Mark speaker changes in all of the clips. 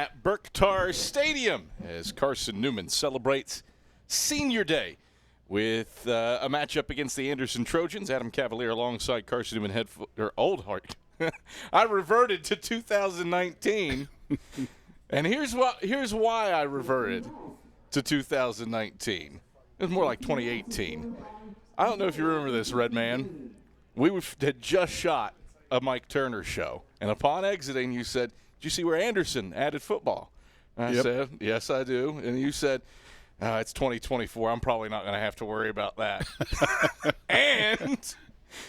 Speaker 1: At Berktar Stadium as Carson-Newman celebrates Senior Day with a matchup against the Anderson Trojans. Adam Cavalier alongside Carson-Newman old heart. I reverted to 2019, and here's why I reverted to 2019. It was more like 2018. I don't know if you remember this, Red Man. We had just shot a Mike Turner show, and upon exiting, you said, "Did you see where Anderson added football?" And I said, "Yes, I do." And you said, "It's 2024. I'm probably not going to have to worry about that." And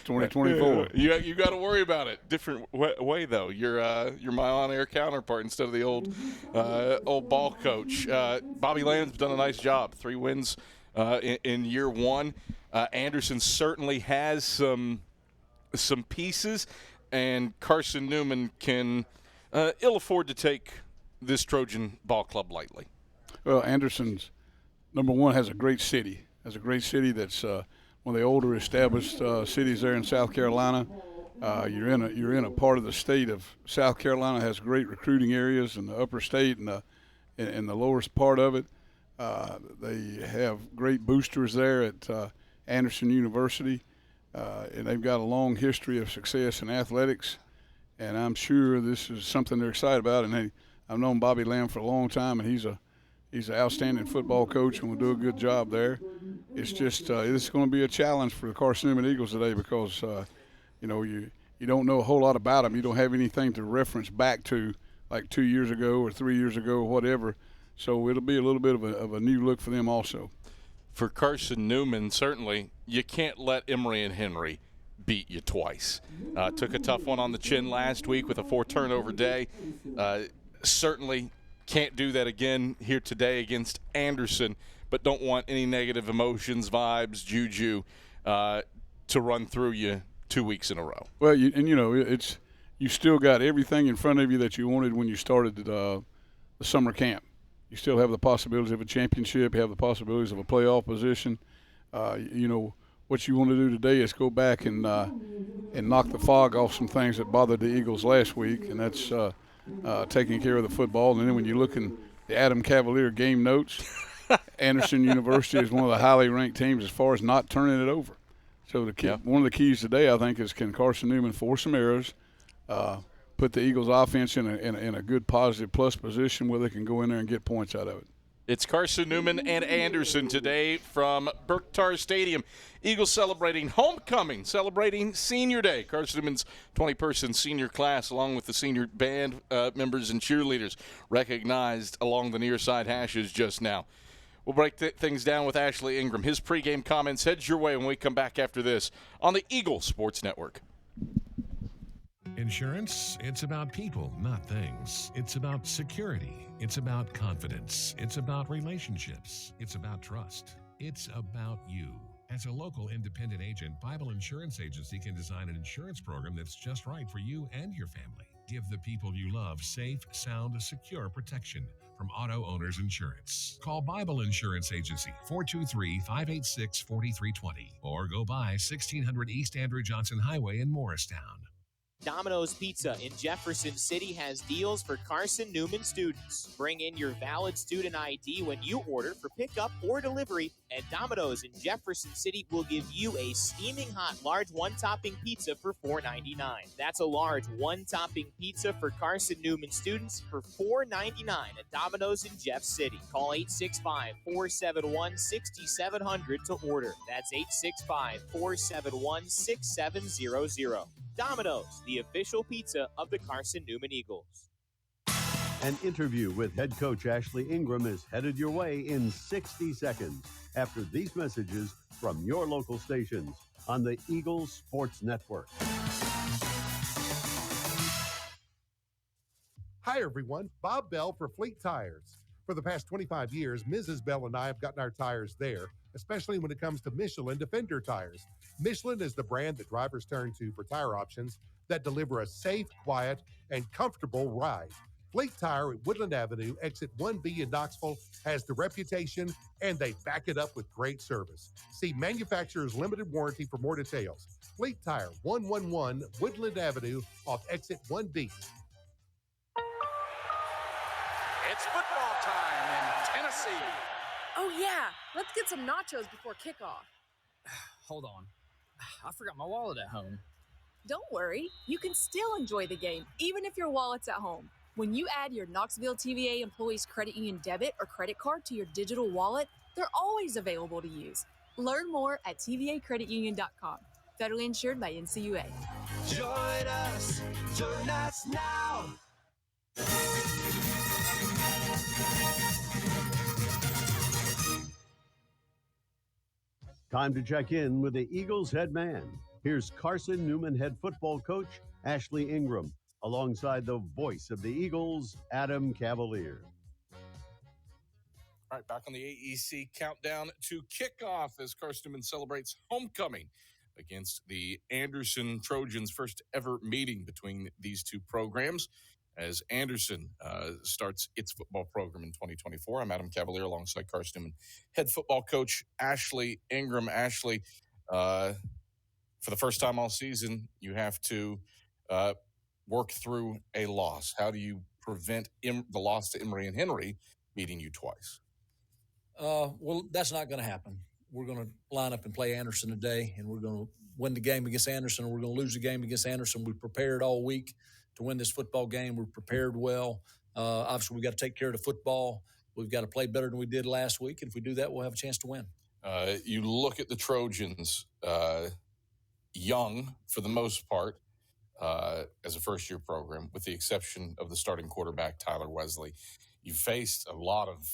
Speaker 2: 2024.
Speaker 1: You got to worry about it. Different way though. You're my on-air counterpart instead of the old ball coach. Bobby Lamb's done a nice job. 3 wins in year one. Anderson certainly has some pieces, and Carson-Newman can ill afford to take this Trojan ball club lightly.
Speaker 2: Well, Anderson's, number one, has a great city. Has a great city that's one of the older established cities there in South Carolina. You're in a part of the state of South Carolina has great recruiting areas in the upper state and in the lower part of it. They have great boosters there at Anderson University, and they've got a long history of success in athletics. And I'm sure this is something they're excited about. And I've known Bobby Lamb for a long time, and he's an outstanding football coach and will do a good job there. It's just it's going to be a challenge for the Carson-Newman Eagles today because you don't know a whole lot about them. You don't have anything to reference back to like 2 years ago or 3 years ago or whatever. So it'll be a little bit of a new look for them also.
Speaker 1: For Carson-Newman, certainly you can't let Emory and Henry beat you twice. Took a tough one on the chin last week with a 4-turnover day. Certainly can't do that again here today against Anderson, but don't want any negative emotions, vibes, juju to run through you 2 weeks in a row.
Speaker 2: Well, you still got everything in front of you that you wanted when you started the summer camp. You still have the possibilities of a championship, you have the possibilities of a playoff position. What you want to do today is go back and knock the fog off some things that bothered the Eagles last week, and that's taking care of the football. And then when you look in the Adam Cavalier game notes, Anderson University is one of the highly ranked teams as far as not turning it over. So one of the keys today, I think, is can Carson-Newman force some errors, put the Eagles' offense in a good positive plus position where they can go in there and get points out of it.
Speaker 1: It's Carson-Newman and Anderson today from Berktar Stadium. Eagles celebrating homecoming, celebrating Senior Day. Carson-Newman's 20-person senior class, along with the senior band members and cheerleaders, recognized along the near side hashes just now. We'll break things down with Ashley Ingram. His pregame comments heads your way when we come back after this on the Eagle Sports Network.
Speaker 3: Insurance, it's about people, not things. It's about security. It's about confidence. It's about relationships. It's about trust. It's about you. As a local independent agent, Bible Insurance Agency can design an insurance program that's just right for you and your family. Give the people you love safe, sound, secure protection from Auto Owners Insurance. Call Bible Insurance Agency, 423-586-4320, or go by 1600 East Andrew Johnson Highway in Morristown.
Speaker 4: Domino's Pizza in Jefferson City has deals for Carson-Newman students. Bring in your valid student ID when you order for pickup or delivery, and Domino's in Jefferson City will give you a steaming hot large one-topping pizza for $4.99. That's a large one-topping pizza for Carson-Newman students for $4.99 at Domino's in Jeff City. Call 865-471-6700 to order. That's 865-471-6700. Domino's, the official pizza of the Carson-Newman Eagles.
Speaker 5: An interview with head coach Ashley Ingram is headed your way in 60 seconds after these messages from your local stations on the Eagles Sports Network.
Speaker 6: Hi, everyone. Bob Bell for Fleet Tires. For the past 25 years, Mrs. Bell and I have gotten our tires there, especially when it comes to Michelin Defender tires. Michelin is the brand that drivers turn to for tire options that deliver a safe, quiet, and comfortable ride. Fleet Tire at Woodland Avenue, exit 1B in Knoxville, has the reputation, and they back it up with great service. See manufacturer's limited warranty for more details. Fleet Tire, 111 Woodland Avenue off exit 1B.
Speaker 7: It's football time in Tennessee.
Speaker 8: Oh, yeah. Let's get some nachos before kickoff.
Speaker 9: Hold on. I forgot my wallet at home.
Speaker 8: Don't worry. You can still enjoy the game, even if your wallet's at home. When you add your Knoxville TVA Employees Credit Union debit or credit card to your digital wallet, they're always available to use. Learn more at tvacreditunion.com. Federally insured by NCUA.
Speaker 10: Join us now.
Speaker 5: Time to check in with the Eagles head man. Here's Carson-Newman head football coach Ashley Ingram, alongside the voice of the Eagles, Adam Cavalier.
Speaker 1: All right, back on the AEC countdown to kickoff as Carson-Newman celebrates homecoming against the Anderson Trojans, first ever meeting between these two programs as Anderson starts its football program in 2024. I'm Adam Cavalier alongside Carson-Newman head football coach Ashley Ingram. Ashley, for the first time all season, you have to work through a loss. How do you prevent the loss to Emory and Henry beating you twice?
Speaker 9: Well, that's not going to happen. We're going to line up and play Anderson today, and we're going to win the game against Anderson, and we're going to lose the game against Anderson. We prepared all week to win this football game. We're prepared well. Obviously, we've got to take care of the football. We've got to play better than we did last week, and if we do that, we'll have a chance to win.
Speaker 1: You look at the Trojans, young for the most part, as a first-year program, with the exception of the starting quarterback, Tyler Wesley. You faced a lot of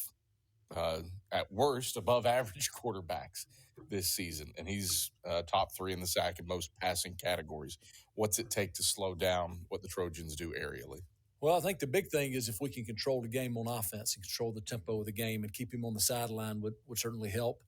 Speaker 1: at worst, above-average quarterbacks this season, and he's top 3 in the sack in most passing categories. What's it take to slow down what the Trojans do aerially?
Speaker 9: Well, I think the big thing is if we can control the game on offense and control the tempo of the game and keep him on the sideline would certainly help.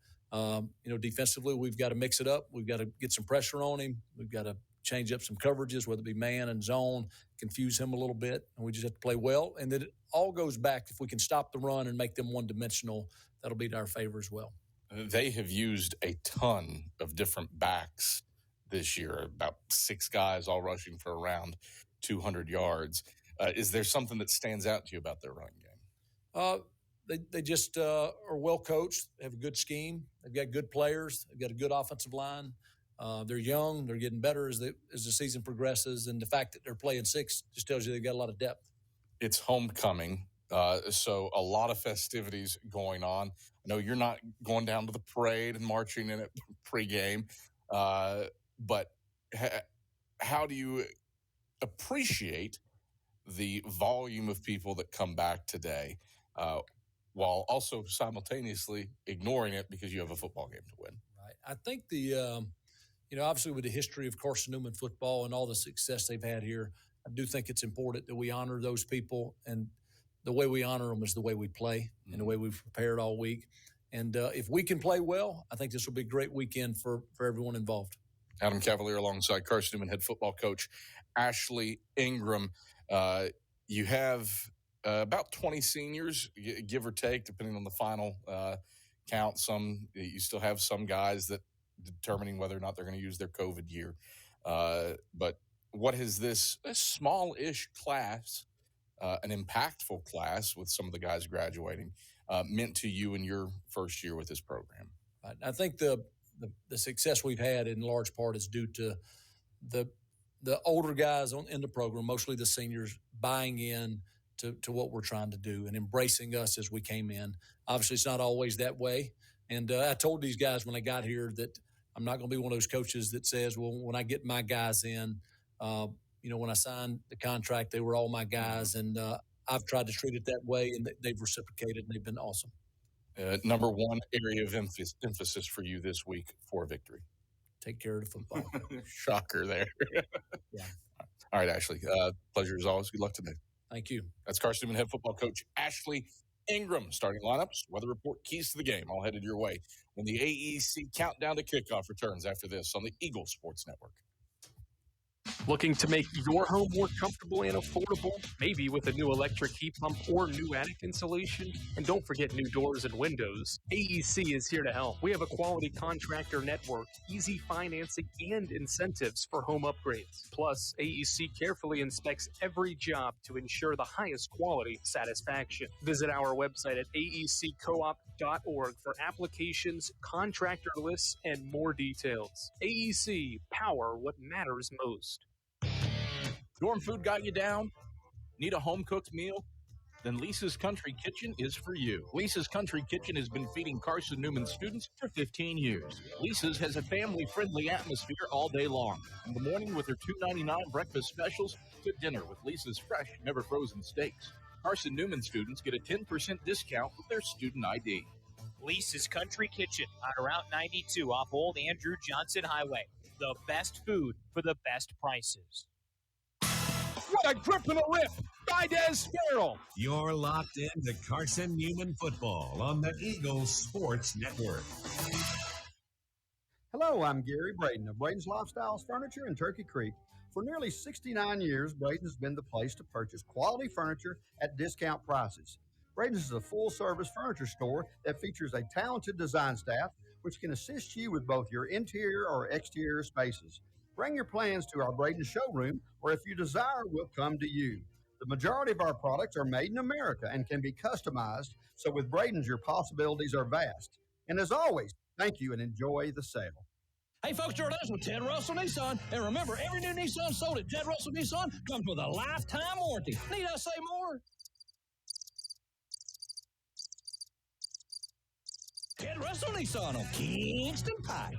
Speaker 9: Defensively, we've got to mix it up. We've got to get some pressure on him. We've got to change up some coverages, whether it be man and zone, confuse him a little bit, and we just have to play well. And then it all goes back, if we can stop the run and make them one-dimensional, that'll be to our favor as well.
Speaker 1: They have used a ton of different backs this year, about 6 guys all rushing for around 200 yards. Is there something that stands out to you about their run game?
Speaker 9: They just are well coached. They have a good scheme. They've got good players. They've got a good offensive line. They're young. They're getting better as the season progresses. And the fact that they're playing 6 just tells you they've got a lot of depth.
Speaker 1: It's homecoming, so a lot of festivities going on. I know you're not going down to the parade and marching in it pregame, but how do you appreciate the volume of people that come back today while also simultaneously ignoring it because you have a football game to win?
Speaker 9: Right. I think obviously with the history of Carson-Newman football and all the success they've had here, I do think it's important that we honor those people, and the way we honor them is the way we play and the way we've prepared all week. And if we can play well, I think this will be a great weekend for everyone involved.
Speaker 1: Adam Cavalier alongside Carson-Newman head football coach Ashley Ingram. You have about 20 seniors, give or take, depending on the final count. You still have some guys that determining whether or not they're going to use their COVID year. But what has this small-ish class, an impactful class with some of the guys graduating, meant to you in your first year with this program?
Speaker 9: I think the success we've had in large part is due to the older guys in the program, mostly the seniors, buying in to what we're trying to do and embracing us as we came in. Obviously, it's not always that way. And I told these guys when I got here that I'm not going to be one of those coaches that says, well, when I get my guys in, when I signed the contract, they were all my guys. And I've tried to treat it that way, and they've reciprocated, and they've been awesome.
Speaker 1: Number one area of emphasis for you this week for victory?
Speaker 9: Take care of the football.
Speaker 1: Shocker there.
Speaker 9: Yeah.
Speaker 1: All right, Ashley. Pleasure as always. Good luck today.
Speaker 9: Thank you.
Speaker 1: That's Carson-Newman head football coach Ashley Ingram. Starting lineups, weather report, keys to the game, all headed your way when the AEC countdown to kickoff returns after this on the Eagle Sports Network.
Speaker 11: Looking to make your home more comfortable and affordable? Maybe with a new electric heat pump or new attic insulation? And don't forget new doors and windows. AEC is here to help. We have a quality contractor network, easy financing, and incentives for home upgrades. Plus, AEC carefully inspects every job to ensure the highest quality satisfaction. Visit our website at aeccoop.org for applications, contractor lists, and more details. AEC, power what matters most.
Speaker 12: Dorm food got you down? Need a home-cooked meal? Then Lisa's Country Kitchen is for you. Lisa's Country Kitchen has been feeding Carson-Newman students for 15 years. Lisa's has a family-friendly atmosphere all day long. In the morning with her $2.99 breakfast specials to dinner with Lisa's fresh, never-frozen steaks. Carson-Newman students get a 10% discount with their student ID.
Speaker 4: Lisa's Country Kitchen on Route 92 off Old Andrew Johnson Highway. The best food for the best prices.
Speaker 12: What a grip and a rip by Des Sparrow.
Speaker 3: You're locked into Carson-Newman football on the Eagles Sports Network.
Speaker 13: Hello, I'm Gary Braden of Braden's Lifestyles Furniture in Turkey Creek. For nearly 69 years, Braden's has been the place to purchase quality furniture at discount prices. Braden's is a full-service furniture store that features a talented design staff which can assist you with both your interior or exterior spaces. Bring your plans to our Braden showroom, or if you desire, we'll come to you. The majority of our products are made in America and can be customized, so with Braden's, your possibilities are vast. And as always, thank you and enjoy the sale.
Speaker 14: Hey, folks, Jordan with Ted Russell Nissan. And remember, every new Nissan sold at Ted Russell Nissan comes with a lifetime warranty. Need I say more? Ted Russell Nissan on Kingston Pike.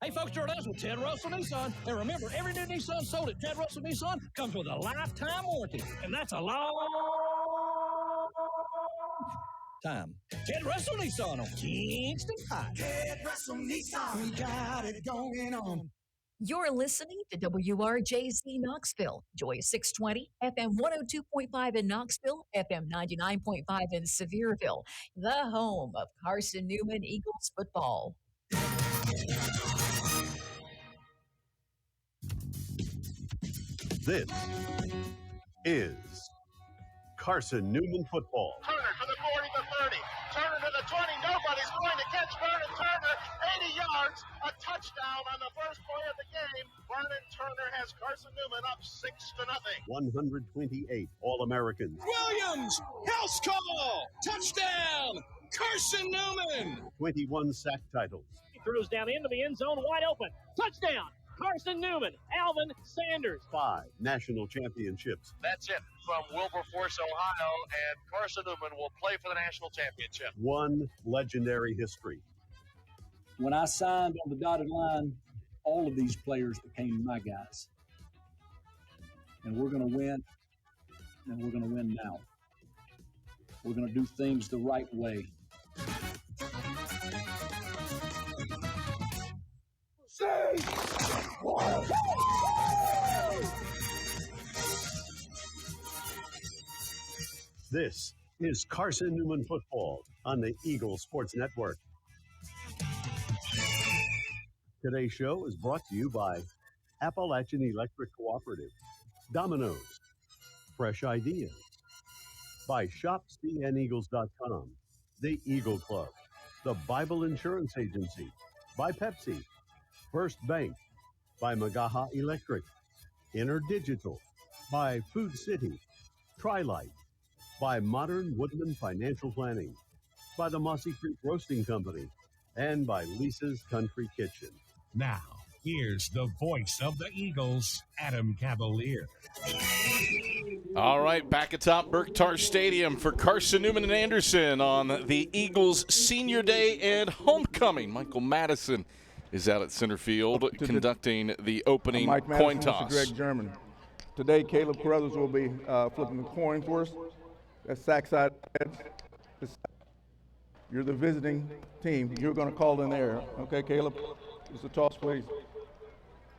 Speaker 14: Hey, folks, Jordan with Ted Russell Nissan. And remember, every new Nissan sold at Ted Russell Nissan comes with a lifetime warranty. And that's a long time. Ted Russell Nissan on Kingston Pike.
Speaker 10: Ted Russell Nissan, we got it going on.
Speaker 15: You're listening to WRJZ Knoxville, Joy 620, FM 102.5 in Knoxville, FM 99.5 in Sevierville, the home of Carson-Newman Eagles football.
Speaker 5: This is Carson-Newman football.
Speaker 16: Turner to the 40, the 30. Turner to the 20. Nobody's going to catch Vernon Turner. 80 yards, a touchdown on the first play of the game. Vernon Turner has Carson-Newman up 6-0.
Speaker 5: 128 All-Americans.
Speaker 12: Williams, house call, touchdown, Carson-Newman.
Speaker 5: 21 sack titles.
Speaker 17: He throws down into the end zone, wide open. Touchdown, Carson-Newman, Alvin Sanders.
Speaker 5: 5 national championships.
Speaker 16: That's it from Wilberforce, Ohio, and Carson-Newman will play for the national championship.
Speaker 5: 1 legendary history.
Speaker 9: When I signed on the dotted line, all of these players became my guys. And we're going to win, and we're going to win now. We're going to do things the right way.
Speaker 5: This is Carson-Newman football on the Eagle Sports Network. Today's show is brought to you by Appalachian Electric Cooperative, Domino's, Fresh Ideas, by ShopCNEagles.com, The Eagle Club, the Bible Insurance Agency, by Pepsi, First Bank, by Magaha Electric, InterDigital, by Food City, Tri-Light, by Modern Woodman Financial Planning, by the Mossy Creek Roasting Company, and by Lisa's Country Kitchen.
Speaker 3: Now, here's the voice of the Eagles, Adam Cavalier.
Speaker 1: All right, back atop Berktar Stadium for Carson-Newman and Anderson on the Eagles' Senior Day and Homecoming. Michael Madison is out at center field conducting the opening coin toss.
Speaker 18: Greg German. Today, Caleb Carruthers will be flipping the coin for us. That's sack side. You're the visiting team. You're going to call in there. Okay, Caleb? It's a toss, please.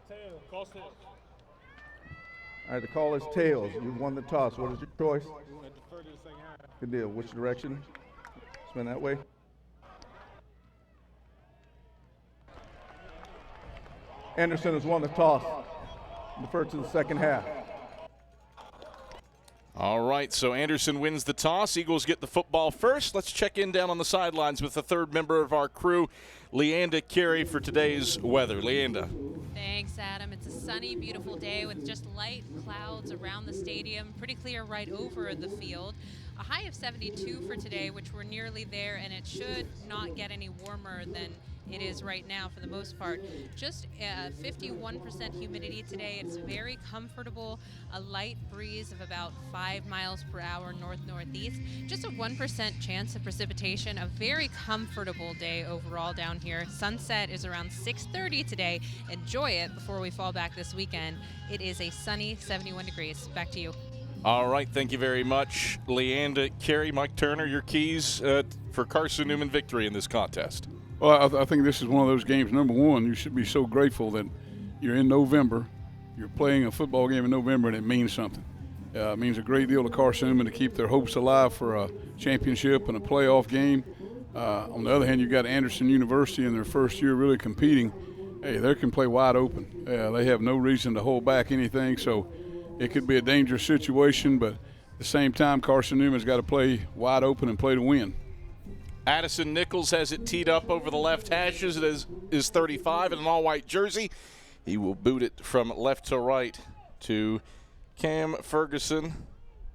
Speaker 19: Tails. Call tails.
Speaker 18: All right, the call is tails. You've won the toss. What is your choice?
Speaker 19: We want to defer to the second half.
Speaker 18: Good deal. Which direction? Spin that way. Anderson has won the toss. Defer to the second half.
Speaker 1: All right, so Anderson wins the toss. Eagles get the football first. Let's check in down on the sidelines with the third member of our crew, Leanda Carey, for today's weather. Leanda.
Speaker 20: Thanks, Adam. It's a sunny, beautiful day with just light clouds around the stadium, pretty clear right over the field. A high of 72 for today, which we're nearly there, and it should not get any warmer than it is right now for the most part. Just 51% humidity today. It's very comfortable. A light breeze of about 5 miles per hour north-northeast. Just a 1% chance of precipitation. A very comfortable day overall down here. Sunset is around 6:30 today. Enjoy it before we fall back this weekend. It is a sunny 71 degrees. Back to you.
Speaker 1: All right, thank you very much, Leanda Carey. Mike Turner, your keys for Carson-Newman victory in this contest.
Speaker 2: Well, I think this is one of those games. Number one, you should be so grateful that you're in November. You're playing a football game in November, and it means something. It means a great deal to Carson-Newman to keep their hopes alive for a championship and a playoff game. On the other hand, you've got Anderson University in their first year really competing. Hey, they can play wide open. They have no reason to hold back anything, so it could be a dangerous situation, but at the same time, Carson-Newman's got to play wide open and play to win.
Speaker 1: Addison Nichols has it teed up over the left hashes. It is 35 in an all-white jersey. He will boot it from left to right to Cam Ferguson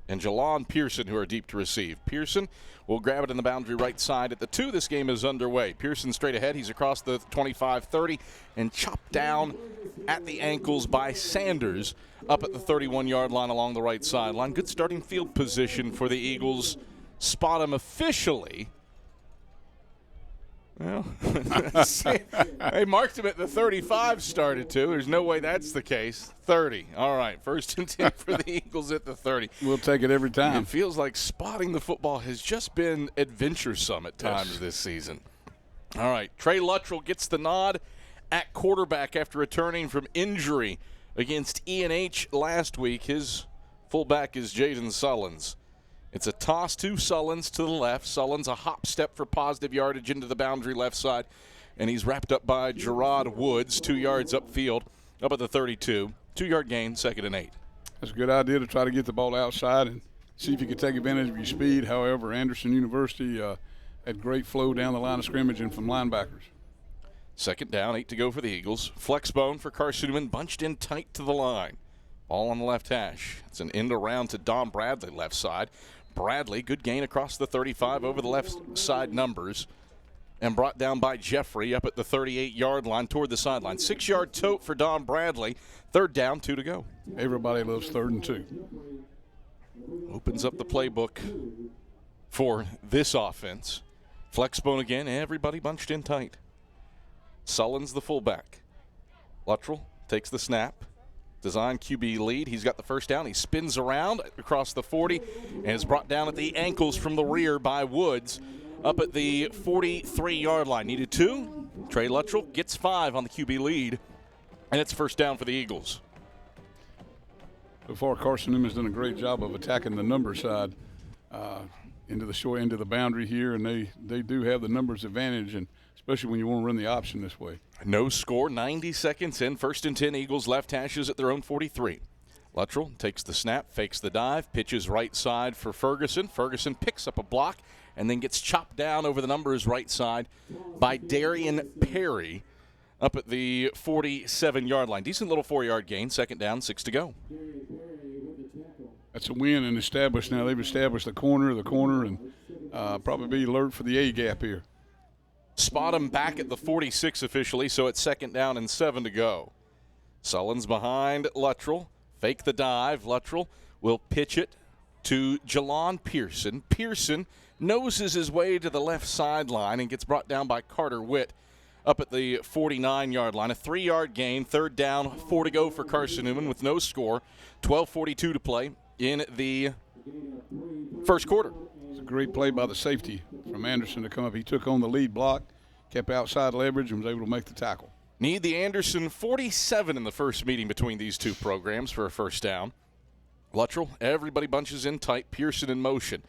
Speaker 1: and Jalon Pearson, who are deep to receive. Pearson will grab it in the boundary right side at the 2. This game is underway. Pearson straight ahead. He's across the 25-30 and chopped down at the ankles by Sanders up at the 31-yard line along the right sideline. Good starting field position for the Eagles. Spot him officially. Well, they marked him at the 35, started to. There's no way that's the case. 30. All right, first and 10 for the Eagles at the 30.
Speaker 2: We'll take it every time.
Speaker 1: It feels like spotting the football has just been adventuresome at times this season. All right, Trey Luttrell gets the nod at quarterback after returning from injury against E&H last week. His fullback is Jaden Sullins. It's a toss to Sullins to the left. Sullins a hop step for positive yardage into the boundary left side, and he's wrapped up by Gerard Woods, 2 yards upfield, up at the 32. 2-yard gain, 2nd and 8.
Speaker 2: That's a good idea to try to get the ball outside and see if you can take advantage of your speed. However, Anderson University had great flow down the line of scrimmage and from linebackers.
Speaker 1: 2nd down, 8 to go for the Eagles. Flex bone for Carson-Newman, bunched in tight to the line. Ball on the left hash. It's an end around to Don Bradley, left side. Bradley, good gain across the 35 over the left side numbers, and brought down by Jeffrey up at the 38-yard line toward the sideline. 6-yard tote for Don Bradley. 3rd down, 2 to go.
Speaker 2: Everybody loves 3rd and 2.
Speaker 1: Opens up the playbook for this offense. Flexbone again, everybody bunched in tight. Sullins the fullback. Luttrell takes the snap. Design QB lead. He's got the first down. He spins around across the 40 and is brought down at the ankles from the rear by Woods up at the 43-yard line. Needed 2. Trey Luttrell gets 5 on the QB lead, and it's 1st down for the Eagles.
Speaker 2: So far, Carson-Newman's done a great job of attacking the number side into the short end of the boundary here, and they do have the numbers advantage, and especially when you want to run the option this way.
Speaker 1: No score, 90 seconds in. 1st and 10, Eagles left hashes at their own 43. Luttrell takes the snap, fakes the dive, pitches right side for Ferguson. Ferguson picks up a block and then gets chopped down over the numbers right side by Darian Perry up at the 47-yard line. Decent little 4-yard gain. 2nd down, 6 to go.
Speaker 2: That's a win and established now. They've established the corner, and probably be alert for the A-gap here.
Speaker 1: Spot him back at the 46 officially, so it's 2nd down and 7 to go. Sullins behind Luttrell. Fake the dive. Luttrell will pitch it to Jalon Pearson. Pearson noses his way to the left sideline and gets brought down by Carter Witt up at the 49-yard line. A 3-yard gain. 3rd down, 4 to go for Carson-Newman with no score. 12:42 to play in the first quarter.
Speaker 2: It's a great play by the safety from Anderson to come up. He took on the lead block, kept outside leverage, and was able to make the tackle.
Speaker 1: Need the Anderson 47 in the first meeting between these two programs for a 1st down. Luttrell, everybody bunches in tight. Pearson in motion.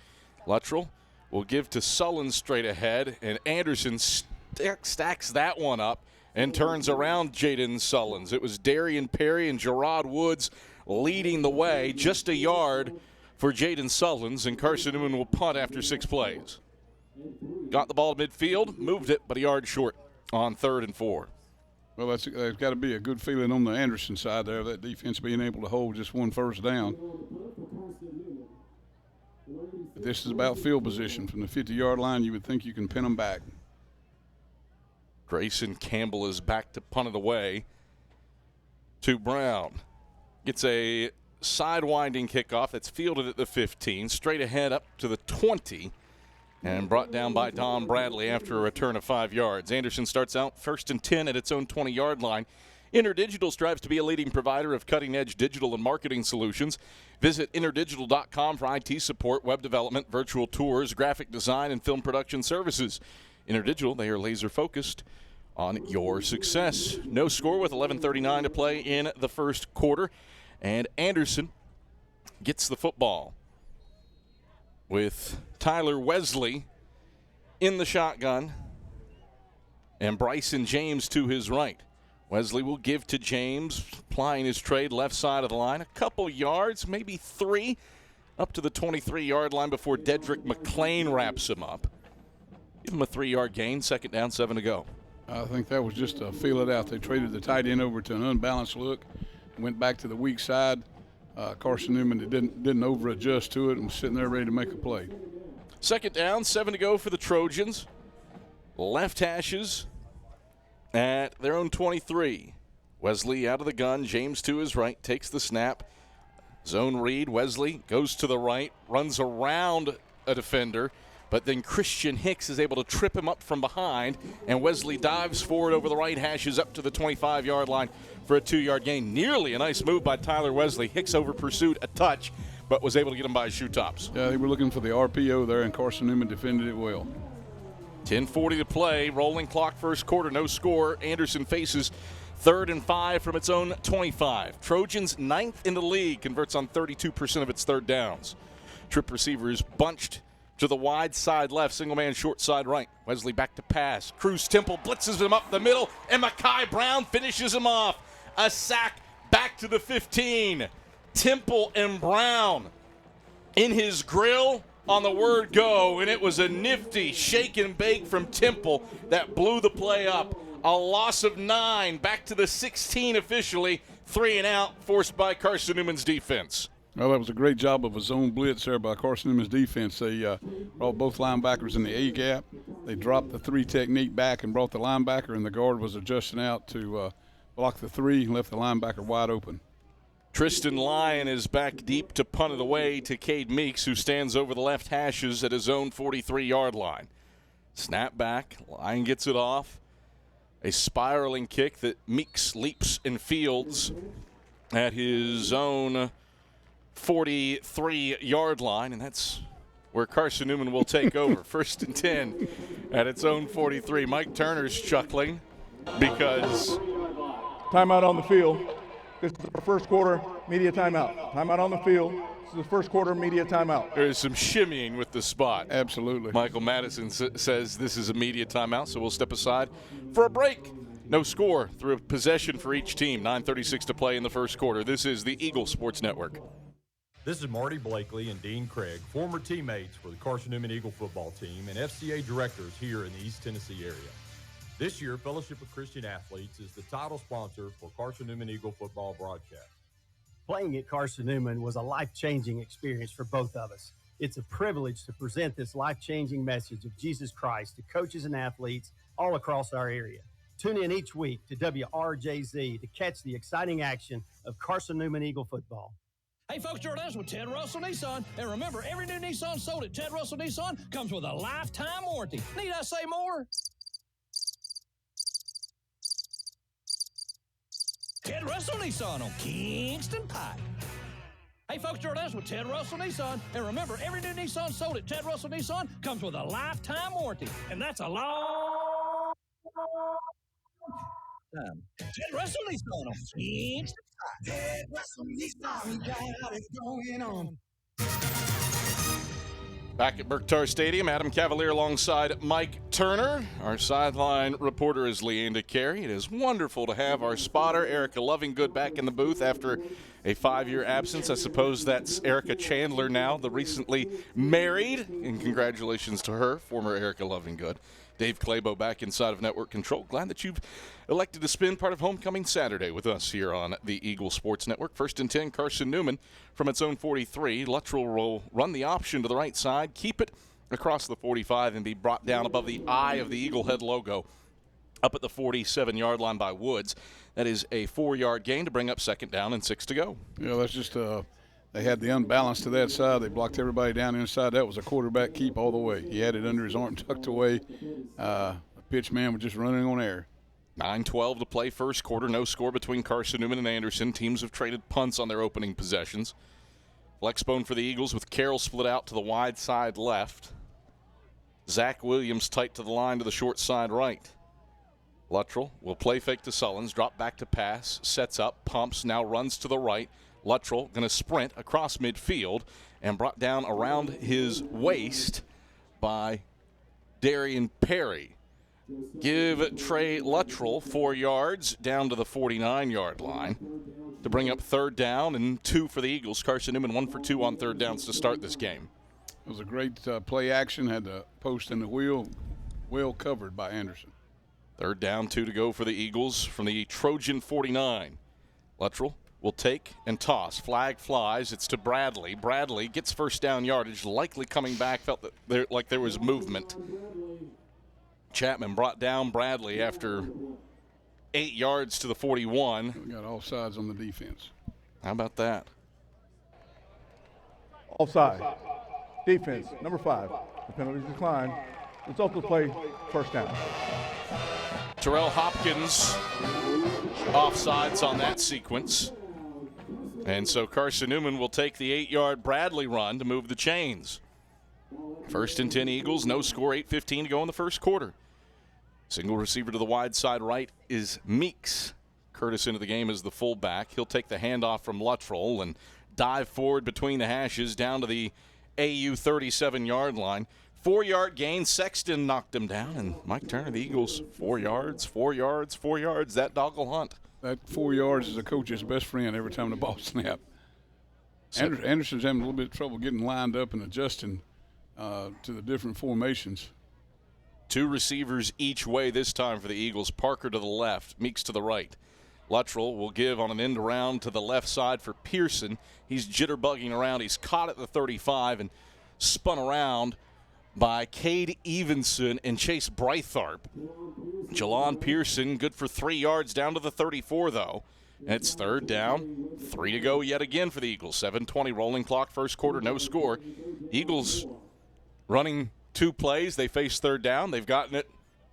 Speaker 1: Luttrell will give to Sullins straight ahead, and Anderson stacks that one up and turns around Jaden Sullins. It was Darian Perry and Gerard Woods leading the way, just a yard for Jaden Sullins, and Carson-Newman will punt after 6 plays. Got the ball to midfield, moved it, but a yard short on 3rd and 4.
Speaker 2: Well, there's got to be a good feeling on the Anderson side there, that defense being able to hold just 1 first down. But this is about field position. From the 50-yard line, you would think you can pin them back.
Speaker 1: Grayson Campbell is back to punt it away to Brown. Gets a sidewinding kickoff that's fielded at the 15, straight ahead up to the 20, and brought down by Don Bradley after a return of 5 yards. Anderson starts out 1st and 10 at its own 20-yard line. InterDigital strives to be a leading provider of cutting-edge digital and marketing solutions. Visit interdigital.com for IT support, web development, virtual tours, graphic design, and film production services. InterDigital, they are laser-focused on your success. No score with 11:39 to play in the first quarter, and Anderson gets the football with Tyler Wesley in the shotgun and Bryson James to his right. Wesley will give to James, plying his trade left side of the line. A couple yards, maybe 3, up to the 23-yard line before Dedrick McClain wraps him up. Give him a 3-yard gain, 2nd down, 7 to go.
Speaker 2: I think that was just to feel it out. They traded the tight end over to an unbalanced look, went back to the weak side. Carson-Newman didn't over-adjust to it and was sitting there ready to make a play.
Speaker 1: 2nd down, 7 to go for the Trojans. Left hashes at their own 23. Wesley out of the gun, James to his right, takes the snap. Zone read, Wesley goes to the right, runs around a defender, but then Christian Hicks is able to trip him up from behind, and Wesley dives forward over the right hashes up to the 25-yard line for a 2-yard gain. Nearly a nice move by Tyler Wesley. Hicks over pursued a touch, but was able to get him by his shoe tops.
Speaker 2: Yeah, they were looking for the RPO there, and Carson-Newman defended it well.
Speaker 1: 10:40 to play, rolling clock, first quarter, no score. Anderson faces 3rd and 5 from its own 25. Trojans 9th in the league, converts on 32% of its 3rd downs. Trip receivers bunched to the wide side left, single man short side right. Wesley back to pass. Cruz Temple blitzes him up the middle, and Mekhi Brown finishes him off. A sack back to the 15. Temple and Brown in his grill on the word go, and it was a nifty shake and bake from Temple that blew the play up. A loss of 9, back to the 16 officially, 3 and out, forced by Carson-Newman's defense.
Speaker 2: Well, that was a great job of a zone blitz there by Carson-Newman's defense. They brought both linebackers in the A-gap. They dropped the 3 technique back and brought the linebacker, and the guard was adjusting out to block the 3 and left the linebacker wide open.
Speaker 1: Tristan Lyon is back deep to punt it away to Cade Meeks, who stands over the left hashes at his own 43-yard line. Snap back, Lyon gets it off. A spiraling kick that Meeks leaps and fields at his own 43-yard line, and that's where Carson-Newman will take over. 1st and 10 at its own 43. Mike Turner's chuckling because
Speaker 18: Timeout on the field. This is the first quarter media timeout. Timeout on the field. This is the first quarter media timeout.
Speaker 1: There's some shimmying with the spot.
Speaker 2: Absolutely.
Speaker 1: Michael Madison says this is a media timeout, so we'll step aside for a break. No score through a possession for each team. 9:36 to play in the first quarter. This is the Eagle Sports Network.
Speaker 21: This is Marty Blakely and Dean Craig, former teammates for the Carson-Newman Eagle football team and FCA directors here in the East Tennessee area. This year, Fellowship of Christian Athletes is the title sponsor for Carson-Newman Eagle football broadcast.
Speaker 22: Playing at Carson-Newman was a life-changing experience for both of us. It's a privilege to present this life-changing message of Jesus Christ to coaches and athletes all across our area. Tune in each week to WRJZ to catch the exciting action of Carson-Newman Eagle football.
Speaker 14: Hey, folks, Jordan's with Ted Russell Nissan. And remember, every new Nissan sold at Ted Russell Nissan comes with a lifetime warranty. Need I say more? Ted Russell Nissan on Kingston Pike. Hey, folks, Jordan's with Ted Russell Nissan. And remember, every new Nissan sold at Ted Russell Nissan comes with a lifetime warranty. And that's a long time. Ted Russell Nissan on Kingston Pike. Ted Russell Nissan, we got it going on.
Speaker 1: Back at Berktar Stadium, Adam Cavalier alongside Mike Turner. Our sideline reporter is Leanda Carey. It is wonderful to have our spotter, Erica Lovingood, back in the booth after a 5-year absence. I suppose that's Erica Chandler now, the recently married. And congratulations to her, former Erica Lovingood. Dave Clabo back inside of Network Control. Glad that you've elected to spend part of Homecoming Saturday with us here on the Eagle Sports Network. 1st and 10, Carson-Newman from its own 43. Luttrell will run the option to the right side, keep it across the 45, and be brought down above the eye of the Eagle Head logo up at the 47-yard line by Woods. That is a 4-yard gain to bring up 2nd down and 6 to go.
Speaker 2: Yeah, that's just they had the unbalance to that side. They blocked everybody down inside. That was a quarterback keep all the way. He had it under his arm tucked away. The pitch man was just running on air.
Speaker 1: 9:12 to play first quarter. No score between Carson-Newman and Anderson. Teams have traded punts on their opening possessions. Flexbone for the Eagles with Carroll split out to the wide side left. Zach Williams tight to the line to the short side right. Luttrell will play fake to Sullins, drop back to pass, sets up, pumps, now runs to the right. Luttrell going to sprint across midfield and brought down around his waist by Darian Perry. Give Trey Luttrell 4 yards down to the 49-yard line to bring up 3rd down and 2 for the Eagles. Carson-Newman 1 for 2 on 3rd downs to start this game.
Speaker 2: It was a great play action, had the post and the wheel well covered by Anderson.
Speaker 1: 3rd down, 2 to go for the Eagles from the Trojan 49. Luttrell will take and toss. Flag flies. It's to Bradley. Bradley gets 1st down yardage, likely coming back, felt that there was movement. Chapman brought down Bradley after 8 yards to the 41.
Speaker 2: We got all sides on the defense.
Speaker 1: How about that?
Speaker 18: Offside. Defense, number 5. The penalty is declined. Result of the play, 1st down.
Speaker 1: Terrell Hopkins offsides on that sequence. And so Carson-Newman will take the 8-yard Bradley run to move the chains. 1st and 10 Eagles, no score, 8:15 to go in the first quarter. Single receiver to the wide side right is Meeks. Curtis into the game as the fullback. He'll take the handoff from Luttrell and dive forward between the hashes down to the AU 37-yard line. 4-yard gain. Sexton knocked him down, and Mike Turner, the Eagles, 4 yards, 4 yards, 4 yards. That dog will hunt.
Speaker 2: That 4 yards is a coach's best friend every time the ball snapped. Anderson's having a little bit of trouble getting lined up and adjusting to the different formations.
Speaker 1: 2 receivers each way this time for the Eagles. Parker to the left, Meeks to the right. Luttrell will give on an end around to the left side for Pearson. He's jitterbugging around. He's caught at the 35 and spun around by Cade Evenson and Chase Brytharp. Jalon Pearson good for 3 yards down to the 34, though. And it's 3rd down, 3 to go yet again for the Eagles. 7:20 rolling clock, first quarter, no score. Eagles running 2 plays. They face 3rd down. They've gotten it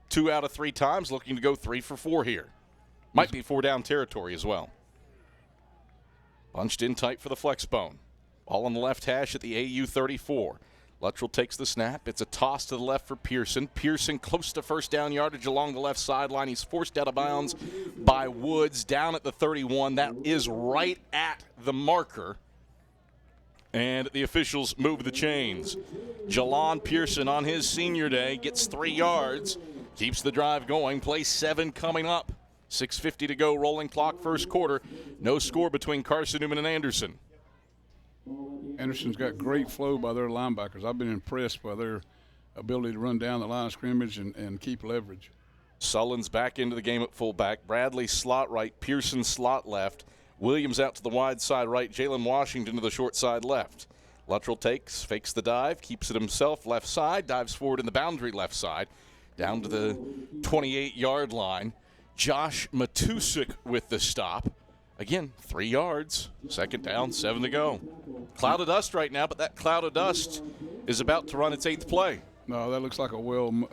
Speaker 1: 2 out of 3 times, looking to go 3 for 4 here. Might be 4-down territory as well. Bunched in tight for the flex bone. Ball on the left hash at the AU 34. Luttrell takes the snap. It's a toss to the left for Pearson. Pearson close to 1st down yardage along the left sideline. He's forced out of bounds by Woods down at the 31. That is right at the marker. And the officials move the chains. Jalon Pearson on his senior day gets 3 yards. Keeps the drive going. Play 7 coming up. 6:50 to go, rolling clock, first quarter. No score between Carson-Newman and Anderson.
Speaker 2: Anderson's got great flow by their linebackers. I've been impressed by their ability to run down the line of scrimmage and keep leverage.
Speaker 1: Sullins back into the game at fullback. Bradley slot right, Pearson slot left. Williams out to the wide side right. Jalen Washington to the short side left. Luttrell takes, fakes the dive, keeps it himself left side, dives forward in the boundary left side, down to the 28-yard line. Josh Matusik with the stop. Again, 3 yards. 2nd down, 7 to go. Cloud of dust right now, but that cloud of dust is about to run its 8th play.
Speaker 2: No, that looks like a well-oiled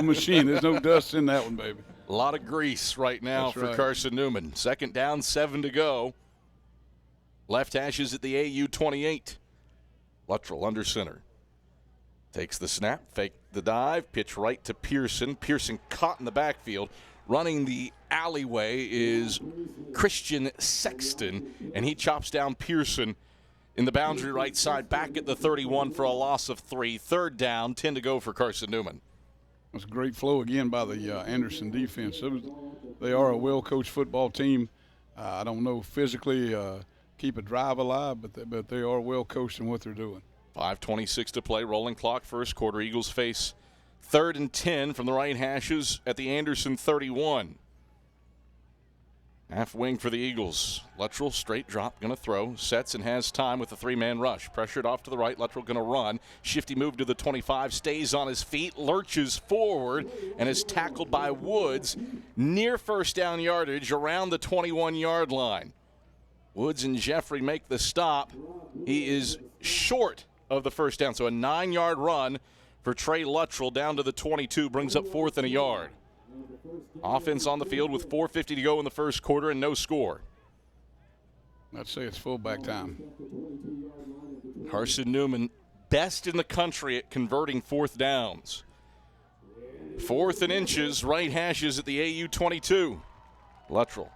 Speaker 2: machine. There's no dust in that one, baby.
Speaker 1: A lot of grease right now. That's for right. Carson-Newman. 2nd down, 7 to go. Left hashes at the AU 28. Luttrell under center. Takes the snap, fake the dive, pitch right to Pearson. Pearson caught in the backfield. Running the alleyway is Christian Sexton, and he chops down Pearson in the boundary right side, back at the 31 for a loss of 3. Third down, 10 to go for Carson-Newman.
Speaker 2: It was a great flow again by the Anderson defense. They are a well-coached football team. I don't know physically keep a drive alive, but they are well-coached in what they're doing.
Speaker 1: 5:26 to play, rolling clock, first quarter. Eagles face 3rd and 10 from the right hashes at the Anderson 31. Half wing for the Eagles. Luttrell, straight drop, going to throw. Sets and has time with a 3-man rush. Pressured off to the right. Luttrell going to run. Shifty move to the 25. Stays on his feet. Lurches forward and is tackled by Woods near first down yardage around the 21-yard line. Woods and Jeffrey make the stop. He is short of the first down. So a 9-yard run for Trey Luttrell down to the 22 brings up 4th and a yard. Offense on the field with 4:50 to go in the first quarter and no score.
Speaker 2: I'd say it's fullback time.
Speaker 1: Carson-Newman, best in the country at converting 4th downs. 4th and inches, right hashes at the AU 22. Luttrell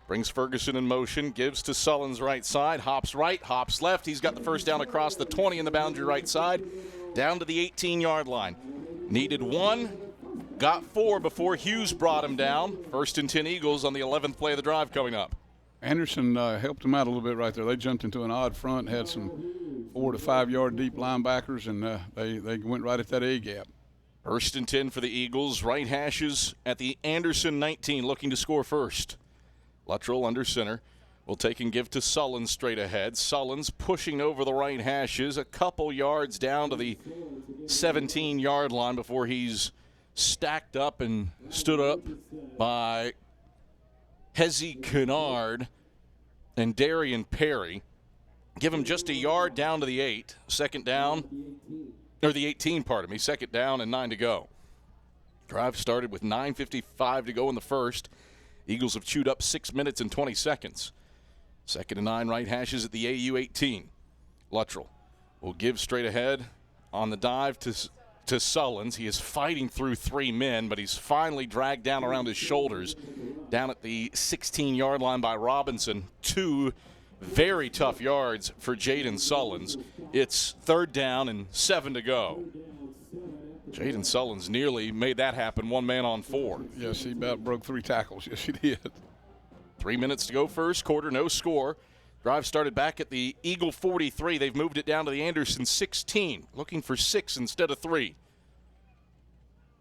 Speaker 1: brings Ferguson in motion, gives to Sullins right side, hops right, hops left. He's got the first down across the 20 in the boundary right side, down to the 18-yard line. Needed 1. Got 4 before Hughes brought him down. 1st and 10 Eagles on the 11th play of the drive coming up.
Speaker 2: Anderson helped them out a little bit right there. They jumped into an odd front, had some 4 to 5 yard deep linebackers, and they went right at that A-gap.
Speaker 1: 1st and 10 for the Eagles. Right hashes at the Anderson 19, looking to score first. Luttrell under center will take and give to Sullins straight ahead. Sullins pushing over the right hashes, a couple yards down to the 17-yard line before he's stacked up and stood up by Hezzy Kennard and Darian Perry. Give him just a yard down to the 8. Second down, or the 18, pardon me. Second down and 9 to go. Drive started with 9:55 to go in the first. Eagles have chewed up 6 minutes and 20 seconds. 2nd and 9, right hashes at the AU 18. Luttrell will give straight ahead on the dive to Sullins. He is fighting through 3 men, but he's finally dragged down around his shoulders down at the 16-yard line by Robinson. 2 very tough yards for Jaden Sullins. It's 3rd down and 7 to go. Jaden Sullins nearly made that happen, 1 man on 4.
Speaker 2: Yes, he about broke 3 tackles. Yes, he did.
Speaker 1: 3 minutes to go first quarter, no score. Drive started back at the Eagle 43. They've moved it down to the Anderson 16, looking for 6 instead of 3.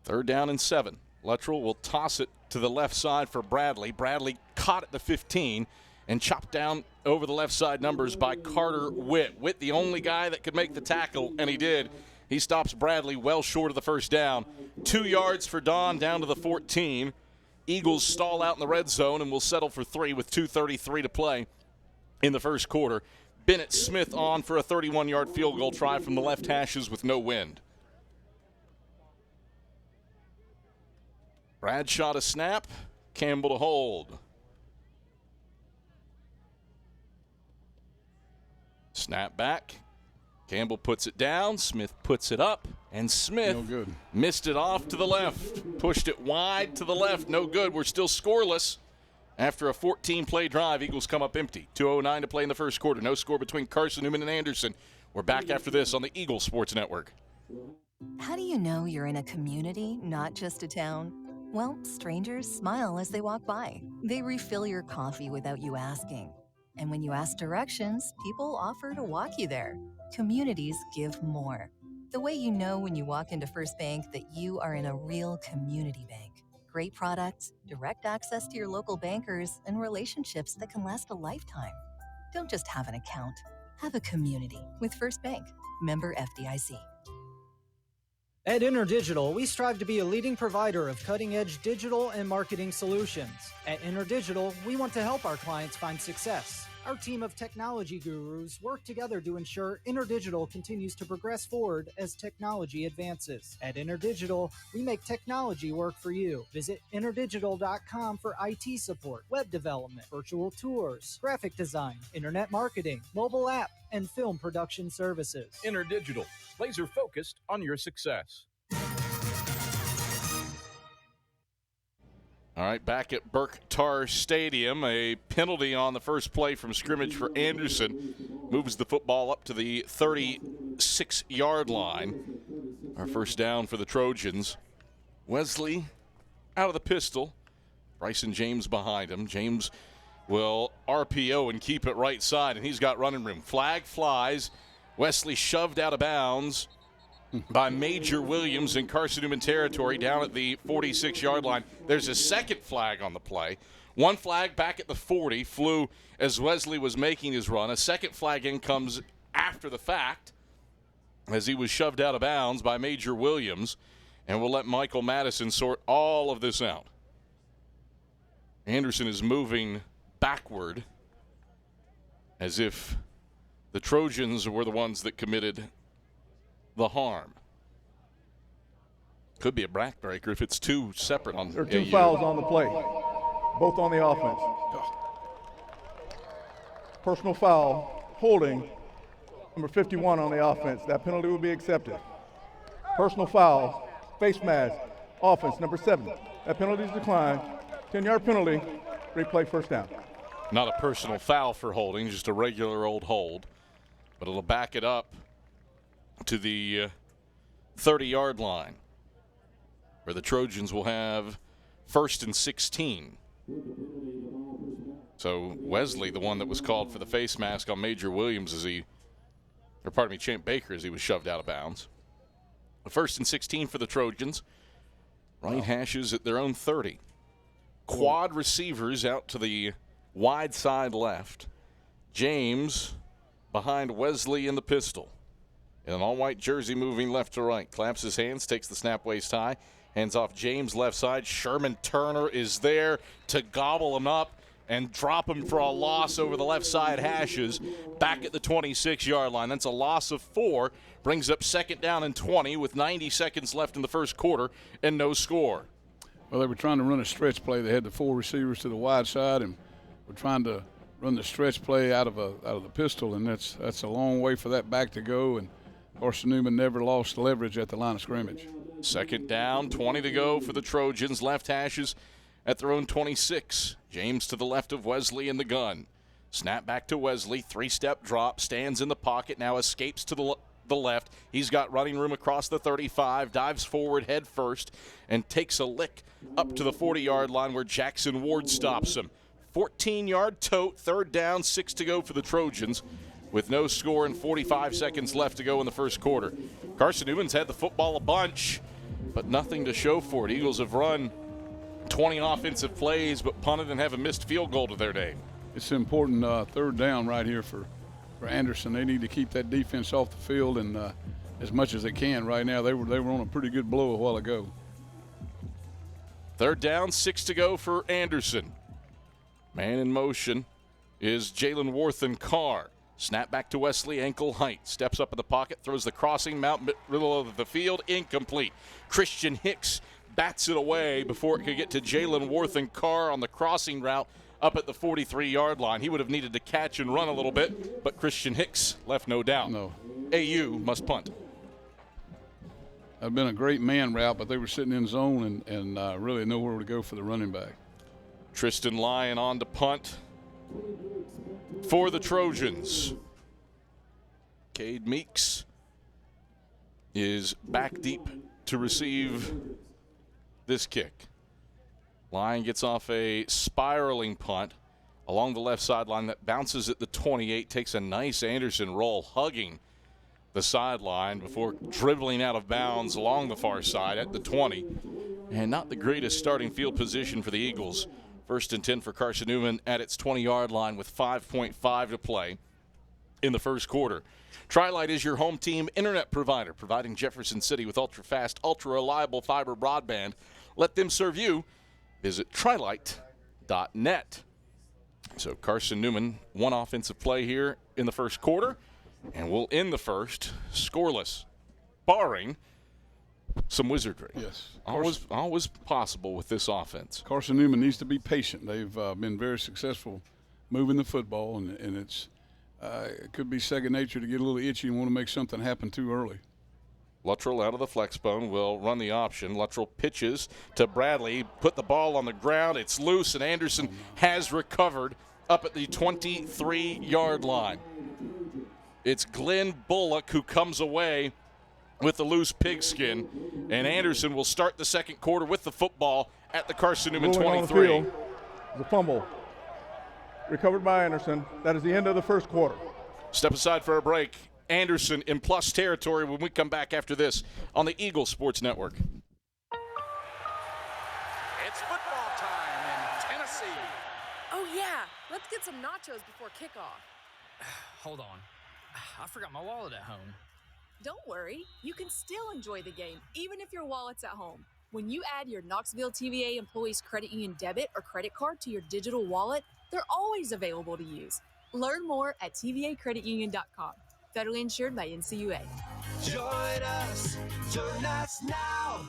Speaker 1: 3rd down and 7. Luttrell will toss it to the left side for Bradley. Bradley caught at the 15 and chopped down over the left side numbers by Carter Witt. Witt, the only guy that could make the tackle, and he did. He stops Bradley well short of the first down. 2 yards for Don down to the 14. Eagles stall out in the red zone and will settle for 3 with 2:33 to play in the first quarter. Bennett Smith on for a 31-yard field goal try from the left hashes with no wind. Bradshaw to snap, Campbell to hold. Snap back. Campbell puts it down. Smith puts it up. And Smith missed it off to the left. Pushed it wide to the left. No good. We're still scoreless. After a 14-play drive, Eagles come up empty. 2:09 to play in the first quarter. No score between Carson-Newman and Anderson. We're back after this on the Eagle Sports Network.
Speaker 6: How do you know you're in a community, not just a town? Well, strangers smile as they walk by. They refill your coffee without you asking. And when you ask directions, people offer to walk you there. Communities give more. The way you know when you walk into First Bank that you are in a real community bank. Great products, direct access to your local bankers, and relationships that can last a lifetime. Don't just have an account. Have a community with First Bank. Member FDIC.
Speaker 7: At InterDigital, we strive to be a leading provider of cutting-edge digital and marketing solutions. At InterDigital, we want to help our clients find success. Our team of technology gurus work together to ensure InterDigital continues to progress forward as technology advances. At InterDigital, we make technology work for you. Visit interdigital.com for IT support, web development, virtual tours, graphic design, internet marketing, mobile app, and film production services.
Speaker 12: InterDigital, laser focused on your success.
Speaker 1: All right, back at Burke Tar Stadium, a penalty on the first play from scrimmage for Anderson. moves the football up to the 36-yard line. Our first down for the Trojans. Wesley out of the pistol. Bryson James behind him. James will RPO and keep it right side, and he's got running room. Flag flies. Wesley shoved out of bounds by Major Williams in Carson-Newman territory down at the 46-yard line. There's a second flag on the play. One flag back at the 40 flew as Wesley was making his run. A second flag in comes after the fact as he was shoved out of bounds by Major Williams, and we'll let Michael Madison sort all of this out. Anderson is moving backward as if the Trojans were the ones that committed the harm. Could be a backbreaker if it's two separate on.
Speaker 18: There are two fouls on the play, both on the offense. Personal foul, holding, number 51 on the offense. That penalty will be accepted. Personal foul, face mask, offense, number 7. That penalty is declined. 10-yard penalty, replay first down.
Speaker 1: Not a personal foul for holding, just a regular old hold. But it'll back it up to the 30-yard line, where the Trojans will have 1st and 16. So Wesley, the one that was called for the face mask on Major Williams Champ Baker as he was shoved out of bounds. 1st and 16 for the Trojans. Right hashes at their own 30. Quad receivers out to the wide side left. James behind Wesley in the pistol. In an all-white jersey moving left to right. Claps his hands, takes the snap waist high. Hands off James left side. Sherman Turner is there to gobble him up and drop him for a loss over the left side hashes back at the 26-yard line. That's a loss of 4. Brings up 2nd down and 20 with 90 seconds left in the first quarter and no score.
Speaker 2: Well, they were trying to run a stretch play. They had the 4 receivers to the wide side and were trying to run the stretch play out of the pistol, and that's a long way for that back to go, and Carson-Newman never lost leverage at the line of scrimmage.
Speaker 1: 2nd down, 20 to go for the Trojans. Left hashes at their own 26. James to the left of Wesley in the gun. Snap back to Wesley. 3-step drop. Stands in the pocket. Now escapes to the left. He's got running room across the 35. Dives forward head first and takes a lick up to the 40-yard line where Jackson Ward stops him. 14-yard tote. 3rd down, 6 to go for the Trojans, with no score and 45 seconds left to go in the first quarter. Carson-Newman's had the football a bunch, but nothing to show for it. Eagles have run 20 offensive plays, but punted and have a missed field goal to their name.
Speaker 2: It's an important 3rd down right here for Anderson. They need to keep that defense off the field and as much as they can right now. They were on a pretty good blow a while ago.
Speaker 1: 3rd down, 6 to go for Anderson. Man in motion is Jalen Worthen Carr. Snap back to Wesley, ankle height. Steps up in the pocket, throws the crossing, middle of the field, incomplete. Christian Hicks bats it away before it could get to Jalen Worthen Carr on the crossing route up at the 43-yard line. He would have needed to catch and run a little bit, but Christian Hicks left no doubt.
Speaker 2: No.
Speaker 1: AU must punt.
Speaker 2: That had been a great man route, but they were sitting in zone and really nowhere to go for the running back.
Speaker 1: Tristan Lyon on to punt for the Trojans. Cade Meeks is back deep to receive this kick. Lyon gets off a spiraling punt along the left sideline that bounces at the 28, takes a nice Anderson roll, hugging the sideline before dribbling out of bounds along the far side at the 20. And not the greatest starting field position for the Eagles. 1st and 10 for Carson-Newman at its 20-yard line with 5.5 to play in the first quarter. Tri-Lite is your home team internet provider, providing Jefferson City with ultra-fast, ultra-reliable fiber broadband. Let them serve you. Visit trilite.net. So Carson-Newman, 1 offensive play here in the first quarter, and we'll end the first scoreless, barring some wizardry.
Speaker 2: Yes.
Speaker 1: Always possible with this offense.
Speaker 2: Carson-Newman needs to be patient. They've been very successful moving the football, and it could be second nature to get a little itchy and want to make something happen too early.
Speaker 1: Luttrell out of the flex bone will run the option. Luttrell pitches to Bradley, put the ball on the ground. It's loose, and Anderson has recovered up at the 23-yard line. It's Glenn Bullock who comes away with the loose pigskin, and Anderson will start the second quarter with the football at the Carson-Newman 23.
Speaker 18: The fumble recovered by Anderson. That is the end of the first quarter.
Speaker 1: Step aside for a break. Anderson in plus territory when we come back after this on the Eagle Sports Network.
Speaker 8: It's football time in Tennessee.
Speaker 11: Oh, yeah. Let's get some nachos before kickoff.
Speaker 8: Hold on. I forgot my wallet at home.
Speaker 11: Don't worry. You can still enjoy the game, even if your wallet's at home. When you add your Knoxville TVA Employees Credit Union debit or credit card to your digital wallet, they're always available to use. Learn more at tvacreditunion.com. Federally insured by NCUA.
Speaker 10: Join us now.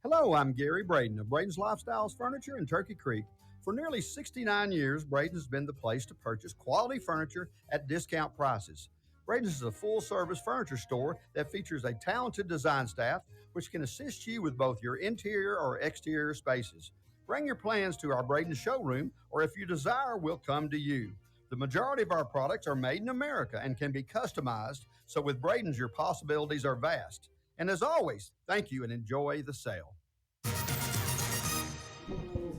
Speaker 13: Hello, I'm Gary Braden of Braden's Lifestyles Furniture in Turkey Creek. For nearly 69 years, Braden's been the place to purchase quality furniture at discount prices. Braden's is a full-service furniture store that features a talented design staff which can assist you with both your interior or exterior spaces. Bring your plans to our Braden showroom, or if you desire, we'll come to you. The majority of our products are made in America and can be customized, so with Braden's, your possibilities are vast. And as always, thank you and enjoy the sale.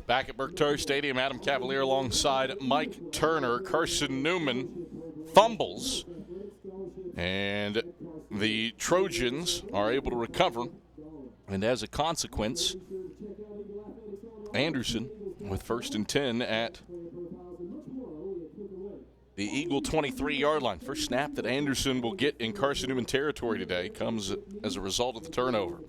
Speaker 1: Back at Berkshire Stadium, Adam Cavalier alongside Mike Turner. Carson-Newman fumbles, and the Trojans are able to recover. And as a consequence, Anderson with 1st and 10 at the Eagle 23-yard line. First snap that Anderson will get in Carson-Newman territory today comes as a result of the turnover.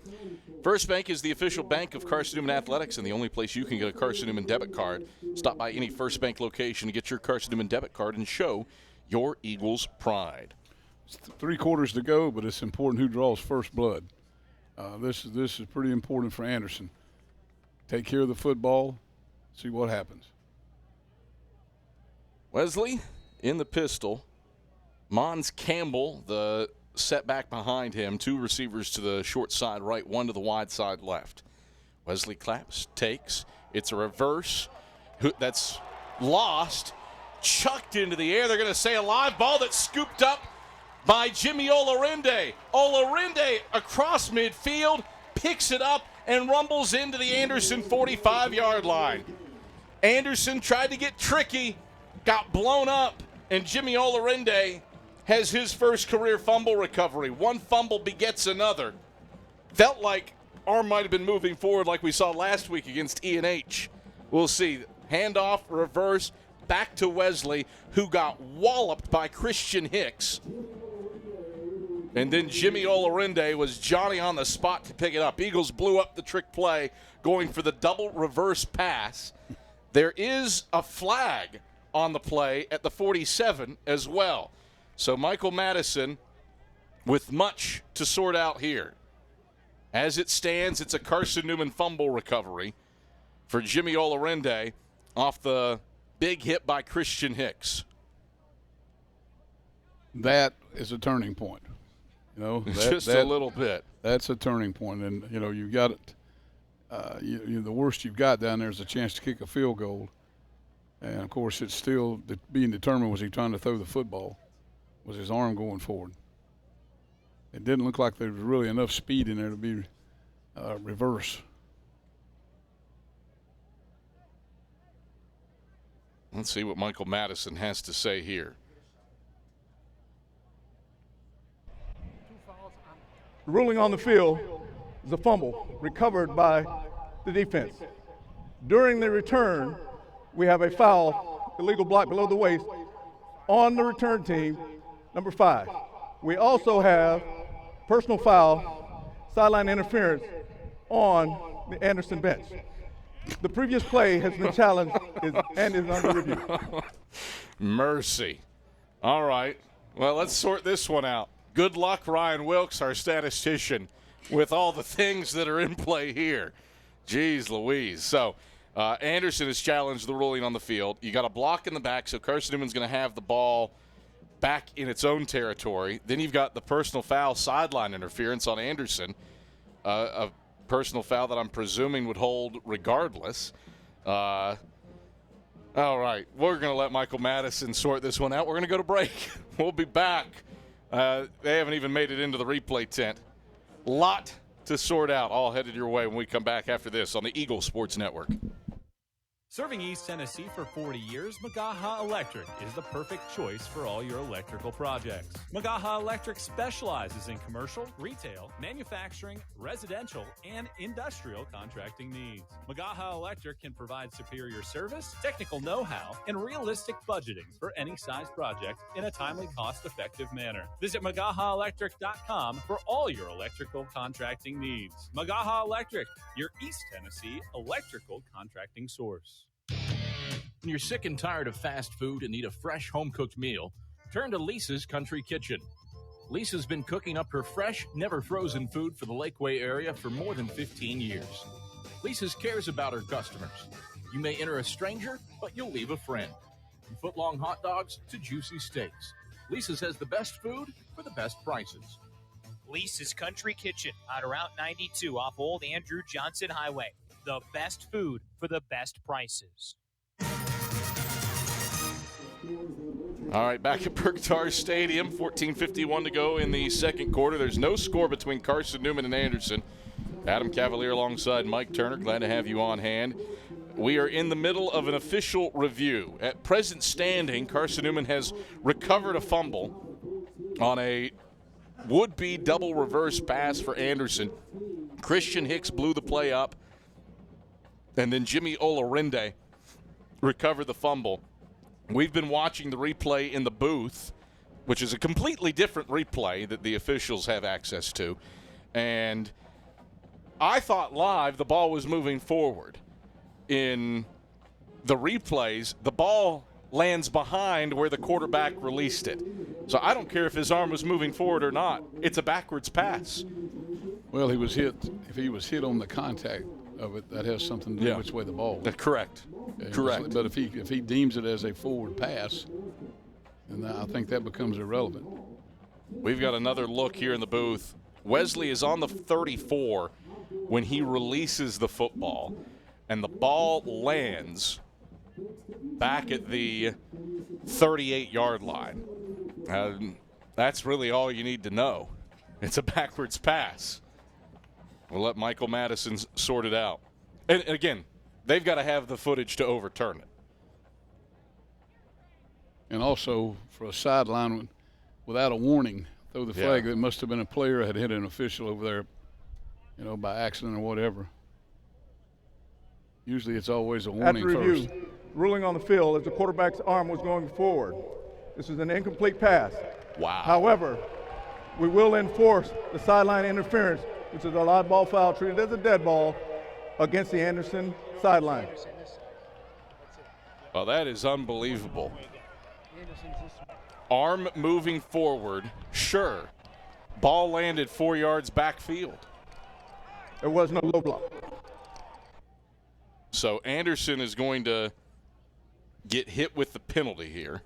Speaker 1: First Bank is the official bank of Carson-Newman Athletics and the only place you can get a Carson-Newman debit card. Stop by any First Bank location to get your Carson-Newman debit card and show your Eagles' pride.
Speaker 2: It's 3 quarters to go, but it's important who draws first blood. This is pretty important for Anderson. Take care of the football, see what happens.
Speaker 1: Wesley in the pistol. Mons Campbell, the setback behind him. 2 receivers to the short side right, 1 to the wide side left. Wesley claps, takes. It's a reverse. That's lost. Chucked into the air. They're going to say a live ball that's scooped up by Jimmy Olarinde. Olarinde across midfield, picks it up, and rumbles into the Anderson 45-yard line. Anderson tried to get tricky, got blown up, and Jimmy Olarinde has his first career fumble recovery. One fumble begets another. Felt like arm might have been moving forward like we saw last week against E&H. We'll see. Handoff, reverse, back to Wesley, who got walloped by Christian Hicks. And then Jimmy Olarinde was Johnny on the spot to pick it up. Eagles blew up the trick play, going for the double reverse pass. There is a flag on the play at the 47 as well. So Michael Madison with much to sort out here. As it stands, it's a Carson-Newman fumble recovery for Jimmy Olarinde off the big hit by Christian Hicks.
Speaker 2: That is a turning point. You know,
Speaker 1: just a little bit.
Speaker 2: That's a turning point, and you know you got it. The worst you've got down there is a chance to kick a field goal, and of course it's still being determined. Was he trying to throw the football? Was his arm going forward? It didn't look like there was really enough speed in there to be reverse.
Speaker 1: Let's see what Michael Madison has to say here.
Speaker 18: The ruling on the field is a fumble recovered by the defense. During the return, we have a foul, illegal block below the waist, on the return team, number 5. We also have personal foul, sideline interference on the Anderson bench. The previous play has been challenged and is under review.
Speaker 1: Mercy. All right. Well, let's sort this one out. Good luck, Ryan Wilkes, our statistician, with all the things that are in play here. Jeez Louise. So Anderson has challenged the ruling on the field. You got a block in the back, so Carson-Newman's going to have the ball back in its own territory. Then you've got the personal foul sideline interference on Anderson, a personal foul that I'm presuming would hold regardless. All right, we're going to let Michael Madison sort this one out. We're going to go to break. We'll be back. They haven't even made it into the replay tent. Lot to sort out, all headed your way when we come back after this on the Eagle Sports Network.
Speaker 4: Serving East Tennessee for 40 years, Magaha Electric is the perfect choice for all your electrical projects. Magaha Electric specializes in commercial, retail, manufacturing, residential, and industrial contracting needs. Magaha Electric can provide superior service, technical know-how, and realistic budgeting for any size project in a timely, cost-effective manner. Visit MagahaElectric.com for all your electrical contracting needs. Magaha Electric, your East Tennessee electrical contracting source.
Speaker 12: When you're sick and tired of fast food and need a fresh home-cooked meal, turn to Lisa's Country Kitchen. Lisa's been cooking up her fresh, never-frozen food for the Lakeway area for more than 15 years. Lisa's cares about her customers. You may enter a stranger, but you'll leave a friend. From foot-long hot dogs to juicy steaks, Lisa's has the best food for the best prices.
Speaker 15: Lisa's Country Kitchen on Route 92 off Old Andrew Johnson Highway. The best food for the best prices.
Speaker 1: All right, back at Bergtar Stadium, 14:51 to go in the second quarter. There's no score between Carson-Newman and Anderson. Adam Cavalier alongside Mike Turner. Glad to have you on hand. We are in the middle of an official review. At present standing, Carson-Newman has recovered a fumble on a would-be double reverse pass for Anderson. Christian Hicks blew the play up, and then Jimmy Olarinde recovered the fumble. We've been watching the replay in the booth, which is a completely different replay that the officials have access to. And I thought live the ball was moving forward. In the replays, the ball lands behind where the quarterback released it. So I don't care if his arm was moving forward or not. It's a backwards pass.
Speaker 2: Well, he was hit. If he was hit on the contact of it, that has something to do with which way the ball went.
Speaker 1: Correct. Correct.
Speaker 2: But if he deems it as a forward pass, then I think that becomes irrelevant.
Speaker 1: We've got another look here in the booth. Wesley is on the 34 when he releases the football, and the ball lands back at the 38-yard line. That's really all you need to know. It's a backwards pass. We'll let Michael Madison sort it out. And again, they've got to have the footage to overturn it.
Speaker 2: And also, for a sideline without a warning, throw the flag, it must have been a player had hit an official over there, by accident or whatever. Usually it's always a warning
Speaker 18: After review,
Speaker 2: first.
Speaker 18: ruling on the field as the quarterback's arm was going forward. This is an incomplete pass.
Speaker 1: Wow.
Speaker 18: However, we will enforce the sideline interference, which is a live ball foul treated as a dead ball against the Anderson sideline.
Speaker 1: Well, that is unbelievable. Arm moving forward, sure. Ball landed 4 yards backfield.
Speaker 18: There was no low block.
Speaker 1: So Anderson is going to get hit with the penalty here.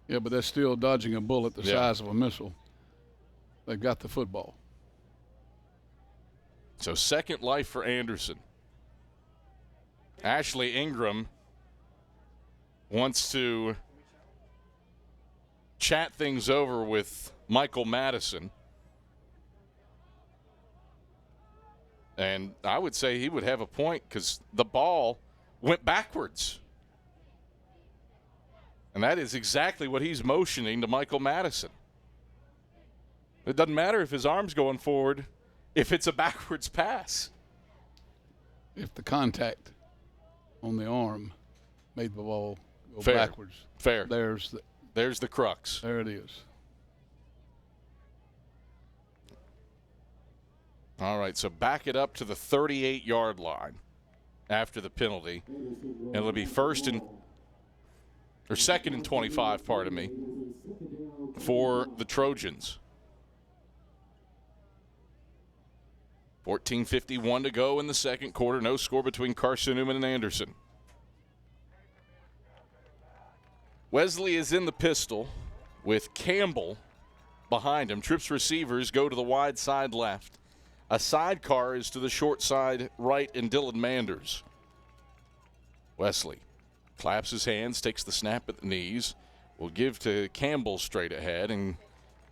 Speaker 2: Yeah, but that's still dodging a bullet the size of a missile. They've got the football.
Speaker 1: So second life for Anderson. Ashley Ingram wants to chat things over with Michael Madison. And I would say he would have a point because the ball went backwards. And that is exactly what he's motioning to Michael Madison. It doesn't matter if his arm's going forward if it's a backwards pass.
Speaker 2: If the contact on the arm made the ball go
Speaker 1: Fair.
Speaker 2: backwards.
Speaker 1: Fair.
Speaker 2: There's
Speaker 1: the crux.
Speaker 2: There it is.
Speaker 1: All right, so back it up to the 38-yard line after the penalty. And it'll be second and 25, pardon me, for the Trojans. 14:51 to go in the second quarter. No score between Carson-Newman and Anderson. Wesley is in the pistol with Campbell behind him. Trips receivers go to the wide side left. A sidecar is to the short side right, and Dylan Manders. Wesley Claps his hands, takes the snap at the knees. Will give to Campbell straight ahead, and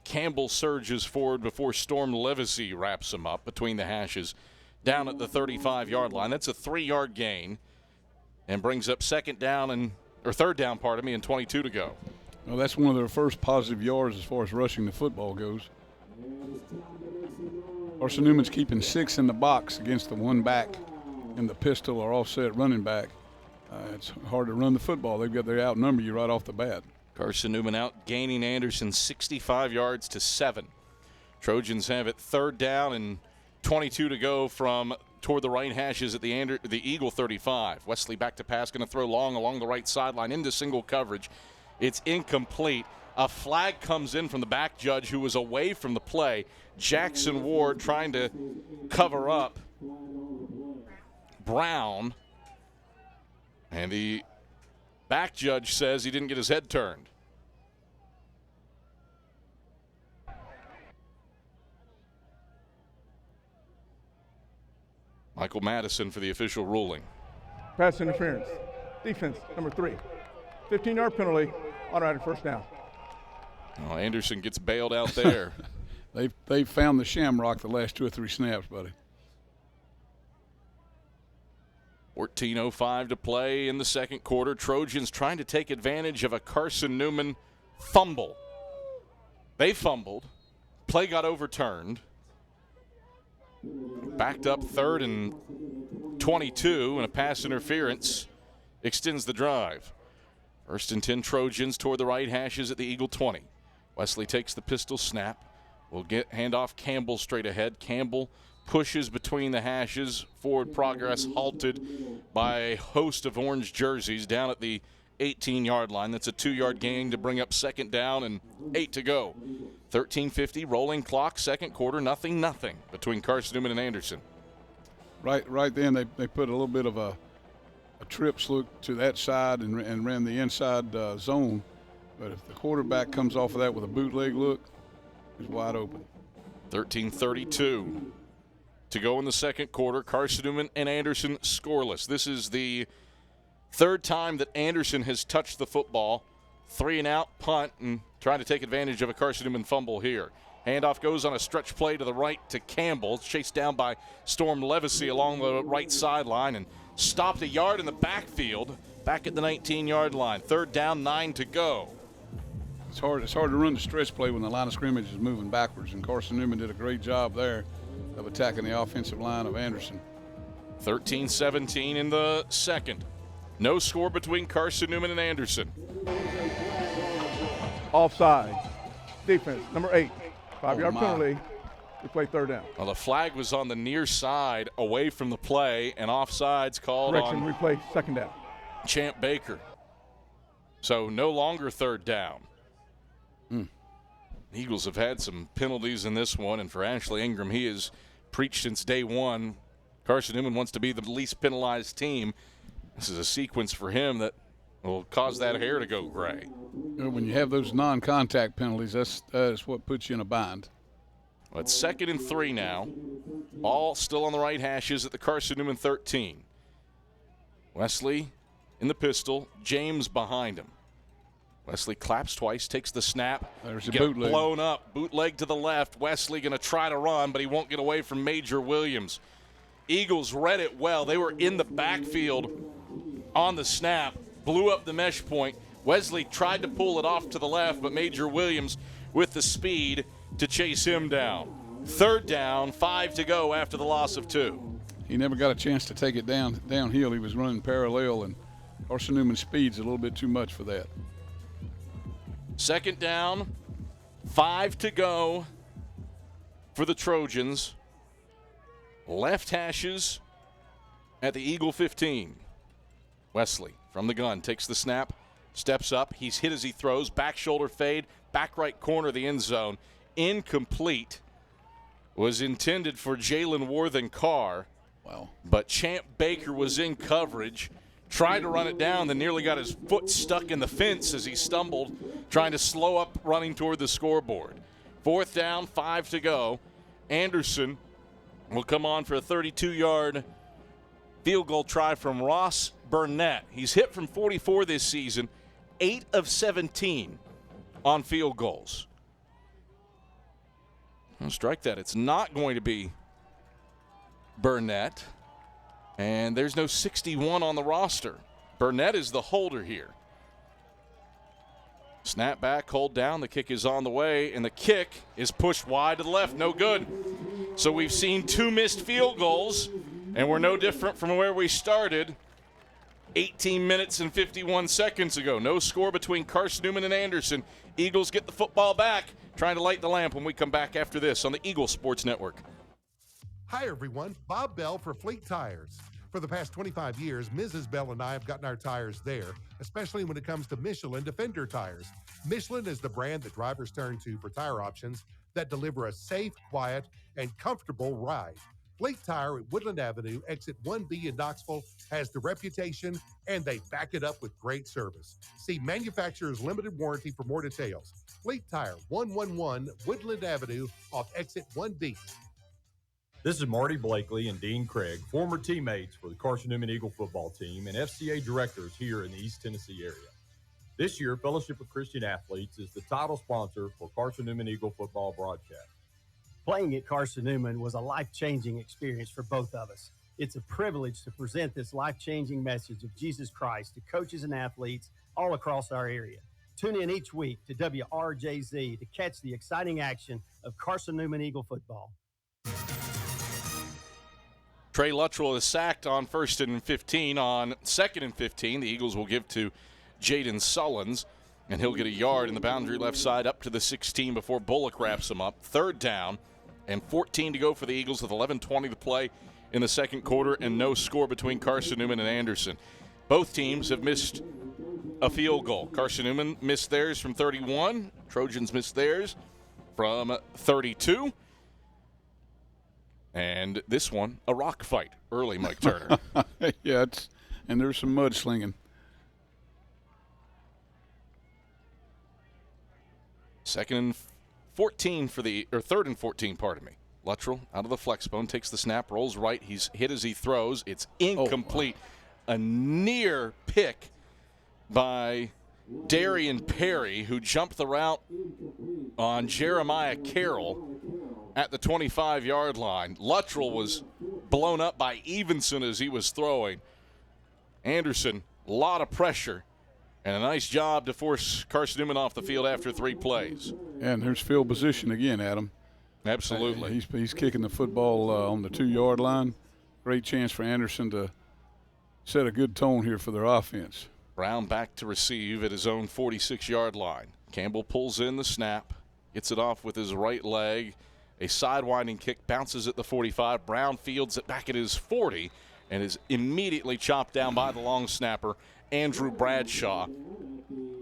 Speaker 1: Campbell surges forward before Storm Levacy wraps him up between the hashes down at the 35-yard line. That's a 3-yard gain and brings up third down, and 22 to go.
Speaker 2: Well, that's one of their first positive yards as far as rushing the football goes. Carson-Newman's keeping 6 in the box against the 1 back in the pistol or offset running back. It's hard to run the football. They outnumber you right off the bat.
Speaker 1: Carson-Newman out gaining Anderson 65 yards to 7. Trojans have it 3rd down and 22 to go from toward the right hashes at the Eagle 35. Wesley back to pass, going to throw long along the right sideline into single coverage. It's incomplete. A flag comes in from the back judge who was away from the play. Jackson Ward trying to cover up Brown. And the back judge says he didn't get his head turned. Michael Madison for the official ruling.
Speaker 18: Pass interference. Defense, number 3. 15-yard penalty, automatic first down.
Speaker 1: Oh, Anderson gets bailed out there.
Speaker 2: They've found the shamrock the last 2 or 3 snaps, buddy.
Speaker 1: 14:05 to play in the second quarter. Trojans trying to take advantage of a Carson-Newman fumble. They fumbled. Play got overturned. Backed up 3rd and 22, and a pass interference extends the drive. 1st and 10 Trojans toward the right hashes at the Eagle 20. Wesley takes the pistol snap. Will hand off Campbell straight ahead. Campbell pushes between the hashes. Forward progress halted by a host of orange jerseys down at the 18-yard line. That's a 2-yard gain to bring up 2nd down and 8 to go. 13:50 rolling clock, second quarter, 0-0 between Carson-Newman and Anderson.
Speaker 2: Right then they put a little bit of a trips look to that side and ran the inside zone. But if the quarterback comes off of that with a bootleg look, he's wide open.
Speaker 1: 13:32 to go in the second quarter. Carson-Newman and Anderson scoreless. This is the 3rd time that Anderson has touched the football. 3 and out, punt, and trying to take advantage of a Carson-Newman fumble here. Handoff goes on a stretch play to the right to Campbell. It's chased down by Storm Levacy along the right sideline and stopped a yard in the backfield back at the 19-yard line. 3rd down, 9 to go.
Speaker 2: It's hard to run the stretch play when the line of scrimmage is moving backwards, and Carson-Newman did a great job there of attacking the offensive line of Anderson.
Speaker 1: 13-17 in the second. No score between Carson-Newman and Anderson.
Speaker 18: Offside. Defense, number 8. 5-yard penalty. We play 3rd down.
Speaker 1: Well, the flag was on the near side away from the play, and offsides called
Speaker 18: Correction,
Speaker 1: on
Speaker 18: replay 2nd down.
Speaker 1: Champ Baker. So no longer 3rd down. Eagles have had some penalties in this one, and for Ashley Ingram, he has preached since day one. Carson-Newman wants to be the least penalized team. This is a sequence for him that will cause that hair to go gray.
Speaker 2: When you have those non-contact penalties, that's what puts you in a bind.
Speaker 1: Well, it's 2nd and 3 now. Ball still on the right hashes at the Carson-Newman 13. Wesley in the pistol, James behind him. Wesley claps twice, takes the snap.
Speaker 2: There's a bootleg.
Speaker 1: Blown up. Bootleg to the left. Wesley going to try to run, but he won't get away from Major Williams. Eagles read it well. They were in the backfield on the snap. Blew up the mesh point. Wesley tried to pull it off to the left, but Major Williams with the speed to chase him down. 3rd down, 5 to go after the loss of 2.
Speaker 2: He never got a chance to take it downhill. He was running parallel, and Carson-Newman's speed's a little bit too much for that.
Speaker 1: 2nd down, 5 to go for the Trojans. Left hashes at the Eagle 15. Wesley from the gun takes the snap, steps up. He's hit as he throws. Back shoulder fade, back right corner of the end zone. Incomplete. Was intended for Jalen Worthen-Carr.
Speaker 2: Wow.
Speaker 1: But Champ Baker was in coverage. Tried to run it down, then nearly got his foot stuck in the fence as he stumbled, trying to slow up running toward the scoreboard. 4th down, 5 to go. Anderson will come on for a 32-yard Field goal try from Ross Burnett. He's hit from 44 this season, 8 of 17 on field goals. I'll strike that. It's not going to be Burnett. And there's no 61 on the roster. Burnett is the holder here. Snap back, hold down. The kick is on the way, and the kick is pushed wide to the left. No good. So we've seen 2 missed field goals, and we're no different from where we started 18 minutes and 51 seconds ago. No score between Carson-Newman and Anderson. Eagles get the football back, trying to light the lamp when we come back after this on the Eagle Sports Network.
Speaker 16: Hi, everyone. Bob Bell for Fleet Tires. For the past 25 years, Mrs. Bell and I have gotten our tires there, especially when it comes to Michelin Defender tires. Michelin is the brand that drivers turn to for tire options that deliver a safe, quiet, and comfortable ride. Fleet Tire at Woodland Avenue, exit 1B in Knoxville, has the reputation, and they back it up with great service. See manufacturer's limited warranty for more details. Fleet Tire, 111 Woodland Avenue off exit 1B.
Speaker 21: This is Marty Blakely and Dean Craig, former teammates for the Carson-Newman Eagle football team and FCA directors here in the East Tennessee area. This year, Fellowship of Christian Athletes is the title sponsor for Carson-Newman Eagle football broadcast.
Speaker 22: Playing at Carson-Newman was a life-changing experience for both of us. It's a privilege to present this life-changing message of Jesus Christ to coaches and athletes all across our area. Tune in each week to WRJZ to catch the exciting action of Carson-Newman Eagle football.
Speaker 1: Trey Luttrell is sacked on 1st and 15. On 2nd and 15, the Eagles will give to Jaden Sullins, and he'll get a yard in the boundary left side up to the 16 before Bullock wraps him up. 3rd down and 14 to go for the Eagles with 11:20 to play in the second quarter and no score between Carson-Newman and Anderson. Both teams have missed a field goal. Carson-Newman missed theirs from 31. Trojans missed theirs from 32. And this one, a rock fight early, Mike Turner.
Speaker 2: Yeah, and there's some mudslinging.
Speaker 1: 2nd and 14 for the, or 3rd and 14, pardon me. Luttrell out of the flex bone, takes the snap, rolls right. He's hit as he throws. It's incomplete. A near pick by Darian Perry, who jumped the route on Jeremiah Carroll at the 25-yard line. Luttrell was blown up by Evenson as he was throwing. Anderson, a lot of pressure, and a nice job to force Carson-Newman off the field after 3 plays.
Speaker 2: And there's field position again, Adam.
Speaker 1: Absolutely.
Speaker 2: He's kicking the football on the 2-yard line. Great chance for Anderson to set a good tone here for their offense.
Speaker 1: Brown back to receive at his own 46-yard line. Campbell pulls in the snap, gets it off with his right leg. A sidewinding kick bounces at the 45. Brown fields it back at his 40 and is immediately chopped down by the long snapper, Andrew Bradshaw,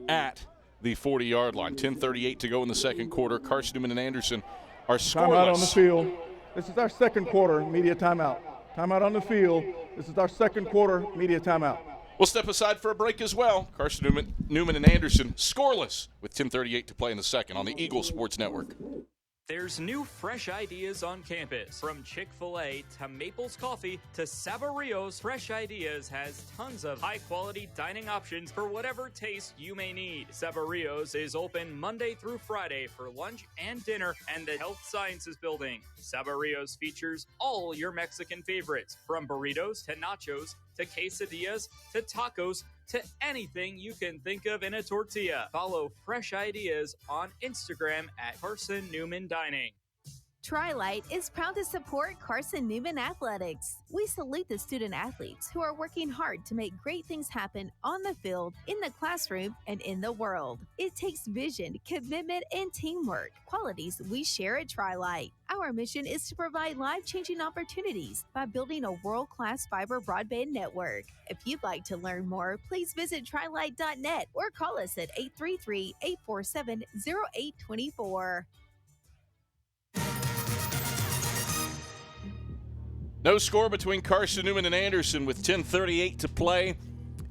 Speaker 1: at the 40-yard line. 10:38 to go in the second quarter. Carson-Newman and Anderson are scoreless.
Speaker 18: Timeout on the field. This is our second quarter media timeout. Timeout on the field. This is our second quarter media timeout.
Speaker 1: We'll step aside for a break as well. Carson-Newman and Anderson scoreless with 10:38 to play in the second on the Eagle Sports Network.
Speaker 17: There's new fresh ideas on campus. From Chick-fil-A to Maples Coffee to Saboreo's, Fresh Ideas has tons of high-quality dining options for whatever taste you may need. Saboreo's is open Monday through Friday for lunch and dinner and the Health Sciences Building. Saboreo's features all your Mexican favorites, from burritos to nachos to quesadillas to tacos to anything you can think of in a tortilla. Follow Fresh Ideas on Instagram at Carson-Newman Dining.
Speaker 23: Tri-Light is proud to support Carson-Newman Athletics. We salute the student athletes who are working hard to make great things happen on the field, in the classroom, and in the world. It takes vision, commitment, and teamwork, qualities we share at Tri-Light. Our mission is to provide life-changing opportunities by building a world-class fiber broadband network. If you'd like to learn more, please visit trilight.net or call us at 833-847-0824.
Speaker 1: No score between Carson-Newman and Anderson with 10:38 to play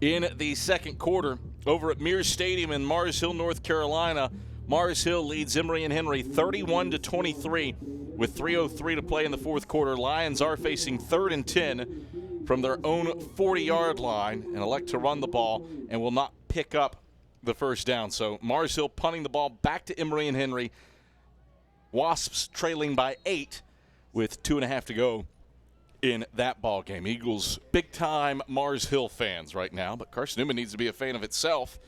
Speaker 1: in the second quarter. Over at Mears Stadium in Mars Hill, North Carolina, Mars Hill leads Emory and Henry 31-23 with 3:03 to play in the fourth quarter. Lions are facing 3rd and 10 from their own 40-yard line and elect to run the ball and will not pick up the first down. So Mars Hill punting the ball back to Emory and Henry. Wasps trailing by 8 with 2.5 to go in that ball game. Eagles big-time Mars Hill fans right now, but Carson-Newman needs to be a fan of itself.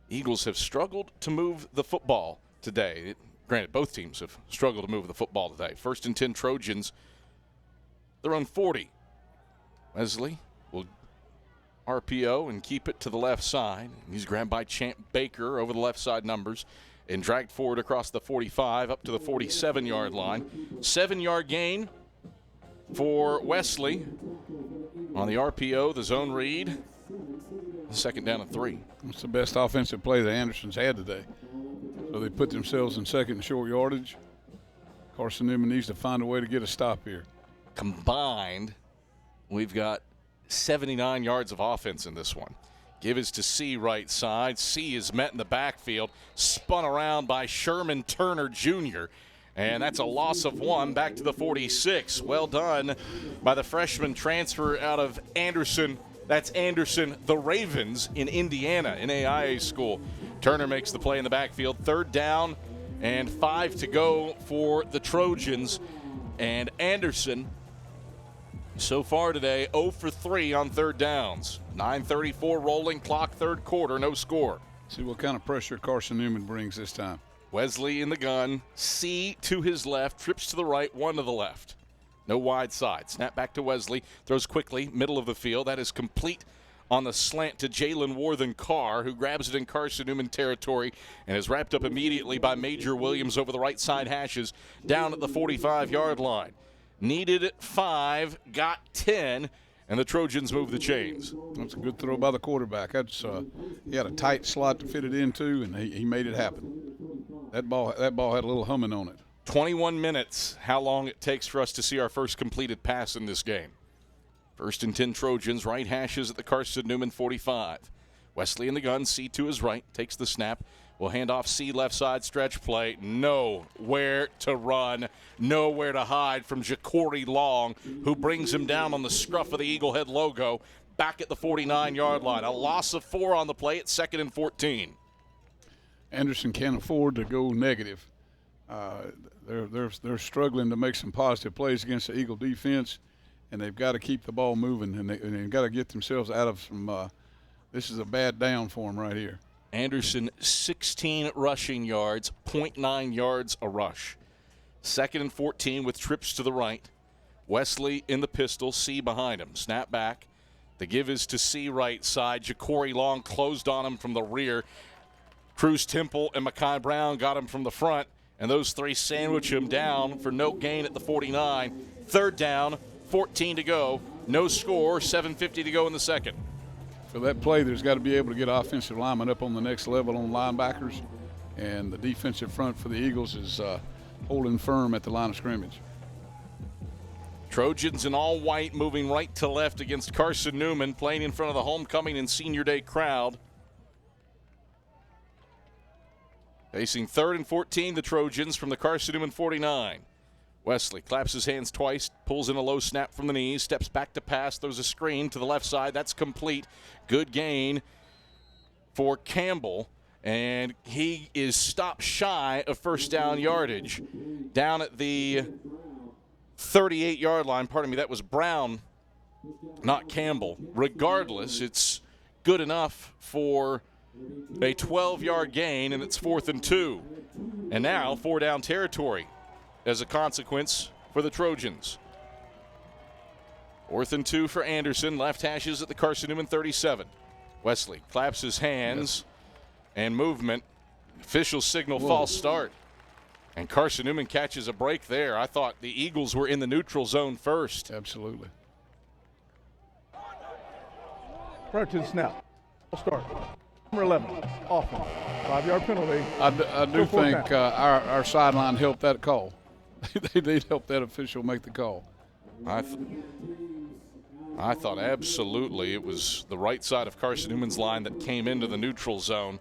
Speaker 1: Eagles have struggled to move the football today. Granted, both teams have struggled to move the football today. 1st and 10 Trojans, their own 40. Wesley will RPO and keep it to the left side. He's grabbed by Champ Baker over the left side numbers and dragged forward across the 45 up to the 47-yard line. 7-yard gain for Wesley on the RPO, the zone read. 2nd down and 3.
Speaker 2: It's the best offensive play that Anderson's had today. So they put themselves in second and short yardage. Carson-Newman needs to find a way to get a stop here.
Speaker 1: Combined, we've got 79 yards of offense in this one. Give is to C right side. C is met in the backfield, spun around by Sherman Turner Jr., and that's a loss of 1 back to the 46. Well done by the freshman transfer out of Anderson. That's Anderson, the Ravens in Indiana, in AIA school. Turner makes the play in the backfield. 3rd down and 5 to go for the Trojans. And Anderson, so far today, 0 for 3 on 3rd downs. 9:34 rolling clock, 3rd quarter, no score.
Speaker 2: See what kind of pressure Carson-Newman brings this time.
Speaker 1: Wesley in the gun. C to his left, trips to the right, 1 to the left. No wide side. Snap back to Wesley. Throws quickly, middle of the field. That is complete on the slant to Jalen Worthen-Carr, who grabs it in Carson-Newman territory and is wrapped up immediately by Major Williams over the right side hashes down at the 45-yard line. Needed 5, got 10, and the Trojans move the chains.
Speaker 2: That's a good throw by the quarterback. That's he had a tight slot to fit it into, and he made it happen. That ball had a little humming on it.
Speaker 1: 21 minutes, how long it takes for us to see our first completed pass in this game. 1st and 10 Trojans, right hashes at the Carson-Newman 45. Wesley in the gun, C to his right, takes the snap. Will hand off C left side, stretch play. Nowhere to run, nowhere to hide from Ja'Cory Long, who brings him down on the scruff of the Eagle Head logo back at the 49-yard line. A loss of 4 on the play at 2nd and 14.
Speaker 2: Anderson can't afford to go negative. They're struggling to make some positive plays against the Eagle defense, and they've got to keep the ball moving, and they've got to get themselves out of some this is a bad down for them right here.
Speaker 1: Anderson, 16 rushing yards, 0.9 yards a rush. 2nd and 14 with trips to the right. Wesley in the pistol, C behind him. Snap back. The give is to C right side. Ja'Cory Long closed on him from the rear. Cruz Temple and Mekhi Brown got him from the front, and those 3 sandwich him down for no gain at the 49. 3rd down, 14 to go. No score, 7:50 to go in the second.
Speaker 2: For that play, there's got to be able to get offensive linemen up on the next level on linebackers, and the defensive front for the Eagles is holding firm at the line of scrimmage.
Speaker 1: Trojans in all white moving right to left against Carson-Newman, playing in front of the homecoming and senior day crowd. Facing 3rd and 14, the Trojans from the Carson-Newman 49. Wesley claps his hands twice, pulls in a low snap from the knees, steps back to pass, throws a screen to the left side. That's complete. Good gain for Campbell, and he is stopped shy of 1st down yardage. Down at the 38-yard line, pardon me, that was Brown, not Campbell. Regardless, it's good enough for a 12-yard gain, and it's 4th and 2. And now 4-down territory as a consequence for the Trojans. 4th and 2 for Anderson. Left hashes at the Carson-Newman 37. Wesley claps his hands and movement. Official signal false start. And Carson-Newman catches a break there. I thought the Eagles were in the neutral zone first.
Speaker 2: Absolutely.
Speaker 18: Prior to the snap, we'll start. Number 11, offense. 5-yard penalty.
Speaker 2: I do think our sideline helped that call. they helped that official make the call.
Speaker 1: I thought absolutely it was the right side of Carson-Newman's line that came into the neutral zone,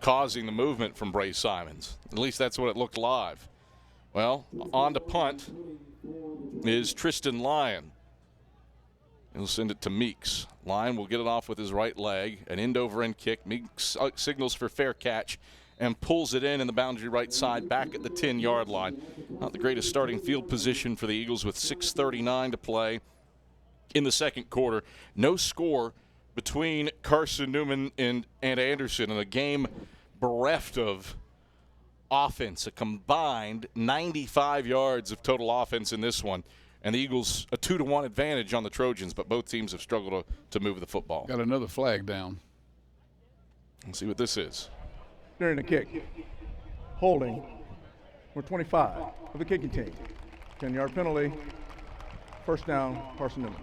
Speaker 1: causing the movement from Bray Simons. At least that's what it looked live. Well, on to punt is Tristan Lyon. He'll send it to Meeks. Line will get it off with his right leg. An end-over-end kick. Meeks signals for fair catch and pulls it in the boundary right side back at the 10-yard line. Not the greatest starting field position for the Eagles with 6:39 to play in the second quarter. No score between Carson-Newman and Anderson in a game bereft of offense. A combined 95 yards of total offense in this one. And the Eagles a 2-1 advantage on the Trojans, but both teams have struggled to move the football.
Speaker 2: Got another flag down.
Speaker 1: Let's see what this is.
Speaker 18: During the kick, holding for 25 of the kicking team. 10-yard penalty, first down, Carson-Newman.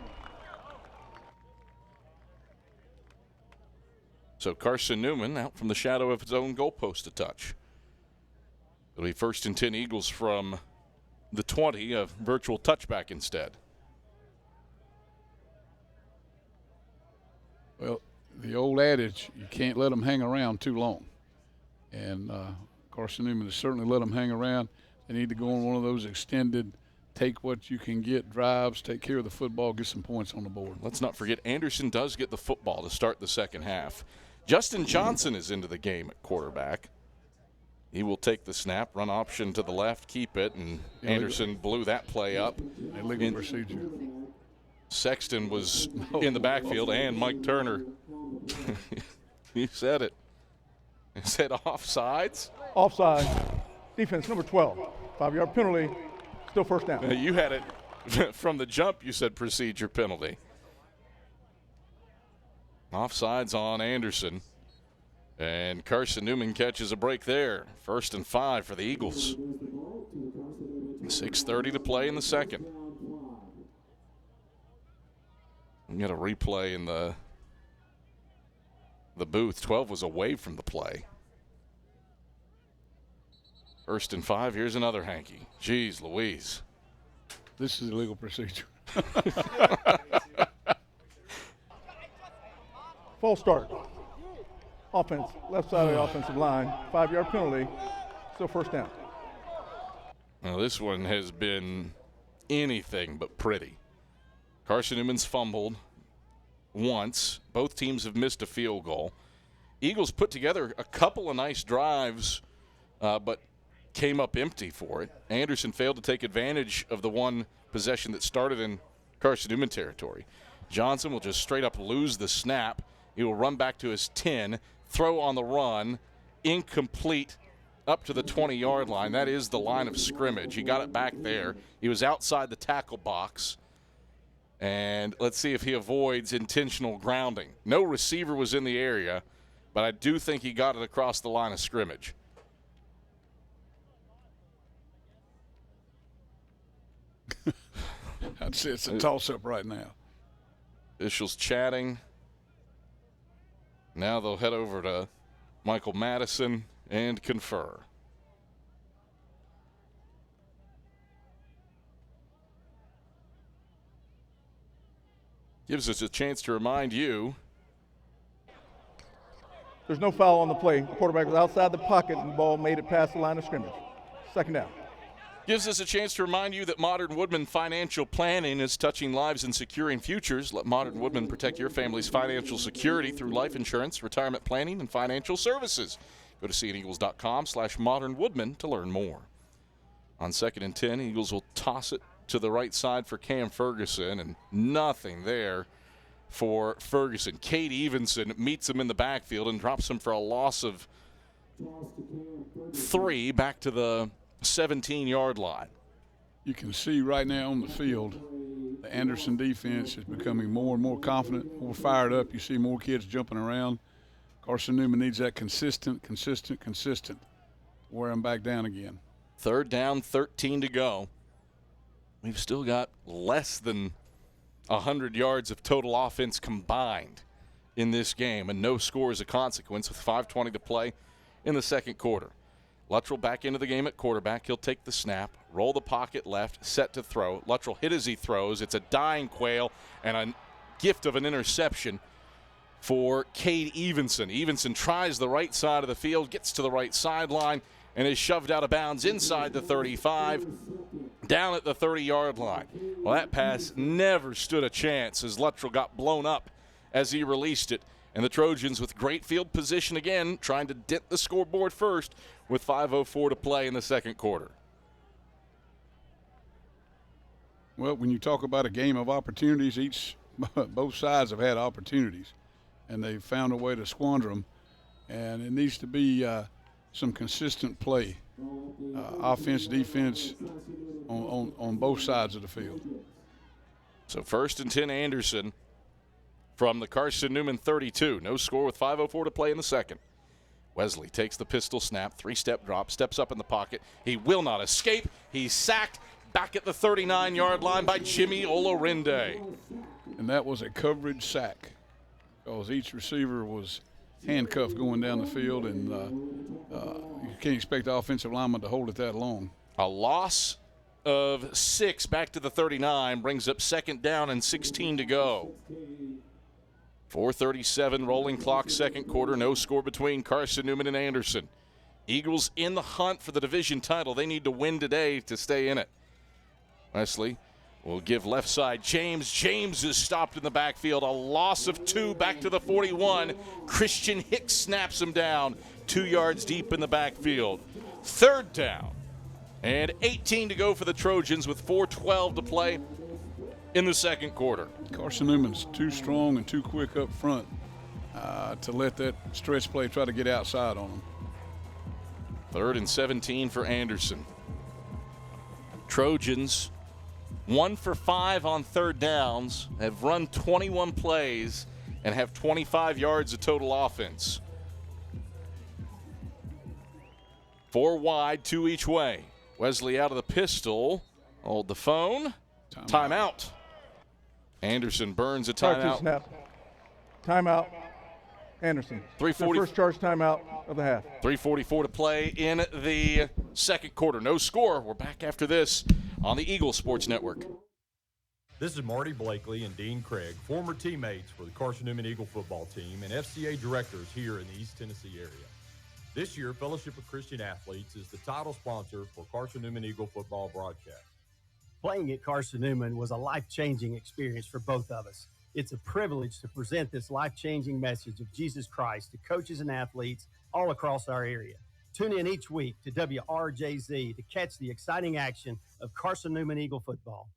Speaker 1: So Carson-Newman out from the shadow of his own goalpost a touch. It'll be 1st and 10 Eagles from the 20, a virtual touchback instead.
Speaker 2: Well, the old adage, you can't let them hang around too long. And Carson-Newman has certainly let them hang around. They need to go on one of those extended, take what you can get drives, take care of the football, get some points on the board.
Speaker 1: Let's not forget Anderson does get the football to start the second half. Justin Johnson is into the game at quarterback. He will take the snap, run option to the left, keep it, and Anderson blew that play up.
Speaker 2: Illegal procedure.
Speaker 1: Sexton was in the backfield, and Mike Turner. He said it. He said offsides.
Speaker 18: Offside. Defense number 12. 5-yard penalty. Still first down.
Speaker 1: You had it from the jump. You said procedure penalty. Offsides on Anderson. And Carson-Newman catches a break there. 1st and 5 for the Eagles. 6:30 to play in the second. We got a replay in the booth. 12 was away from the play. 1st and 5. Here's another hanky. Jeez Louise.
Speaker 2: This is illegal procedure.
Speaker 18: Full start. Offense, left side of the offensive line. 5-yard penalty. Still first down.
Speaker 1: Now this one has been anything but pretty. Carson-Newman's fumbled once. Both teams have missed a field goal. Eagles put together a couple of nice drives, but came up empty for it. Anderson failed to take advantage of the one possession that started in Carson-Newman territory. Johnson will just straight up lose the snap. He will run back to his 10, throw on the run, incomplete up to the 20-yard line. That is the line of scrimmage. He got it back there. He was outside the tackle box. And let's see if he avoids intentional grounding. No receiver was in the area, but I do think he got it across the line of scrimmage.
Speaker 2: I'd say it's a toss-up right now.
Speaker 1: Officials chatting. Now they'll head over to Michael Madison and confer. Gives us a chance to remind you.
Speaker 18: There's no foul on the play. The quarterback was outside the pocket and the ball made it past the line of scrimmage. Second down.
Speaker 1: Gives us a chance to remind you that Modern Woodman Financial Planning is touching lives and securing futures. Let Modern Woodman protect your family's financial security through life insurance, retirement planning, and financial services. Go to seeandeagles.com/modernwoodman to learn more. On 2nd and 10, Eagles will toss it to the right side for Cam Ferguson, and nothing there for Ferguson. Cade Evenson meets him in the backfield and drops him for a loss of 3 back to the 17-yard line.
Speaker 2: You can see right now on the field, the Anderson defense is becoming more and more confident, more fired up. You see more kids jumping around. Carson-Newman needs that consistent. Wear him back down again.
Speaker 1: 3rd down, 13 to go. We've still got less than 100 yards of total offense combined in this game, and no score as a consequence with 5:20 to play in the second quarter. Luttrell back into the game at quarterback. He'll take the snap, roll the pocket left, set to throw. Luttrell hit as he throws. It's a dying quail and a gift of an interception for Cade Evenson. Evenson tries the right side of the field, gets to the right sideline, and is shoved out of bounds inside the 35, down at the 30-yard line. Well, that pass never stood a chance as Luttrell got blown up as he released it. And the Trojans, with great field position again, trying to dent the scoreboard first with 5:04 to play in the second quarter.
Speaker 2: Well, when you talk about a game of opportunities, both sides have had opportunities, and they've found a way to squander them. And it needs to be some consistent play, offense, defense, on both sides of the field.
Speaker 1: So 1st and 10 Anderson from the Carson-Newman 32. No score with 5:04 to play in the second. Wesley takes the pistol snap, 3-step drop, steps up in the pocket. He will not escape. He's sacked back at the 39-yard line by Jimmy Olorinde.
Speaker 2: And that was a coverage sack because each receiver was handcuffed going down the field, and you can't expect the offensive lineman to hold it that long.
Speaker 1: A loss of 6 back to the 39 brings up 2nd down and 16 to go. 4:37 rolling clock, second quarter. No score between Carson-Newman and Anderson. Eagles in the hunt for the division title. They need to win today to stay in it. Wesley will give left side James. James is stopped in the backfield. A loss of 2 back to the 41. Christian Hicks snaps him down 2 yards deep in the backfield. 3rd down and 18 to go for the Trojans with 4:12 to play in the second quarter.
Speaker 2: Carson-Newman's too strong and too quick up front to let that stretch play try to get outside on them.
Speaker 1: 3rd and 17 for Anderson. Trojans 1 for 5 on 3rd downs, have run 21 plays, and have 25 yards of total offense. 4 wide, 2 each way. Wesley out of the pistol. Hold the phone. Timeout. Anderson burns a timeout.
Speaker 18: Snap. Timeout. Anderson.
Speaker 1: 3:40.
Speaker 18: First charge timeout of the half.
Speaker 1: 3:44 to play in the second quarter. No score. We're back after this on the Eagle Sports Network.
Speaker 21: This is Marty Blakely and Dean Craig, former teammates for the Carson-Newman Eagle football team and FCA directors here in the East Tennessee area. This year, Fellowship of Christian Athletes is the title sponsor for Carson-Newman Eagle football broadcast.
Speaker 22: Playing at Carson-Newman was a life-changing experience for both of us. It's a privilege to present this life-changing message of Jesus Christ to coaches and athletes all across our area. Tune in each week to WRJZ to catch the exciting action of Carson-Newman Eagle football.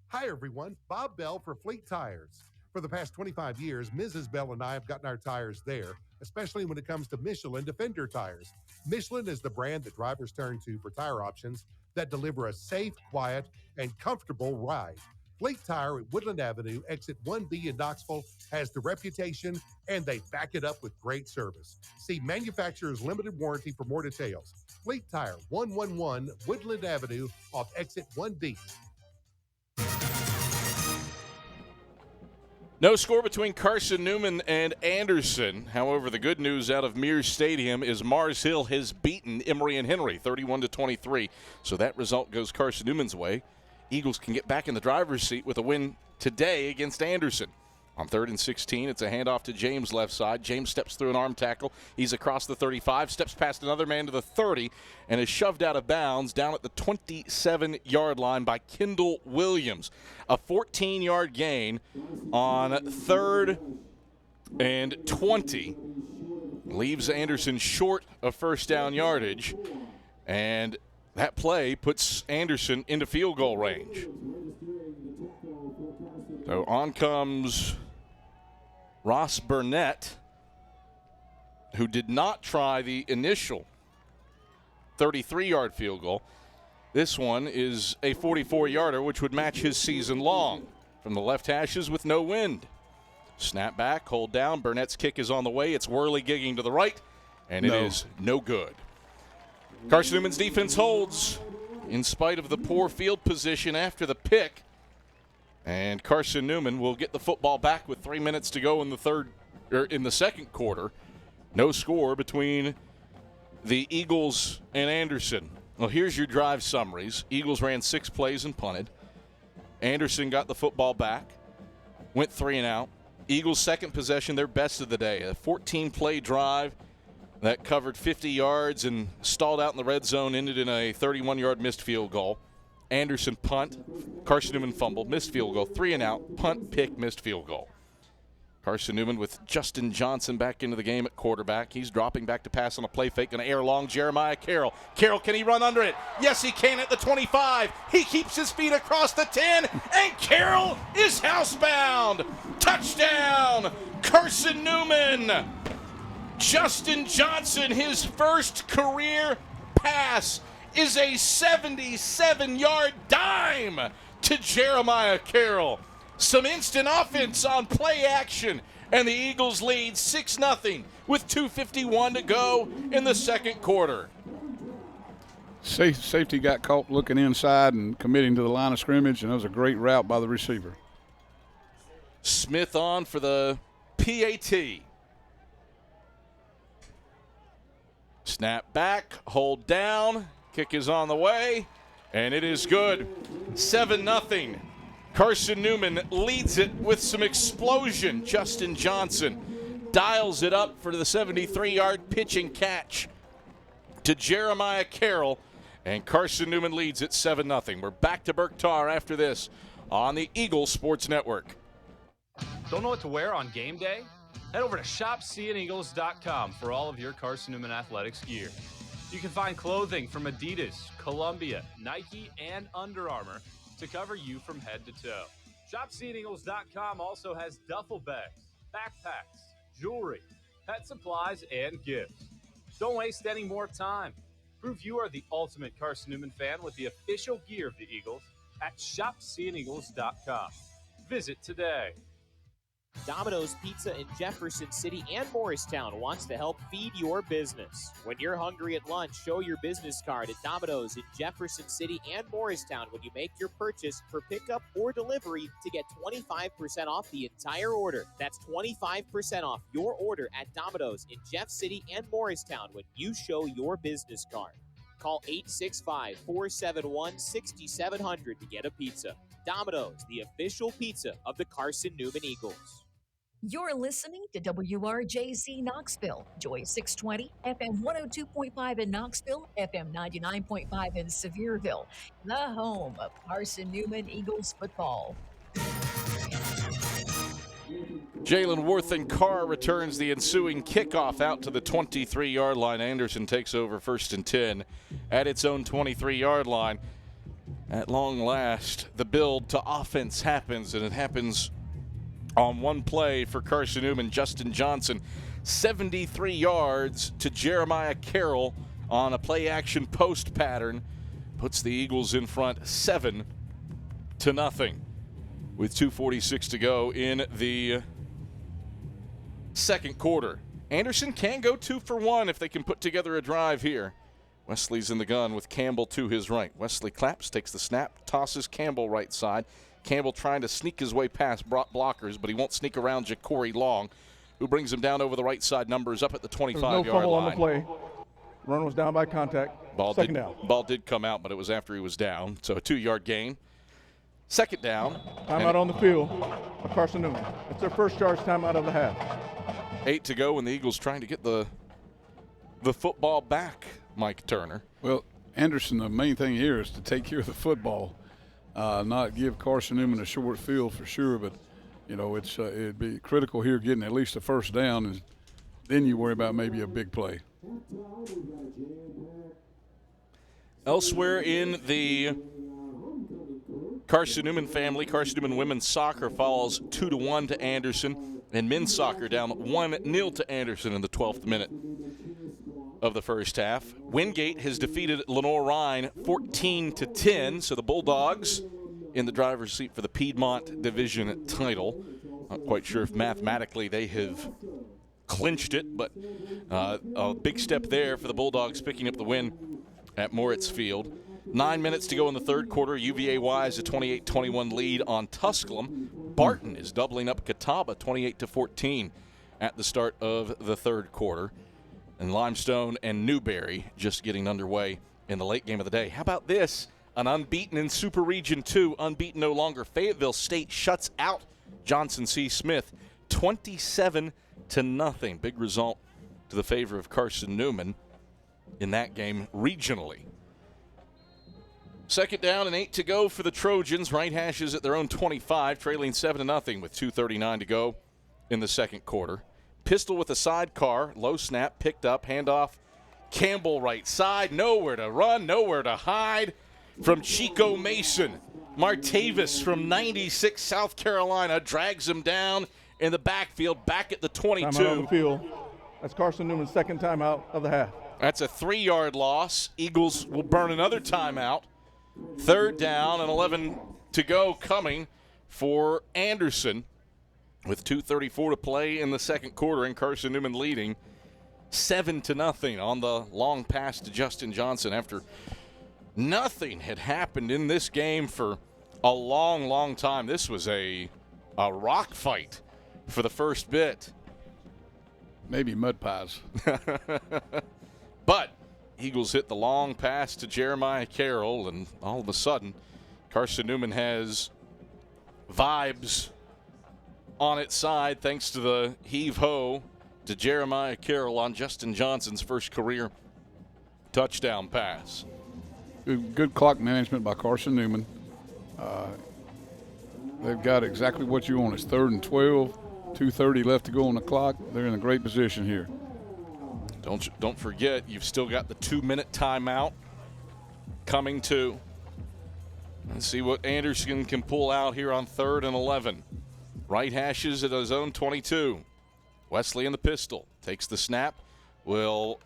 Speaker 16: Hi, everyone. Bob Bell for Fleet Tires. For the past 25 years, Mrs. Bell and I have gotten our tires there, especially when it comes to Michelin Defender tires. Michelin is the brand that drivers turn to for tire options that deliver a safe, quiet, and comfortable ride. Fleet Tire at Woodland Avenue, exit 1B in Knoxville, has the reputation, and they back it up with great service. See manufacturer's limited warranty for more details. Fleet Tire, 111 Woodland Avenue off exit 1B.
Speaker 1: No score between Carson-Newman and Anderson. However, the good news out of Mears Stadium is Mars Hill has beaten Emory and Henry 31-23. So that result goes Carson-Newman's way. Eagles can get back in the driver's seat with a win today against Anderson. On 3rd and 16, it's a handoff to James left side. James steps through an arm tackle. He's across the 35, steps past another man to the 30, and is shoved out of bounds down at the 27-yard line by Kendall Williams. A 14-yard gain on 3rd and 20 leaves Anderson short of first down yardage, and that play puts Anderson into field goal range. So on comes Ross Burnett, who did not try the initial 33-yard field goal. This one is a 44-yarder, which would match his season long from the left hashes with no wind. Snap back, hold down. Burnett's kick is on the way. It's whirly-gigging to the right, and it is no good. Carson-Newman's defense holds in spite of the poor field position after the pick. And Carson-Newman will get the football back with 3 minutes to go in the second quarter. No score between the Eagles and Anderson. Well, here's your drive summaries. Eagles ran 6 plays and punted. Anderson got the football back, went 3 and out. Eagles' second possession, their best of the day. A 14-play drive that covered 50 yards and stalled out in the red zone, ended in a 31-yard missed field goal. Anderson punt, Carson-Newman fumble, missed field goal, 3 and out, punt, pick, missed field goal. Carson-Newman with Justin Johnson back into the game at quarterback. He's dropping back to pass on a play fake, going to air long Jeremiah Carroll. Carroll, can he run under it? Yes, he can at the 25. He keeps his feet across the 10, and Carroll is housebound. Touchdown, Carson-Newman. Justin Johnson, his first career pass is a 77-yard dime to Jeremiah Carroll. Some instant offense on play action, and the Eagles lead 6-0 with 2:51 to go in the second quarter.
Speaker 2: Safety got caught looking inside and committing to the line of scrimmage, and that was a great route by the receiver.
Speaker 1: Smith on for the PAT. Snap back, hold down, kick is on the way, and it is good. 7-0. Carson-Newman leads it with some explosion. Justin Johnson dials it up for the 73-yard pitch and catch to Jeremiah Carroll, and Carson-Newman leads it 7-0. We're back to Burke Tar after this on the Eagles Sports Network.
Speaker 4: Don't know what to wear on game day? Head over to shopseeandeagles.com for all of your Carson-Newman athletics gear. You can find clothing from Adidas, Columbia, Nike, and Under Armour to cover you from head to toe. ShopSeeAndEagles.com also has duffel bags, backpacks, jewelry, pet supplies, and gifts. Don't waste any more time. Prove you are the ultimate Carson-Newman fan with the official gear of the Eagles at ShopSeeAndEagles.com. Visit today.
Speaker 15: Domino's Pizza in Jefferson City and Morristown wants to help feed your business. When you're hungry at lunch, show your business card at Domino's in Jefferson City and Morristown when you make your purchase for pickup or delivery to get 25% off the entire order. That's 25% off your order at Domino's in Jeff City and Morristown when you show your business card. Call 865-471-6700 to get a pizza. Domino's, the official pizza of the Carson-Newman Eagles.
Speaker 3: You're listening to WRJC Knoxville, Joy 620, FM 102.5 in Knoxville, FM 99.5 in Sevierville, the home of Carson-Newman Eagles football.
Speaker 1: Jalen Worthen-Carr returns the ensuing kickoff out to the 23-yard line. Anderson takes over 1st and 10 at its own 23-yard line. At long last, the build to offense happens, and it happens on one play for Carson-Newman. Justin Johnson, 73 yards to Jeremiah Carroll on a play-action post pattern, puts the Eagles in front 7-0 with 2:46 to go in the second quarter. Anderson can go 2 for 1 if they can put together a drive here. Wesley's in the gun with Campbell to his right. Wesley claps, takes the snap, tosses Campbell right side. Campbell trying to sneak his way past blockers, but he won't sneak around Ja'Cory Long, who brings him down over the right side. Numbers up at the 25-yard line.
Speaker 18: No fumble on the play. Run was down by contact. Second down.
Speaker 1: Ball did come out, but it was after he was down. So a 2-yard gain. Second down.
Speaker 18: Timeout on the field for Carson-Newman. It's their first charge timeout of the half.
Speaker 1: 8 to go, and the Eagles trying to get the football back, Mike Turner.
Speaker 2: Well, Anderson, the main thing here is to take care of the football. Not give Carson-Newman a short field for sure, but, it'd be critical here getting at least a first down, and then you worry about maybe a big play.
Speaker 1: Elsewhere in the Carson-Newman family, Carson-Newman women's soccer falls 2-1 to Anderson, and men's soccer down 1-0 to Anderson in the 12th minute of the first half. Wingate has defeated Lenore-Rhine 14-10, so the Bulldogs in the driver's seat for the Piedmont Division title. Not quite sure if mathematically they have clinched it, but a big step there for the Bulldogs picking up the win at Moritz Field. 9 minutes to go in the third quarter. UVA has a 28-21 lead on Tusculum. Barton is doubling up Catawba 28-14 at the start of the third quarter. And Limestone and Newberry just getting underway in the late game of the day. How about this? An unbeaten in Super Region 2, unbeaten no longer. Fayetteville State shuts out Johnson C. Smith 27-0. Big result to the favor of Carson-Newman in that game regionally. Second down and 8 to go for the Trojans. Right hashes at their own 25, trailing 7-0 with 2:39 to go in the second quarter. Pistol with a sidecar, low snap, picked up, handoff. Campbell right side, nowhere to run, nowhere to hide from Chico Mason. Martavis from 96 South Carolina drags him down in the backfield, back at the 22.
Speaker 18: Timeout on the field. That's Carson-Newman's second timeout of the half.
Speaker 1: That's a 3-yard loss. Eagles will burn another timeout. Third down and 11 to go coming for Anderson with 2:34 to play in the second quarter, and Carson-Newman leading 7-0 on the long pass to Justin Johnson after nothing had happened in this game for a long, long time. This was a rock fight for the first bit.
Speaker 2: Maybe mud pies.
Speaker 1: But Eagles hit the long pass to Jeremiah Carroll, and all of a sudden, Carson-Newman has vibes on its side thanks to the heave-ho to Jeremiah Carroll on Justin Johnson's first career touchdown pass.
Speaker 2: Good clock management by Carson-Newman. They've got exactly what you want. It's 3rd and 12, 2:30 left to go on the clock. They're in a great position here.
Speaker 1: Don't forget, you've still got the 2-minute timeout coming too. Let's see what Anderson can pull out here on 3rd and 11. Right hashes at his own 22. Wesley in the pistol. Takes the snap. Will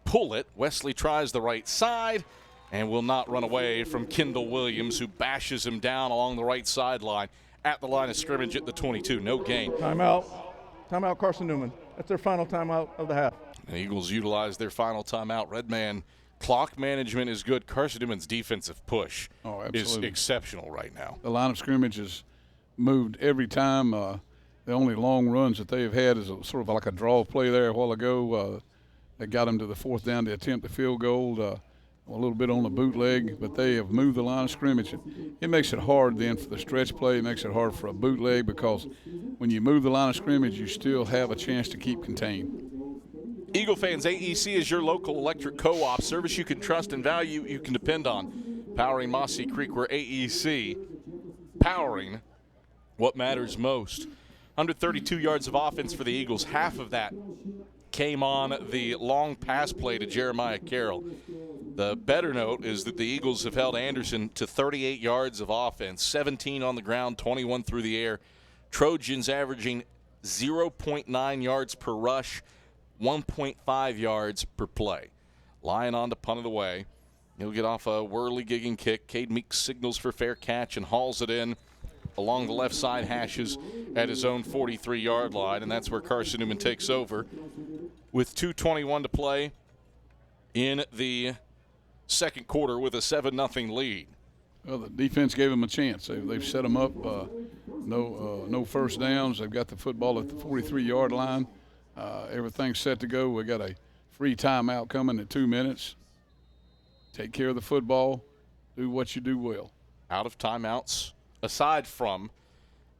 Speaker 1: pull it. Wesley tries the right side and will not run away from Kendall Williams, who bashes him down along the right sideline at the line of scrimmage at the 22. No gain.
Speaker 18: Timeout. Timeout, Carson-Newman. That's their final timeout of the half.
Speaker 1: The Eagles utilize their final timeout. Redman, clock management is good. Carson-Newman's defensive push is exceptional right now.
Speaker 2: The line of scrimmage has moved every time. The only long runs that they've had is sort of like a draw play there a while ago. That got them to the 4th down to attempt the field goal. A little bit on the bootleg, but they have moved the line of scrimmage. It makes it hard then for the stretch play. It makes it hard for a bootleg because when you move the line of scrimmage, you still have a chance to keep contained.
Speaker 1: Eagle fans, AEC is your local electric co-op service you can trust and value, you can depend on. Powering Mossy Creek, where AEC powering what matters most. 132 yards of offense for the Eagles. Half of that came on the long pass play to Jeremiah Carroll. The better note is that the Eagles have held Anderson to 38 yards of offense, 17 on the ground, 21 through the air. Trojans averaging 0.9 yards per rush, 1.5 yards per play. Lion on to punt it away. He'll get off a whirly-gigging kick. Cade Meeks signals for fair catch and hauls it in along the left side hashes at his own 43-yard line, and that's where Carson-Newman takes over with 2:21 to play in the second quarter with a 7-0 lead.
Speaker 2: Well, the defense gave them a chance. They've set them up. No first downs. They've got the football at the 43-yard line. Everything's set to go. We got a free timeout coming in 2 minutes. Take care of the football. Do what you do well.
Speaker 1: Out of timeouts, aside from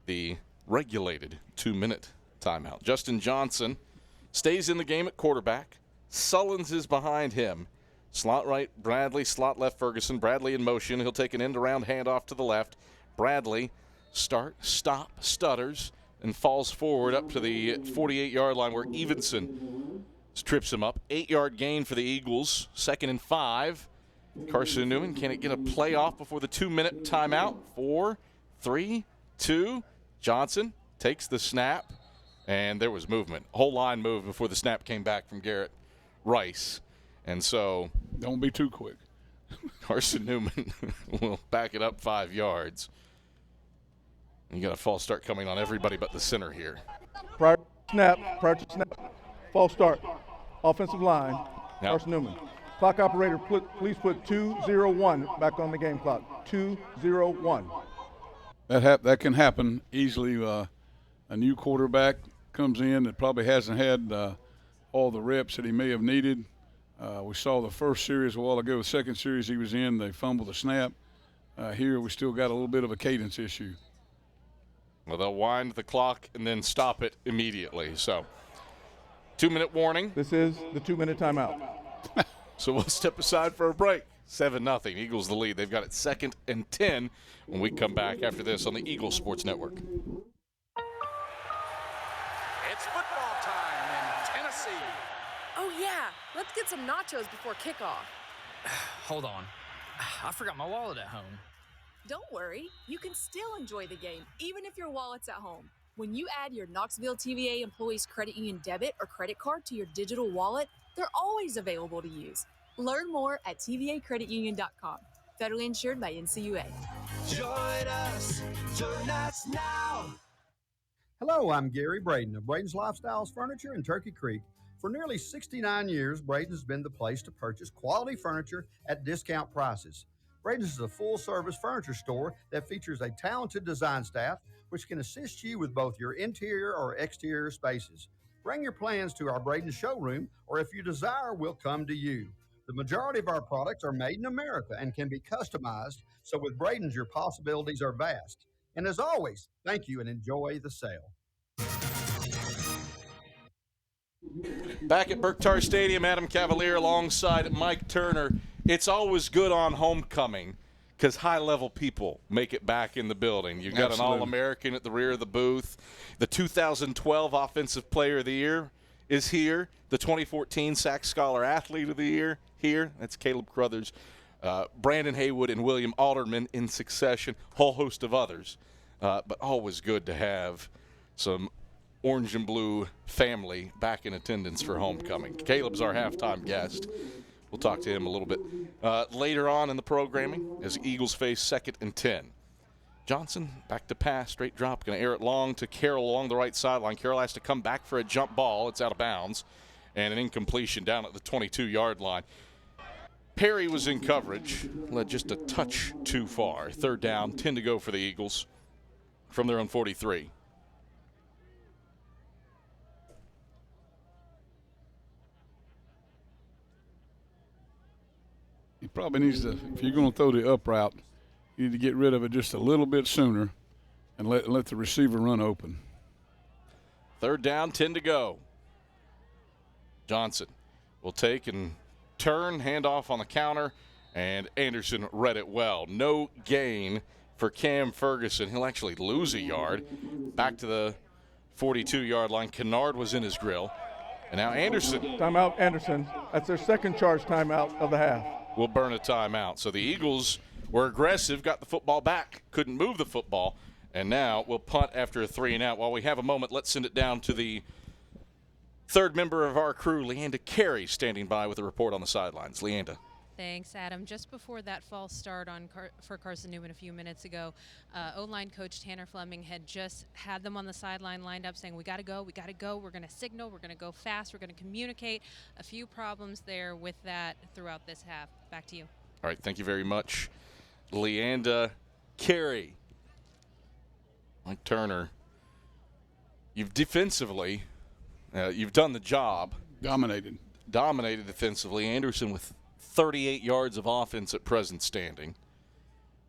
Speaker 1: the regulated 2-minute timeout. Justin Johnson stays in the game at quarterback. Sullins is behind him. Slot right, Bradley. Slot left, Ferguson. Bradley in motion. He'll take an end-around handoff to the left. Bradley stutters, and falls forward up to the 48-yard line where Evenson trips him up. 8-yard gain for the Eagles. 2nd and 5. Carson-Newman, can it get a play off before the 2-minute timeout? 4, 3, 2. Johnson takes the snap, and there was movement. Whole line moved before the snap came back from Garrett Rice. And so
Speaker 2: don't be too quick.
Speaker 1: Carson-Newman will back it up 5 yards. You got a false start coming on everybody but the center here.
Speaker 18: Prior to snap, false start. Offensive line,
Speaker 1: yep.
Speaker 18: Carson-Newman. Clock operator, please put 2:01 back on the game clock. 2:01.
Speaker 2: That can happen easily. A new quarterback comes in that probably hasn't had all the reps that he may have needed. We saw the first series a while ago. The second series he was in, they fumbled the snap. Here we still got a little bit of a cadence issue.
Speaker 1: Well, they'll wind the clock and then stop it immediately. So 2-minute warning.
Speaker 18: This is the 2-minute timeout.
Speaker 1: So we'll step aside for a break. 7-0. Eagles the lead. They've got it 2nd and 10 when we come back after this on the Eagles Sports Network.
Speaker 5: It's football time in Tennessee.
Speaker 11: Oh, yeah. Let's get some nachos before kickoff.
Speaker 8: Hold on. I forgot my wallet at home.
Speaker 11: Don't worry. You can still enjoy the game, even if your wallet's at home. When you add your Knoxville TVA Employees Credit Union debit or credit card to your digital wallet, they're always available to use. Learn more at tvacreditunion.com. Federally insured by NCUA.
Speaker 10: Join us now.
Speaker 13: Hello, I'm Gary Braden of Braden's Lifestyles Furniture in Turkey Creek. For nearly 69 years, Braden's been the place to purchase quality furniture at discount prices. Braden's is a full-service furniture store that features a talented design staff which can assist you with both your interior or exterior spaces. Bring your plans to our Braden's showroom, or if you desire, we'll come to you. The majority of our products are made in America and can be customized, so with Braden's, your possibilities are vast. And as always, thank you and enjoy the sale.
Speaker 1: Back at Berktar Stadium, Adam Cavalier alongside Mike Turner. It's always good on homecoming because high-level people make it back in the building. You've got
Speaker 2: Absolutely.
Speaker 1: an All-American at the rear of the booth. The 2012 Offensive Player of the Year is here. The 2014 Sack Scholar Athlete of the Year here. That's Caleb Crothers, Brandon Haywood, and William Alderman in succession. Whole host of others. But always good to have some orange and blue family back in attendance for homecoming. Caleb's our halftime guest. We'll talk to him a little bit later on in the programming as Eagles face 2nd and 10. Johnson back to pass, straight drop, going to air it long to Carroll along the right sideline. Carroll has to come back for a jump ball. It's out of bounds, and an incompletion down at the 22-yard line. Perry was in coverage, led just a touch too far. 3rd down, 10 to go for the Eagles from their own 43.
Speaker 2: He probably needs to, if you're going to throw the up route, you need to get rid of it just a little bit sooner and let the receiver run open.
Speaker 1: 3rd down, 10 to go. Johnson will take and turn, handoff on the counter, and Anderson read it well. No gain for Cam Ferguson. He'll actually lose a yard. Back to the 42-yard line. Kennard was in his grill. And now Anderson.
Speaker 18: Timeout, Anderson. That's their second charge timeout of the half.
Speaker 1: Will burn a timeout. So the Eagles were aggressive, got the football back, couldn't move the football, and now we'll punt after a 3-and-out. While we have a moment, let's send it down to the third member of our crew, Leanda Carey, standing by with a report on the sidelines. Leanda.
Speaker 20: Thanks, Adam. Just before that false start for Carson-Newman a few minutes ago, O-line coach Tanner Fleming had just had them on the sideline lined up saying, we got to go, we're going to signal, we're going to go fast, we're going to communicate. A few problems there with that throughout this half. Back to you.
Speaker 1: All right, thank you very much, Leanda Carey. Mike Turner, you've defensively, you've done the job.
Speaker 2: Dominated
Speaker 1: defensively. Anderson with 38 yards of offense at present standing.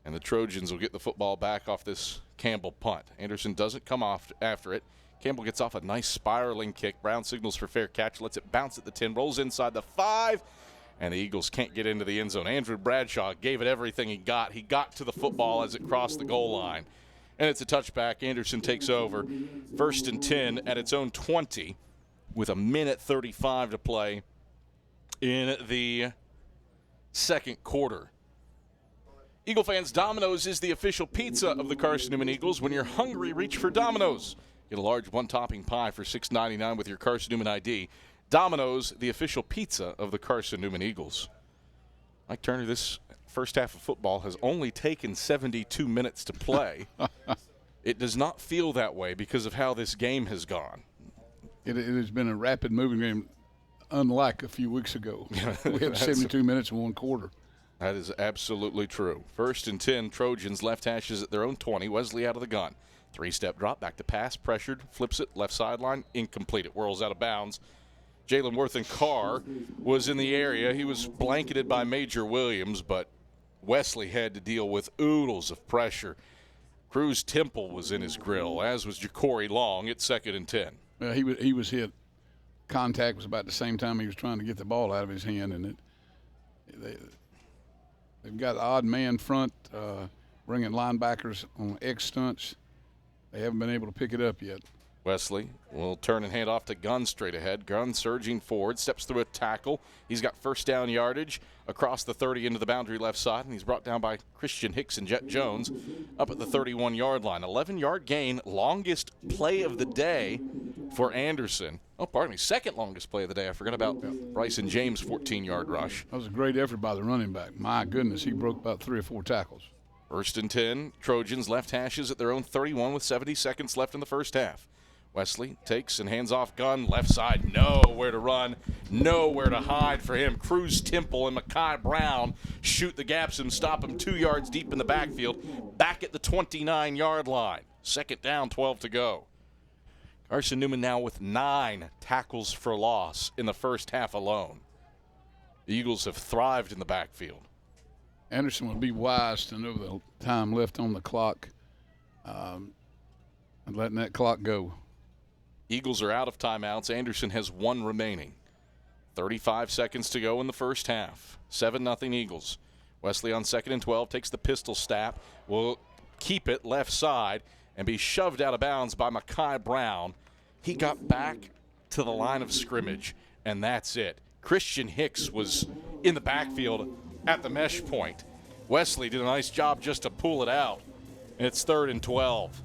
Speaker 1: And the Trojans will get the football back off this Campbell punt. Anderson doesn't come off after it. Campbell gets off a nice spiraling kick. Brown signals for fair catch, lets it bounce at the 10, rolls inside the 5, and the Eagles can't get into the end zone. Andrew Bradshaw gave it everything he got. He got to the football as it crossed the goal line. And it's a touchback. Anderson takes over. 1st and 10 at its own 20 with a minute 35 to play in the second quarter. Eagle fans, Domino's is the official pizza of the Carson-Newman Eagles. When you're hungry, reach for Domino's. Get a large one-topping pie for $6.99 with your Carson-Newman ID. Domino's, the official pizza of the Carson-Newman Eagles. Mike Turner, this first half of football has only taken 72 minutes to play. It does not feel that way because of how this game has gone.
Speaker 2: It has been a rapid-moving game, unlike a few weeks ago. We had 72 minutes in one quarter.
Speaker 1: That is absolutely true. 1st and 10, Trojans, left hashes at their own 20. Wesley out of the gun. 3-step drop, back to pass, pressured, flips it, left sideline, incomplete. It whirls out of bounds. Jalen Worthen Carr was in the area. He was blanketed by Major Williams, but Wesley had to deal with oodles of pressure. Cruz Temple was in his grill, as was Ja'Cory Long at 2nd and 10.
Speaker 2: He was hit contact was about the same time he was trying to get the ball out of his hand, and they've got odd man front, bringing linebackers on X stunts. They haven't been able to pick it up yet.
Speaker 1: Wesley will turn and hand off to Gunn straight ahead. Gunn surging forward, steps through a tackle. He's got first down yardage across the 30 into the boundary left side, and he's brought down by Christian Hicks and Jet Jones up at the 31-yard line. 11-yard gain, longest play of the day for Anderson. Oh, pardon me, second longest play of the day. I forgot about Bryson James' 14-yard rush.
Speaker 2: That was a great effort by the running back. My goodness, he broke about 3 or 4 tackles.
Speaker 1: First and 10, Trojans left hashes at their own 31 with 70 seconds left in the first half. Wesley takes and hands off Gunn, left side, nowhere to run, nowhere to hide for him. Cruz Temple and Mekhi Brown shoot the gaps and stop him 2 yards deep in the backfield, back at the 29-yard line. Second down, 12 to go. Carson-Newman now with 9 tackles for loss in the first half alone. The Eagles have thrived in the backfield.
Speaker 2: Anderson would be wise to know the time left on the clock and letting that clock go.
Speaker 1: Eagles are out of timeouts. Anderson has 1 remaining. 35 seconds to go in the first half. 7-0 Eagles. Wesley on 2nd and 12 takes the pistol snap, will keep it left side and be shoved out of bounds by Mekhi Brown. He got back to the line of scrimmage, and that's it. Christian Hicks was in the backfield at the mesh point. Wesley did a nice job just to pull it out. It's 3rd and 12.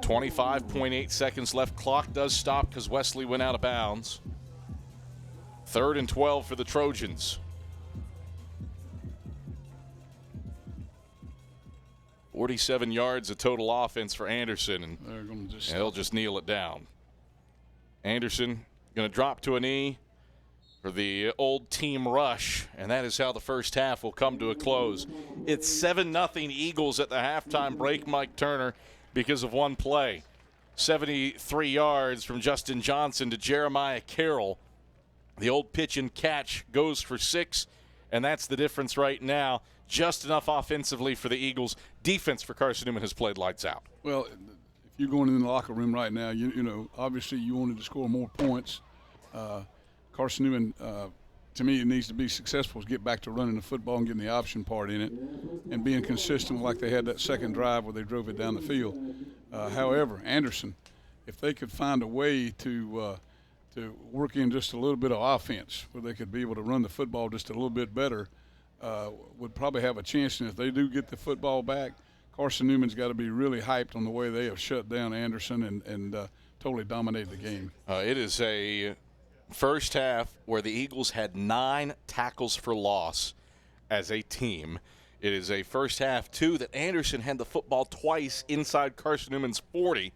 Speaker 1: 25.8 seconds left. Clock does stop because Wesley went out of bounds. 3rd and 12 for the Trojans. 47 yards of total offense for Anderson, and they'll just kneel it down. Anderson going to drop to a knee for the old team rush, and that is how the first half will come to a close. It's 7-0 Eagles at the halftime break, Mike Turner, because of one play. 73 yards from Justin Johnson to Jeremiah Carroll. The old pitch and catch goes for 6, and that's the difference right now. Just enough offensively for the Eagles. Defense for Carson-Newman has played lights out.
Speaker 2: Well, if you're going in the locker room right now, you know, obviously you wanted to score more points. Carson-Newman, to me, it needs to be successful is get back to running the football and getting the option part in it and being consistent like they had that second drive where they drove it down the field. However, Anderson, if they could find a way to work in just a little bit of offense where they could be able to run the football just a little bit better, would probably have a chance. And if they do get the football back, Carson-Newman's got to be really hyped on the way they have shut down Anderson and totally dominated the game.
Speaker 1: It is a first half where the Eagles had 9 tackles for loss as a team. It is a first half, too, that Anderson had the football twice inside Carson-Newman's 40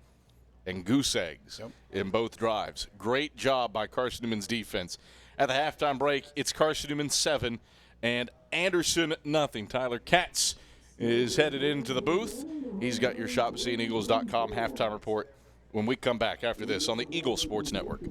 Speaker 1: and goose eggs in both drives. Great job by Carson-Newman's defense. At the halftime break, it's Carson-Newman 7 and Anderson nothing. Tyler Katz is headed into the booth. He's got your ShopSeeingEagles.com halftime report when we come back after this on the Eagle Sports Network.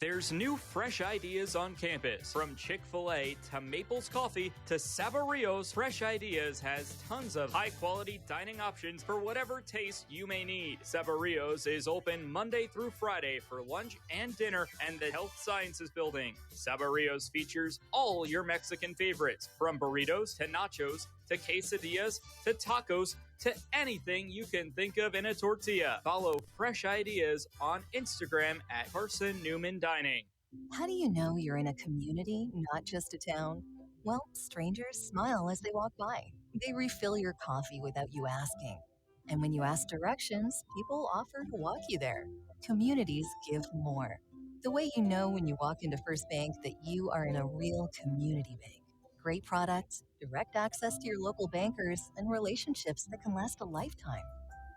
Speaker 17: There's new fresh ideas on campus. From Chick-fil-A to Maples Coffee to Sabario's, Fresh Ideas has tons of high-quality dining options for whatever taste you may need. Sabario's is open Monday through Friday for lunch and dinner and the Health Sciences Building. Sabario's features all your Mexican favorites, from burritos to nachos to quesadillas to tacos to anything you can think of in a tortilla. Follow Fresh Ideas on Instagram at Carson-Newman Dining.
Speaker 6: How do you know you're in a community, not just a town? Well, strangers smile as they walk by. They refill your coffee without you asking. And when you ask directions, people offer to walk you there. Communities give more. The way you know when you walk into First Bank that you are in a real community bank. Great products, direct access to your local bankers, and relationships that can last a lifetime.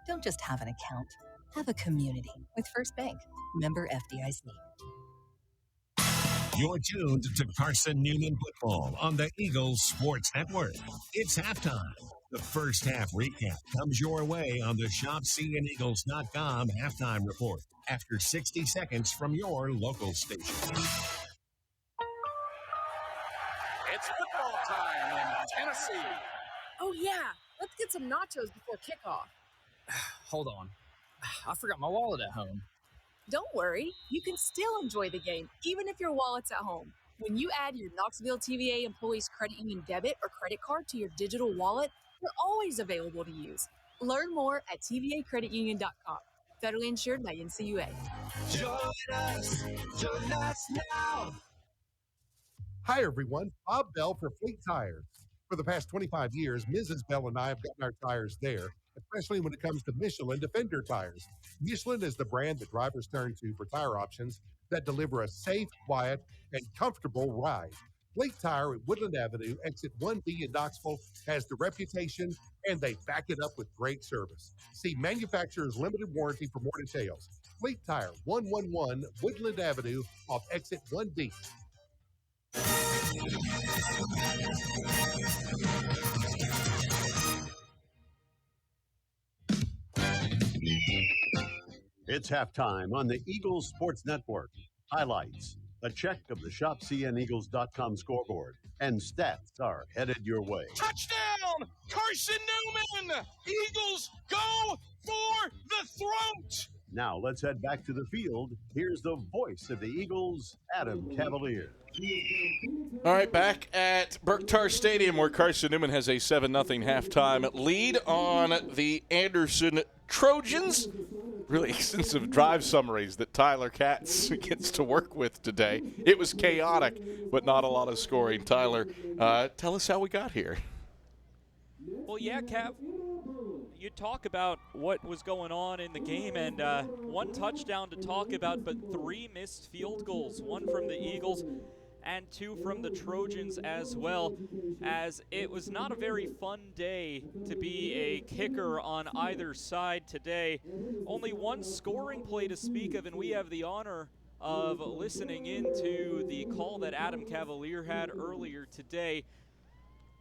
Speaker 6: Don't just have an account. Have a community with First Bank. Member FDIC.
Speaker 9: You're tuned to Carson-Newman football on the Eagles Sports Network. It's halftime. The first half recap comes your way on the ShopSeeingEagles.com halftime report after 60 seconds from your local station.
Speaker 5: It's football time in Tennessee.
Speaker 11: Oh, yeah. Let's get some nachos before kickoff.
Speaker 8: Hold on. I forgot my wallet at home.
Speaker 11: Don't worry, you can still enjoy the game even if your wallet's at home. When you add your Knoxville TVA Employees Credit Union debit or credit card to your digital wallet, they're always available to use. Learn more at tvacreditunion.com. Federally insured by NCUA.
Speaker 10: Join us now.
Speaker 16: Hi, everyone. Bob Bell for Fleet Tires. For the past 25 years, Mrs. Bell and I have gotten our tires there, especially when it comes to Michelin Defender tires. Michelin is the brand that drivers turn to for tire options that deliver a safe, quiet, and comfortable ride. Fleet Tire at Woodland Avenue, exit 1B in Knoxville, has the reputation, and they back it up with great service. See manufacturer's limited warranty for more details. Fleet Tire, 111 Woodland Avenue off exit 1B.
Speaker 7: It's halftime on the Eagles Sports Network. Highlights, a check of the ShopCNEagles.com scoreboard, and stats are headed your way.
Speaker 5: Touchdown! Carson-Newman! Eagles go for the throat!
Speaker 7: Now let's head back to the field. Here's the voice of the Eagles, Adam Cavalier.
Speaker 1: All right, back at Berktar Stadium where Carson-Newman has a 7-0 halftime lead on the Anderson Trojans. Really extensive drive summaries that Tyler Katz gets to work with today. It was chaotic, but not a lot of scoring. Tyler, tell us how we got here.
Speaker 17: Well, yeah, Cav, you talk about what was going on in the game, and one touchdown to talk about, but 3 missed field goals, 1 from the Eagles and 2 from the Trojans as well, as it was not a very fun day to be a kicker on either side today. Only 1 scoring play to speak of, and we have the honor of listening into the call that Adam Cavalier had earlier today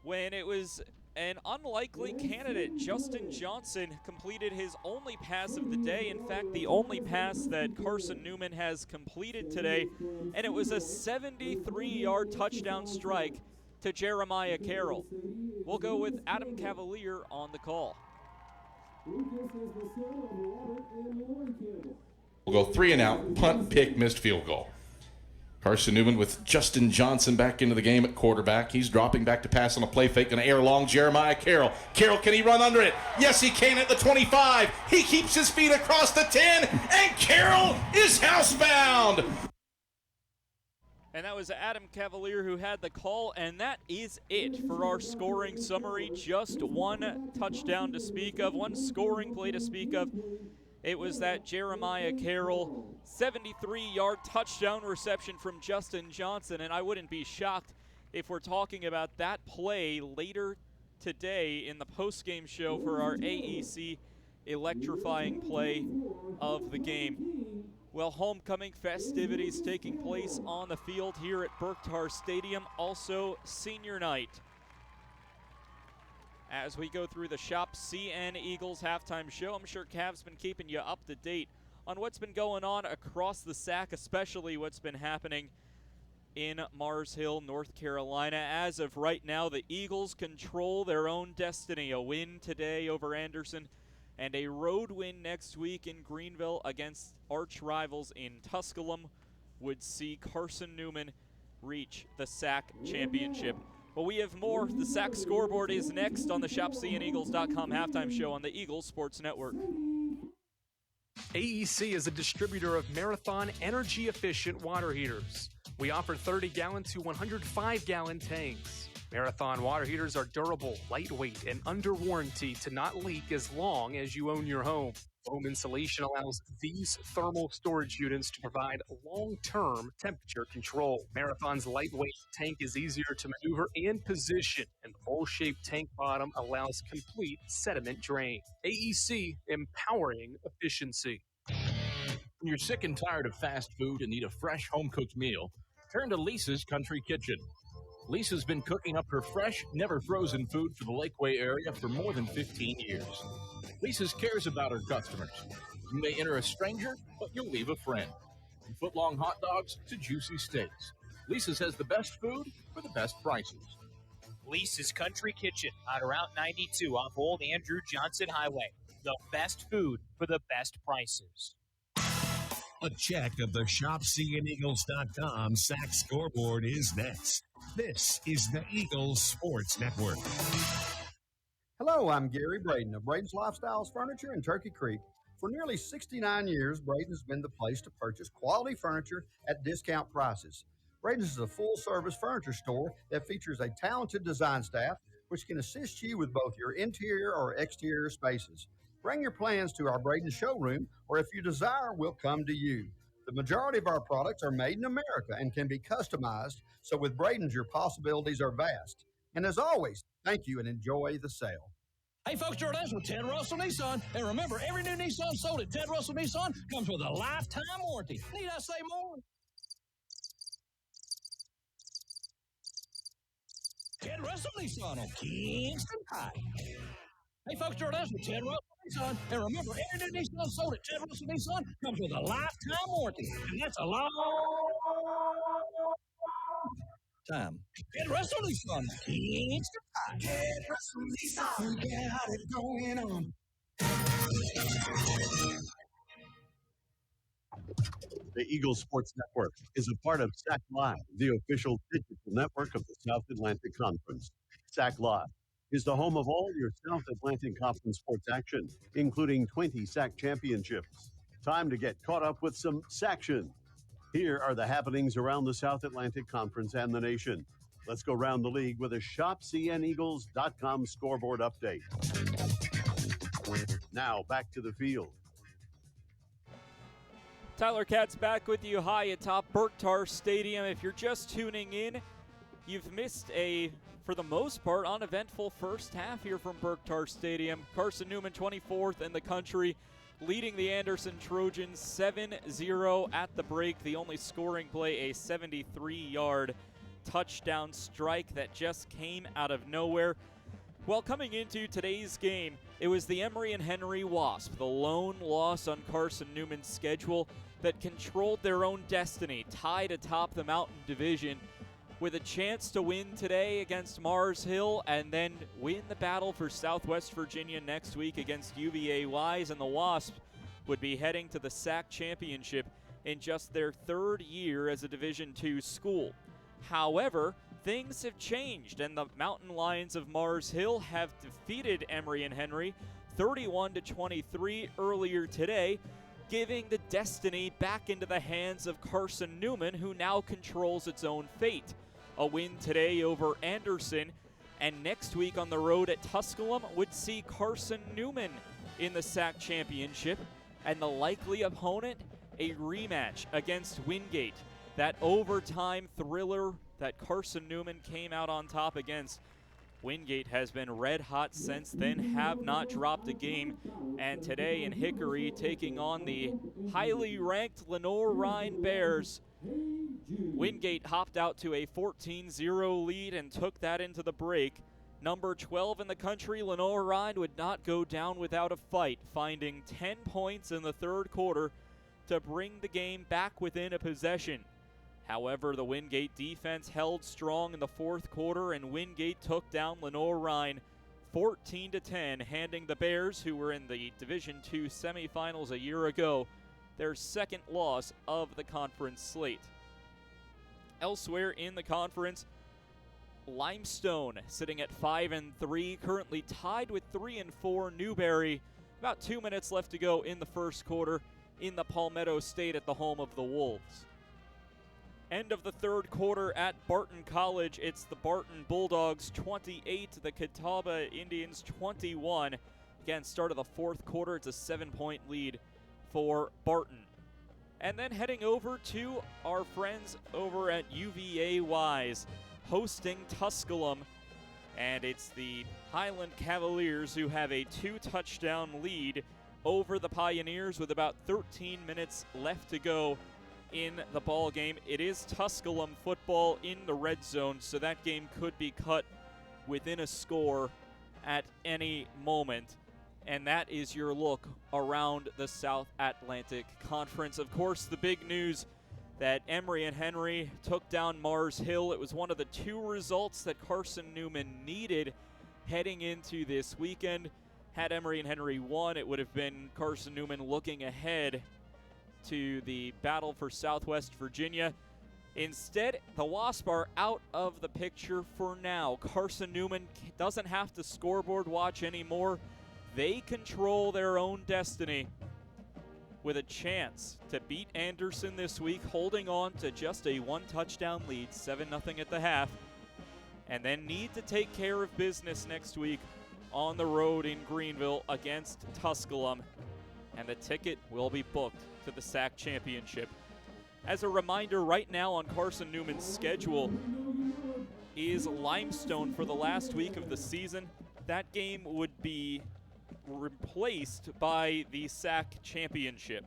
Speaker 17: when it was an unlikely candidate. Justin Johnson completed his only pass of the day. In fact, the only pass that Carson-Newman has completed today, and it was a 73-yard touchdown strike to Jeremiah Carroll. We'll go with Adam Cavalier on the call.
Speaker 1: We'll go 3 and out, punt, pick, missed field goal. Carson-Newman with Justin Johnson back into the game at quarterback. He's dropping back to pass on a play fake. Going to air long Jeremiah Carroll. Carroll, can he run under it? Yes, he can at the 25. He keeps his feet across the 10, and Carroll is housebound.
Speaker 17: And that was Adam Cavalier who had the call, and that is it for our scoring summary. Just 1 touchdown to speak of, 1 scoring play to speak of. It was that Jeremiah Carroll 73-yard touchdown reception from Justin Johnson, and I wouldn't be shocked if we're talking about that play later today in the post-game show for our AEC electrifying play of the game. Well, homecoming festivities taking place on the field here at Berktar Stadium, also senior night. As we go through the Shop CN Eagles halftime show, I'm sure Cav's been keeping you up to date on what's been going on across the SAC, especially what's been happening in Mars Hill, North Carolina. As of right now, the Eagles control their own destiny. A win today over Anderson and a road win next week in Greenville against arch rivals in Tusculum would see Carson-Newman reach the SAC championship. But we have more. The SAC scoreboard is next on the ShopCNEagles.com halftime show on the Eagles Sports Network.
Speaker 14: AEC is a distributor of Marathon energy-efficient water heaters. We offer 30-gallon to 105-gallon tanks. Marathon water heaters are durable, lightweight, and under warranty to not leak as long as you own your home. Foam insulation allows these thermal storage units to provide long-term temperature control. Marathon's lightweight tank is easier to maneuver and position, and the bowl-shaped tank bottom allows complete sediment drain. AEC, empowering efficiency.
Speaker 12: When you're sick and tired of fast food and need a fresh home-cooked meal, turn to Lisa's Country Kitchen. Lisa's been cooking up her fresh, never-frozen food for the Lakeway area for more than 15 years. Lisa's cares about her customers. You may enter a stranger, but you'll leave a friend. From foot-long hot dogs to juicy steaks, Lisa's has the best food for the best prices.
Speaker 15: Lisa's Country Kitchen on Route 92 off Old Andrew Johnson Highway. The best food for the best prices.
Speaker 9: A check of the ShopCNEagles.com sack scoreboard is next. This is the Eagles Sports Network.
Speaker 13: Hello, I'm Gary Braden of Braden's Lifestyles Furniture in Turkey Creek. For nearly 69 years, Braden's been the place to purchase quality furniture at discount prices. Braden's is a full-service furniture store that features a talented design staff which can assist you with both your interior or exterior spaces. Bring your plans to our Braden showroom, or if you desire, we'll come to you. The majority of our products are made in America and can be customized, so with Braden's, your possibilities are vast. And as always, thank you and enjoy the sale.
Speaker 19: Hey, folks, Jordan with Ted Russell Nissan. And remember, every new Nissan sold at Ted Russell Nissan comes with a lifetime warranty. Need I say more? Ted Russell Nissan on Kingston High. Hey, folks, Jordan with Ted Russell Nissan. And remember, every new Nissan sold at Ted Russell Nissan comes with a lifetime warranty. And that's a long time. Ted Russell Nissan, Kingston High.
Speaker 10: Ted Russell Nissan, we got it going on.
Speaker 7: The Eagles Sports Network is a part of SAC Live, the official digital network of the South Atlantic Conference. SAC Live is the home of all your South Atlantic Conference sports action, including 20 SAC championships. Time to get caught up with some SACtion. Here are the happenings around the South Atlantic Conference and the nation. Let's go around the league with a ShopCNEagles.com scoreboard update. Now back to the field.
Speaker 17: Tyler Katz back with you high atop Berktar Stadium. If you're just tuning in, you've missed a, for the most part, uneventful first half here from Berktar Stadium. Carson-Newman 24th in the country, leading the Anderson Trojans 7-0 at the break. The only scoring play, a 73-yard touchdown strike that just came out of nowhere. Well, coming into today's game, it was the Emory and Henry Wasp, the lone loss on Carson-Newman's schedule, that controlled their own destiny, tied atop the Mountain Division, with a chance to win today against Mars Hill and then win the battle for Southwest Virginia next week against UVA-Wise, and the Wasp would be heading to the SAC championship in just their third year as a Division II school. However, things have changed, and the Mountain Lions of Mars Hill have defeated Emory and Henry 31-23 earlier today, giving the destiny back into the hands of Carson-Newman, who now controls its own fate. A win today over Anderson, and next week on the road at Tusculum would see Carson-Newman in the SAC championship, and the likely opponent, a rematch against Wingate. That overtime thriller that Carson-Newman came out on top against. Wingate has been red hot since then, have not dropped a game, and today in Hickory taking on the highly ranked Lenore-Rhine Bears. Wingate hopped out to a 14-0 lead and took that into the break. Number 12 in the country, Lenore-Rhine, would not go down without a fight, finding 10 points in the third quarter to bring the game back within a possession. However, the Wingate defense held strong in the fourth quarter, and Wingate took down Lenore-Rhine 14-10, handing the Bears, who were in the Division II semifinals a year ago, their second loss of the conference slate. Elsewhere in the conference, Limestone sitting at 5-3, currently tied with 3-4 Newberry. About 2 minutes left to go in the first quarter in the Palmetto State at the home of the Wolves. End of the third quarter at Barton College. It's the Barton Bulldogs 28, the Catawba Indians 21. Again, start of the fourth quarter, it's a 7-point lead for Barton. And then heading over to our friends over at UVA-Wise, hosting Tusculum. And it's the Highland Cavaliers who have a 2-touchdown lead over the Pioneers with about 13 minutes left to go in the ball game. It is Tusculum football in the red zone, so that game could be cut within a score at any moment. And that is your look around the South Atlantic Conference. Of course, the big news that Emory and Henry took down Mars Hill. It was one of the 2 results that Carson-Newman needed heading into this weekend. Had Emory and Henry won, it would have been Carson-Newman looking ahead to the battle for Southwest Virginia. Instead, the Wasps are out of the picture for now. Carson-Newman doesn't have to scoreboard watch anymore. They control their own destiny with a chance to beat Anderson this week, holding on to just a one-touchdown lead, 7-0 at the half, and then need to take care of business next week on the road in Greenville against Tusculum, and the ticket will be booked to the SAC Championship. As a reminder, right now on Carson-Newman's schedule is Limestone for the last week of the season. That game would be replaced by the SAC Championship.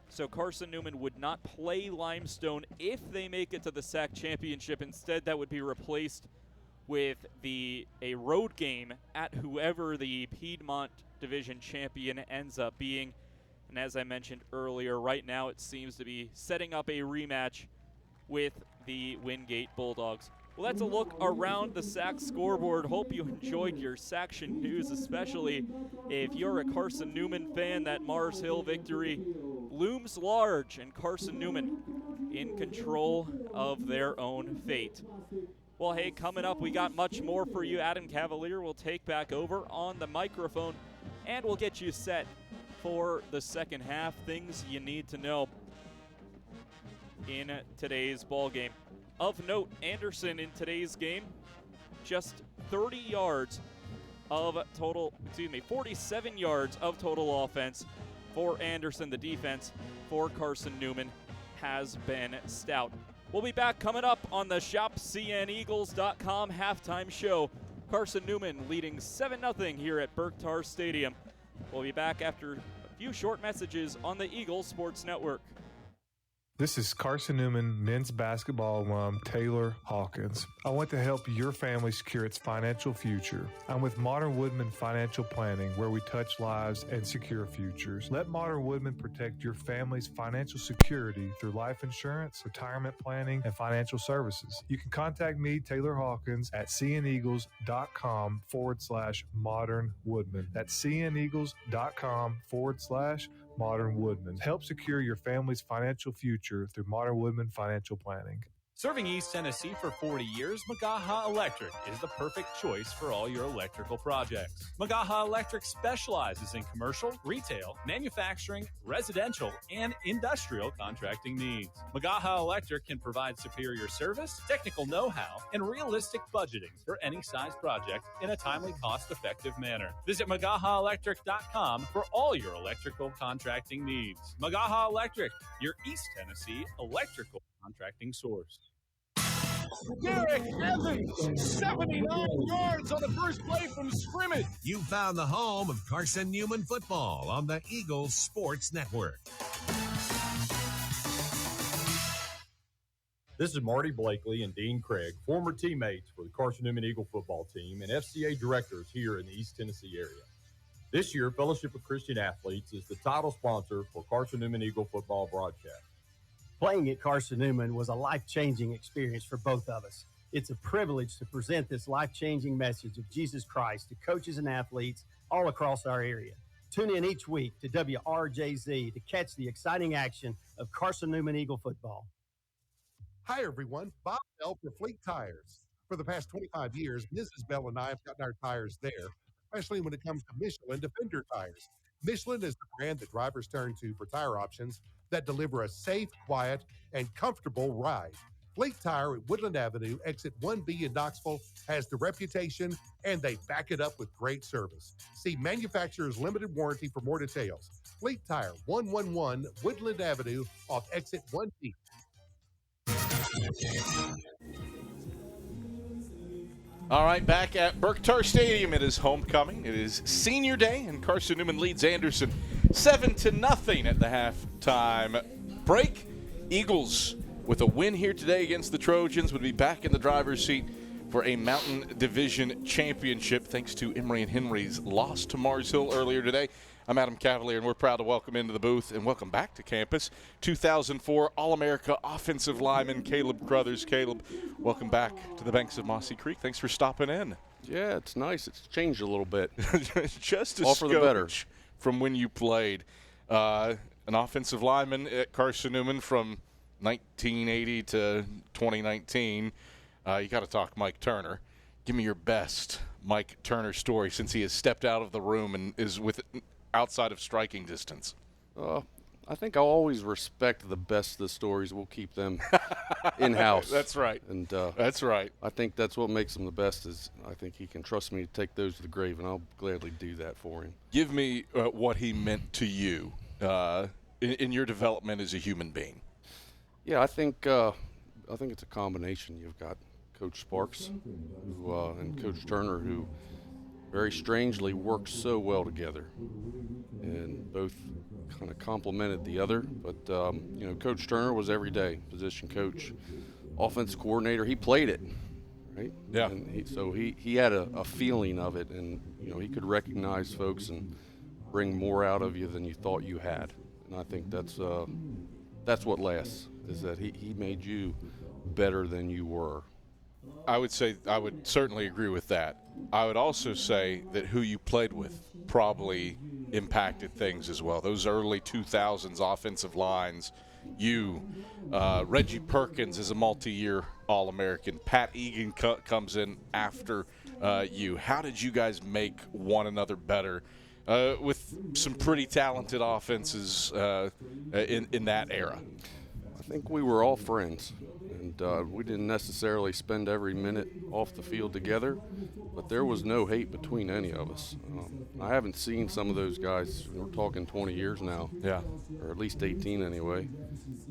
Speaker 17: So Carson-Newman would not play Limestone if they make it to the SAC Championship. Instead, that would be replaced with a road game at whoever the Piedmont Division champion ends up being. And as I mentioned earlier, right now it seems to be setting up a rematch with the Wingate Bulldogs. Well, that's a look around the SAC scoreboard. Hope you enjoyed your Saction news, especially if you're a Carson-Newman fan. That Mars Hill victory looms large, and Carson-Newman in control of their own fate. Well, hey, coming up, we got much more for you. Adam Cavalier will take back over on the microphone, and we'll get you set for the second half. Things you need to know in today's ball game. Of note, Anderson in today's game, just 30 yards of total, 47 yards of total offense for Anderson. The defense for Carson-Newman has been stout. We'll be back coming up on the ShopCNEagles.com halftime show. Carson-Newman leading 7-0 here at Berktar Stadium. We'll be back after a few short messages on the Eagles Sports Network.
Speaker 21: This is Carson-Newman men's basketball alum Taylor Hawkins. I want to help your family secure its financial future. I'm with Modern Woodman Financial Planning, where we touch lives and secure futures. Let Modern Woodman protect your family's financial security through life insurance, retirement planning, and financial services. You can contact me, Taylor Hawkins, at cneagles.com/Modern Woodman. That's cneagles.com/Modern Woodman. Help secure your family's financial future through Modern Woodman Financial Planning.
Speaker 4: Serving East Tennessee for 40 years, Magaha Electric is the perfect choice for all your electrical projects. Magaha Electric specializes in commercial, retail, manufacturing, residential, and industrial contracting needs. Magaha Electric can provide superior service, technical know-how, and realistic budgeting for any size project in a timely, cost-effective manner. Visit MagahaElectric.com for all your electrical contracting needs. Magaha Electric, your East Tennessee electrical contracting source.
Speaker 5: Derek Evans, 79 yards on the first play from scrimmage.
Speaker 9: You found the home of Carson-Newman football on the Eagles Sports Network.
Speaker 22: This is Marty Blakely and Dean Craig, former teammates for the Carson-Newman Eagle football team and FCA directors here in the East Tennessee area. This year, Fellowship of Christian Athletes is the title sponsor for Carson-Newman Eagle football broadcast.
Speaker 23: Playing at Carson-Newman was a life-changing experience for both of us. It's a privilege to present this life-changing message of Jesus Christ to coaches and athletes all across our area. Tune in each week to WRJZ to catch the exciting action of Carson-Newman Eagle football.
Speaker 16: Hi, everyone. Bob Bell for Fleet Tires. For the past 25 years, Mrs. Bell and I have gotten our tires there, especially when it comes to Michelin Defender tires. Michelin is the brand that drivers turn to for tire options that deliver a safe, quiet, and comfortable ride. Fleet Tire at Woodland Avenue, exit 1B in Knoxville, has the reputation, and they back it up with great service. See manufacturer's limited warranty for more details. Fleet Tire, 111 Woodland Avenue off exit 1B.
Speaker 1: All right, back at Berktar Stadium. It is homecoming. It is senior day, and Carson-Newman leads Anderson 7-0 at the halftime break. Eagles, with a win here today against the Trojans, would be back in the driver's seat for a Mountain Division championship thanks to Emory and Henry's loss to Mars Hill earlier today. I'm Adam Cavalier, and we're proud to welcome into the booth and welcome back to campus 2004 All-America offensive lineman Caleb Crothers. Caleb, welcome back to the banks of Mossy Creek. Thanks for stopping in.
Speaker 3: Yeah, it's nice. It's changed a little bit.
Speaker 1: Just a
Speaker 3: all for the better
Speaker 1: from when you played. An offensive lineman at Carson-Newman from 1980 to 2019. You got to talk Mike Turner. Give me your best Mike Turner story since he has stepped out of the room and is outside of striking distance.
Speaker 3: I think I'll always respect the best of the stories. We'll keep them in-house.
Speaker 1: That's right.
Speaker 3: And
Speaker 1: that's right.
Speaker 3: I think that's what makes him the best is I think he can trust me to take those to the grave, and I'll gladly do that for him.
Speaker 1: Give me what he meant to you in your development as a human being.
Speaker 3: Yeah, I think it's a combination. You've got Coach Sparks and Coach Turner, who very strangely worked so well together, and both kind of complemented the other. But Coach Turner was every day position coach, offensive coordinator. He played it, right?
Speaker 1: Yeah.
Speaker 3: And he had a feeling of it, and he could recognize folks and bring more out of you than you thought you had. And I think that's what lasts, is that he made you better than you were.
Speaker 1: I would certainly agree with that. I would also say that who you played with probably impacted things as well. Those early 2000s offensive lines, Reggie Perkins is a multi-year All-American. Pat Egan comes in after you. How did you guys make one another better with some pretty talented offenses in that era?
Speaker 3: I think we were all friends, and we didn't necessarily spend every minute off the field together, but there was no hate between any of us. I haven't seen some of those guys, we're talking 20 years now,
Speaker 1: yeah,
Speaker 3: or at least 18 anyway,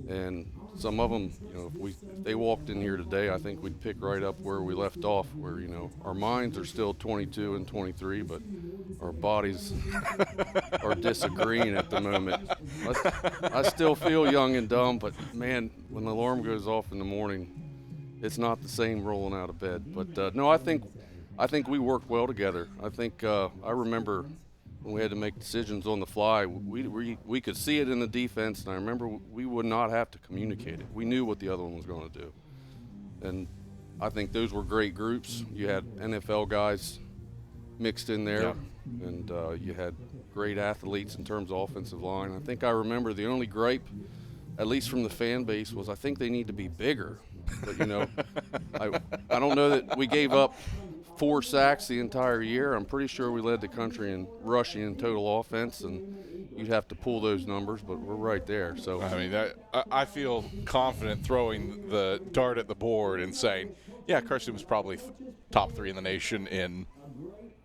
Speaker 3: and some of them, if they walked in here today, I think we'd pick right up where we left off, where, our minds are still 22 and 23, but our bodies are disagreeing at the moment. I still feel young and dumb, but man, when the alarm goes off in the morning, it's not the same rolling out of bed. But no, I think we worked well together. I think I remember when we had to make decisions on the fly, we could see it in the defense, and I remember we would not have to communicate it. We knew what the other one was going to do, and I think those were great groups. You had NFL guys mixed in there, yeah, and you had great athletes in terms of offensive line. I think I remember the only gripe, at least from the fan base, was I think they need to be bigger. But I don't know that we gave up 4 sacks the entire year. I'm pretty sure we led the country in rushing and total offense, and you'd have to pull those numbers, but we're right there. So
Speaker 1: I mean, I feel confident throwing the dart at the board and saying, yeah, Carson was probably top 3 in the nation in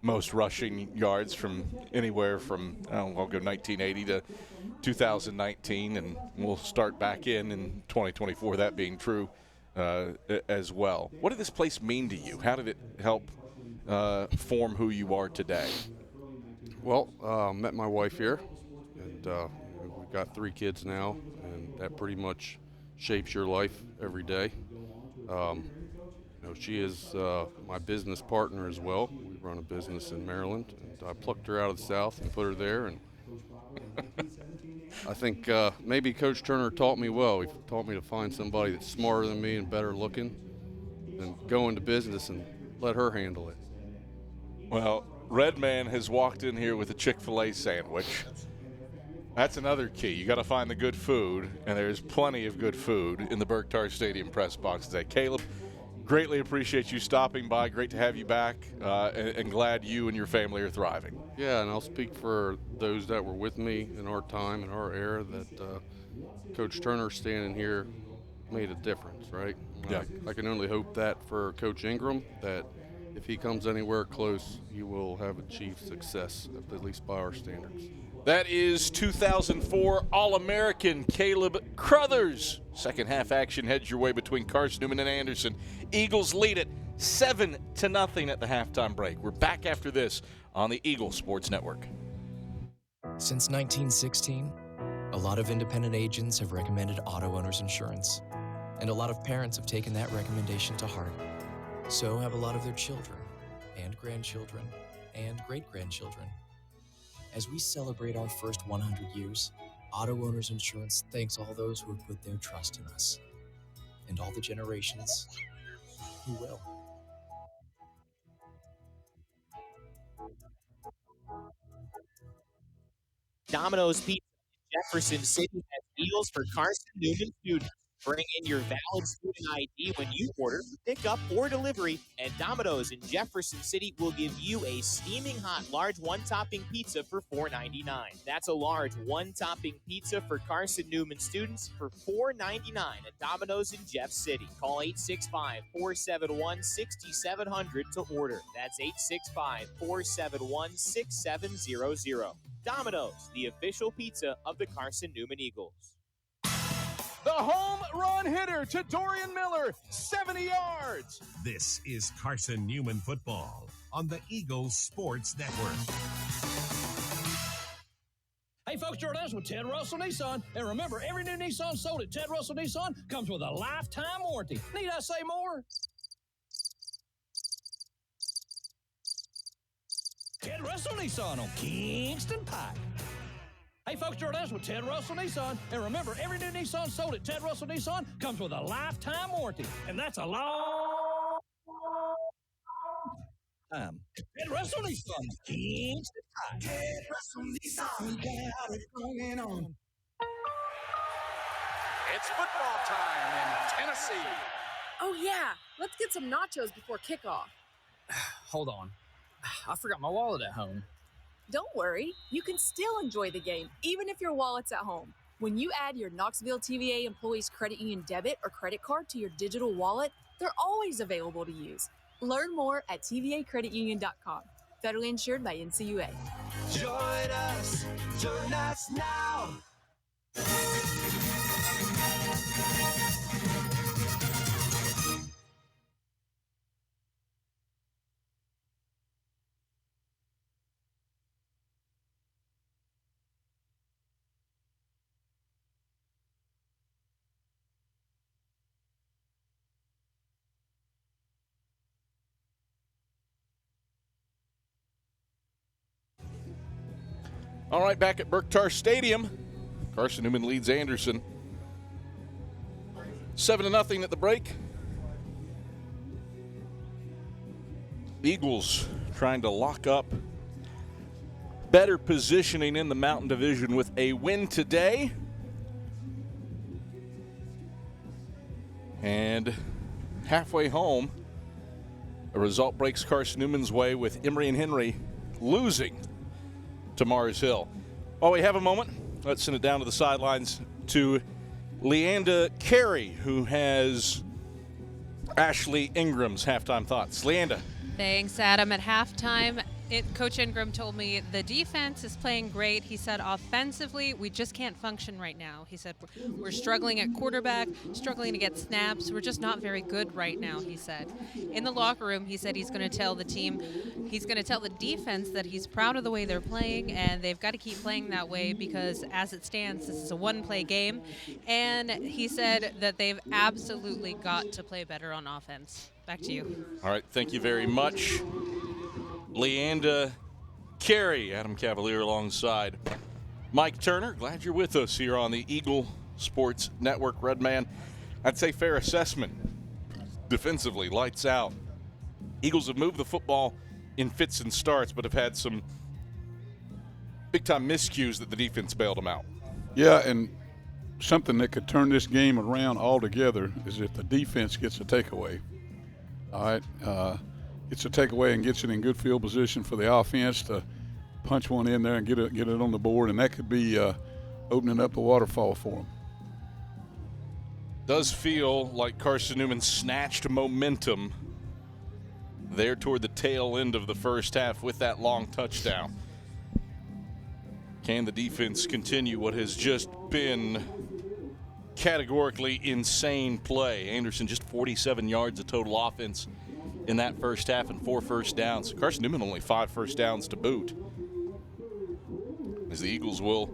Speaker 1: most rushing yards from anywhere from, I'll go 1980 to 2019, and we'll start back in 2024, that being true as well. What did this place mean to you? How did it help form who you are today?
Speaker 3: Well, met my wife here, and we've got 3 kids now, and that pretty much shapes your life every day. She is my business partner as well. We run a business in Maryland, and I plucked her out of the South and put her there. And I think maybe Coach Turner taught me well. He taught me to find somebody that's smarter than me and better looking, and go into business and let her handle it.
Speaker 1: Well, Redman has walked in here with a Chick-fil-A sandwich. That's another key. You got to find the good food, and there's plenty of good food in the Bergtar Stadium press box today. Caleb, greatly appreciate you stopping by. Great to have you back, and glad you and your family are thriving.
Speaker 3: Yeah, and I'll speak for those that were with me in our time, in our era, that Coach Turner standing here made a difference, right?
Speaker 1: Yeah.
Speaker 3: I can only hope that for Coach Ingram, that if he comes anywhere close, he will have achieved success, at least by our standards.
Speaker 1: That is 2004 All-American Caleb Crothers. Second half action heads your way between Carson-Newman and Anderson. Eagles lead it 7-0 at the halftime break. We're back after this on the Eagle Sports Network.
Speaker 18: Since 1916, a lot of independent agents have recommended auto owner's insurance, and a lot of parents have taken that recommendation to heart. So have a lot of their children and grandchildren and great-grandchildren. As we celebrate our first 100 years, Auto Owners Insurance thanks all those who have put their trust in us and all the generations who will.
Speaker 15: Domino's Pizza in Jefferson City has deals for Carson-Newman students. Bring in your valid student ID when you order, pickup, or delivery, and Domino's in Jefferson City will give you a steaming hot large one-topping pizza for $4.99. That's a large one-topping pizza for Carson-Newman students for $4.99 at Domino's in Jeff City. Call 865-471-6700 to order. That's 865-471-6700. Domino's, the official pizza of the Carson-Newman Eagles.
Speaker 5: The home run hitter to Dorian Miller, 70 yards.
Speaker 9: This is Carson-Newman football on the Eagles Sports Network.
Speaker 19: Hey, folks, Jordan's with Ted Russell Nissan. And remember, every new Nissan sold at Ted Russell Nissan comes with a lifetime warranty. Need I say more? Ted Russell Nissan on Kingston Pike. Hey, folks, Jordan's with Ted Russell Nissan. And remember, every new Nissan sold at Ted Russell Nissan comes with a lifetime warranty. And that's a long time. Ted Russell Nissan, Kingston Pike.
Speaker 10: Ted Russell Nissan, we got it going on.
Speaker 5: It's football time in Tennessee.
Speaker 11: Oh, yeah. Let's get some nachos before kickoff.
Speaker 8: Hold on. I forgot my wallet at home.
Speaker 11: Don't worry. You can still enjoy the game, even if your wallet's at home. When you add your Knoxville TVA Employees Credit Union debit or credit card to your digital wallet, they're always available to use. Learn more at tvacreditunion.com. Federally insured by NCUA.
Speaker 10: Join us now.
Speaker 1: All right, back at Berktar Stadium, Carson-Newman leads Anderson 7-0 at the break. Eagles trying to lock up better positioning in the Mountain Division with a win today. And halfway home, a result breaks Carson-Newman's way with Emory and Henry losing to Mars Hill. While we have a moment, let's send it down to the sidelines to Leanda Carey, who has Ashley Ingram's halftime thoughts. Leanda.
Speaker 2: Thanks, Adam. At halftime, Coach Ingram told me the defense is playing great. He said offensively, we just can't function right now. He said we're struggling at quarterback, struggling to get snaps. We're just not very good right now, he said. In the locker room, he said he's going to tell the team, he's going to tell the defense that he's proud of the way they're playing, and they've got to keep playing that way because as it stands, this is a one-play game. And he said that they've absolutely got to play better on offense. Back to you.
Speaker 1: All right, thank you very much. Leanda Carey, Adam Cavalier alongside Mike Turner. Glad you're with us here on the Eagle Sports Network. Redman, I'd say fair assessment. Defensively, lights out. Eagles have moved the football in fits and starts, but have had some big-time miscues that the defense bailed them out.
Speaker 6: Yeah, and something that could turn this game around altogether is if the defense gets a takeaway. All right, gets a takeaway and gets it in good field position for the offense to punch one in there and get it on the board, and that could be opening up a waterfall for them.
Speaker 1: Does feel like Carson-Newman snatched momentum there toward the tail end of the first half with that long touchdown. Can the defense continue what has just been categorically insane play? Anderson just 47 yards of total offense in that first half and 4 first downs. Carson-Newman only 5 first downs to boot. As the Eagles will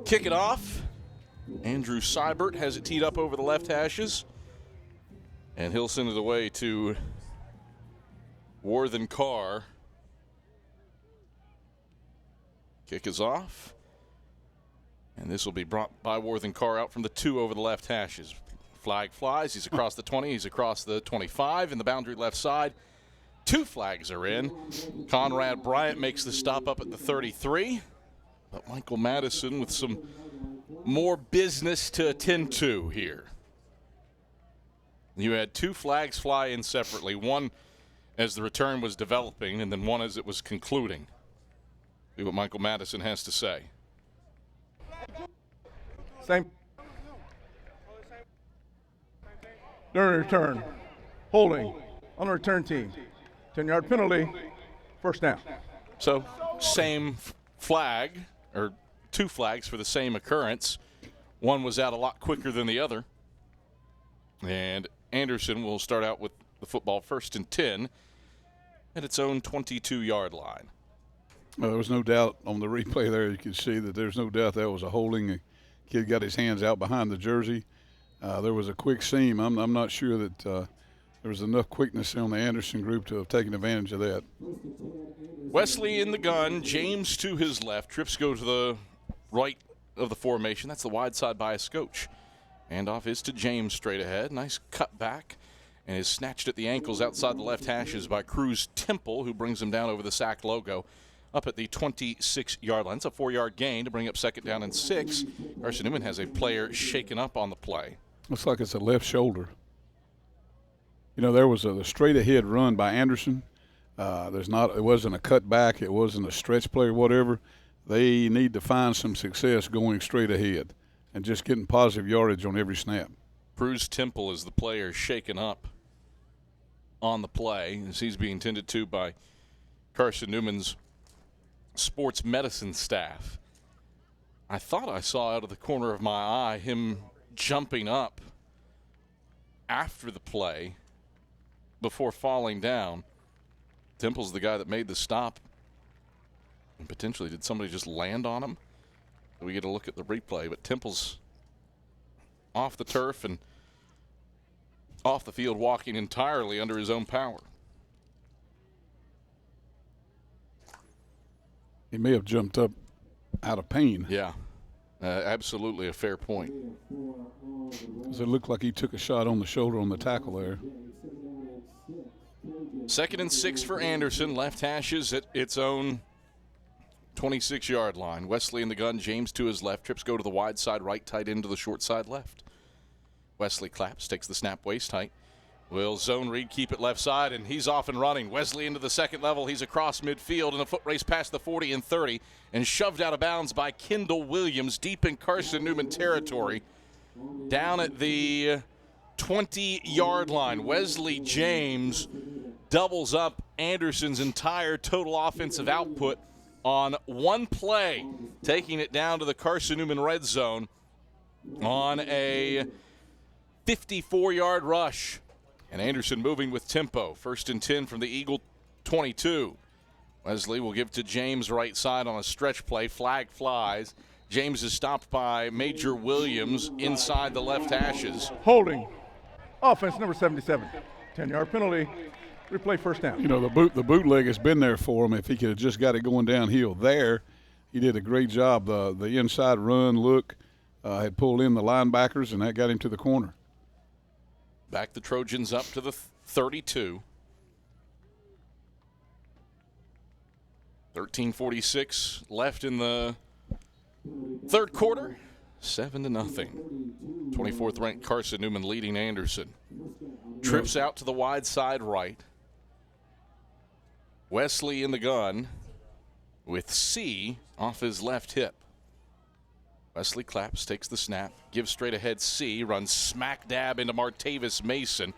Speaker 1: kick it off, Andrew Seibert has it teed up over the left hashes, and he'll send it away to Worthen Carr. Kick is off. And this will be brought by Worthen Carr out from the 2 over the left hashes. Flag flies. He's across the 20. He's across the 25 in the boundary left side. 2 flags are in. Conrad Bryant makes the stop up at the 33. But Michael Madison with some more business to attend to here. You had 2 flags fly in separately, one as the return was developing and then one as it was concluding. See what Michael Madison has to say.
Speaker 12: Same. During return, holding on the return team. 10-yard penalty, first down.
Speaker 1: So same flag, or 2 flags for the same occurrence. One was out a lot quicker than the other. And Anderson will start out with the football 1st and 10 at its own 22-yard line.
Speaker 6: Well, there was no doubt on the replay there. You could see that there's no doubt that was a holding. The kid got his hands out behind the jersey. There was a quick seam. I'm not sure that there was enough quickness on the Anderson group to have taken advantage of that.
Speaker 1: Wesley in the gun, James to his left. Trips go to the right of the formation. That's the wide side by a Scotch. Handoff is to James straight ahead. Nice cut back. And is snatched at the ankles outside the left hashes by Cruz Temple, who brings him down over the sack logo up at the 26-yard line. It's a 4-yard gain to bring up 2nd down and 6. Carson-Newman has a player shaken up on the play.
Speaker 6: Looks like it's a left shoulder. You know, there was a straight ahead run by Anderson. It wasn't a cut back. It wasn't a stretch play or whatever. They need to find some success going straight ahead and just getting positive yardage on every snap.
Speaker 1: Cruz Temple is the player shaken up on the play as he's being tended to by Carson-Newman's sports medicine staff. I thought I saw out of the corner of my eye him jumping up after the play before falling down. Temple's the guy that made the stop. And potentially, did somebody just land on him? We get a look at the replay, but Temple's off the turf and off the field walking entirely under his own power.
Speaker 6: He may have jumped up out of pain.
Speaker 1: Yeah, absolutely a fair point.
Speaker 6: Because it looked like he took a shot on the shoulder on the tackle there.
Speaker 1: 2nd and 6 for Anderson. Left hashes at its own 26-yard line. Wesley in the gun. James to his left. Trips go to the wide side right, tight into the short side left. Wesley claps, takes the snap waist height. Will zone read, keep it left side, and he's off and running. Wesley into the 2nd level. He's across midfield in a foot race past the 40 and 30 and shoved out of bounds by Kendall Williams deep in Carson-Newman territory. Down at the 20-yard line, Wesley James doubles up Anderson's entire total offensive output on one play, taking it down to the Carson-Newman red zone on a 54-yard rush. And Anderson moving with tempo. 1st and 10 from the Eagle 22. Wesley will give to James right side on a stretch play. Flag flies. James is stopped by Major Williams inside the left hashes.
Speaker 12: Holding. Offense number 77. 10-yard penalty. Replay, first down.
Speaker 6: You know, the bootleg has been there for him. If he could have just got it going downhill there, he did a great job. The inside run look had pulled in the linebackers, and that got him to the corner.
Speaker 1: Back the Trojans up to the 32. 13:46 left in the third quarter. 7-0. 24th ranked Carson-Newman leading Anderson. Trips out to the wide side right. Wesley in the gun with C off his left hip. Wesley claps, takes the snap, gives straight ahead C, runs smack dab into Martavis Mason,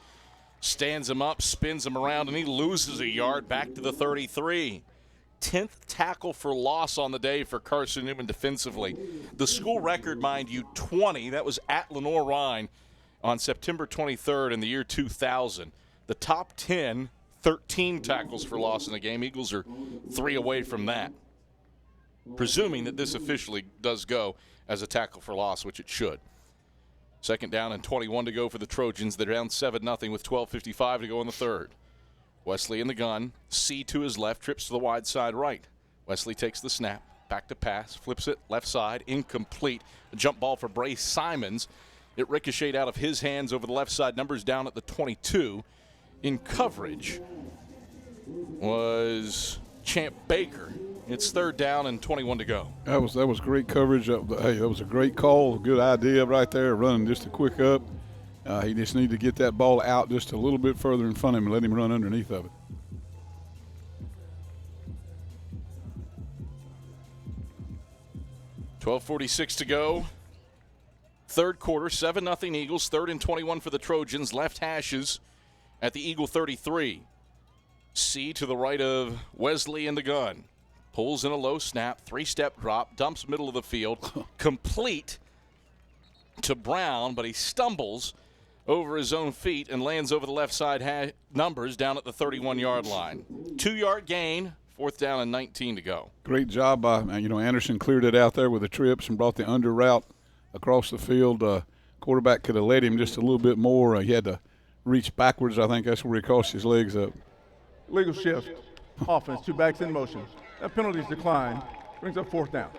Speaker 1: stands him up, spins him around, and he loses a yard back to the 33. 10th tackle for loss on the day for Carson-Newman defensively. The school record, mind you, 20. That was at Lenore-Rhine on September 23rd in the year 2000. The top 10, 13 tackles for loss in the game. Eagles are 3 away from that. Presuming that this officially does go as a tackle for loss, which it should. 2nd down and 21 to go for the Trojans. They're down 7-0 with 12:55 to go in the third. Wesley in the gun. C to his left, trips to the wide side right. Wesley takes the snap, back to pass, flips it left side, incomplete. A jump ball for Brace Simons. It ricocheted out of his hands over the left side. Numbers down at the 22. In coverage was Champ Baker. It's third down and 21 to go.
Speaker 6: That was great coverage. Hey, that was a great call, good idea right there, running just a quick up. He just needed to get that ball out just a little bit further in front of him and let him run underneath of it.
Speaker 1: .12:46 to go. Third quarter, 7-0 Eagles. 3rd and 21 for the Trojans. Left hashes at the Eagle 33. C to the right of Wesley in the gun. Pulls in a low snap, 3-step drop, dumps middle of the field. Complete to Brown, but he stumbles over his own feet and lands over the left side numbers down at the 31-yard line. 2-yard gain, 4th down and 19 to go.
Speaker 6: Great job by, Anderson cleared it out there with the trips and brought the under route across the field. Quarterback could have led him just a little bit more. He had to reach backwards. I think that's where he crossed his legs up.
Speaker 12: Legal shift. Offense, 2 backs in motion. That penalty's decline. Brings up 4th down.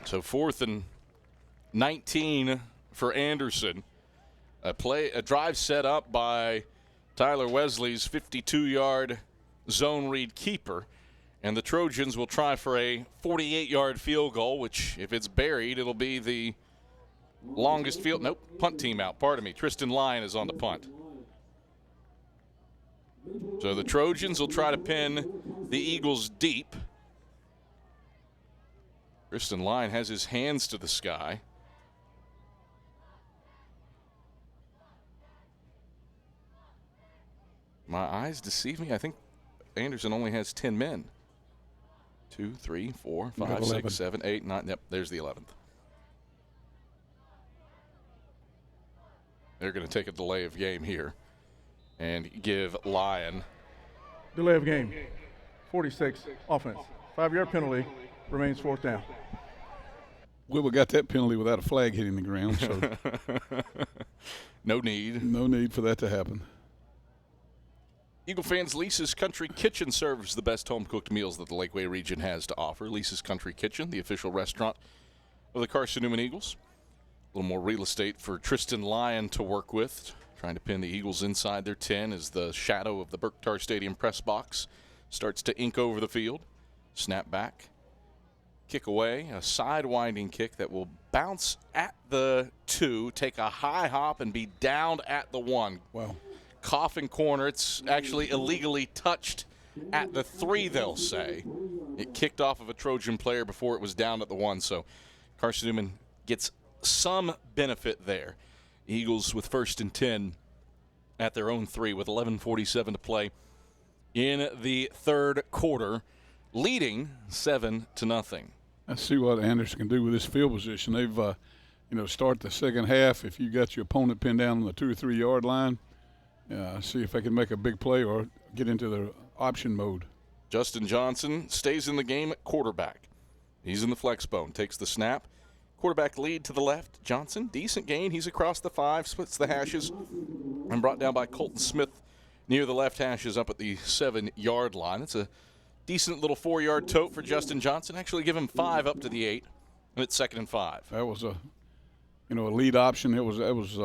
Speaker 1: So 4th and 19 for Anderson. A drive set up by Tyler Wesley's 52-yard zone read keeper. And the Trojans will try for a 48-yard field goal, which, if it's buried, it'll be the longest field. Nope, punt team out. Pardon me. Tristan Lyon is on the punt. So the Trojans will try to pin the Eagles deep. Tristan Lyon has his hands to the sky. My eyes deceive me. I think Anderson only has 10 men. 2, 3, 4, 5, 6, 7, 8, 9. Yep, there's the 11th. They're going to take a delay of game here and give Lyon.
Speaker 12: Delay of game. 46, offense. 5-yard penalty, remains 4th down.
Speaker 6: We got that penalty without a flag hitting the ground, so
Speaker 1: no need.
Speaker 6: No need for that to happen.
Speaker 1: Eagle fans, Lisa's Country Kitchen serves the best home-cooked meals that the Lakeway region has to offer. Lisa's Country Kitchen, the official restaurant of the Carson-Newman Eagles. A little more real estate for Tristan Lyon to work with. Trying to pin the Eagles inside their 10 as the shadow of the Berktar Stadium press box starts to ink over the field. Snap back. Kick away. A side-winding kick that will bounce at the 2, take a high hop, and be downed at the 1.
Speaker 6: Wow.
Speaker 1: Coffin corner. It's actually illegally touched at the 3, they'll say. It kicked off of a Trojan player before it was down at the 1, so Carson-Newman gets some benefit there. Eagles with 1st and 10 at their own 3 with 11:47 to play in the 3rd quarter, leading 7-0.
Speaker 6: Let's see what Anderson can do with this field position. They've, start the second half. If you got your opponent pinned down on the 2 or 3 yard line, see if they can make a big play or get into their option mode.
Speaker 1: Justin Johnson stays in the game at quarterback. He's in the flex bone, takes the snap. Quarterback lead to the left. Johnson, decent gain. He's across the 5, splits the hashes, and brought down by Colton Smith near the left hashes up at the 7-yard line. It's a decent little 4-yard tote for Justin Johnson. Actually give him 5 up to the 8, and it's 2nd and 5.
Speaker 6: That was a lead option. It was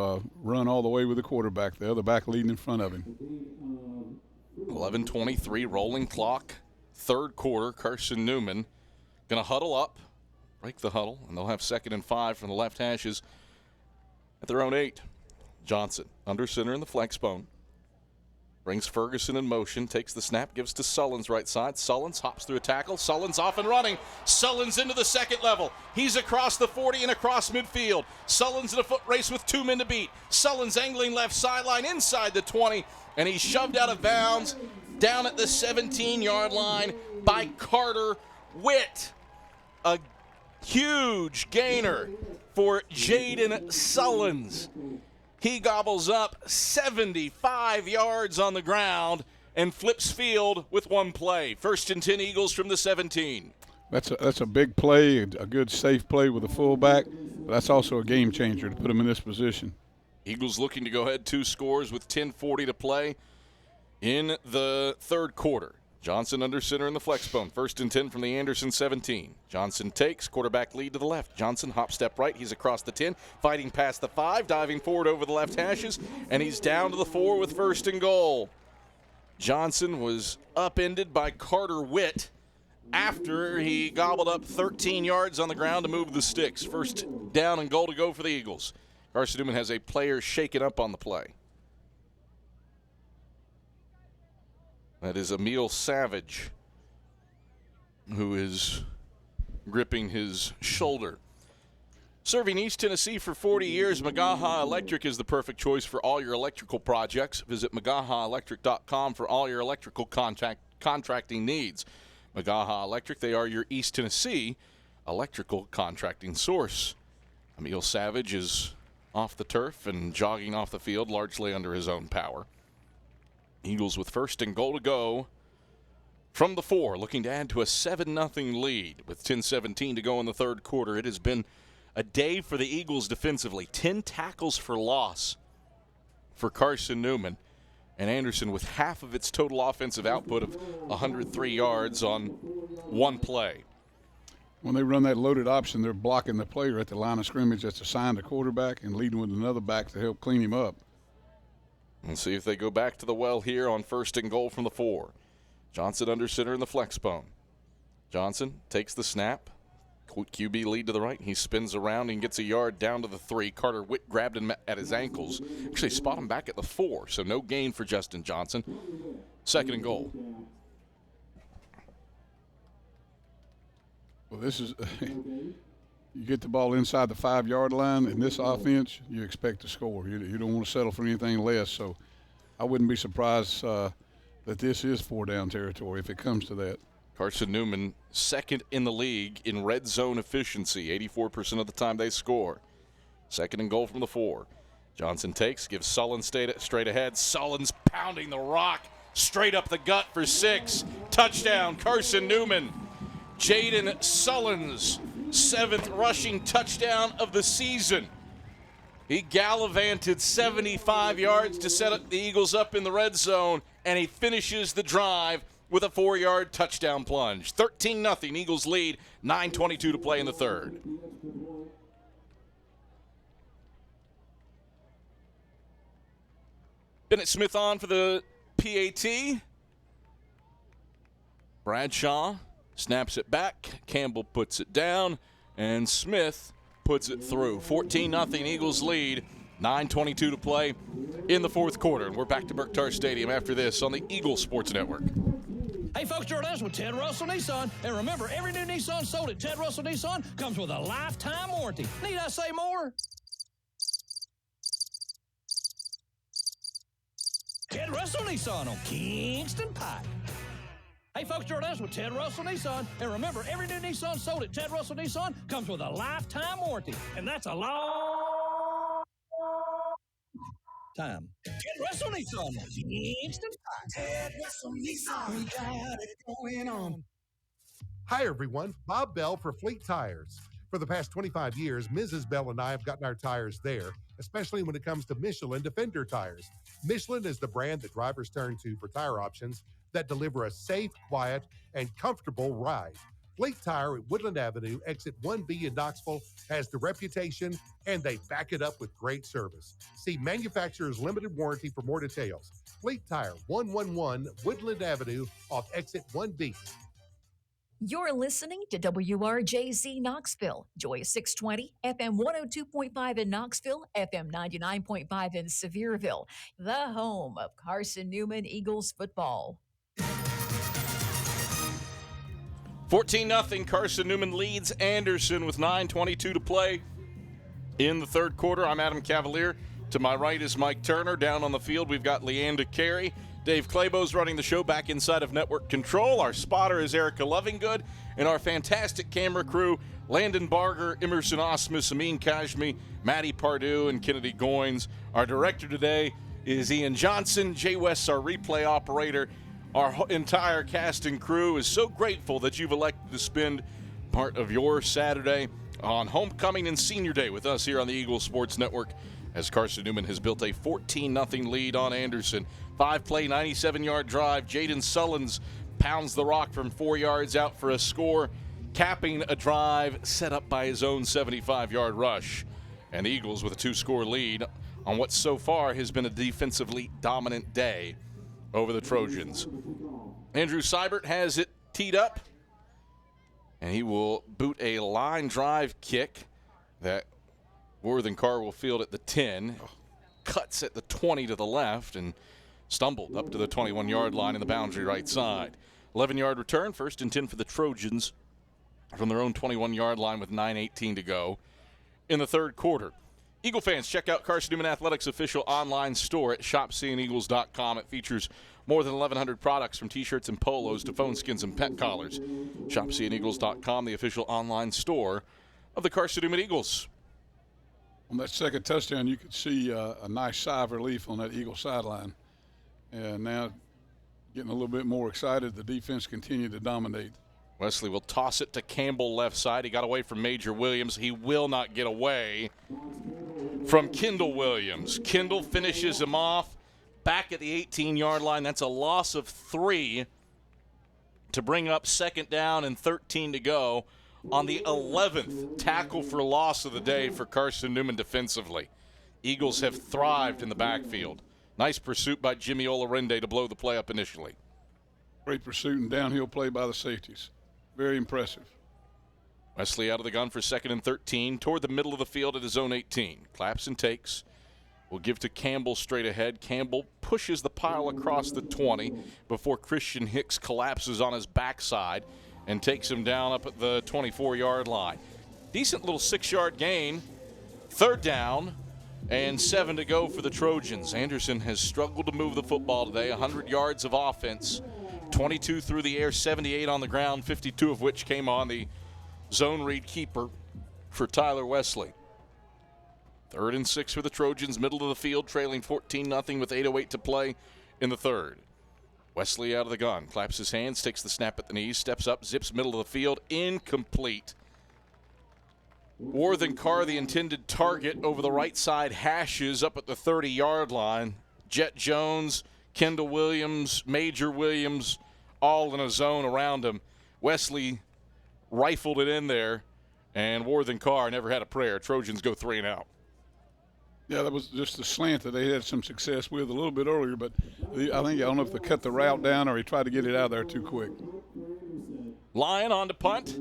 Speaker 6: run all the way with the quarterback. The other back leading in front of him.
Speaker 1: 11:23 rolling clock. 3rd quarter. Carson-Newman going to huddle up. Break the huddle, and they'll have 2nd and 5 from the left hashes at their own 8. Johnson under center in the flex bone. Brings Ferguson in motion, takes the snap, gives to Sullins right side. Sullins hops through a tackle. Sullins off and running. Sullins into the 2nd level. He's across the 40 and across midfield. Sullins in a foot race with 2 men to beat. Sullins angling left sideline inside the 20, and he's shoved out of bounds down at the 17-yard line by Carter Witt. A huge gainer for Jaden Sullins. He gobbles up 75 yards on the ground and flips field with 1 play. 1st and 10 Eagles from the 17.
Speaker 6: That's a big play, a good safe play with a fullback, but that's also a game changer to put him in this position.
Speaker 1: Eagles looking to go ahead 2 scores with 10:40 to play in the third quarter. Johnson under center in the flex bone. 1st and 10 from the Anderson 17. Johnson takes, quarterback lead to the left. Johnson hop step right. He's across the 10, fighting past the 5, diving forward over the left hashes, and he's down to the 4 with 1st and goal. Johnson was upended by Carter Witt after he gobbled up 13 yards on the ground to move the sticks. 1st down and goal to go for the Eagles. Carson-Newman has a player shaken up on the play. That is Emil Savage, who is gripping his shoulder. Serving East Tennessee for 40 years, Magaha Electric is the perfect choice for all your electrical projects. Visit MagahaElectric.com for all your electrical contracting needs. Magaha Electric, they are your East Tennessee electrical contracting source. Emil Savage is off the turf and jogging off the field, largely under his own power. Eagles with 1st and goal to go from the 4, looking to add to a 7-0 lead with 10:17 to go in the third quarter. It has been a day for the Eagles defensively. 10 tackles for loss for Carson-Newman, and Anderson with half of its total offensive output of 103 yards on one play.
Speaker 6: When they run that loaded option, they're blocking the player at the line of scrimmage that's assigned to quarterback and leading with another back to help clean him up.
Speaker 1: And see if they go back to the well here on 1st and goal from the 4. Johnson under center in the flex bone. Johnson takes the snap. QB lead to the right. He spins around and gets a yard down to the 3. Carter Witt grabbed him at his ankles. Actually spot him back at the 4, so no gain for Justin Johnson. 2nd and goal.
Speaker 6: Well, this is you get the ball inside the 5-yard line in this offense, you expect to score. You don't want to settle for anything less. So I wouldn't be surprised that this is 4-down territory if it comes to that.
Speaker 1: Carson-Newman, 2nd in the league in red zone efficiency. 84% of the time they score. 2nd and goal from the 4. Johnson takes, gives Sullins straight ahead. Sullins pounding the rock straight up the gut for 6. Touchdown, Carson-Newman. Jaden Sullins, 7th rushing touchdown of the season. He gallivanted 75 yards to set the Eagles up in the red zone, and he finishes the drive with a 4-yard touchdown plunge. 13-0 Eagles lead, 9:22 to play in the third. Bennett Smith on for the PAT. Bradshaw snaps it back. Campbell puts it down, and Smith puts it through. 14-0 Eagles lead. 9:22 to play in the fourth quarter. And we're back to Berktar Stadium after this on the Eagle Sports Network.
Speaker 19: Hey, folks, Jordan's with Ted Russell Nissan. And remember, every new Nissan sold at Ted Russell Nissan comes with a lifetime warranty. Need I say more? Ted Russell Nissan on Kingston Pike. Hey, folks, Jordan's with Ted Russell Nissan. And remember, every new Nissan sold at Ted Russell Nissan comes with a lifetime warranty. And that's a long time. Ted Russell Nissan on Kingston Pike.
Speaker 10: Ted Russell Nissan, we got it going on.
Speaker 16: Hi, everyone. Bob Bell for Fleet Tires. For the past 25 years, Mrs. Bell and I have gotten our tires there, especially when it comes to Michelin Defender tires. Michelin is the brand that drivers turn to for tire options that deliver a safe, quiet, and comfortable ride. Fleet Tire at Woodland Avenue, exit 1B in Knoxville, has the reputation, and they back it up with great service. See manufacturer's limited warranty for more details. Fleet Tire, 111 Woodland Avenue off exit 1B.
Speaker 13: You're listening to WRJZ Knoxville, Joy 620, FM 102.5 in Knoxville, FM 99.5 in Sevierville, the home of Carson-Newman Eagles football.
Speaker 1: 14-0 Carson-Newman leads Anderson with 9:22 to play in the third quarter. I'm Adam Cavalier. To my right is Mike Turner. Down on the field, we've got Leanda Carey. Dave Claybo's running the show back inside of network control. Our spotter is Erica Lovingood. And our fantastic camera crew, Landon Barger, Emerson Osmus, Amin Kashmi, Maddie Pardue, and Kennedy Goins. Our director today is Ian Johnson. Jay West's our replay operator. Our entire cast and crew is so grateful that you've elected to spend part of your Saturday on Homecoming and Senior Day with us here on the Eagle Sports Network, as Carson-Newman has built a 14-0 lead on Anderson. 5-play, 97-yard drive. Jaden Sullins pounds the rock from 4 yards out for a score, capping a drive set up by his own 75-yard rush. And the Eagles with a 2-score lead on what so far has been a defensively dominant day over the Trojans. Andrew Seibert has it teed up, and he will boot a line drive kick that Worthing Carr will field at the 10, cuts at the 20 to the left, and stumbled up to the 21-yard line in the boundary right side. 11-yard return, 1st and 10 for the Trojans from their own 21-yard line with 9:18 to go in the third quarter. Eagle fans, check out Carson-Newman Athletics' official online store at shopseeandeagles.com. It features more than 1,100 products from T-shirts and polos to phone skins and pet collars. Shopseeandeagles.com, the official online store of the Carson-Newman Eagles.
Speaker 6: On that second touchdown, you could see a nice sigh of relief on that Eagle sideline. And now getting a little bit more excited. The defense continued to dominate.
Speaker 1: Wesley will toss it to Campbell left side. He got away from Major Williams. He will not get away from Kendall Williams. Kendall finishes him off back at the 18-yard line. That's a loss of 3 to bring up 2nd down and 13 to go on the 11th tackle for loss of the day for Carson-Newman defensively. Eagles have thrived in the backfield. Nice pursuit by Jimmy Olarende to blow the play up initially.
Speaker 6: Great pursuit and downhill play by the safeties. Very impressive.
Speaker 1: Wesley out of the gun for 2nd and 13 toward the middle of the field at his own 18. Claps and takes. Will give to Campbell straight ahead. Campbell pushes the pile across the 20 before Christian Hicks collapses on his backside and takes him down up at the 24-yard line. Decent little 6-yard gain. 3rd down and 7 to go for the Trojans. Anderson has struggled to move the football today. 100 yards of offense. 22 through the air, 78 on the ground, 52 of which came on the zone read keeper for Tyler Wesley. 3rd and 6 for the Trojans, middle of the field, trailing 14-0 with 8:08 to play in the third. Wesley out of the gun, claps his hands, takes the snap at the knees, steps up, zips middle of the field, incomplete. Worthing Carr, the intended target, over the right side, hashes up at the 30-yard line. Jet Jones, Kendall Williams, Major Williams, all in a zone around him. Wesley rifled it in there, and Worthing Carr never had a prayer. Trojans go 3 and out.
Speaker 6: Yeah, that was just a slant that they had some success with a little bit earlier, but I don't know if they cut the route down or he tried to get it out of there too quick.
Speaker 1: Lyon on to punt.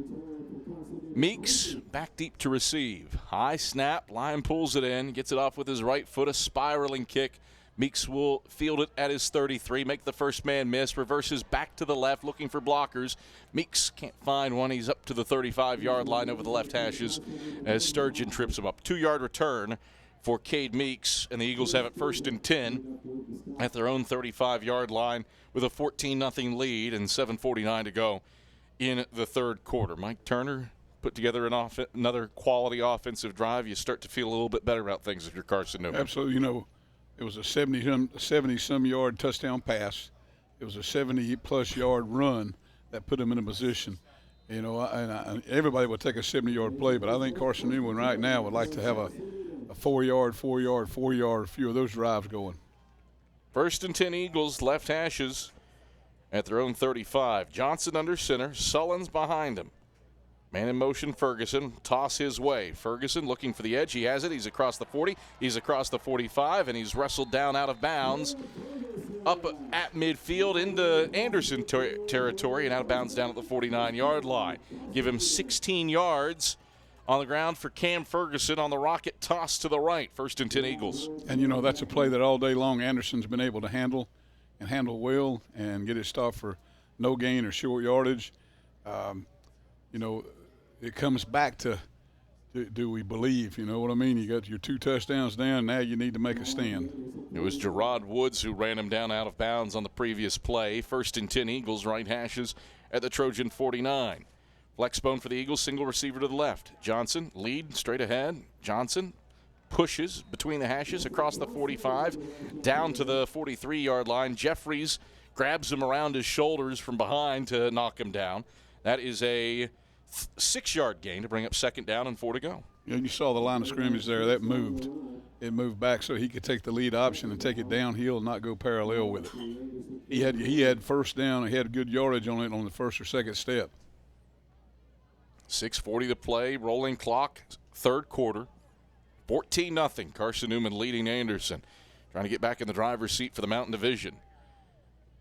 Speaker 1: Meeks back deep to receive. High snap. Lyon pulls it in, gets it off with his right foot, a spiraling kick. Meeks will field it at his 33, make the first man miss, reverses back to the left, looking for blockers. Meeks can't find one. He's up to the 35-yard line over the left hashes as Sturgeon trips him up. 2-yard return for Cade Meeks, and the Eagles have it 1st and 10 at their own 35-yard line with a 14-0 lead and 7:49 to go in the third quarter. Mike Turner put together another quality offensive drive. You start to feel a little bit better about things if you're Carson-Newman.
Speaker 6: Absolutely. You know, it was a 70-some yard touchdown pass. It was a 70-plus yard run that put him in a position. You know, and everybody would take a 70-yard play, but I think Carson-Newman right now would like to have a 4-yard, 4-yard, 4-yard, a few of those drives going.
Speaker 1: 1st and 10 Eagles, left hashes at their own 35. Johnson under center, Sullins behind him. Man in motion, Ferguson, toss his way. Ferguson looking for the edge. He has it. He's across the 40. He's across the 45, and he's wrestled down out of bounds up at midfield into Anderson territory and out of bounds down at the 49-yard line. Give him 16 yards on the ground for Cam Ferguson on the rocket toss to the right. 1st and 10 Eagles.
Speaker 6: And, you know, that's a play that all day long Anderson's been able to handle well and get it stopped for no gain or short yardage. You know, it comes back to do we believe, you know what I mean? You got your 2 touchdowns down, now you need to make a stand.
Speaker 1: It was Gerard Woods who ran him down out of bounds on the previous play. 1st and 10 Eagles, right hashes at the Trojan 49. Flexbone for the Eagles, single receiver to the left. Johnson, lead, straight ahead. Johnson pushes between the hashes across the 45, down to the 43-yard line. Jeffries grabs him around his shoulders from behind to knock him down. That is a 6-yard gain to bring up 2nd down and 4 to go.
Speaker 6: You saw the line of scrimmage there. That moved. it moved back so he could take the lead option and take it downhill and not go parallel with it. He had first down. He had good yardage on it on the first or second step.
Speaker 1: 6:40 to play, rolling clock, third quarter. 14-0. Carson-Newman leading Anderson. Trying to get back in the driver's seat for the Mountain Division.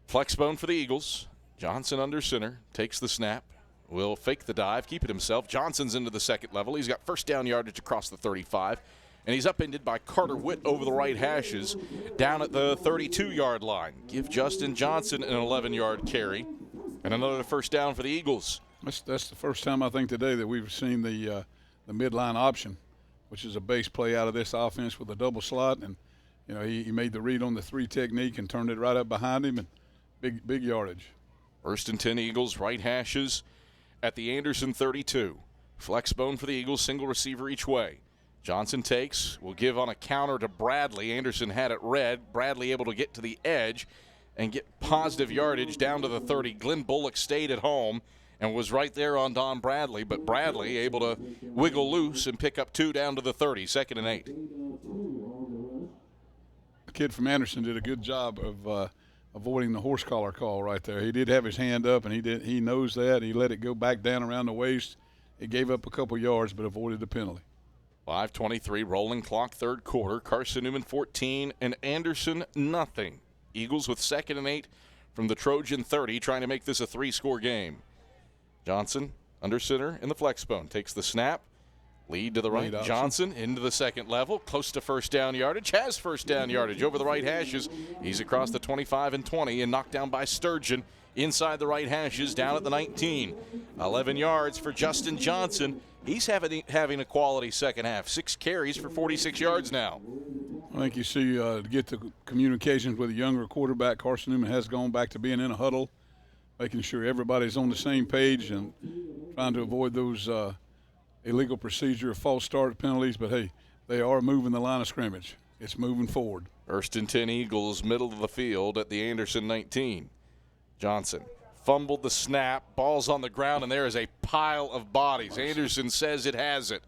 Speaker 1: Flexbone for the Eagles. Johnson under center. Takes the snap. Will fake the dive. Keep it himself. Johnson's into the second level. He's got first down yardage across the 35. And he's upended by Carter Witt over the right hashes down at the 32-yard line. Give Justin Johnson an 11-yard carry. And another first down for the Eagles.
Speaker 6: That's the first time I think today that we've seen the midline option, which is a base play out of this offense with a double slot. And, you know, he made the read on the 3 technique and turned it right up behind him, and big yardage.
Speaker 1: First and 10 Eagles, right hashes at the Anderson 32. Flexbone for the Eagles, single receiver each way. Johnson takes, will give on a counter to Bradley. Anderson had it read. Bradley able to get to the edge and get positive yardage down to the 30. Glenn Bullock stayed at home and was right there on Don Bradley, but Bradley able to wiggle loose and pick up 2 down to the 30, 2nd and 8.
Speaker 6: The kid from Anderson did a good job of avoiding the horse collar call right there. He did have his hand up, and he knows that. He let it go back down around the waist. He gave up a couple yards but avoided the penalty.
Speaker 1: 5:23, rolling clock, third quarter. Carson-Newman 14 and Anderson nothing. Eagles with 2nd and 8 from the Trojan 30, trying to make this a 3-score game. Johnson under center in the flexbone. Takes the snap. Lead to the right. Johnson into the second level. Close to first down yardage. Has first down yardage over the right hashes. He's across the 25 and 20 and knocked down by Sturgeon inside the right hashes down at the 19. 11 yards for Justin Johnson. He's having a quality second half. 6 carries for 46 yards now.
Speaker 6: I think you see to get the communications with a younger quarterback, Carson-Newman has gone back to being in a huddle, making sure everybody's on the same page and trying to avoid those illegal procedure, false start penalties. But, hey, they are moving the line of scrimmage. It's moving forward.
Speaker 1: First and 10 Eagles, middle of the field at the Anderson 19. Johnson fumbled the snap. Ball's on the ground, and there is a pile of bodies. Anderson says it has it.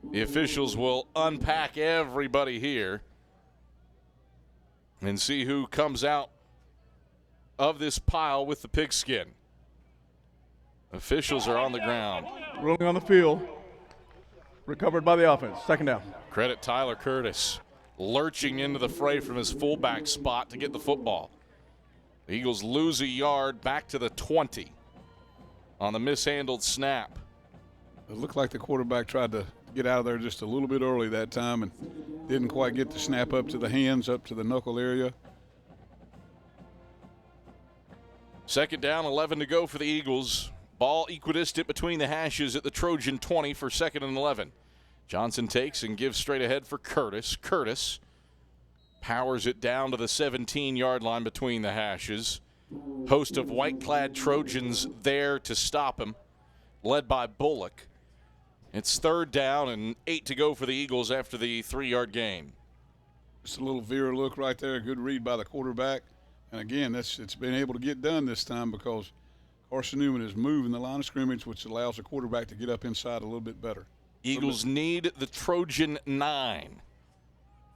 Speaker 1: The officials will unpack everybody here and see who comes out of this pile with the pigskin. Officials are on the ground.
Speaker 12: Rolling on the field. Recovered by the offense. 2nd down.
Speaker 1: Credit Tyler Curtis lurching into the fray from his fullback spot to get the football. The Eagles lose a yard back to the 20 on the mishandled snap.
Speaker 6: It looked like the quarterback tried to get out of there just a little bit early that time and didn't quite get the snap up to the hands, up to the knuckle area.
Speaker 1: 2nd down, 11 to go for the Eagles. Ball equidistant between the hashes at the Trojan 20 for 2nd and 11. Johnson takes and gives straight ahead for Curtis. Curtis powers it down to the 17-yard line between the hashes. Host of white-clad Trojans there to stop him, led by Bullock. It's 3rd down and 8 to go for the Eagles after the 3-yard gain.
Speaker 6: Just a little veer look right there, a good read by the quarterback. And again, it's been able to get done this time because Carson-Newman is moving the line of scrimmage, which allows the quarterback to get up inside a little bit better.
Speaker 1: Eagles need the Trojan 9.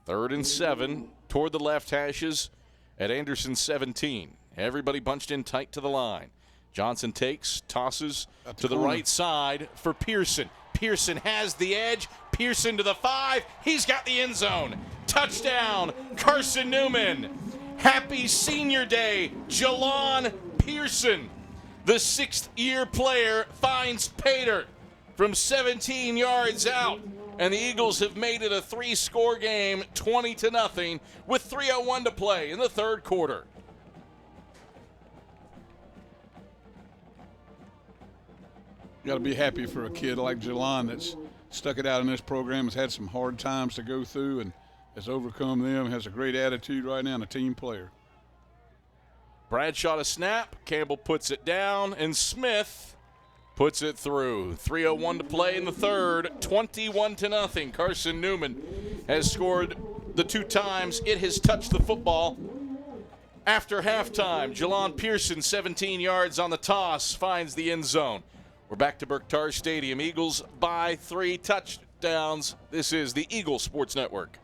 Speaker 1: 3rd and 7 toward the left hashes at Anderson 17. Everybody bunched in tight to the line. Johnson takes, tosses to the right side for Pearson. Pearson has the edge. Pearson to the 5. He's got the end zone. Touchdown, Carson-Newman. Happy senior day, Jalon Pearson. The 6th-year player finds pay dirt from 17 yards out. And the Eagles have made it a 3-score game, 20-0, with 3:01 to play in the 3rd quarter.
Speaker 6: You got to be happy for a kid like Jalon that's stuck it out in this program, has had some hard times to go through, and has overcome them, has a great attitude right now, and a team player.
Speaker 1: Bradshaw to snap. Campbell puts it down, and Smith puts it through. 3:01 to play in the 3rd, 21-0. Carson-Newman has scored the 2 times it has touched the football. After halftime, Jalon Pearson, 17 yards on the toss, finds the end zone. We're back to Berktar Stadium. Eagles by 3 touchdowns. This is the Eagle Sports Network.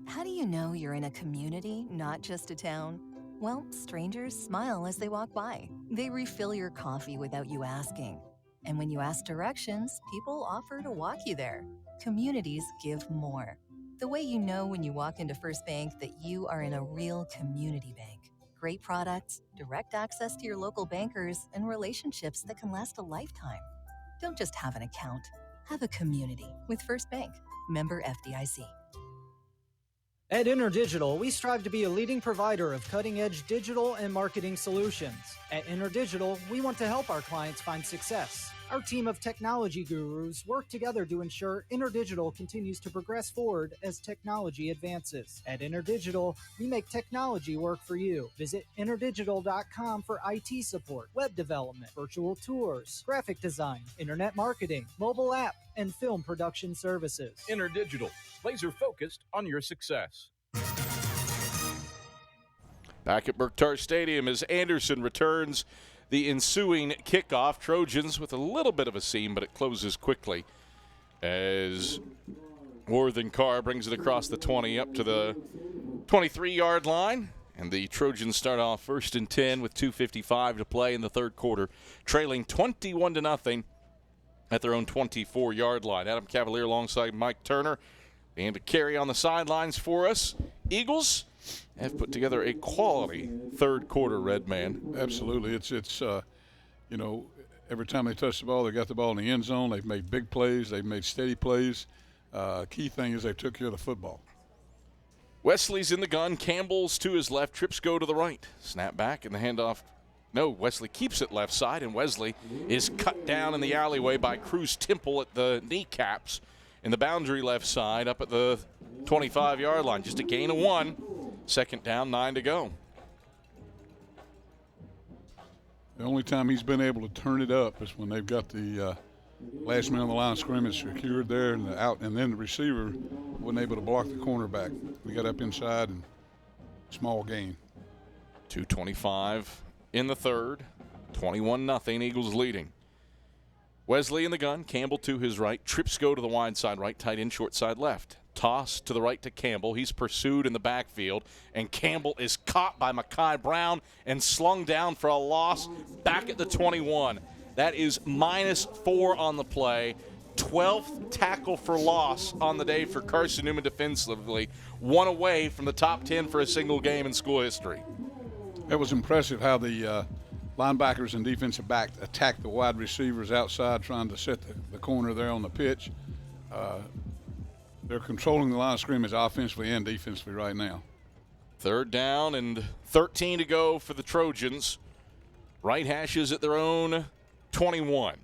Speaker 7: How do you know you're in a community, not just a town? Well, strangers smile as they walk by. They refill your coffee without you asking. And when you ask directions, people offer to walk you there. Communities give more. The way you know when you walk into First Bank that you are in a real community bank. Great products, direct access to your local bankers, and relationships that can last a lifetime. Don't just have an account. Have a community with First Bank. Member FDIC.
Speaker 14: At InterDigital, we strive to be a leading provider of cutting-edge digital and marketing solutions. At InterDigital, we want to help our clients find success. Our team of technology gurus work together to ensure InterDigital continues to progress forward as technology advances. At InterDigital, we make technology work for you. Visit interdigital.com for IT support, web development, virtual tours, graphic design, internet marketing, mobile app, and film production services.
Speaker 20: InterDigital, laser-focused on your success.
Speaker 1: Back at Berktar Stadium as Anderson returns the ensuing kickoff. Trojans with a little bit of a seam, but it closes quickly as Worthen Carr brings it across the 20 up to the 23-yard line. And the Trojans start off 1st and 10 with 2:55 to play in the third quarter, trailing 21-0 at their own 24-yard line. Adam Cavalier alongside Mike Turner. And to carry on the sidelines for us, Eagles have put together a quality third quarter, Red Man.
Speaker 6: Absolutely. It's every time they touch the ball, they got the ball in the end zone. They've made big plays. They've made steady plays. Key thing is they took care of the football.
Speaker 1: Wesley's in the gun. Campbell's to his left. Trips go to the right. Snap back and the handoff. No, Wesley keeps it left side, and Wesley is cut down in the alleyway by Cruz Temple at the kneecaps in the boundary left side up at the 25-yard line. Just a gain of 1. Second down, 9 to go.
Speaker 6: The only time he's been able to turn it up is when they've got the last man on the line of scrimmage secured there and then the receiver wasn't able to block the cornerback. We got up inside and small gain.
Speaker 1: 2:25 in the third, 21-0, Eagles leading. Wesley in the gun, Campbell to his right. Trips go to the wide side right, tight end, short side left. Toss to the right to Campbell. He's pursued in the backfield, and Campbell is caught by Mekhi Brown and slung down for a loss back at the 21. That is -4 on the play. 12th tackle for loss on the day for Carson-Newman defensively. 1 away from the top 10 for a single game in school history.
Speaker 6: It was impressive how the linebackers and defensive back attacked the wide receivers outside trying to set the corner there on the pitch. They're controlling the line of scrimmage offensively and defensively right now.
Speaker 1: Third down and 13 to go for the Trojans. Right hashes at their own 21.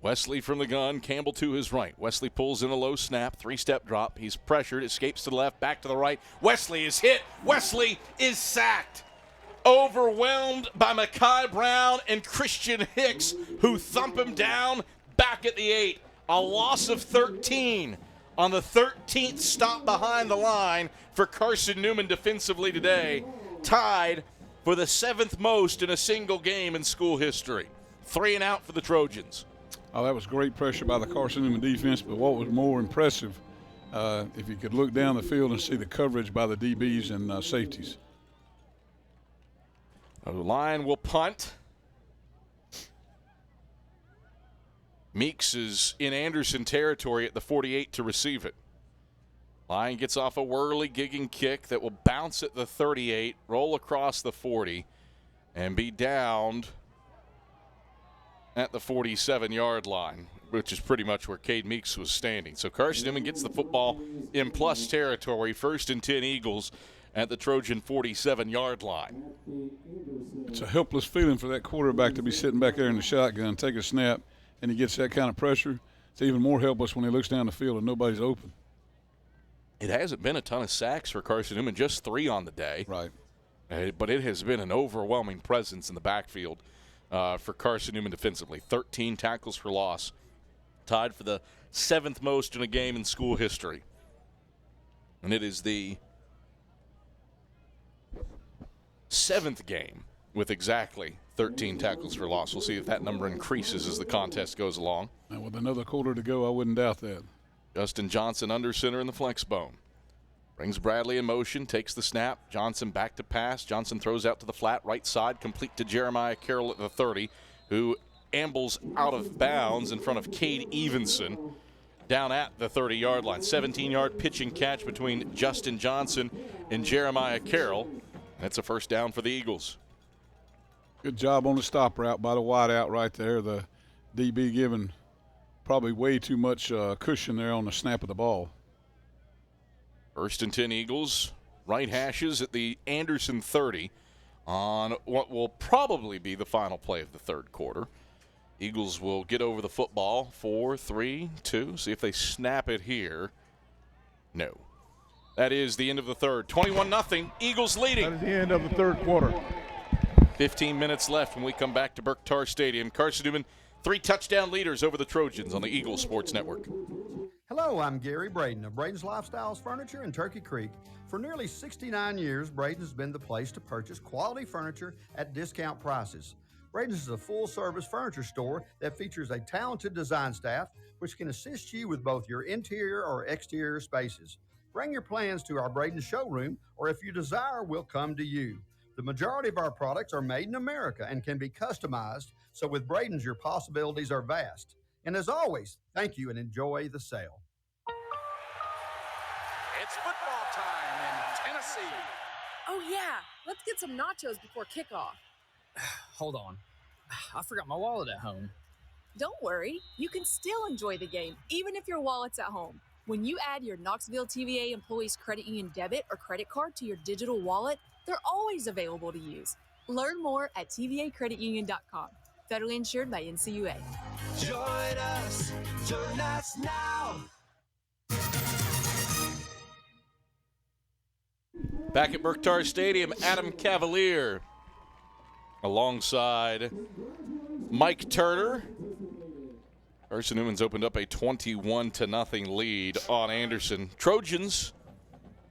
Speaker 1: Wesley from the gun, Campbell to his right. Wesley pulls in a low snap, 3-step drop. He's pressured, escapes to the left, back to the right. Wesley is hit. Wesley is sacked. Overwhelmed by Mekhi Brown and Christian Hicks, who thump him down back at the 8. A loss of 13 on the 13th stop behind the line for Carson-Newman defensively today. Tied for the 7th most in a single game in school history. 3 and out for the Trojans.
Speaker 6: Oh, that was great pressure by the Carson-Newman defense, but what was more impressive, if you could look down the field and see the coverage by the DBs and safeties.
Speaker 1: The line will punt. Meeks is in Anderson territory at the 48 to receive it. Line gets off a whirly gigging kick that will bounce at the 38, roll across the 40, and be downed at the 47-yard line, which is pretty much where Cade Meeks was standing. So Carson-Newman gets the football in plus territory, 1st and 10 Eagles at the Trojan 47-yard line.
Speaker 6: It's a helpless feeling for that quarterback to be sitting back there in the shotgun, take a snap, and he gets that kind of pressure. It's even more helpless when he looks down the field and nobody's open.
Speaker 1: It hasn't been a ton of sacks for Carson-Newman, just 3 on the day.
Speaker 6: Right.
Speaker 1: But it has been an overwhelming presence in the backfield for Carson-Newman defensively. 13 tackles for loss, tied for the 7th most in a game in school history. And it is the 7th game with exactly 13 tackles for loss. We'll see if that number increases as the contest goes along.
Speaker 6: And with another quarter to go, I wouldn't doubt that.
Speaker 1: Justin Johnson under center in the flex bone. Brings Bradley in motion, takes the snap. Johnson back to pass. Johnson throws out to the flat right side, complete to Jeremiah Carroll at the 30, who ambles out of bounds in front of Cade Evenson down at the 30-yard line. 17-yard pitch and catch between Justin Johnson and Jeremiah Carroll. That's a first down for the Eagles.
Speaker 6: Good job on the stop route by the wideout right there. The DB giving probably way too much cushion there on the snap of the ball.
Speaker 1: First and 10 Eagles, right hashes at the Anderson 30 on what will probably be the final play of the third quarter. Eagles will get over the football. 4, 3, 2. See if they snap it here. No. That is the end of the third. 21-0. Eagles leading.
Speaker 12: That is the end of the third quarter.
Speaker 1: 15 minutes left when we come back to Burke-Tar Stadium. Carson-Newman, 3 touchdown leaders over the Trojans on the Eagles Sports Network.
Speaker 4: Hello, I'm Gary Braden of Braden's Lifestyles Furniture in Turkey Creek. For nearly 69 years, Braden's has been the place to purchase quality furniture at discount prices. Braden's is a full-service furniture store that features a talented design staff which can assist you with both your interior or exterior spaces. Bring your plans to our Braden's showroom, or if you desire, we'll come to you. The majority of our products are made in America and can be customized, so with Braden's, your possibilities are vast. And as always, thank you and enjoy the sale.
Speaker 5: It's football time in Tennessee.
Speaker 11: Oh, yeah. Let's get some nachos before kickoff.
Speaker 8: Hold on. I forgot my wallet at home.
Speaker 11: Don't worry. You can still enjoy the game, even if your wallet's at home. When you add your Knoxville TVA Employees Credit Union debit or credit card to your digital wallet, they're always available to use. Learn more at tvacreditunion.com. Federally insured by NCUA.
Speaker 10: Join us now.
Speaker 1: Back at Burke-Tar Stadium, Adam Cavalier alongside Mike Turner. Carson-Newman's opened up a 21-0 lead on Anderson. Trojans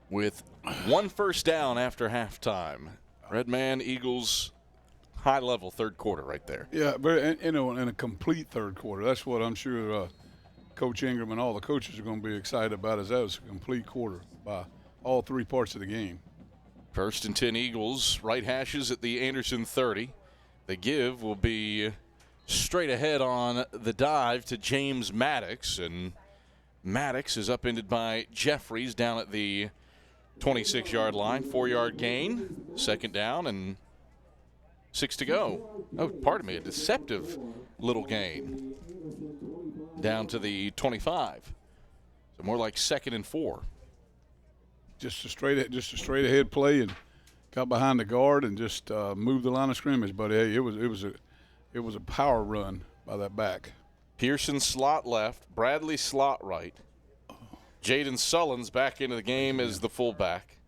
Speaker 1: with 1 first down after halftime. Redman Eagles, high-level third quarter right there.
Speaker 6: Yeah, but in a complete third quarter. That's what I'm sure Coach Ingram and all the coaches are going to be excited about, is that was a complete quarter by all 3 parts of the game.
Speaker 1: First and 10 Eagles, right hashes at the Anderson 30. The give will be straight ahead on the dive to James Maddox, and Maddox is upended by Jeffries down at the 26-yard line. 4-yard gain, second down, and 6 to go. Oh, pardon me, a deceptive little gain down to the 25. So more like 2nd and 4.
Speaker 6: Just a straight ahead play, and got behind the guard and just moved the line of scrimmage. But hey, it was a power run by that back.
Speaker 1: Pearson slot left, Bradley slot right. Jaden Sullins back into the game as the fullback.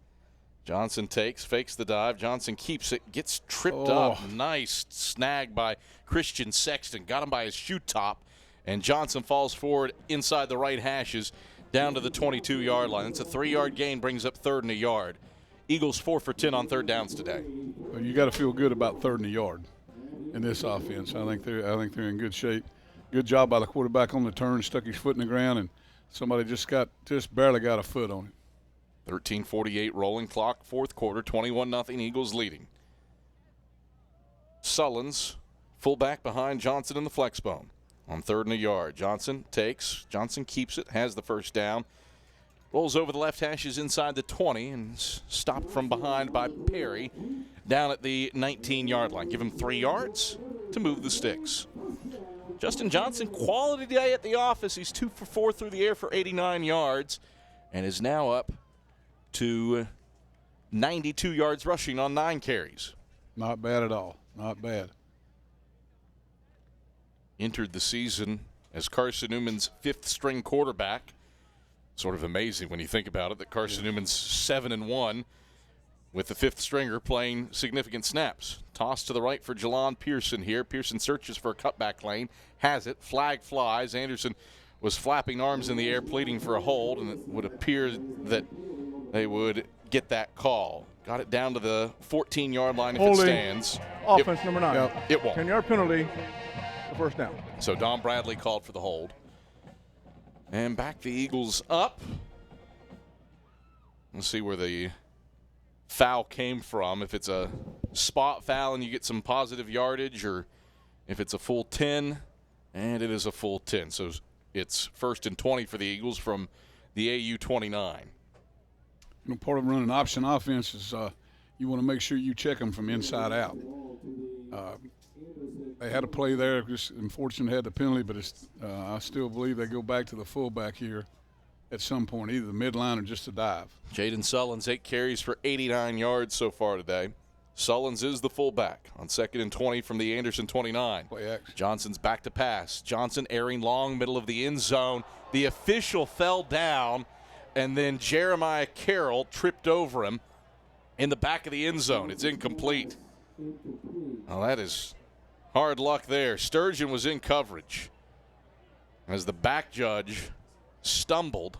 Speaker 1: Johnson fakes the dive. Johnson keeps it, gets tripped up. Nice snag by Christian Sexton. Got him by his shoe top, and Johnson falls forward inside the right hashes down to the 22-yard line. It's a 3-yard gain, brings up 3rd and a yard. Eagles 4 for 10 on 3rd downs today.
Speaker 6: Well, you got to feel good about 3rd and a yard in this offense. I think they're in good shape. Good job by the quarterback on the turn, stuck his foot in the ground, and somebody just barely got a foot on it.
Speaker 1: 13:48 rolling clock, 4th quarter, 21-0 Eagles leading. Sullins, fullback behind Johnson in the flex bone. On 3rd and a yard, Johnson keeps it, has the first down. Rolls over the left hashes inside the 20 and stopped from behind by Perry down at the 19-yard line. Give him 3 yards to move the sticks. Justin Johnson, quality day at the office. He's 2 for 4 through the air for 89 yards and is now up to 92 yards rushing on 9 carries.
Speaker 6: Not bad at all. Not bad.
Speaker 1: Entered the season as Carson-Newman's 5th-string quarterback. Sort of amazing when you think about it that Carson-Newman's 7-1 with the 5th stringer playing significant snaps. Toss to the right for Jelon Pearson here. Pearson searches for a cutback lane, has it, flag flies. Anderson was flapping arms in the air, pleading for a hold, and it would appear that they would get that call. Got it down to the 14-yard line if it stands.
Speaker 12: Offense number 9.
Speaker 1: It won't.
Speaker 12: 10-yard penalty. First down.
Speaker 1: So Don Bradley called for the hold. And back the Eagles up. Let's see where the foul came from. If it's a spot foul and you get some positive yardage, or if it's a full 10, and it is a full 10. So it's 1st and 20 for the Eagles from the AU 29.
Speaker 6: Part of running option offense is you want to make sure you check them from inside out. They had a play there. Just unfortunately had the penalty, but I still believe they go back to the fullback here at some point, either the midline or just a dive.
Speaker 1: Jaden Sullins, 8 carries for 89 yards so far today. Sullins is the fullback on 2nd and 20 from the Anderson 29.
Speaker 6: Play action.
Speaker 1: Johnson's back to pass. Johnson airing long, middle of the end zone. The official fell down, and then Jeremiah Carroll tripped over him in the back of the end zone. It's incomplete. Well, that is hard luck there. Sturgeon was in coverage as the back judge stumbled,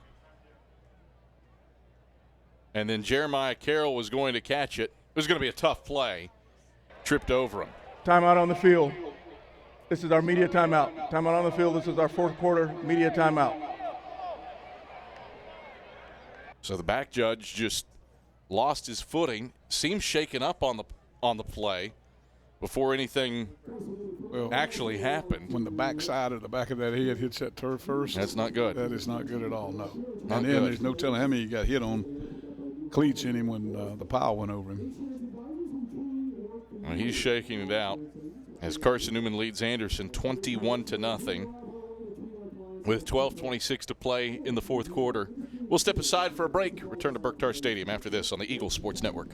Speaker 1: and then Jeremiah Carroll was going to catch it. It was going to be a tough play. Tripped over him.
Speaker 12: Timeout on the field. This is our media timeout. Timeout on the field. This is our 4th quarter media timeout.
Speaker 1: So the back judge just lost his footing, seemed shaken up on the play before anything actually happened.
Speaker 6: When the backside of the back of that head hits that turf first,
Speaker 1: that's not good.
Speaker 6: That is not good at all, no.
Speaker 1: Not
Speaker 6: and then
Speaker 1: good.
Speaker 6: There's no telling how many you got hit on cleats in him when the pile went over him.
Speaker 1: Well, he's shaking it out as Carson-Newman leads Anderson 21-0 with 12:26 to play in the 4th quarter. We'll step aside for a break. Return to Berktar Stadium after this on the Eagles Sports Network.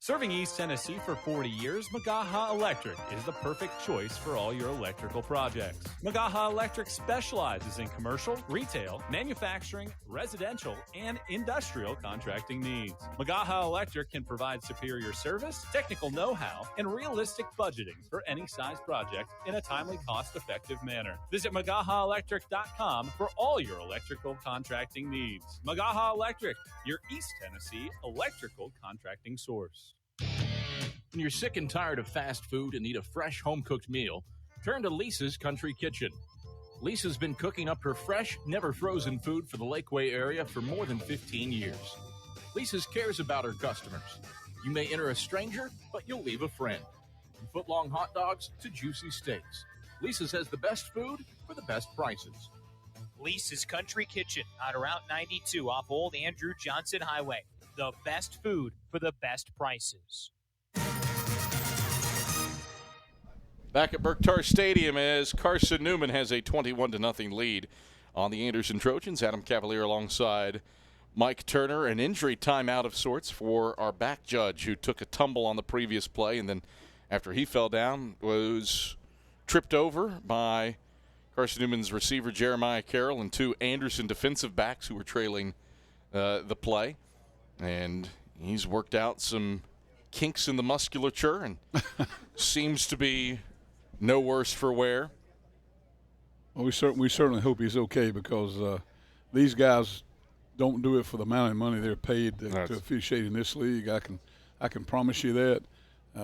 Speaker 17: Serving East Tennessee for 40 years, Magaha Electric is the perfect choice for all your electrical projects. Magaha Electric specializes in commercial, retail, manufacturing, residential, and industrial contracting needs. Magaha Electric can provide superior service, technical know-how, and realistic budgeting for any size project in a timely, cost-effective manner. Visit MagahaElectric.com for all your electrical contracting needs. Magaha Electric, your East Tennessee electrical contracting source.
Speaker 20: When you're sick and tired of fast food and need a fresh home-cooked meal, turn to Lisa's Country Kitchen. Lisa's been cooking up her fresh, never-frozen food for the Lakeway area for more than 15 years. Lisa's cares about her customers. You may enter a stranger, but you'll leave a friend. From foot-long hot dogs to juicy steaks, Lisa's has the best food for the best prices.
Speaker 15: Lisa's Country Kitchen on Route 92 off Old Andrew Johnson Highway. The best food for the best prices.
Speaker 1: Back at Berktar Stadium as Carson-Newman has a 21-0 lead on the Anderson Trojans. Adam Cavalier alongside Mike Turner. An injury timeout of sorts for our back judge who took a tumble on the previous play, and then after he fell down was tripped over by Carson-Newman's receiver Jeremiah Carroll and 2 Anderson defensive backs who were trailing the play. And he's worked out some kinks in the musculature and seems to be no worse for wear.
Speaker 6: Well, we certainly hope he's okay, because these guys don't do it for the amount of money they're paid to officiate in this league. I can promise you that.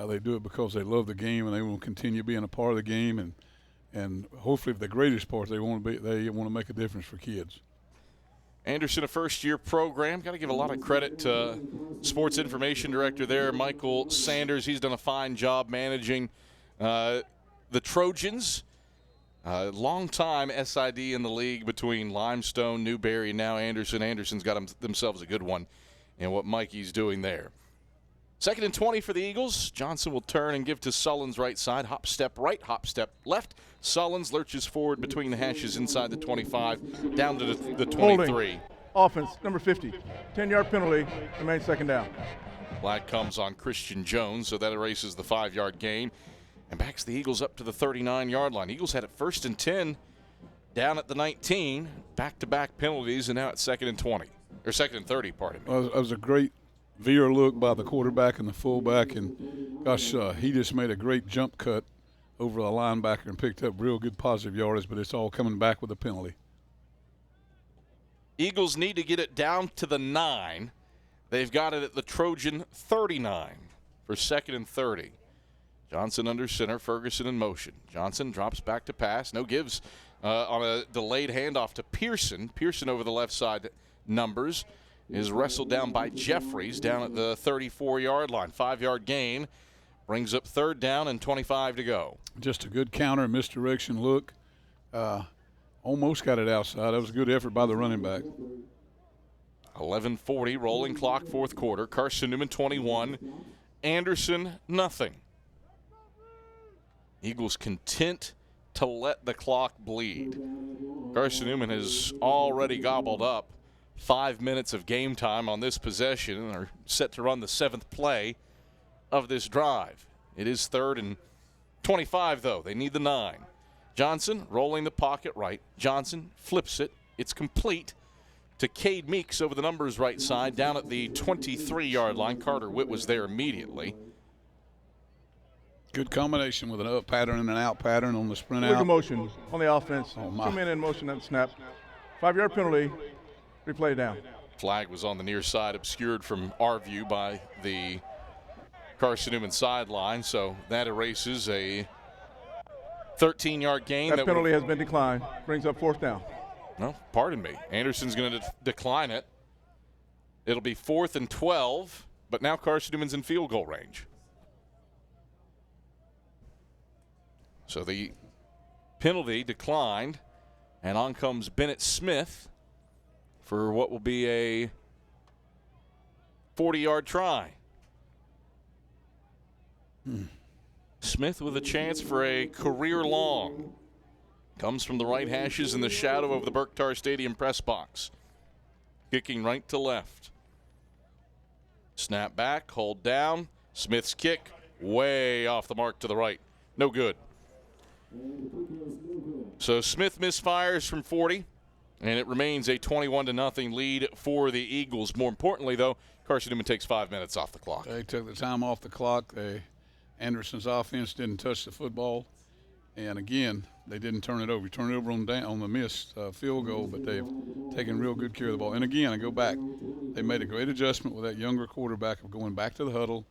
Speaker 6: They do it because they love the game and they want to continue being a part of the game, and hopefully the greatest part they want to make a difference for kids.
Speaker 1: Anderson, a first-year program. Got to give a lot of credit to sports information director there, Michael Sanders. He's done a fine job managing the Trojans. Long-time SID in the league between Limestone, Newberry, and now Anderson. Anderson's got themselves a good one in what Mikey's doing there. 2nd and 20 for the Eagles. Johnson will turn and give to Sullins right side. Hop, step right, hop, step left. Sullins lurches forward between the hashes inside the 25, down to the 23.
Speaker 12: Holding. Offense, number 50. 10-yard penalty, remains 2nd down.
Speaker 1: Flag comes on Christian Jones, so that erases the 5-yard gain and backs the Eagles up to the 39-yard line. Eagles had it 1st and 10 down at the 19. Back-to-back penalties, and now it's 2nd and 20. Or 2nd and 30, pardon me.
Speaker 6: Well, it was a great veer look by the quarterback and the fullback, and gosh, he just made a great jump cut over the linebacker and picked up real good positive yardage, but it's all coming back with a penalty.
Speaker 1: Eagles need to get it down to the 9. They've got it at the Trojan 39 for 2nd and 30. Johnson under center, Ferguson in motion. Johnson drops back to pass. No gives on a delayed handoff to Pearson. Pearson over the left side numbers. is wrestled down by Jeffries down at the 34-yard line. 5-yard gain brings up 3rd down and 25 to go.
Speaker 6: Just a good counter, misdirection look. Almost got it outside. That was a good effort by the running back.
Speaker 1: 11:40 rolling clock, 4th quarter. Carson-Newman 21, Anderson nothing. Eagles content to let the clock bleed. Carson-Newman has already gobbled up 5 minutes of game time on this possession and are set to run the 7th play of this drive. It is 3rd and 25, though. They need the 9. Johnson rolling the pocket right. Johnson flips it. It's complete to Cade Meeks over the numbers right side down at the 23-yard line. Carter Witt was there immediately.
Speaker 6: Good combination with an up pattern and an out pattern on the sprint out.
Speaker 12: Quick motion on the offense.
Speaker 6: Oh, my.
Speaker 12: 2 men in motion at the snap. 5-yard penalty. Replay down.
Speaker 1: Flag was on the near side, obscured from our view by the Carson-Newman sideline, so that erases a 13-yard gain.
Speaker 12: That penalty has been declined. Brings up 4th down.
Speaker 1: No, pardon me. Anderson's going to decline it. It'll be 4th and 12, but now Carson-Newman's in field goal range. So the penalty declined, and on comes Bennett Smith for what will be a 40-yard try. Smith with a chance for a career long. Comes from the right hashes in the shadow of the Berktar Stadium press box. Kicking right to left. Snap back, hold down. Smith's kick way off the mark to the right. No good. So Smith misfires from 40, and it remains a 21-0 lead for the Eagles. More importantly, though, Carson-Newman takes 5 minutes off the clock.
Speaker 6: They took the time off the clock. Anderson's offense didn't touch the football. And again, they didn't turn it over. You turn it over on the missed field goal, but they've taken real good care of the ball. And again, I go back. They made a great adjustment with that younger quarterback of going back to the huddle,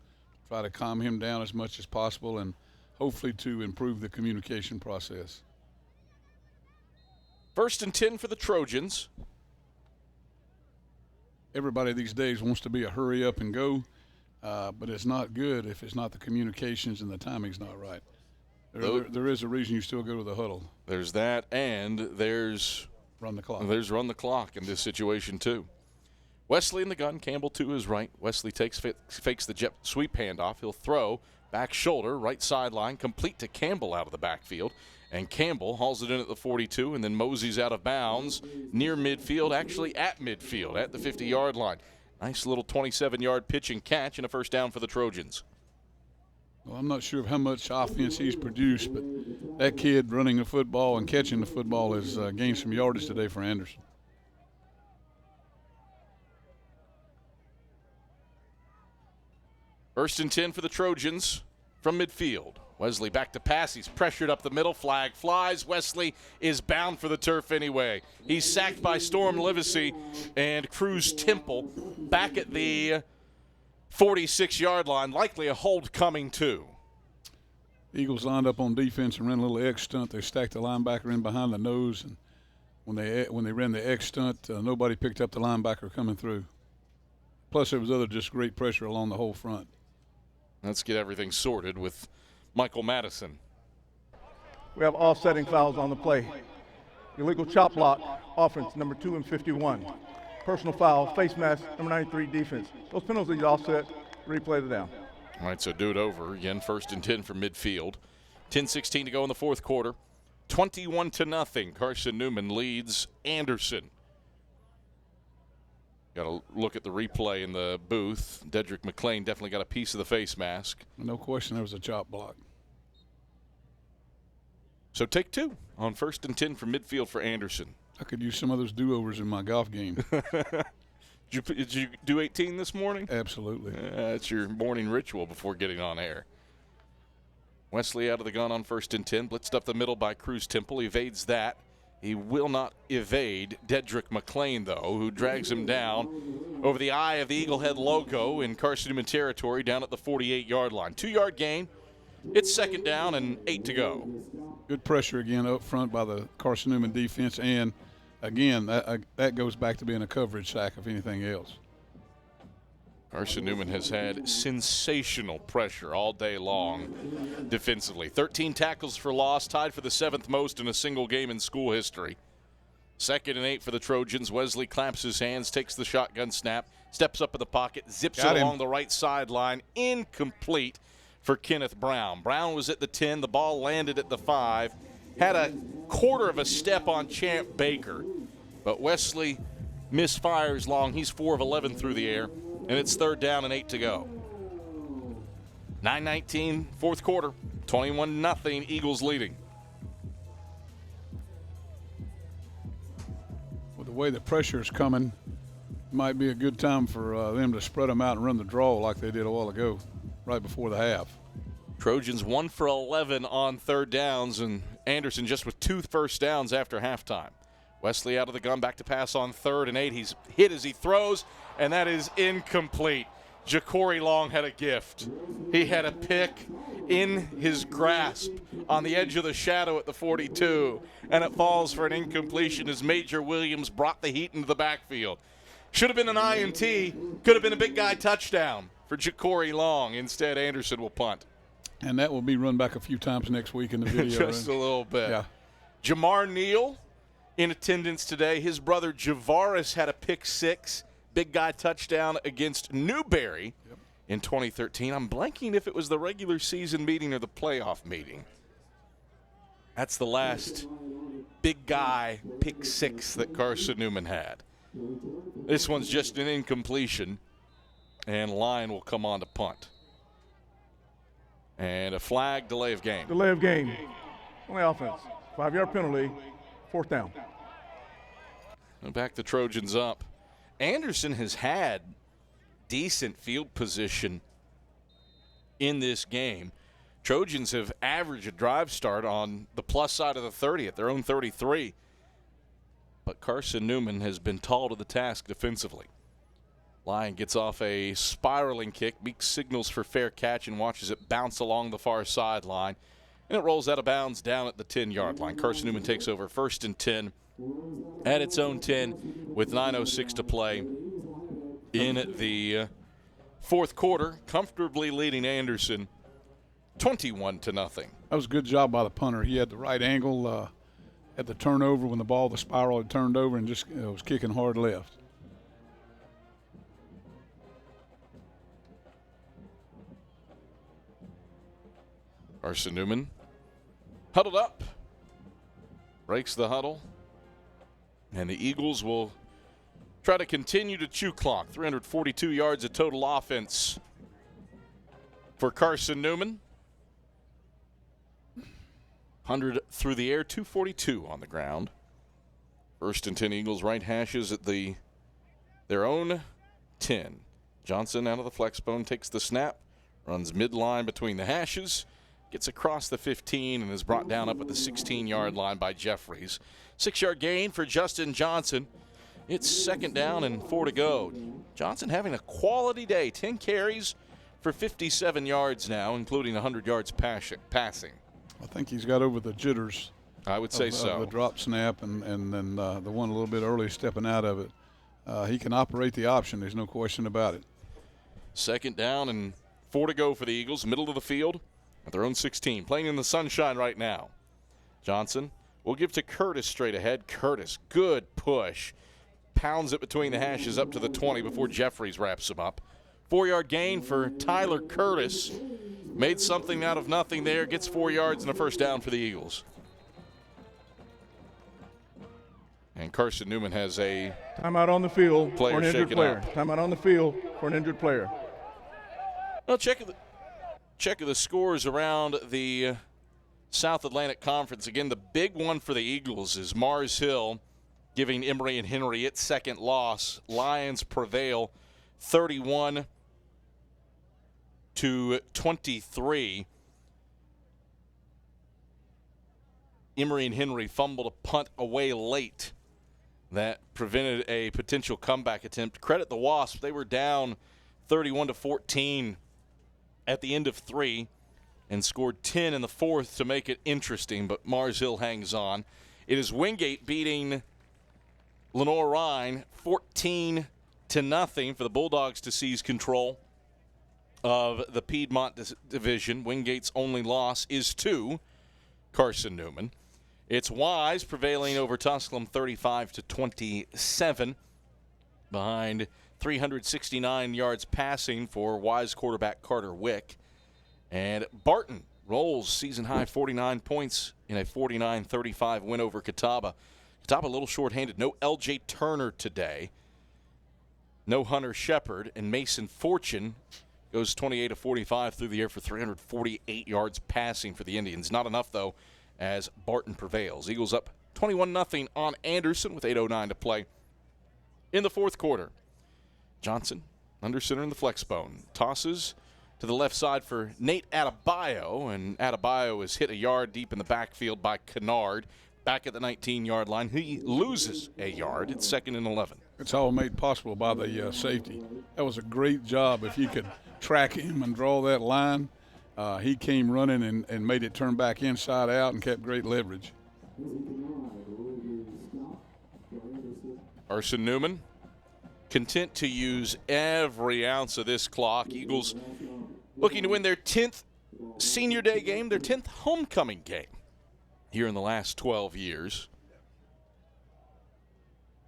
Speaker 6: try to calm him down as much as possible, and hopefully to improve the communication process.
Speaker 1: 1st and 10 for the Trojans.
Speaker 6: Everybody these days wants to be a hurry up and go, but it's not good if it's not the communications and the timing's not right. There is a reason you still go to the huddle.
Speaker 1: There's that, and there's
Speaker 6: run the clock.
Speaker 1: There's run the clock in this situation too. Wesley in the gun, Campbell to his right. Wesley fakes the jet sweep handoff. He'll throw back shoulder, right sideline, complete to Campbell out of the backfield. And Campbell hauls it in at the 42 and then moseys out of bounds near midfield, actually at midfield at the 50-yard line. Nice little 27-yard pitch and catch and a 1st down for the Trojans.
Speaker 6: Well, I'm not sure of how much offense he's produced, but that kid running the football and catching the football has gained some yardage today for Anderson.
Speaker 1: First and 10 for the Trojans from midfield. Wesley back to pass. He's pressured up the middle. Flag flies. Wesley is bound for the turf anyway. He's sacked by Storm Livesey and Cruz Temple back at the 46-yard line. Likely a hold coming too.
Speaker 6: Eagles lined up on defense and ran a little X stunt. They stacked the linebacker in behind the nose, and when they ran the X stunt, nobody picked up the linebacker coming through. Plus, there was other just great pressure along the whole front.
Speaker 1: Let's get everything sorted with Michael Madison.
Speaker 12: We have offsetting fouls on the play. Illegal chop block, offense, number 2 and 51. Personal foul, face mask, number 93, defense. Those penalties offset, replay the down.
Speaker 1: All right, so do it over. Again, 1st and 10 from midfield. 10:16 to go in the 4th quarter. 21-0. Carson-Newman leads Anderson. Got to look at the replay in the booth. Dedrick McLean definitely got a piece of the face mask.
Speaker 6: No question there was a chop block.
Speaker 1: So take 2 on 1st and 10 from midfield for Anderson.
Speaker 6: I could use some of those do-overs in my golf game.
Speaker 1: Did you do 18 this morning?
Speaker 6: Absolutely.
Speaker 1: That's your morning ritual before getting on air. Wesley out of the gun on 1st and 10. Blitzed up the middle by Cruz Temple. Evades that. He will not evade Dedrick McLean, though, who drags him down over the eye of the Eaglehead logo in Carson-Newman territory down at the 48-yard line. 2-yard gain. It's 2nd down and 8 to go.
Speaker 6: Good pressure again up front by the Carson-Newman defense, and again, that goes back to being a coverage sack, if anything else.
Speaker 1: Carson-Newman has had sensational pressure all day long defensively. 13 tackles for loss, tied for the 7th most in a single game in school history. 2nd and 8 for the Trojans. Wesley claps his hands, takes the shotgun snap, steps up in the pocket, zips it along the right sideline. Incomplete for Kenneth Brown. Brown was at the 10. The ball landed at the 5. Had a quarter of a step on Champ Baker. But Wesley misfires long. He's 4 of 11 through the air. And it's 3rd down and 8 to go. 9:19, 4th quarter. 21-0, Eagles leading.
Speaker 6: With the way the pressure is coming, might be a good time for them to spread them out and run the draw like they did a while ago, right before the half.
Speaker 1: Trojans 1 for 11 on 3rd downs, and Anderson just with 2 first downs after halftime. Wesley out of the gun, back to pass on 3rd and 8. He's hit as he throws, and that is incomplete. Ja'Cory Long had a gift. He had a pick in his grasp on the edge of the shadow at the 42, and it falls for an incompletion as Major Williams brought the heat into the backfield. Should have been an INT, could have been a big guy touchdown for Ja'Cory Long. Instead, Anderson will punt.
Speaker 6: And that will be run back a few times next week in the video.
Speaker 1: Just a little bit.
Speaker 6: Yeah.
Speaker 1: Jamar Neal in attendance today. His brother Javaris had a pick 6. Big guy touchdown against Newberry in 2013. I'm blanking if it was the regular season meeting or the playoff meeting. That's the last big guy pick 6 that Carson-Newman had. This one's just an incompletion, and Lyon will come on to punt. And a flag, delay of game.
Speaker 12: Delay of game. Only offense. 5-yard penalty, 4th down.
Speaker 1: And back the Trojans up. Anderson has had decent field position in this game. Trojans have averaged a drive start on the plus side of the 30 at their own 33. But Carson-Newman has been tall to the task defensively. Lyon gets off a spiraling kick. Meeks signals for fair catch and watches it bounce along the far sideline. And it rolls out of bounds down at the 10-yard line. Carson-Newman takes over 1st and 10 at its own 10 with 9:06 to play in the 4th quarter, comfortably leading Anderson 21-0.
Speaker 6: That was a good job by the punter. He had the right angle at the turnover when the spiral had turned over and just was kicking hard left.
Speaker 1: Carson-Newman huddled up, breaks the huddle, and the Eagles will try to continue to chew clock. 342 yards of total offense for Carson-Newman. 100 through the air, 242 on the ground. 1st and 10 Eagles, right hashes at their own 10. Johnson out of the flex bone, takes the snap, runs midline between the hashes, gets across the 15 and is brought down up at the 16-yard line by Jeffries. 6-yard gain for Justin Johnson. It's 2nd down and 4 to go. Johnson having a quality day. 10 carries for 57 yards now, including 100 yards passing.
Speaker 6: I think he's got over the jitters.
Speaker 1: I would say so.
Speaker 6: The drop snap and then the one a little bit early stepping out of it. He can operate the option. There's no question about it.
Speaker 1: 2nd down and 4 to go for the Eagles. Middle of the field at their own 16. Playing in the sunshine right now. Johnson will give to Curtis straight ahead. Curtis, good push. Pounds it between the hashes up to the 20 before Jeffries wraps him up. 4-yard gain for Tyler Curtis. Made something out of nothing there. Gets 4 yards and a 1st down for the Eagles. And Carson-Newman has a
Speaker 12: timeout on the field for an injured player.
Speaker 1: Up.
Speaker 12: Timeout on the field for an injured player.
Speaker 1: Well, check the scores around the South Atlantic Conference. Again, the big one for the Eagles is Mars Hill giving Emory and Henry its 2nd loss. Lions prevail 31-23. Emory and Henry fumbled a punt away late that prevented a potential comeback attempt. Credit the Wasps. They were down 31-14 at the end of 3 and scored 10 in the 4th to make it interesting, but Mars Hill hangs on. It is Wingate beating Lenore Rhine, 14-0 for the Bulldogs to seize control of the Piedmont division. Wingate's only loss is to Carson-Newman. It's Wise prevailing over Tusculum 35-27 behind 369 yards passing for Wise quarterback Carter Wick. And Barton rolls season-high 49 points in a 49-35 win over Catawba. Catawba a little shorthanded. No L.J. Turner today. No Hunter Shepard. And Mason Fortune goes 28-45 through the air for 348 yards passing for the Indians. Not enough, though, as Barton prevails. Eagles up 21-0 on Anderson with 8:09 to play in the fourth quarter. Johnson under center in the flex bone. Tosses to the left side for Nate Adebayo, and Adebayo is hit a yard deep in the backfield by Kennard. Back at the 19-yard line, he loses a yard. It's 2nd and 11.
Speaker 6: It's all made possible by the safety. That was a great job. If you could track him and draw that line, he came running and made it turn back inside out and kept great leverage.
Speaker 1: Carson-Newman content to use every ounce of this clock. Eagles looking to win their 10th senior day game, their 10th homecoming game here in the last 12 years.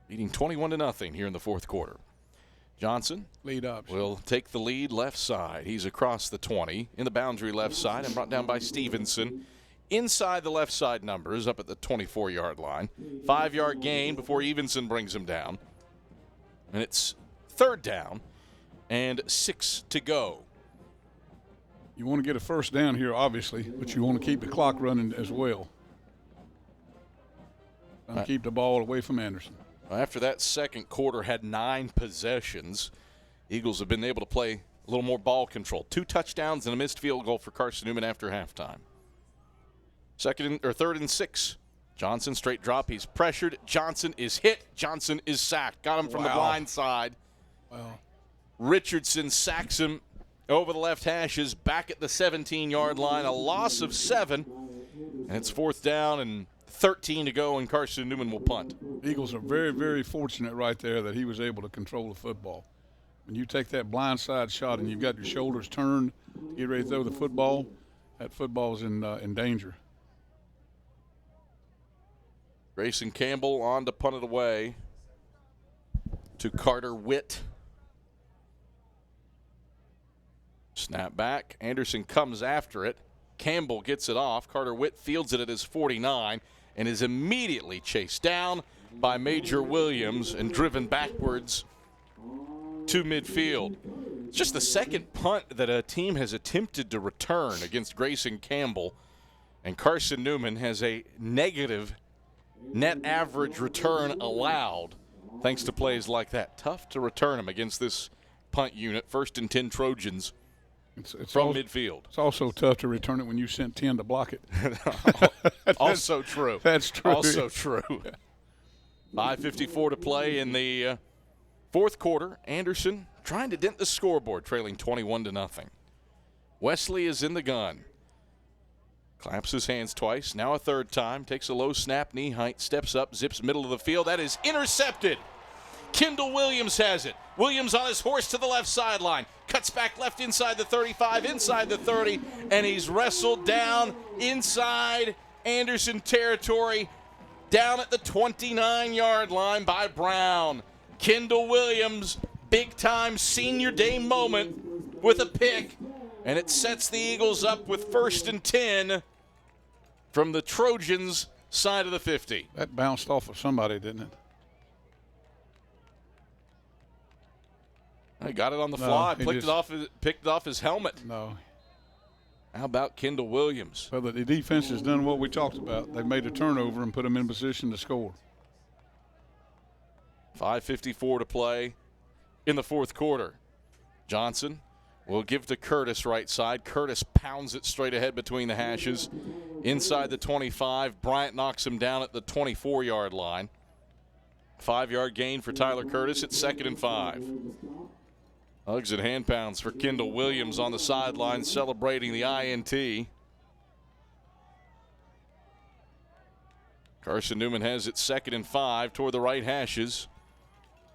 Speaker 1: Leading 21-0 here in the fourth quarter. Johnson
Speaker 6: lead up
Speaker 1: will take the lead left side. He's across the 20 in the boundary left side and brought down by Stevenson. Inside the left side numbers up at the 24-yard line. 5-yard gain before Evenson brings him down. And it's 3rd down and 6 to go.
Speaker 6: You want to get a first down here, obviously, but you want to keep the clock running as well. And keep the ball away from Anderson.
Speaker 1: After that second quarter had 9 possessions, Eagles have been able to play a little more ball control. 2 touchdowns and a missed field goal for Carson-Newman after halftime. 3rd and 6. Johnson straight drop. He's pressured. Johnson is hit. Johnson is sacked. Got him from the blind side.
Speaker 6: Wow.
Speaker 1: Richardson sacks him over the left hashes, back at the 17-yard line. A loss of 7, and it's 4th down and 13 to go, and Carson-Newman will punt.
Speaker 6: Eagles are very, very fortunate right there that he was able to control the football. When you take that blind side shot and you've got your shoulders turned, get ready to throw the football, that football's in danger.
Speaker 1: Grayson Campbell on to punt it away to Carter Witt. Snap back. Anderson comes after it. Campbell gets it off. Carter Witt fields it at his 49 and is immediately chased down by Major Williams and driven backwards to midfield. It's just the second punt that a team has attempted to return against Grayson Campbell, and Carson-Newman has a negative net average return allowed thanks to plays like that. Tough to return them against this punt unit. 1st and 10 Trojans from midfield.
Speaker 6: It's also tough to return it when you sent 10 to block it.
Speaker 1: Also true.
Speaker 6: That's true.
Speaker 1: Also true. 5:54 to play in the fourth quarter. Anderson trying to dent the scoreboard, trailing 21-0. Wesley is in the gun. Claps his hands twice, now a 3rd time, takes a low snap, knee height, steps up, zips middle of the field. That is intercepted. Kendall Williams has it. Williams on his horse to the left sideline. Cuts back left inside the 35, inside the 30, and he's wrestled down inside Anderson territory, down at the 29-yard line by Brown. Kendall Williams, big-time senior day moment with a pick, and it sets the Eagles up with 1st and 10 from the Trojans' side of the 50.
Speaker 6: That bounced off of somebody, didn't it?
Speaker 1: He got it on the fly, picked it off his helmet.
Speaker 6: No.
Speaker 1: How about Kendall Williams?
Speaker 6: Well, the defense has done what we talked about. They've made a turnover and put them in position to score.
Speaker 1: 5:54 to play in the fourth quarter. Johnson will give to Curtis right side. Curtis pounds it straight ahead between the hashes. Inside the 25, Bryant knocks him down at the 24-yard line. 5-yard gain for Tyler Curtis at 2nd and 5. Hugs and hand pounds for Kendall Williams on the sideline celebrating the INT. Carson-Newman has it 2nd and 5 toward the right hashes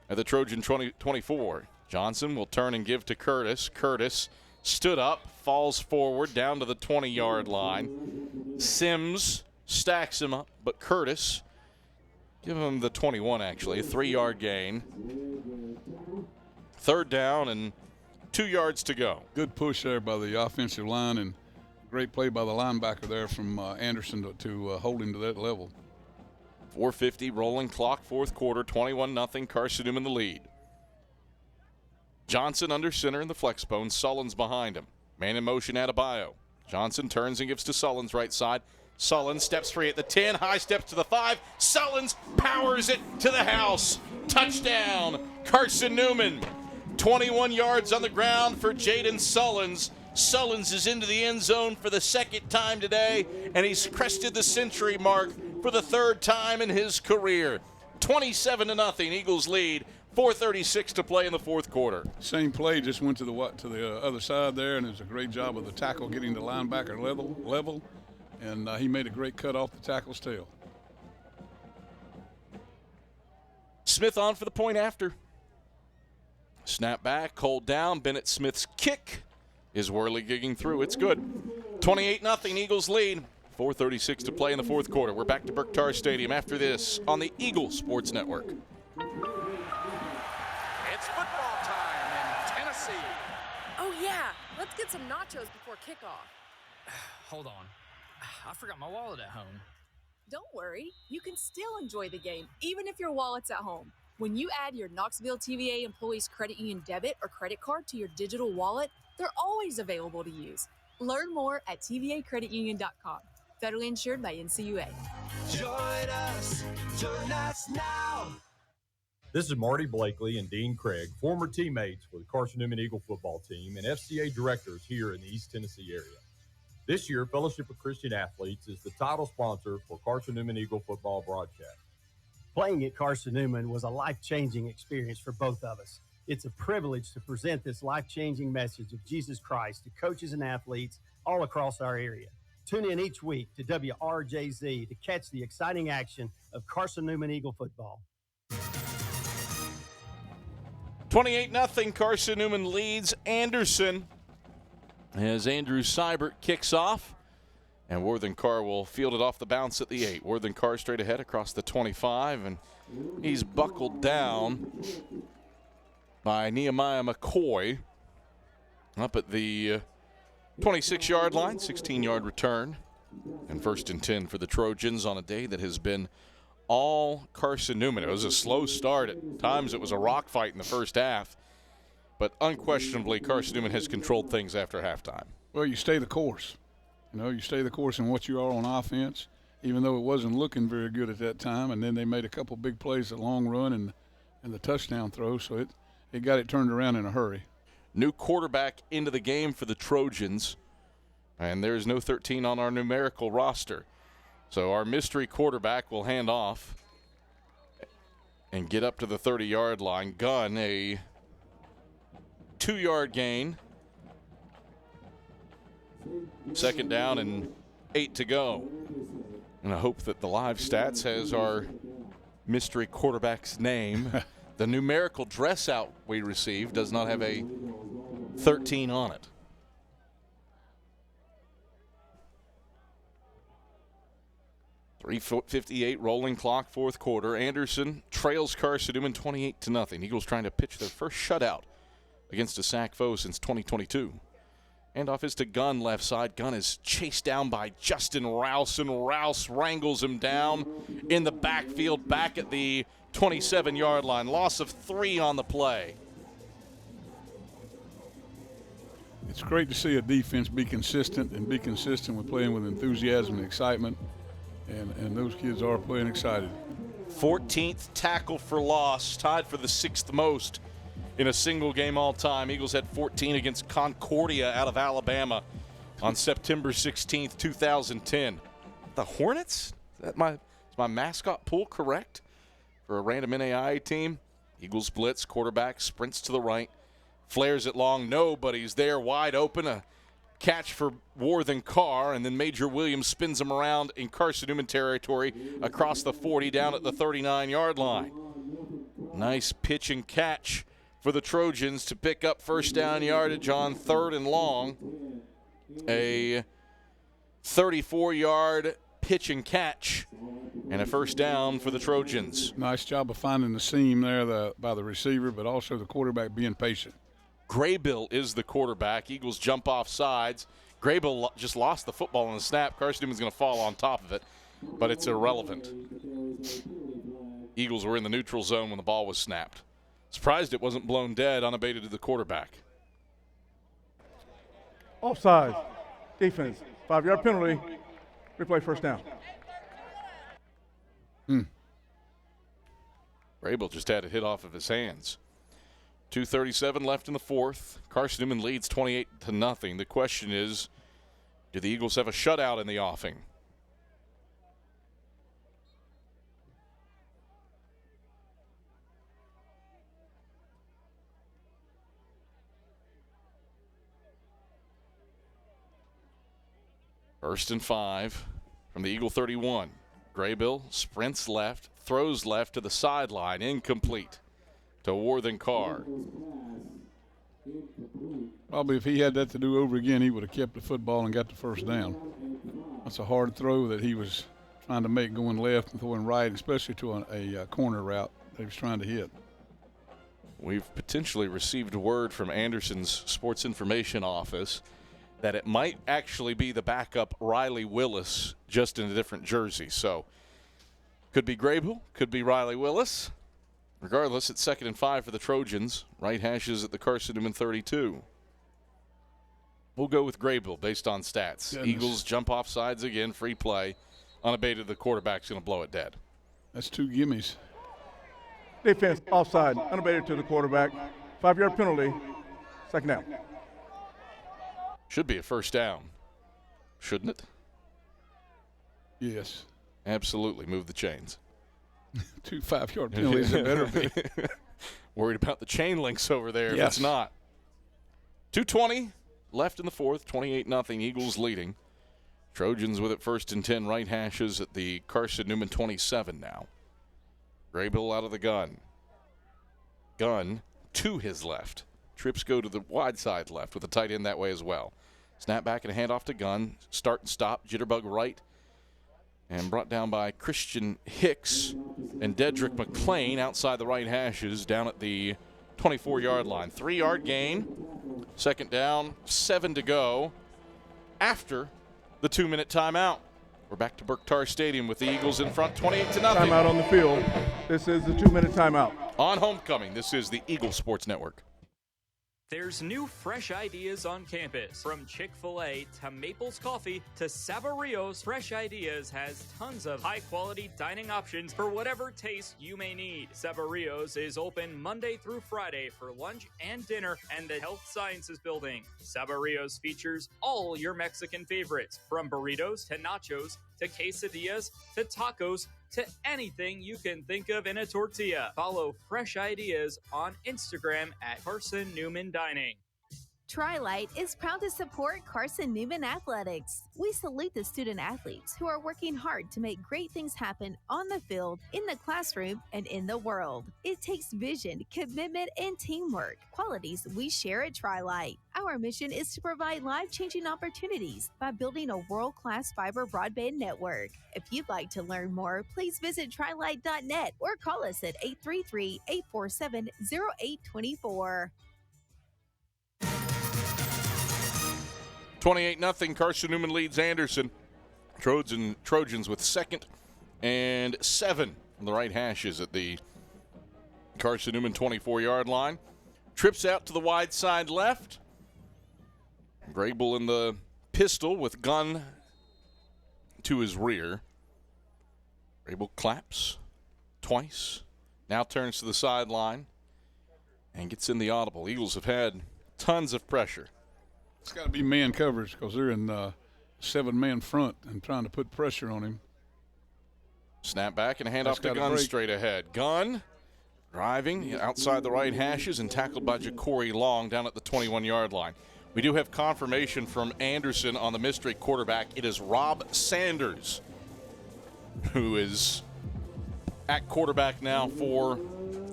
Speaker 1: at the Trojan 24. Johnson will turn and give to Curtis. Curtis stood up, falls forward down to the 20-yard line. Sims stacks him up, but Curtis, give him the 21 actually, a 3-yard gain. 3rd down and 2 yards to go.
Speaker 6: Good push there by the offensive line and great play by the linebacker there from Anderson to hold him to that level.
Speaker 1: 4:50 rolling clock, 4th quarter, 21-0, Carson-Newman the lead. Johnson under center in the flex bone, Sullins behind him. Man in motion, Adebayo. Johnson turns and gives to Sullins right side. Sullins steps free at the 10, high steps to the 5. Sullins powers it to the house. Touchdown, Carson-Newman. 21 yards on the ground for Jaden Sullins. Sullins is into the end zone for the 2nd time today, and he's crested the century mark for the 3rd time in his career. 27-0, Eagles lead. 4:36 to play in the 4th quarter.
Speaker 6: Same play, just went to the other side there, and it was a great job of the tackle getting the linebacker level, and he made a great cut off the tackle's tail.
Speaker 1: Smith on for the point after. Snap back, hold down. Bennett Smith's kick is whirly-gigging through. It's good. 28-0, Eagles lead. 4:36 to play in the 4th quarter. We're back to Berktar Stadium after this on the Eagle Sports Network.
Speaker 5: It's football time in Tennessee.
Speaker 11: Oh, yeah. Let's get some nachos before kickoff.
Speaker 8: Hold on. I forgot my wallet at home.
Speaker 11: Don't worry. You can still enjoy the game, even if your wallet's at home. When you add your Knoxville TVA Employees Credit Union debit or credit card to your digital wallet, they're always available to use. Learn more at tvacreditunion.com. Federally insured by NCUA.
Speaker 10: Join us now.
Speaker 21: This is Marty Blakely and Dean Craig, former teammates with the Carson-Newman Eagle football team and FCA directors here in the East Tennessee area. This year, Fellowship of Christian Athletes is the title sponsor for Carson-Newman Eagle football broadcast.
Speaker 22: Playing at Carson-Newman was a life-changing experience for both of us. It's a privilege to present this life-changing message of Jesus Christ to coaches and athletes all across our area. Tune in each week to WRJZ to catch the exciting action of Carson-Newman Eagle football.
Speaker 1: 28-0, Carson-Newman leads Anderson as Andrew Seibert kicks off. And Worthen Carr will field it off the bounce at the 8. Worthen Carr straight ahead across the 25, and he's buckled down by Nehemiah McCoy up at the 26-yard line, 16-yard return. And 1st and 10 for the Trojans on a day that has been all Carson-Newman. It was a slow start. At times it was a rock fight in the first half. But unquestionably, Carson-Newman has controlled things after halftime.
Speaker 6: Well, you stay the course. You stay the course in what you are on offense, even though it wasn't looking very good at that time. And then they made a couple big plays, a long run and the touchdown throw, so it got it turned around in a hurry.
Speaker 1: New quarterback into the game for the Trojans, and there's no 13 on our numerical roster. So our mystery quarterback will hand off and get up to the 30-yard line. Gunn, a 2-yard gain. 2nd down and 8 to go. And I hope that the live stats has our mystery quarterback's name. The numerical dress out we received does not have a 13 on it. .358 rolling clock, 4th quarter. Anderson trails Carson-Newman 28-0. Eagles trying to pitch their first shutout against a SAC foe since 2022. Handoff is to Gunn, left side. Gunn is chased down by Justin Rouse, and Rouse wrangles him down in the backfield back at the 27-yard line. Loss of 3 on the play.
Speaker 6: It's great to see a defense be consistent with playing with enthusiasm and excitement, and those kids are playing excited.
Speaker 1: 14th tackle for loss, tied for the 6th most in a single game all time. Eagles had 14 against Concordia out of Alabama on September 16th, 2010. The Hornets? Is my mascot pool correct for a random NAIA team? Eagles blitz, quarterback sprints to the right, flares it long. Nobody's there, wide open. A catch for Worthen Carr, and then Major Williams spins him around in Carson-Newman territory across the 40 down at the 39-yard line. Nice pitch and catch for the Trojans to pick up first down yardage on 3rd and long. A 34-yard pitch and catch and a first down for the Trojans.
Speaker 6: Nice job of finding the seam there by the receiver, but also the quarterback being patient.
Speaker 1: Graybill is the quarterback. Eagles jump off sides. Graybill just lost the football on the snap. Carson-Newman's going to fall on top of it, but it's irrelevant. Eagles were in the neutral zone when the ball was snapped. Surprised it wasn't blown dead, unabated to the quarterback.
Speaker 12: Offside. Defense. 5-yard penalty. Replay first down.
Speaker 1: Graybill just had a hit off of his hands. 2:37 left in the fourth. Carson-Newman leads 28-0. The question is, do the Eagles have a shutout in the offing? First and 5 from the Eagle 31. Graybill sprints left, throws left to the sideline, incomplete to Worthen Carr.
Speaker 6: Probably if he had that to do over again, he would have kept the football and got the first down. That's a hard throw that he was trying to make going left and throwing right, especially to a corner route that he was trying to hit.
Speaker 1: We've potentially received word from Anderson's sports information office that it might actually be the backup Riley Willis, just in a different jersey. So could be Graybill, could be Riley Willis. Regardless, it's 2nd and 5 for the Trojans. Right hashes at the Carson-Newman 32. We'll go with Graybill based on stats.
Speaker 6: Goodness.
Speaker 1: Eagles jump off sides again, free play. Unabated, the quarterback's going to blow it dead.
Speaker 6: That's 2 gimmies.
Speaker 12: Defense offside. Unabated to the quarterback. 5-yard penalty. Second down.
Speaker 1: Should be a first down, shouldn't it?
Speaker 6: Yes.
Speaker 1: Absolutely. Move the chains.
Speaker 6: 2 5-yard penalties, it better be.
Speaker 1: Worried about the chain links over there.
Speaker 6: Yes.
Speaker 1: If it's not. 2:20 left in the fourth, 28-0, Eagles leading. Trojans with it first and 10, right hashes at the Carson-Newman 27 now. Graybill out of the gun. Gun to his left. Trips go to the wide side left with the tight end that way as well. Snap back and a handoff to Gunn. Start and stop. Jitterbug right. And brought down by Christian Hicks and Dedrick McClain outside the right hashes down at the 24-yard line. 3-yard gain. Second down. 7 to go after the 2-minute timeout. We're back to Berktar Stadium with the Eagles in front 28-0.
Speaker 12: Timeout on the field. This is the 2-minute timeout.
Speaker 1: On homecoming, this is the Eagle Sports Network.
Speaker 3: There's new fresh ideas on campus. From Chick-fil-A to Maples Coffee to Saboreo's, Fresh Ideas has tons of high-quality dining options for whatever taste you may need. Saboreo's is open Monday through Friday for lunch and dinner and the Health Sciences Building. Saboreo's features all your Mexican favorites, from burritos to nachos to quesadillas to tacos to anything you can think of in a tortilla. Follow Fresh Ideas on Instagram at Carson-Newman Dining.
Speaker 18: Tri-Light is proud to support Carson-Newman Athletics. We salute the student athletes who are working hard to make great things happen on the field, in the classroom, and in the world. It takes vision, commitment, and teamwork, qualities we share at Tri-Light. Our mission is to provide life-changing opportunities by building a world-class fiber broadband network. If you'd like to learn more, please visit trilight.net or call us at 833-847-0824.
Speaker 1: 28-0, Carson-Newman leads Anderson. Trojans with 2nd and 7 on the right hashes at the Carson-Newman 24-yard line. Trips out to the wide side left. Graybill in the pistol with Gunn to his rear. Graybill claps twice. Now turns to the sideline and gets in the audible. Eagles have had tons of pressure.
Speaker 6: It's got to be man coverage because they're in 7-man front and trying to put pressure on him.
Speaker 1: Snap back and a handoff to Gunn straight ahead. Gunn driving outside the right hashes and tackled by Ja'Cory Long down at the 21-yard line. We do have confirmation from Anderson on the mystery quarterback. It is Rob Sanders, who is at quarterback now for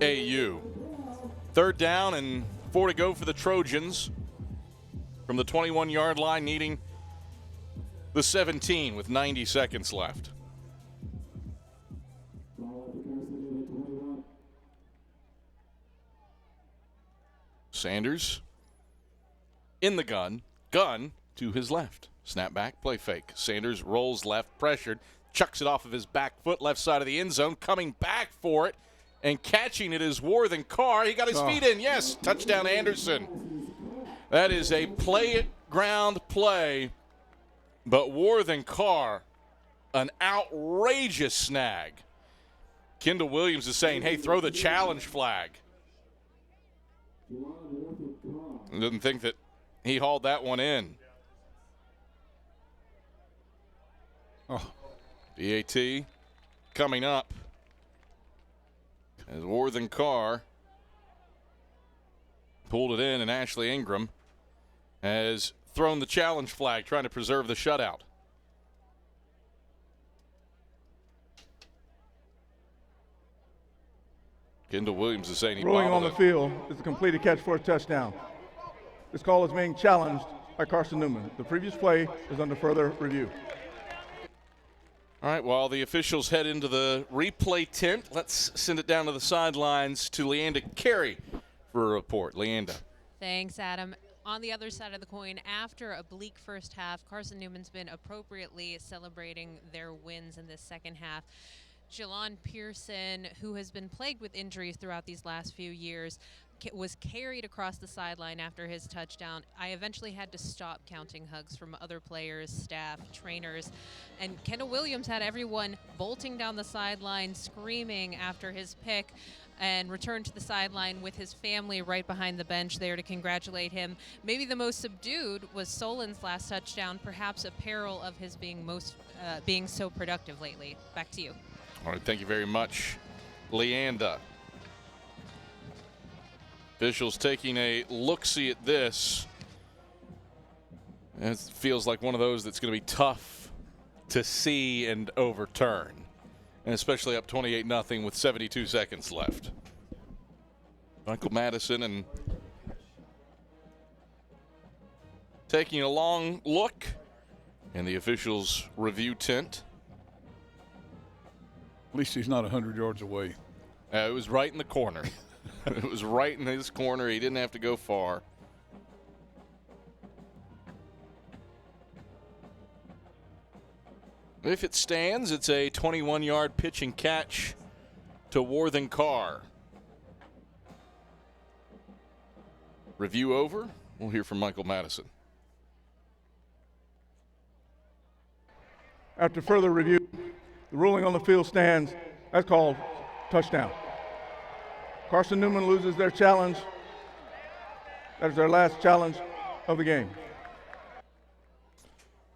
Speaker 1: AU. 3rd down and 4 to go for the Trojans from the 21-yard line, needing the 17 with 90 seconds left. Sanders in the gun to his left. Snap back, play fake. Sanders rolls left, pressured, chucks it off of his back foot, left side of the end zone, coming back for it, and catching it is Worthen Carr. He got his feet in. Yes, touchdown Anderson. That is a ground play, but Worthen Carr, an outrageous snag. Kendall Williams is saying, hey, throw the challenge flag. Didn't think that he hauled that one in. BAT coming up as Worthen Carr pulled it in, and Ashley Ingram has thrown the challenge flag, trying to preserve the shutout. Kendall Williams is saying he
Speaker 12: rolling on the
Speaker 1: it.
Speaker 12: field is a completed catch for a touchdown. This call is being challenged by Carson-Newman. The previous play is under further review.
Speaker 1: All right, while the officials head into the replay tent, let's send it down to the sidelines to Leanda Carey for a report. Leanda.
Speaker 2: Thanks, Adam. On the other side of the coin, after a bleak first half, Carson-Newman's been appropriately celebrating their wins in this second half. Jelon Pearson, who has been plagued with injuries throughout these last few years, was carried across the sideline after his touchdown. I eventually had to stop counting hugs from other players, staff, trainers, and Kendall Williams had everyone bolting down the sideline, screaming after his pick, and returned to the sideline with his family right behind the bench there to congratulate him. Maybe the most subdued was Solon's last touchdown, perhaps a peril of his being so productive lately. Back to you.
Speaker 1: All right, thank you very much, Leanda. Officials taking a look-see at this. It feels like one of those that's going to be tough to see and overturn, and especially up 28-0 with 72 seconds left. Michael Madison and taking a long look in the officials' review tent.
Speaker 6: At least he's not 100 yards away.
Speaker 1: It was right in the corner. It was right in his corner. He didn't have to go far. If it stands, it's a 21-yard pitch and catch to Worthen Carr. Review over. We'll hear from Michael Madison.
Speaker 12: After further review, the ruling on the field stands. That's called touchdown. Carson-Newman loses their challenge. That is their last challenge of the game.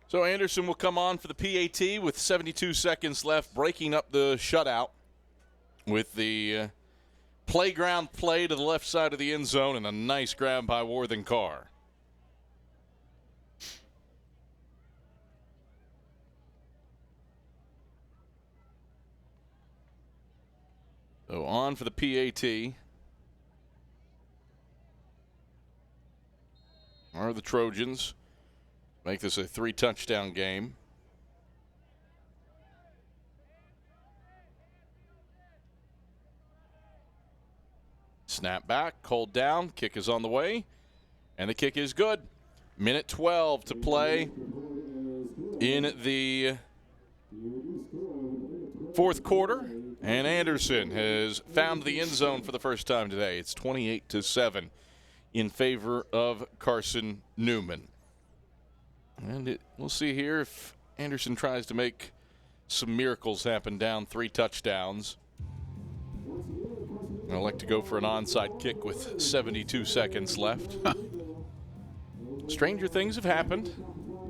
Speaker 1: So Anderson will come on for the PAT with 72 seconds left, breaking up the shutout with the playground play to the left side of the end zone and a nice grab by Worthen Carr. So on for the PAT are the Trojans. Make this a 3-touchdown game. Snap back, hold down, kick is on the way, and the kick is good. Minute 12 to play in the fourth quarter. And Anderson has found the end zone for the first time today. It's 28-7 in favor of Carson-Newman. And we'll see here if Anderson tries to make some miracles happen down 3 touchdowns. I'd like to go for an onside kick with 72 seconds left. Stranger things have happened.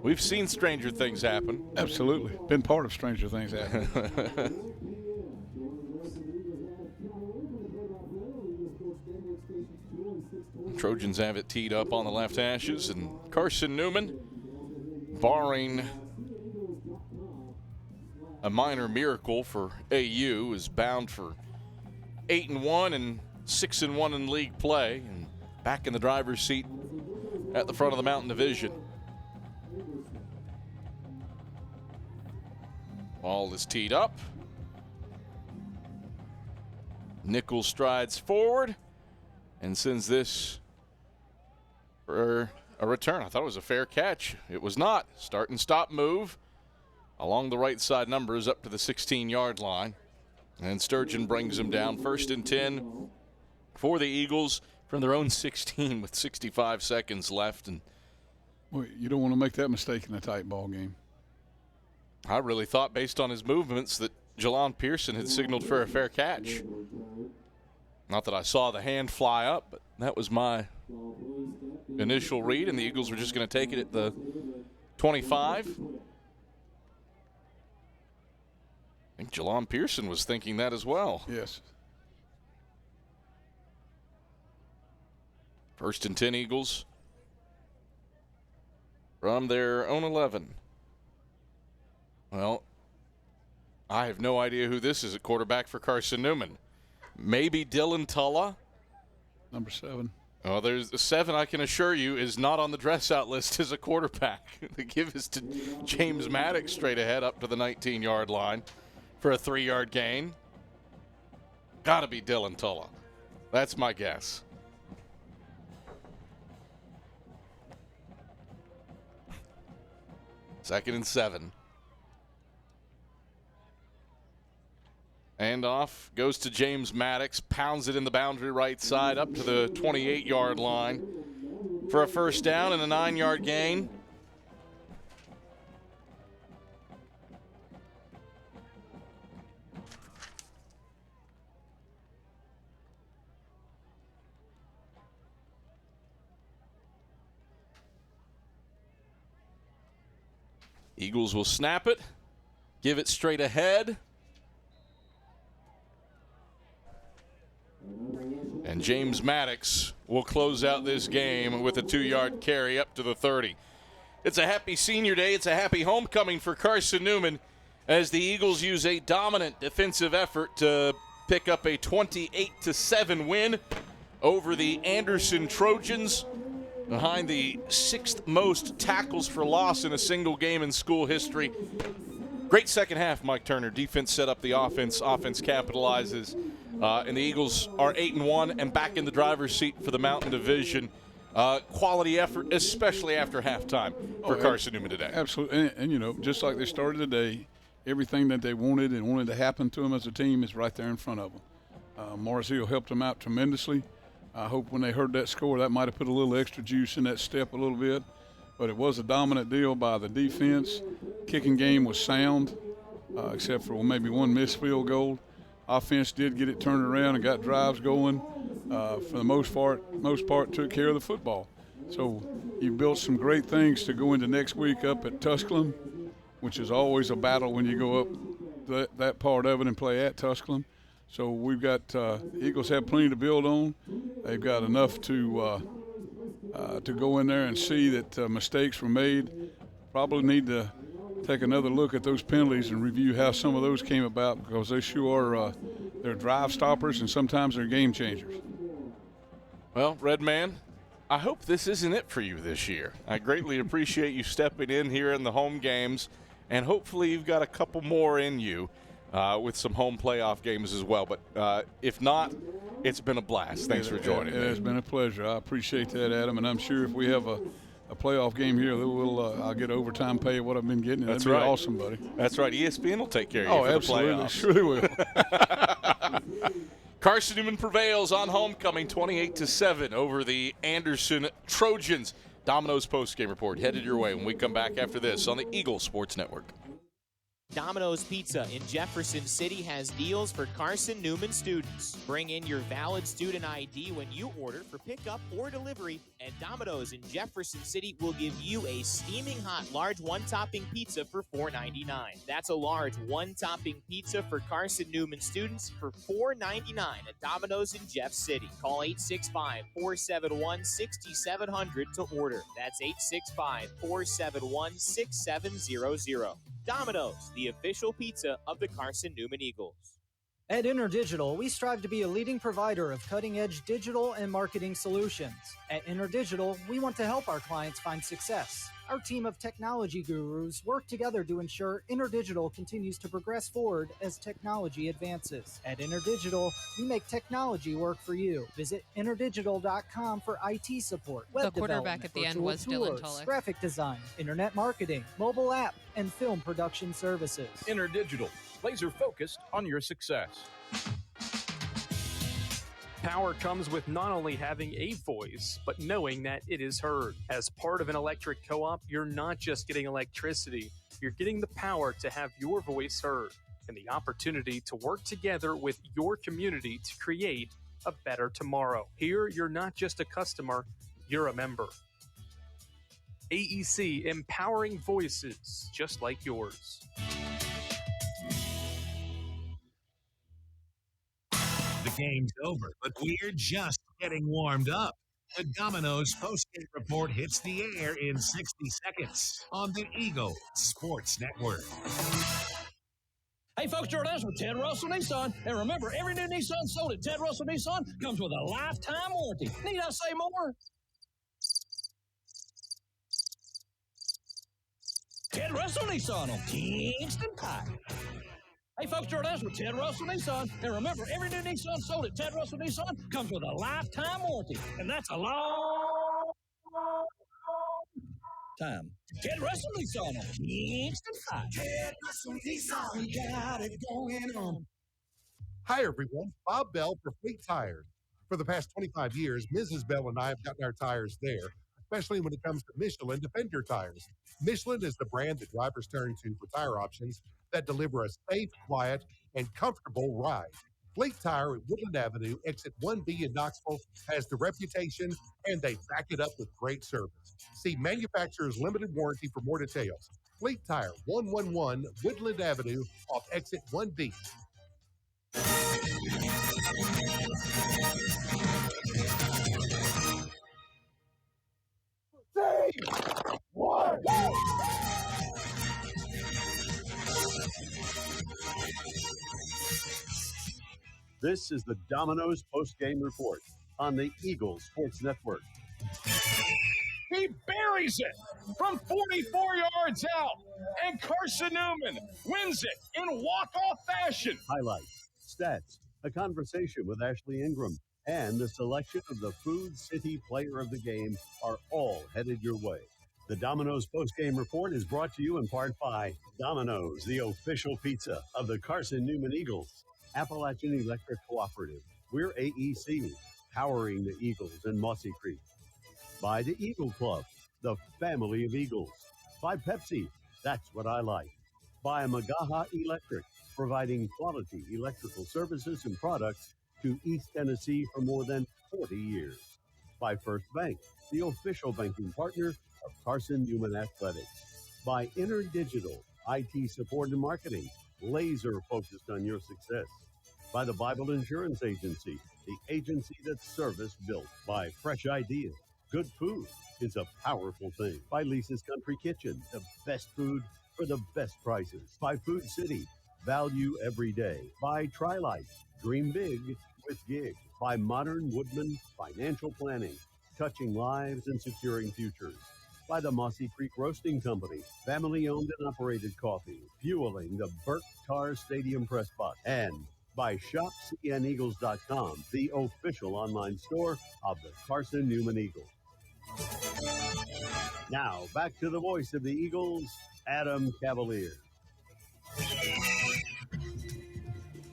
Speaker 1: We've seen stranger things happen.
Speaker 6: Absolutely. Been part of stranger things happening.
Speaker 1: Trojans have it teed up on the left hashes, and Carson-Newman, barring a minor miracle for AU, is bound for 8-1 and 6-1 in league play, and back in the driver's seat at the front of the Mountain Division. Ball is teed up. Nichols strides forward and sends this for a return. I thought it was a fair catch. It was not. Start and stop move along the right side numbers up to the 16-yard line. And Sturgeon brings him down. 1st and 10 for the Eagles from their own 16 with 65 seconds left. And
Speaker 6: well, you don't want to make that mistake in a tight ball game.
Speaker 1: I really thought, based on his movements, that Jelon Pearson had signaled for a fair catch. Not that I saw the hand fly up, but that was my initial read, and the Eagles were just going to take it at the 25. I think Jelon Pearson was thinking that as well.
Speaker 6: Yes.
Speaker 1: 1st and 10 Eagles from their own 11. Well, I have no idea who this is at quarterback for Carson-Newman. Maybe Dylan Tulla.
Speaker 6: Number 7.
Speaker 1: Oh, there's a 7, I can assure you, is not on the dress-out list as a quarterback. The give is to James Maddox straight ahead up to the 19-yard line for a 3-yard gain. Got to be Dylan Tulla. That's my guess. Second and 7. Handoff goes to James Maddox, pounds it in the boundary right side up to the 28-yard line for a 1st down and a 9-yard gain. Eagles will snap it, give it straight ahead. And James Maddox will close out this game with a 2-yard carry up to the 30. It's a happy senior day. It's a happy homecoming for Carson-Newman as the Eagles use a dominant defensive effort to pick up a 28-7 win over the Anderson Trojans, behind the 6th most tackles for loss in a single game in school history. Great second half, Mike Turner. Defense set up the offense. Offense capitalizes. And the Eagles are 8-1 and back in the driver's seat for the Mountain Division. Quality effort, especially after halftime for Carson-Newman today.
Speaker 6: Absolutely. And, you know, just like they started today, everything that they wanted to happen to them as a team is right there in front of them. Morris Hill helped them out tremendously. I hope when they heard that score, that might have put a little extra juice in that step a little bit. But it was a dominant deal by the defense. Kicking game was sound, except for maybe one missed field goal. Offense did get it turned around and got drives going. For the most part, took care of the football. So you built some great things to go into next week up at Tusculum, which is always a battle when you go up that part of it and play at Tusculum. So we've got Eagles have plenty to build on. They've got enough to go in there and see that mistakes were made. Probably need to take another look at those penalties and review how some of those came about, because they sure are they're drive stoppers and sometimes they're game changers.
Speaker 1: Well, Redman, I hope this isn't it for you this year. I greatly appreciate you stepping in here in the home games, and hopefully you've got a couple more in you with some home playoff games as well. But if not, it's been a blast. Thanks for joining me.
Speaker 6: It has been a pleasure. I appreciate that, Adam, and I'm sure if we have a playoff game here, I'll get overtime pay what I've been getting.
Speaker 1: That's
Speaker 6: That'd be
Speaker 1: right.
Speaker 6: Awesome, buddy.
Speaker 1: That's right. ESPN will take care of you for
Speaker 6: absolutely.
Speaker 1: the playoffs.
Speaker 6: Surely will.
Speaker 1: Carson-Newman prevails on homecoming 28-7 over the Anderson Trojans. Domino's postgame report headed your way when we come back after this on the Eagle Sports Network.
Speaker 15: Domino's Pizza in Jefferson City has deals for Carson-Newman students. Bring in your valid student ID when you order for pickup or delivery, and Domino's in Jefferson City will give you a steaming hot large one-topping pizza for $4.99. That's a large one-topping pizza for Carson-Newman students for $4.99 at Domino's in Jeff City. Call 865-471-6700 to order. That's 865-471-6700. Domino's, the official pizza of the Carson-Newman Eagles.
Speaker 14: At InterDigital, we strive to be a leading provider of cutting-edge digital and marketing solutions. At InterDigital, we want to help our clients find success. Our team of technology gurus work together to ensure InterDigital continues to progress forward as technology advances. At InterDigital, we make technology work for you. Visit interdigital.com for IT support, web
Speaker 2: The quarterback
Speaker 14: development,
Speaker 2: at the end
Speaker 14: virtual
Speaker 2: was Dylan
Speaker 14: tours,
Speaker 2: Tulloch.
Speaker 14: graphic design, internet marketing, mobile app, and film production services.
Speaker 17: InterDigital, laser focused on your success.
Speaker 9: Power comes with not only having a voice, but knowing that it is heard. As part of an electric co-op, you're not just getting electricity, you're getting the power to have your voice heard and the opportunity to work together with your community to create a better tomorrow. Here, you're not just a customer, you're a member. AEC, empowering voices just like yours.
Speaker 5: The game's over, but we're just getting warmed up. The Domino's postgame report hits the air in 60 seconds on the Eagle Sports Network.
Speaker 19: Hey folks, Jordan's with Ted Russell Nissan. And remember, every new Nissan sold at Ted Russell Nissan comes with a lifetime warranty. Need I say more? Ted Russell Nissan on Kingston Pike. Hey folks, Jordan's with Ted Russell Nissan. And remember, every new Nissan sold at Ted Russell Nissan comes with a lifetime warranty. And that's a long time. Ted Russell Nissan on Kingston Pike.
Speaker 10: Ted Russell Nissan, we got it going on.
Speaker 16: Hi, everyone. Bob Bell for Fleet Tires. For the past 25 years, Mrs. Bell and I have gotten our tires there, especially when it comes to Michelin Defender tires. Michelin is the brand that drivers turn to for tire options that deliver a safe, quiet, and comfortable ride. Fleet Tire at Woodland Avenue, exit 1B in Knoxville, has the reputation, and they back it up with great service. See manufacturer's limited warranty for more details. Fleet Tire, 111 Woodland Avenue, off exit 1B.
Speaker 23: This is the Domino's post-game report on the Eagle Sports Network.
Speaker 5: He buries it from 44 yards out, and Carson-Newman wins it in walk-off fashion.
Speaker 23: Highlights, stats, a conversation with Ashley Ingram, and the selection of the Food City Player of the Game are all headed your way. The Domino's post-game report is brought to you in part by Domino's, the official pizza of the Carson-Newman Eagles. Appalachian Electric Cooperative. We're AEC, powering the Eagles in Mossy Creek. By the Eagle Club, the family of Eagles. By Pepsi, that's what I like. By Magaha Electric, providing quality electrical services and products to East Tennessee for more than 40 years. By First Bank, the official banking partner of Carson-Newman Athletics. By InterDigital, IT support and marketing, laser focused on your success. By the Bible Insurance Agency, the agency that's service built. By Fresh Ideas, good food is a powerful thing. By Lisa's Country Kitchen, the best food for the best prices. By Food City, value every day. By TriLife, dream big with Gig. By Modern Woodman Financial Planning, touching lives and securing futures. By the Mossy Creek Roasting Company, family-owned and operated coffee, fueling the Burt Carr Stadium press box. And by ShopCNEagles.com, the official online store of the Carson-Newman Eagles. Now, back to the voice of the Eagles, Adam Cavalier.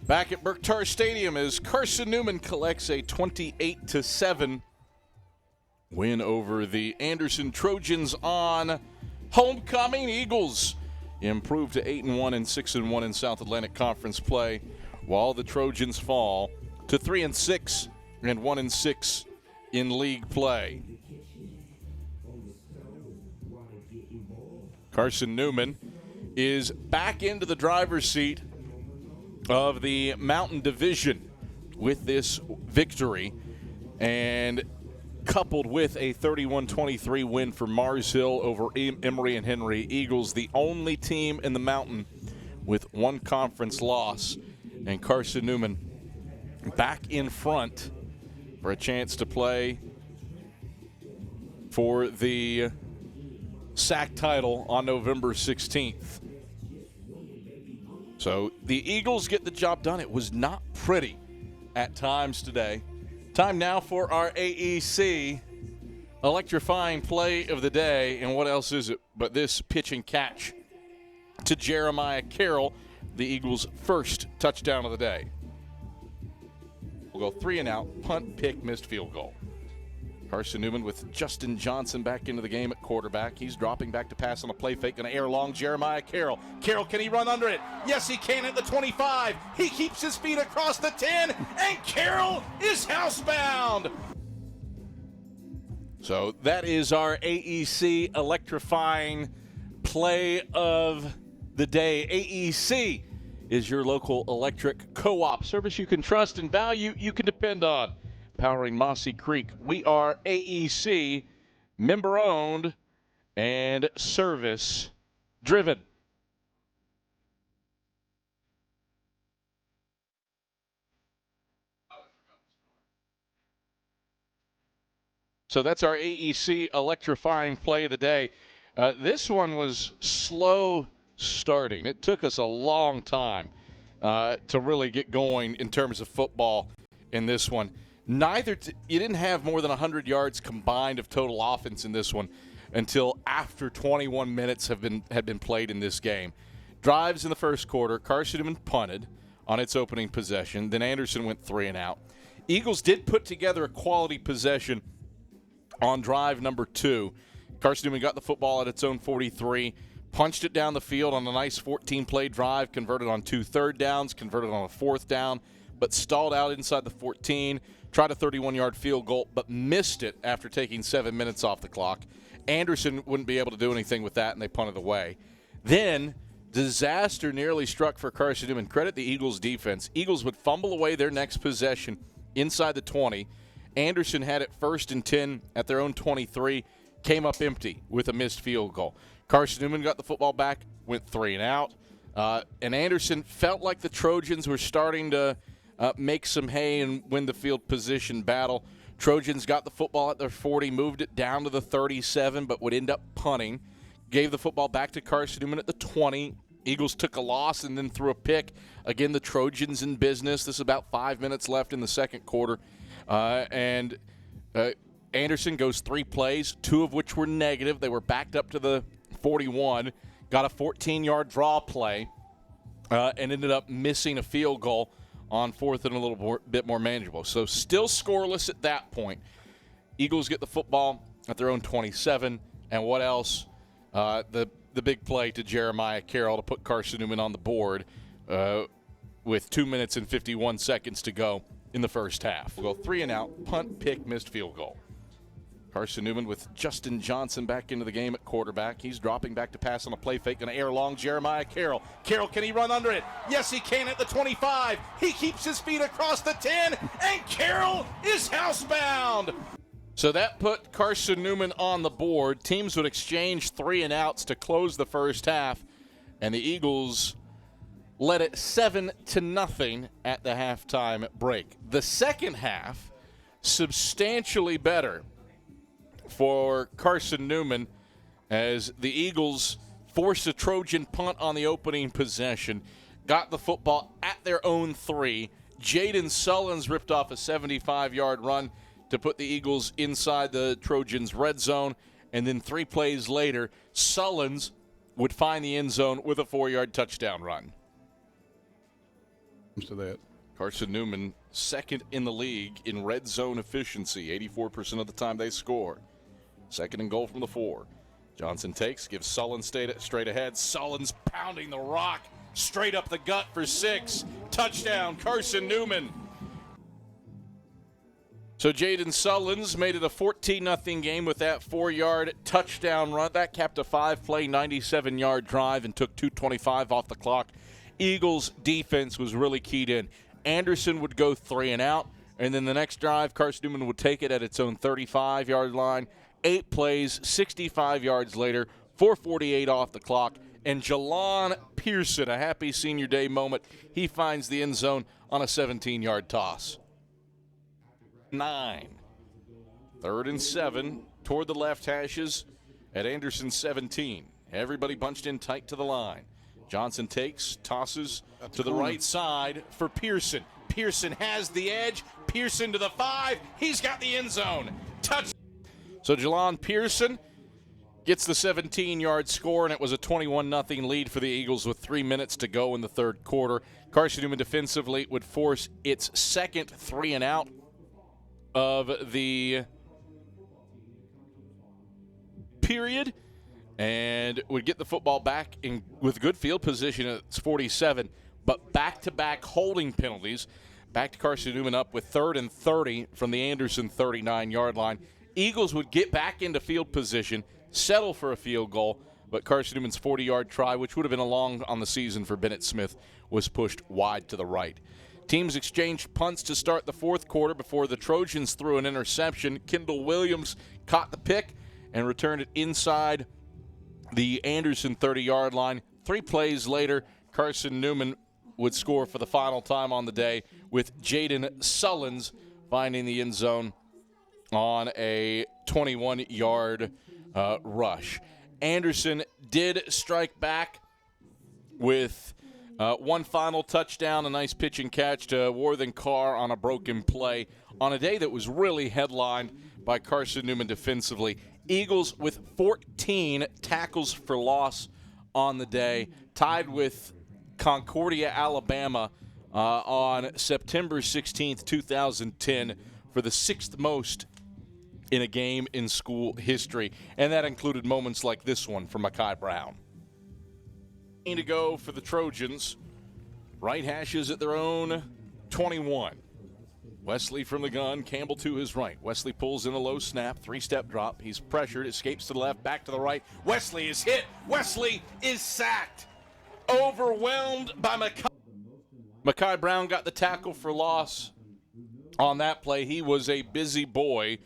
Speaker 1: Back at Burke-Tarr Stadium as Carson-Newman collects a 28-7 win over the Anderson Trojans on homecoming. Eagles improve to 8-1 and 6-1 in South Atlantic Conference play, while the Trojans fall to 3-6 and 1-6 in league play. Carson-Newman is back into the driver's seat of the Mountain Division with this victory, and coupled with a 31-23 win for Mars Hill over Emory and Henry Eagles, the only team in the Mountain with one conference loss, and Carson-Newman back in front for a chance to play for the SAC title on November 16th. So the Eagles get the job done. It was not pretty at times today. Time now for our AEC electrifying play of the day. And what else is it but this pitch and catch to Jeremiah Carroll, the Eagles' first touchdown of the day. We'll go 3 and out, punt, pick, missed field goal. Carson-Newman with Justin Johnson back into the game at quarterback. He's dropping back to pass on a play fake. Going to air long, Jeremiah Carroll. Carroll, can he run under it? Yes, he can at the 25. He keeps his feet across the 10, and Carroll is housebound. So that is our AEC electrifying play of the day. AEC is your local electric co-op service you can trust and value, you can depend on. Powering Mossy Creek. We are AEC, member-owned and service-driven. So that's our AEC electrifying play of the day. This one was slow starting. It took us a long time to really get going in terms of football in this one. You didn't have more than 100 yards combined of total offense in this one until after 21 minutes had been played in this game. Drives in the first quarter. Carson-Newman punted on its opening possession. Then Anderson went 3 and out. Eagles did put together a quality possession on drive number 2. Carson-Newman got the football at its own 43, punched it down the field on a nice 14-play drive, converted on 2 third downs, converted on a 4th down, but stalled out inside the 14. Tried a 31-yard field goal, but missed it after taking 7 minutes off the clock. Anderson wouldn't be able to do anything with that, and they punted away. Then, disaster nearly struck for Carson-Newman. Credit the Eagles' defense. Eagles would fumble away their next possession inside the 20. Anderson had it 1st and 10 at their own 23, came up empty with a missed field goal. Carson-Newman got the football back, went 3 and out. And Anderson felt like the Trojans were starting to make some hay and win the field position battle. Trojans got the football at their 40, moved it down to the 37, but would end up punting. Gave the football back to Carson-Newman at the 20. Eagles took a loss and then threw a pick. Again, the Trojans in business. This is about 5 minutes left in the second quarter. And Anderson goes 3 plays, 2 of which were negative. They were backed up to the 41, got a 14-yard draw play, and ended up missing a field goal on 4th and a little bit more manageable. So still scoreless at that point. Eagles get the football at their own 27. And what else? The big play to Jeremiah Carroll to put Carson-Newman on the board with 2 minutes and 51 seconds to go in the first half. We'll go 3 and out, punt, pick, missed field goal. Carson-Newman with Justin Johnson back into the game at quarterback. He's dropping back to pass on a play fake. Going to air long, Jeremiah Carroll. Carroll, can he run under it? Yes, he can at the 25. He keeps his feet across the 10, and Carroll is housebound. So that put Carson-Newman on the board. Teams would exchange 3 and outs to close the first half, and the Eagles led it 7-0 at the halftime break. The second half, substantially better for Carson-Newman as the Eagles forced a Trojan punt on the opening possession, got the football at their own 3. Jaden Sullins ripped off a 75-yard run to put the Eagles inside the Trojans' red zone, and then 3 plays later, Sullins would find the end zone with a 4-yard touchdown run.
Speaker 6: To that.
Speaker 1: Carson-Newman, second in the league in red zone efficiency, 84% of the time they score. Second and goal from the 4. Johnson takes, gives Sullins straight ahead. Sullins pounding the rock straight up the gut for 6. Touchdown, Carson-Newman. So Jaden Sullins made it a 14-0 game with that 4-yard touchdown run. That capped a 5-play, 97-yard drive and took 2:25 off the clock. Eagles' defense was really keyed in. Anderson would go 3 and out, and then the next drive, Carson-Newman would take it at its own 35-yard line. 8 plays, 65 yards later, 4:48 off the clock, and Jelon Pearson, a happy senior day moment, he finds the end zone on a 17-yard toss. 9. 3rd and 7 toward the left hashes at Anderson 17. Everybody bunched in tight to the line. Johnson takes, tosses to the right side for Pearson. Pearson has the edge. Pearson to the 5. He's got the end zone. Touch. So Jelon Pearson gets the 17-yard score, and it was a 21-0 lead for the Eagles with 3 minutes to go in the third quarter. Carson-Newman defensively would force its second 3 and out of the period and would get the football back in with good field position at 47, but back-to-back holding penalties. Back to Carson-Newman up with 3rd and 30 from the Anderson 39-yard line. Eagles would get back into field position, settle for a field goal, but Carson-Newman's 40-yard try, which would have been a long on the season for Bennett Smith, was pushed wide to the right. Teams exchanged punts to start the fourth quarter before the Trojans threw an interception. Kendall Williams caught the pick and returned it inside the Anderson 30-yard line. 3 plays later, Carson-Newman would score for the final time on the day with Jaden Sullins finding the end zone on a 21-yard rush. Anderson did strike back with one final touchdown, a nice pitch and catch to Worthen Carr on a broken play on a day that was really headlined by Carson-Newman defensively. Eagles with 14 tackles for loss on the day, tied with Concordia, Alabama on September 16th, 2010 for the 6th most in a game in school history, and that included moments like this one from Mekhi Brown. To go for the Trojans. Right hashes at their own 21. Wesley from the gun, Campbell to his right. Wesley pulls in a low snap, 3-step drop. He's pressured, escapes to the left, back to the right. Wesley is hit. Wesley is sacked. Overwhelmed by Mekhi. Mekhi Brown got the tackle for loss on that play. He was a busy boy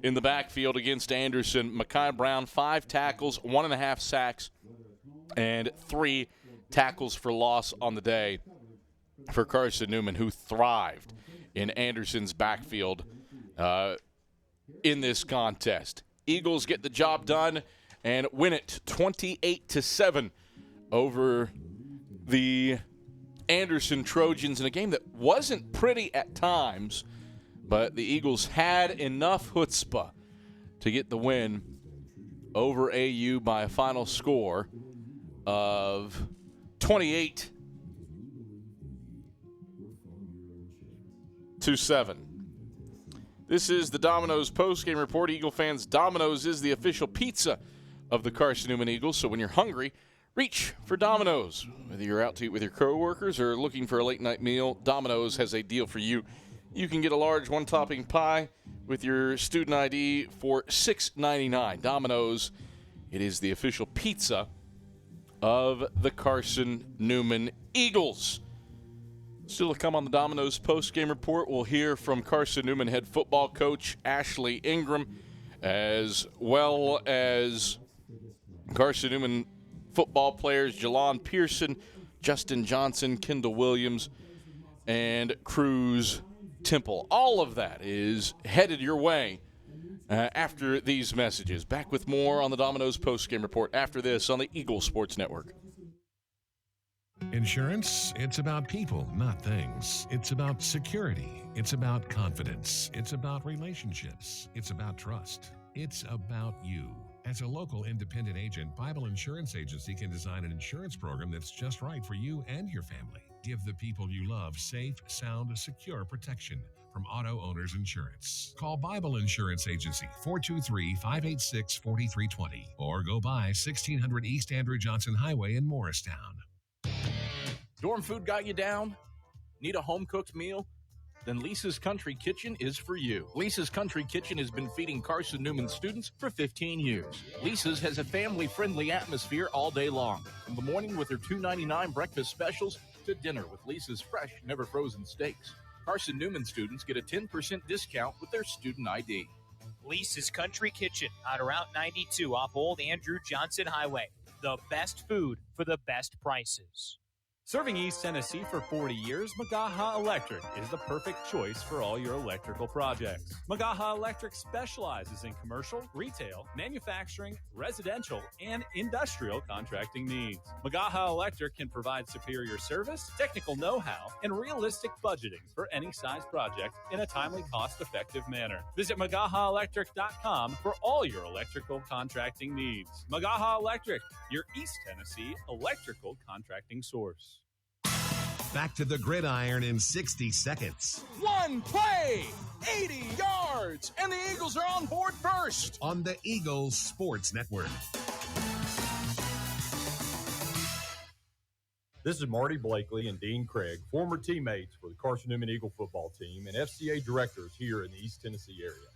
Speaker 1: in the backfield against Anderson. Mekhi Brown, 5 tackles, 1.5 sacks, and 3 tackles for loss on the day for Carson-Newman, who thrived in Anderson's backfield in this contest. Eagles get the job done and win it 28-7 over the Anderson Trojans in a game that wasn't pretty at times, but the Eagles had enough chutzpah to get the win over AU by a final score of 28-7. This is the Domino's postgame report. Eagle fans, Domino's is the official pizza of the Carson-Newman Eagles, so when you're hungry, reach for Domino's. Whether you're out to eat with your coworkers or looking for a late-night meal, Domino's has a deal for you. You can get a large one-topping pie with your student ID for $6.99. Domino's, it is the official pizza of the Carson-Newman Eagles. Still to come on the Domino's postgame report, we'll hear from Carson-Newman head football coach Ashley Ingram, as well as Carson-Newman football players Jelon Pearson, Justin Johnson, Kendall Williams, and Cruz Temple. All of that is headed your way after these messages. Back with more on the Domino's postgame report after this on the Eagle Sports Network.
Speaker 5: Insurance, it's about people, not things. It's about security. It's about confidence. It's about relationships. It's about trust. It's about you. As a local independent agent, Bible Insurance Agency can design an insurance program that's just right for you and your family. Give the people you love safe, sound, secure protection. from Auto Owners Insurance. Call Bible Insurance Agency 423-586-4320 or go by 1600 East Andrew Johnson Highway in Morristown.
Speaker 20: Dorm food got you down? Need a home-cooked meal? Then Lisa's Country Kitchen is for you. Lisa's Country Kitchen has been feeding Carson-Newman students for 15 years. Lisa's has a family-friendly atmosphere all day long, from the morning with their $2.99 breakfast specials to dinner with Lisa's fresh, never-frozen steaks. Carson-Newman students get a 10% discount with their student ID.
Speaker 4: Lisa's Country Kitchen on Route 92 off Old Andrew Johnson Highway. The best food for the best prices.
Speaker 17: Serving East Tennessee for 40 years, Magaha Electric is the perfect choice for all your electrical projects. Magaha Electric specializes in commercial, retail, manufacturing, residential, and industrial contracting needs. Magaha Electric can provide superior service, technical know-how, and realistic budgeting for any size project in a timely, cost-effective manner. Visit MagahaElectric.com for all your electrical contracting needs. Magaha Electric, your East Tennessee electrical contracting source.
Speaker 5: Back to the gridiron in 60 seconds.
Speaker 1: One play, 80 yards, and the Eagles are on board first.
Speaker 5: On the Eagles Sports Network.
Speaker 21: This is Marty Blakely and Dean Craig, former teammates for the Carson-Newman Eagle football team and FCA directors here in the East Tennessee area.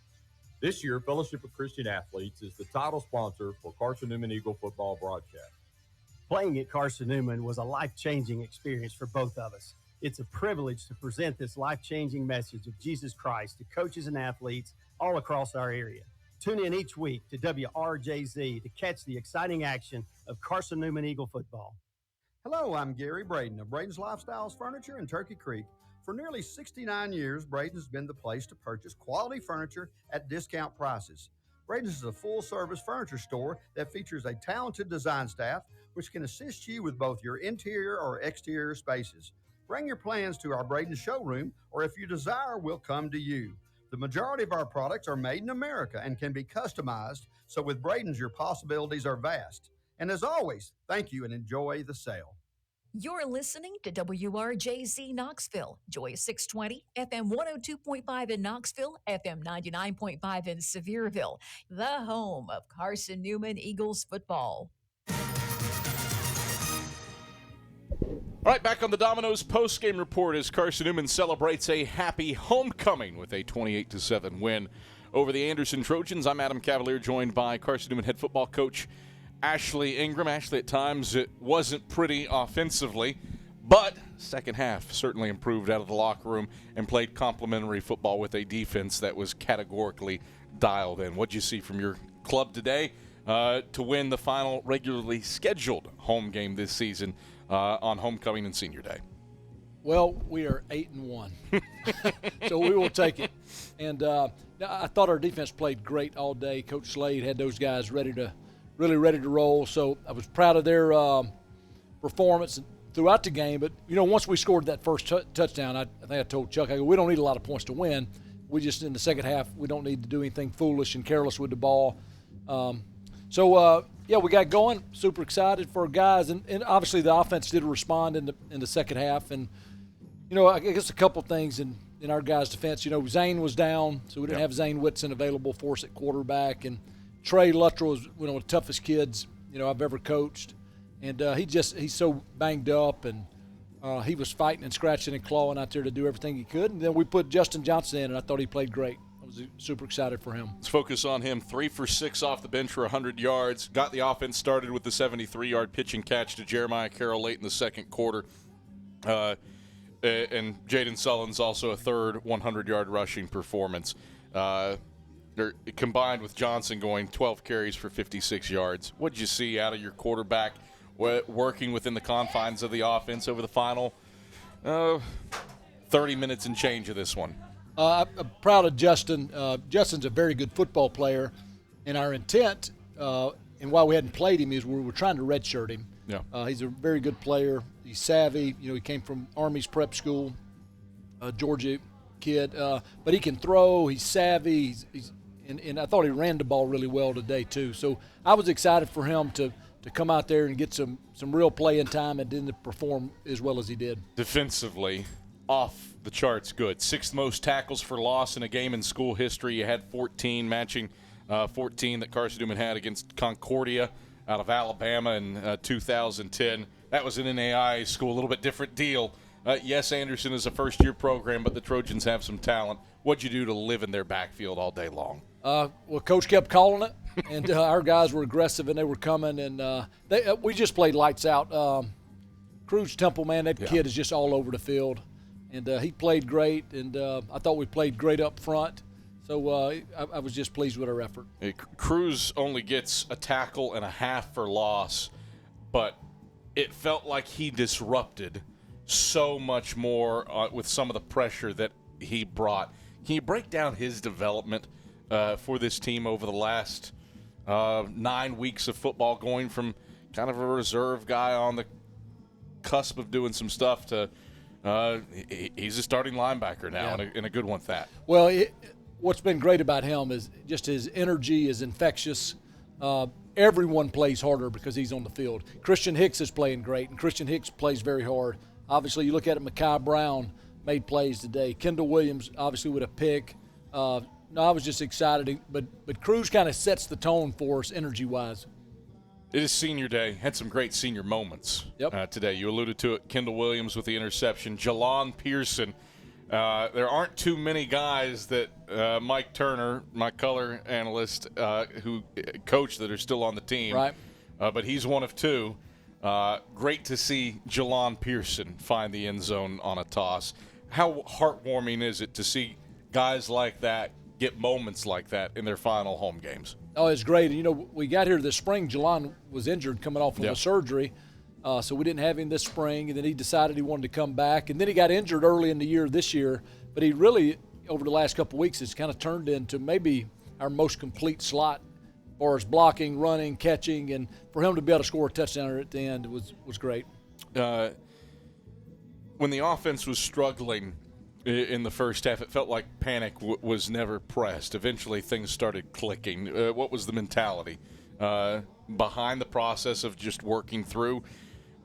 Speaker 21: This year, Fellowship of Christian Athletes is the title sponsor for Carson-Newman Eagle football broadcast.
Speaker 22: Playing at Carson-Newman was a life-changing experience for both of us. It's a privilege to present this life-changing message of Jesus Christ to coaches and athletes all across our area. Tune in each week to WRJZ to catch the exciting action of Carson-Newman Eagle football.
Speaker 7: Hello, I'm Gary Braden of Braden's Lifestyles Furniture in Turkey Creek. For nearly 69 years, Braden's been the place to purchase quality furniture at discount prices. Braden's is a full-service furniture store that features a talented design staff which can assist you with both your interior or exterior spaces. Bring your plans to our Braden's showroom, or if you desire, we'll come to you. The majority of our products are made in America and can be customized, so with Braden's, your possibilities are vast. And as always, thank you and enjoy the sale.
Speaker 13: You're listening to WRJZ Knoxville, Joy 620, FM 102.5 in Knoxville, FM 99.5 in Sevierville, the home of Carson-Newman Eagles football.
Speaker 1: All right, back on the Domino's post-game report as Carson-Newman celebrates a happy homecoming with a 28-7 win over the Anderson Trojans. I'm Adam Cavalier, joined by Carson-Newman head football coach Ashley Ingram. Ashley, at times it wasn't pretty offensively, but second half certainly improved out of the locker room and played complimentary football with a defense that was categorically dialed in. What'd you see from your club today to win the final regularly scheduled home game this season on homecoming and senior day?
Speaker 24: Well, we are 8-1, so we will take it. And I thought our defense played great all day. Coach Slade had those guys really ready to roll. So I was proud of their performance throughout the game. But, once we scored that first touchdown, I think I told Chuck, we don't need a lot of points to win. We just, in the second half, we don't need to do anything foolish and careless with the ball. We got going. Super excited for our guys. And obviously the offense did respond in the second half. And, I guess a couple things in our guys' defense. Zane was down, so we didn't have Zane Whitson available for us at quarterback. And Trey Luttrell was one of the toughest kids, I've ever coached. And he's so banged up, and he was fighting and scratching and clawing out there to do everything he could. And then we put Justin Johnson in, and I thought he played great. I was super excited for him.
Speaker 1: Let's focus on him. 3 for 6 off the bench for 100 yards. Got the offense started with the 73-yard pitch and catch to Jeremiah Carroll late in the second quarter. And Jaden Sullins also a third 100-yard rushing performance. They're combined with Johnson going 12 carries for 56 yards. What did you see out of your quarterback working within the confines of the offense over the final 30 minutes and change of this one?
Speaker 24: I'm proud of Justin. Justin's a very good football player, and our intent, and why we hadn't played him, is we were trying to redshirt him.
Speaker 1: Yeah.
Speaker 24: He's a very good player. He's savvy. He came from Army's prep school, Georgia kid, but he can throw. He's savvy. And I thought he ran the ball really well today too. So I was excited for him to come out there and get some real playing time and then to perform as well as he did.
Speaker 1: Defensively, off the charts good. 6th most tackles for loss in a game in school history. You had 14, matching 14 that Carson-Newman had against Concordia out of Alabama in 2010. That was an NAI school, a little bit different deal. Yes, Anderson is a first-year program, but the Trojans have some talent. What'd you do to live in their backfield all day long?
Speaker 24: Well, Coach kept calling it, and our guys were aggressive, and they were coming, and we just played lights out. Cruz Temple, man, that kid is just all over the field, and he played great, and I thought we played great up front. So I was just pleased with our effort.
Speaker 1: Cruz only gets a tackle and a half for loss, but it felt like he disrupted so much more with some of the pressure that he brought. Can you break down his development for this team over the last 9 weeks of football, going from kind of a reserve guy on the cusp of doing some stuff to he's a starting linebacker now, and a good one at that.
Speaker 24: Well, what's been great about him is just his energy is infectious. Everyone plays harder because he's on the field. Christian Hicks is playing great, and Christian Hicks plays very hard. Obviously, you look at it, Mekhi Brown made plays today. Kendall Williams, obviously, with a pick. I was just excited. But Cruz kind of sets the tone for us energy-wise.
Speaker 1: It is senior day. Had some great senior moments today. You alluded to it. Kendall Williams with the interception. Jalon Pearson. There aren't too many guys that Mike Turner, my color analyst, who coach, that are still on the team.
Speaker 24: Right.
Speaker 1: But he's one of two. Great to see Jalon Pearson find the end zone on a toss. How heartwarming is it to see guys like that get moments like that in their final home games?
Speaker 24: Oh, it's great. You know, we got here this spring. Jalon was injured coming off of a surgery, so we didn't have him this spring. And then he decided he wanted to come back. And then he got injured early in the year this year. But he really, over the last couple of weeks, has kind of turned into maybe our most complete slot as far as blocking, running, catching. And for him to be able to score a touchdown at the end was great.
Speaker 1: When the offense was struggling in the first half, it felt like panic was never pressed. Eventually, things started clicking. What was the mentality behind the process of just working through?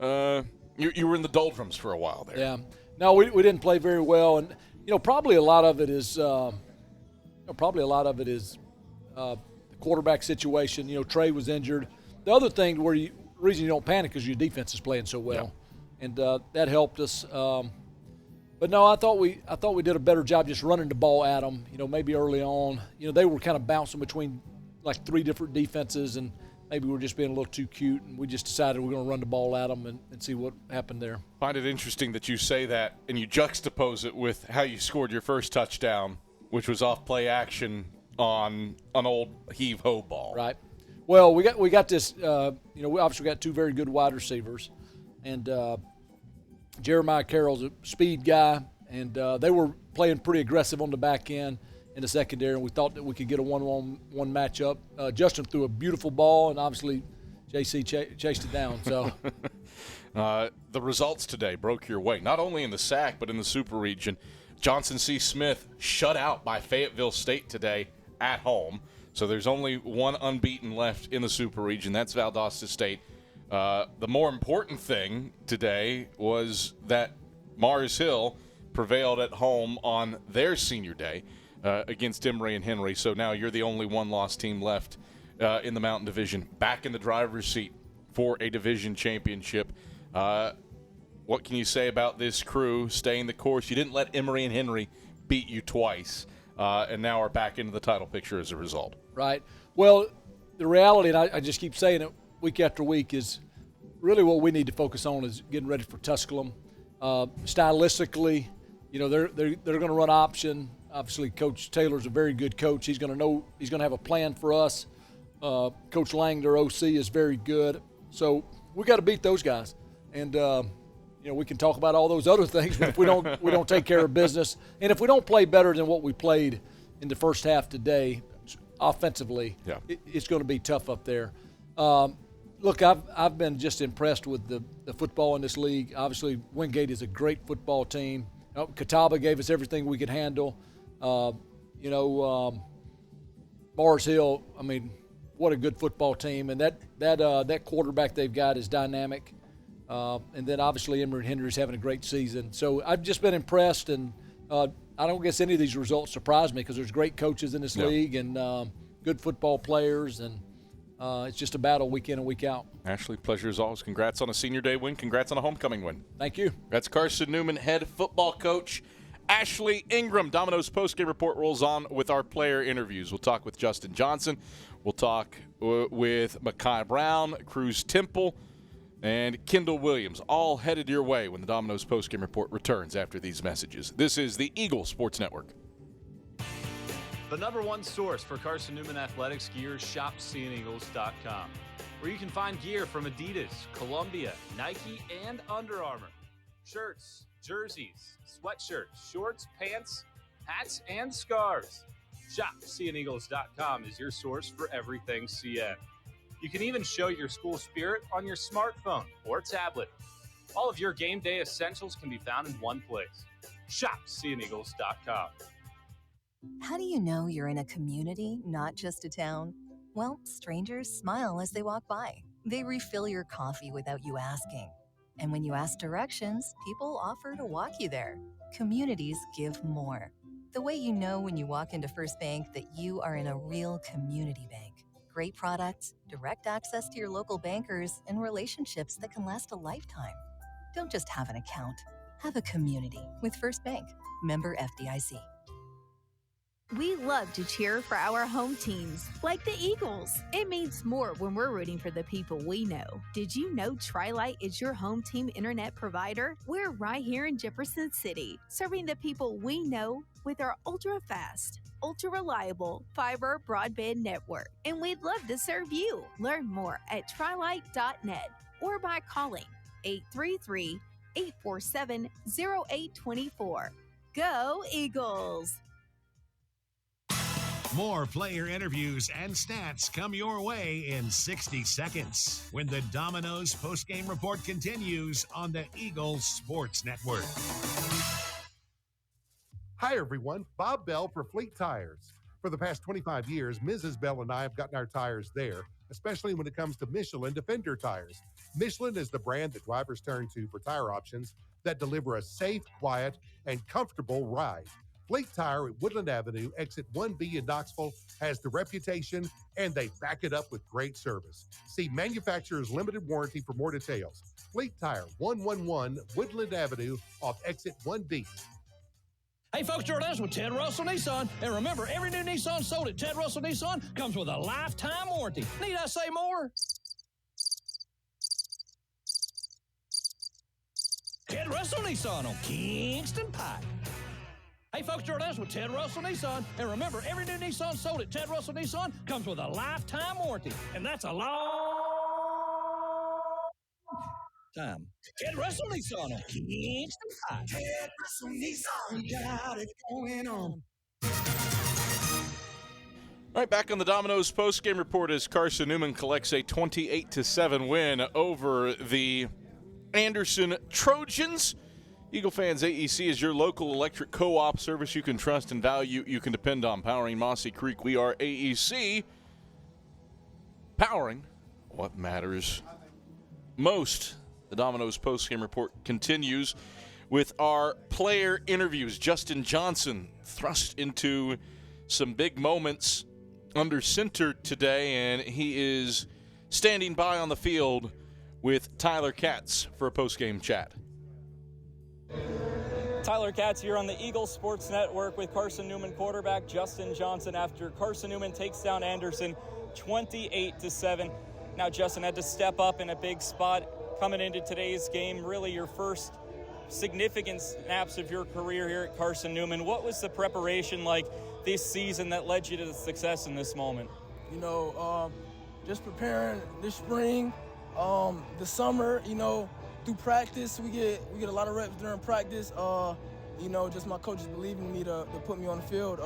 Speaker 1: You were in the doldrums for a while there.
Speaker 24: Yeah. No, we didn't play very well, and probably a lot of it is the quarterback situation. Trey was injured. The other thing the reason you don't panic is your defense is playing so well, and that helped us. But no, I thought we did a better job just running the ball at them. Maybe early on, they were kind of bouncing between like three different defenses, and maybe we were just being a little too cute, and we just decided we're going to run the ball at them and see what happened there.
Speaker 1: Find it interesting that you say that, and you juxtapose it with how you scored your first touchdown, which was off play action on an old heave-ho ball.
Speaker 24: Right. Well, we got this. We obviously got two very good wide receivers, and Jeremiah Carroll's a speed guy, and they were playing pretty aggressive on the back end in the secondary, and we thought that we could get a one-on-one matchup. Justin threw a beautiful ball, and obviously JC chased it down. So
Speaker 1: the results today broke your way, not only in the SAC but in the Super Region. Johnson C. Smith shut out by Fayetteville State today at home. So there's only one unbeaten left in the Super Region. That's Valdosta State. The more important thing today was that Mars Hill prevailed at home on their senior day against Emory and Henry. So now you're the only one-loss team left in the Mountain Division, back in the driver's seat for a division championship. What can you say about this crew staying the course? You didn't let Emory and Henry beat you twice, and now are back into the title picture as a result.
Speaker 24: Right. Well, the reality, and I just keep saying it week after week, is really what we need to focus on is getting ready for Tusculum. Stylistically, they're going to run option. Obviously, Coach Taylor's a very good coach. He's going to know he's going to have a plan for us. Coach Lang, their OC, is very good. So we got to beat those guys. And we can talk about all those other things, but if we don't take care of business, and if we don't play better than what we played in the first half today, offensively, it's going to be tough up there. Look, I've been just impressed with the football in this league. Obviously, Wingate is a great football team. Catawba gave us everything we could handle. Mars Hill, I mean, what a good football team, and that quarterback they've got is dynamic. And then obviously Emory Henry's having a great season. So I've just been impressed, and I don't guess any of these results surprise me because there's great coaches in this league and good football players, and it's just a battle week in and week out.
Speaker 1: Ashley, pleasure as always. Congrats on a senior day win. Congrats on a homecoming win.
Speaker 24: Thank you.
Speaker 1: That's Carson-Newman head football coach Ashley Ingram. Domino's postgame report rolls on with our player interviews. We'll talk with Justin Johnson. We'll talk with Mekhi Brown, Cruz Temple, and Kendall Williams, all headed your way when the Domino's postgame report returns after these messages. This is the Eagle Sports Network.
Speaker 17: The number one source for Carson-Newman athletics gear, shopseeandeagles.com, where you can find gear from Adidas, Columbia, Nike, and Under Armour. Shirts, jerseys, sweatshirts, shorts, pants, hats, and scarves. ShopSeeAndEagles.com is your source for everything CN. You can even show your school spirit on your smartphone or tablet. All of your game day essentials can be found in one place. ShopSeeAndEagles.com.
Speaker 3: How do you know you're in a community, not just a town? Well, strangers smile as they walk by. They refill your coffee without you asking. And when you ask directions, people offer to walk you there. Communities give more. The way you know when you walk into First Bank that you are in a real community bank. Great products, direct access to your local bankers, and relationships that can last a lifetime. Don't just have an account. Have a community with First Bank. Member FDIC.
Speaker 8: We love to cheer for our home teams, like the Eagles. It means more when we're rooting for the people we know. Did you know Tri-Lite is your home team internet provider? We're right here in Jefferson City, serving the people we know with our ultra-fast, ultra-reliable fiber broadband network. And we'd love to serve you. Learn more at trilite.net or by calling 833-847-0824. Go Eagles!
Speaker 5: More player interviews and stats come your way in 60 seconds when the Domino's postgame report continues on the Eagle Sports Network.
Speaker 16: Hi, everyone. Bob Bell for Fleet Tires. For the past 25 years, Mrs. Bell and I have gotten our tires there, especially when it comes to Michelin Defender tires. Michelin is the brand that drivers turn to for tire options that deliver a safe, quiet, and comfortable ride. Fleet Tire at Woodland Avenue, exit 1B in Knoxville, has the reputation, and they back it up with great service. See manufacturer's limited warranty for more details. Fleet Tire, 111 Woodland Avenue off exit 1B.
Speaker 19: Hey, folks, Jordan's with Ted Russell Nissan. And remember, every new Nissan sold at Ted Russell Nissan comes with a lifetime warranty. Need I say more? Ted Russell Nissan on Kingston Pike. Hey, folks, Jordan's with Ted Russell Nissan. And remember, every new Nissan sold at Ted Russell Nissan comes with a lifetime warranty. And that's a long time. Ted Russell Nissan on Kingston Pike.
Speaker 10: Ted Russell Nissan, got it going on.
Speaker 1: All right, back on the Domino's postgame report as Carson-Newman collects a 28-7 win over the Anderson Trojans. Eagle fans, AEC is your local electric co-op service you can trust and value. You can depend on powering Mossy Creek. We are AEC, powering what matters most. The Domino's postgame report continues with our player interviews. Justin Johnson thrust into some big moments under center today, and he is standing by on the field with Tyler Katz for a postgame chat.
Speaker 11: Tyler Katz here on the Eagle Sports Network with Carson-Newman quarterback Justin Johnson after Carson-Newman takes down Anderson 28-7. Now Justin had to step up in a big spot coming into today's game, really your first significant snaps of your career here at Carson-Newman. What was the preparation like this season that led you to the success in this moment?
Speaker 18: You know, just preparing this spring, the summer, you know, through practice, we get a lot of reps during practice. You know, just my coaches believing in me to put me on the field.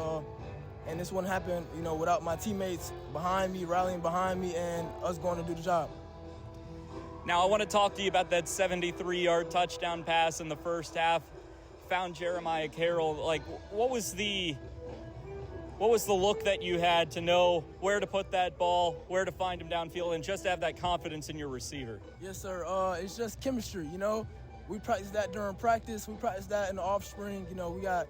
Speaker 18: And this wouldn't happen, you know, without my teammates behind me, rallying behind me, and us going to do the job.
Speaker 11: Now, I want to talk to you about that 73-yard touchdown pass in the first half. Found Jeremiah Carroll. Like, what was the what was the look that you had to know where to put that ball, where to find him downfield, and just have that confidence in your receiver?
Speaker 18: Yes, sir. It's just chemistry, you know. We practice that during practice. We practice that in the off spring. You know, we got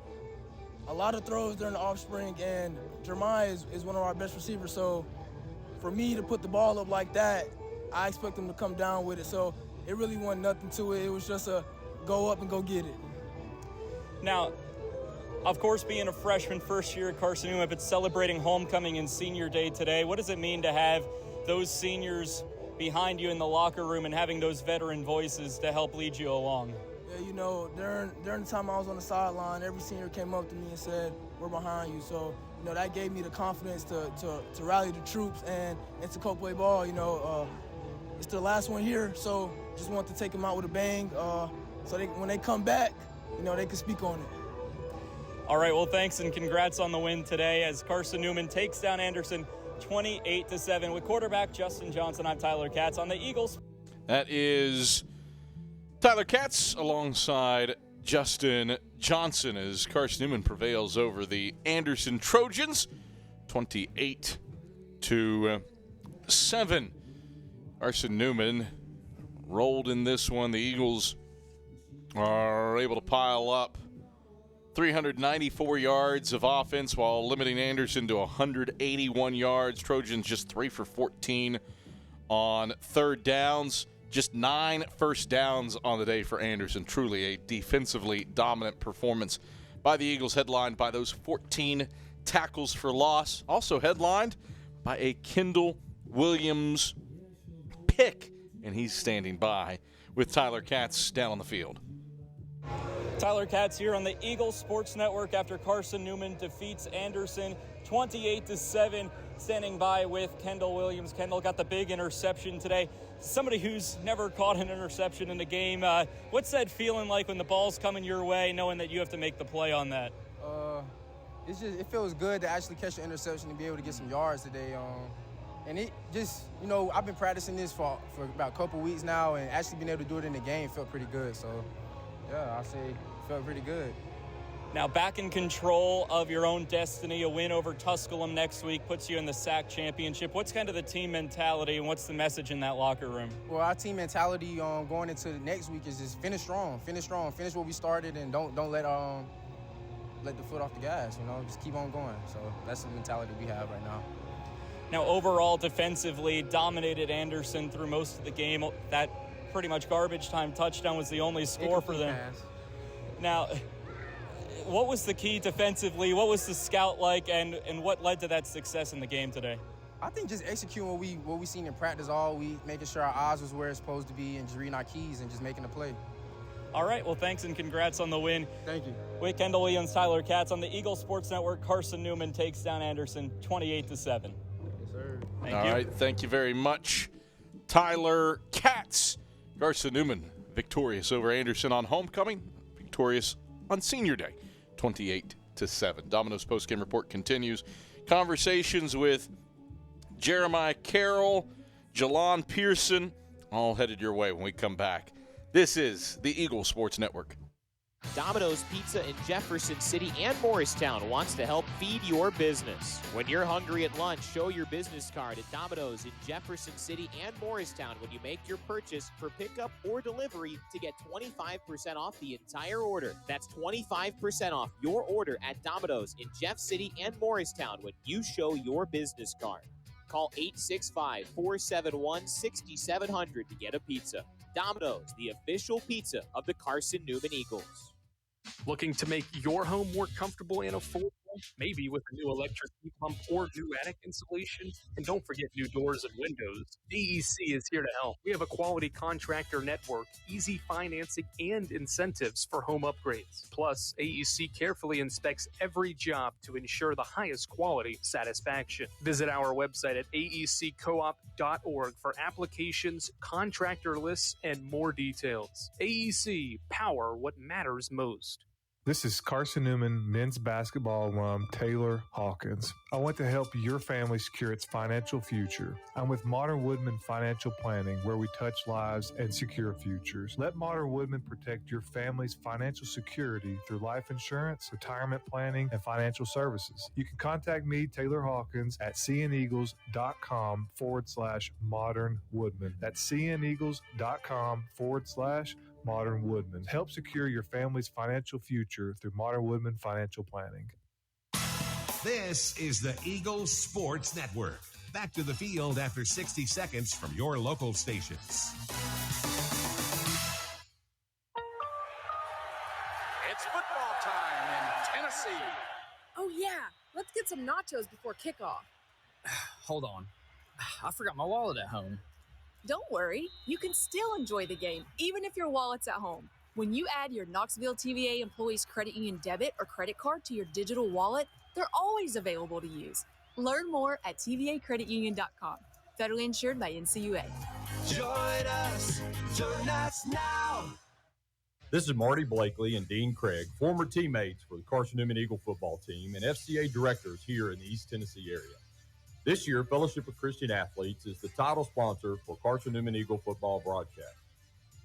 Speaker 18: a lot of throws during the off spring, and Jeremiah is one of our best receivers. So for me to put the ball up like that, I expect him to come down with it. So it really wasn't nothing to it. It was just a go up and go get it.
Speaker 11: Now, of course, being a freshman first year at Carson-Newman, but celebrating homecoming and senior day today, what does it mean to have those seniors behind you in the locker room and having those veteran voices to help lead you along?
Speaker 18: Yeah, you know, during the time I was on the sideline, every senior came up to me and said, "We're behind you." So, you know, that gave me the confidence to rally the troops and to go play ball. You know, it's the last one here, so just want to take them out with a bang, so when they come back, you know, they can speak on it.
Speaker 11: All right, well, thanks and congrats on the win today as Carson-Newman takes down Anderson 28-7 with quarterback Justin Johnson. I'm Tyler Katz on the Eagles.
Speaker 1: That is Tyler Katz alongside Justin Johnson as Carson-Newman prevails over the Anderson Trojans 28-7. Carson-Newman rolled in this one. The Eagles are able to pile up 394 yards of offense while limiting Anderson to 181 yards. Trojans just 3 for 14 on third downs. Just 9 first downs on the day for Anderson. Truly a defensively dominant performance by the Eagles, headlined by those 14 tackles for loss. Also headlined by a Kendall Williams pick, and he's standing by with Tyler Katz down on the field.
Speaker 11: Tyler Katz here on the Eagles Sports Network after Carson-Newman defeats Anderson 28-7, standing by with Kendall Williams. Kendall got the big interception today. Somebody who's never caught an interception in the game, what's that feeling like when the ball's coming your way, knowing that you have to make the play on that?
Speaker 2: It feels good to actually catch an interception and be able to get some yards today. And it just, you know, I've been practicing this for about a couple weeks now, and actually being able to do it in the game felt pretty good. So, yeah, I say it felt pretty good.
Speaker 11: Now back in control of your own destiny, a win over Tusculum next week puts you in the SAC championship. What's kind of the team mentality, and what's the message in that locker room?
Speaker 2: Well, our team mentality going into the next week is just finish strong, finish what we started, and don't let the foot off the gas. You know, just keep on going. So that's the mentality we have right now.
Speaker 11: Now overall, defensively dominated Anderson through most of the game. That pretty much garbage time touchdown was the only score for them.
Speaker 2: Pass.
Speaker 11: Now, what was the key defensively? What was the scout like, and what led to that success in the game today?
Speaker 2: I think just executing what we seen in practice all week, making sure our eyes was where it's supposed to be, and just reading our keys and just making a play.
Speaker 11: All right, well, thanks and congrats on the win.
Speaker 2: Thank you.
Speaker 11: With Kendall Williams, Tyler Katz on the Eagles Sports Network. Carson-Newman takes down Anderson 28-7.
Speaker 2: Yes, sir.
Speaker 11: Thank you.
Speaker 1: All right, thank you very much, Tyler Katz. Carson-Newman victorious over Anderson on homecoming, victorious on senior day, 28-7. Domino's postgame report continues. Conversations with Jeremiah Carroll, Jalon Pearson, all headed your way when we come back. This is the Eagle Sports Network.
Speaker 12: Domino's Pizza in Jefferson City and Morristown wants to help feed your business. When you're hungry at lunch, show your business card at Domino's in Jefferson City and Morristown when you make your purchase for pickup or delivery to get 25% off the entire order. That's 25% off your order at Domino's in Jeff City and Morristown when you show your business card. Call 865-471-6700 to get a pizza. Domino's, the official pizza of the Carson-Newman Eagles.
Speaker 9: Looking to make your home more comfortable and affordable? Maybe with a new electric heat pump or new attic insulation? And don't forget new doors and windows. AEC is here to help. We have a quality contractor network, easy financing, and incentives for home upgrades. Plus, AEC carefully inspects every job to ensure the highest quality satisfaction. Visit our website at aeccoop.org for applications, contractor lists, and more details. AEC, power what matters most.
Speaker 6: This is Carson-Newman men's basketball alum Taylor Hawkins. I want to help your family secure its financial future. I'm with Modern Woodman Financial Planning, where we touch lives and secure futures. Let Modern Woodman protect your family's financial security through life insurance, retirement planning, and financial services. You can contact me, Taylor Hawkins, at cneagles.com/Modern Woodman. That's cneagles.com/Modern Woodman. Help secure your family's financial future through Modern Woodman Financial Planning.
Speaker 5: This is the Eagles Sports Network. Back to the field after 60 seconds from your local stations.
Speaker 14: It's football time in Tennessee.
Speaker 15: Oh, yeah. Let's get some nachos before kickoff.
Speaker 23: Hold on. I forgot my wallet at home.
Speaker 15: Don't worry. You can still enjoy the game, even if your wallet's at home. When you add your Knoxville TVA Employees Credit Union debit or credit card to your digital wallet, they're always available to use. Learn more at tvacreditunion.com. Federally insured by NCUA.
Speaker 10: Join us now.
Speaker 21: This is Marty Blakely and Dean Craig, former teammates for the Carson-Newman Eagle football team and FCA directors here in the East Tennessee area. This year, Fellowship of Christian Athletes is the title sponsor for Carson-Newman Eagle football broadcast.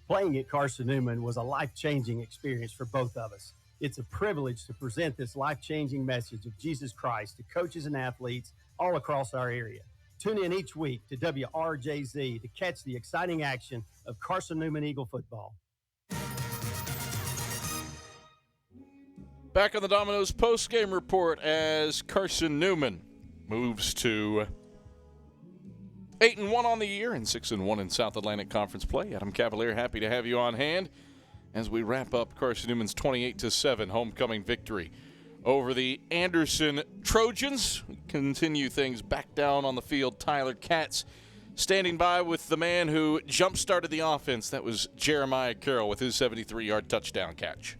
Speaker 22: Playing at Carson-Newman was a life-changing experience for both of us. It's a privilege to present this life-changing message of Jesus Christ to coaches and athletes all across our area. Tune in each week to WRJZ to catch the exciting action of Carson-Newman Eagle football.
Speaker 1: Back on the Domino's post-game report as Carson-Newman moves to 8-1 on the year and 6-1 in South Atlantic Conference play. Adam Cavalier, happy to have you on hand as we wrap up Carson-Newman's 28-7 homecoming victory over the Anderson Trojans. We continue things back down on the field. Tyler Katz standing by with the man who jump-started the offense. That was Jeremiah Carroll with his 73-yard touchdown catch.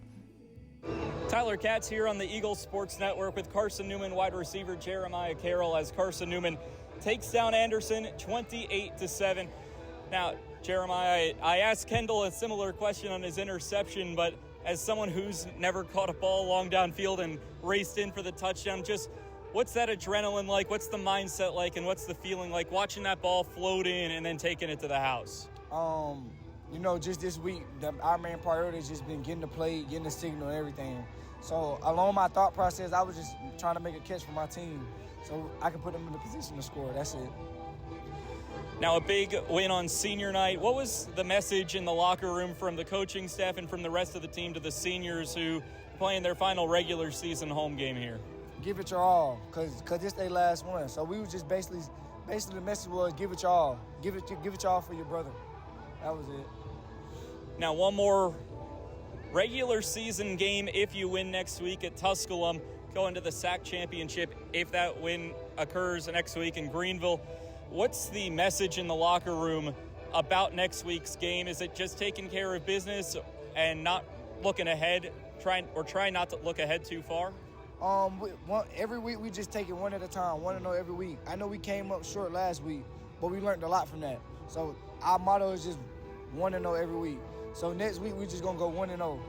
Speaker 11: Tyler Katz here on the Eagles Sports Network with Carson-Newman wide receiver Jeremiah Carroll as Carson-Newman takes down Anderson 28-7. Now, Jeremiah, I asked Kendall a similar question on his interception, but as someone who's never caught a ball long downfield and raced in for the touchdown, just what's that adrenaline like? What's the mindset like? And what's the feeling like watching that ball float in and then taking it to the house?
Speaker 2: You know, just this week, our main priority has just been getting the play, getting the signal and everything. So along my thought process, I was just trying to make a catch for my team so I can put them in the position to score. That's it.
Speaker 11: Now, a big win on senior night. What was the message in the locker room from the coaching staff and from the rest of the team to the seniors who are playing their final regular season home game here?
Speaker 2: Give it your all, because it's their last one. So we was just basically the message was give it your all. Give it your all for your brother. That was it.
Speaker 11: Now, one more regular season game if you win next week at Tusculum, going to the SAC championship if that win occurs next week in Greenville. What's the message in the locker room about next week's game? Is it just taking care of business and not looking ahead, trying not to look ahead too far?
Speaker 2: Every week we just take it one at a time, 1-0 every week. I know we came up short last week, but we learned a lot from that. So our motto is just 1-0 every week. So next week we're just gonna go 1-0.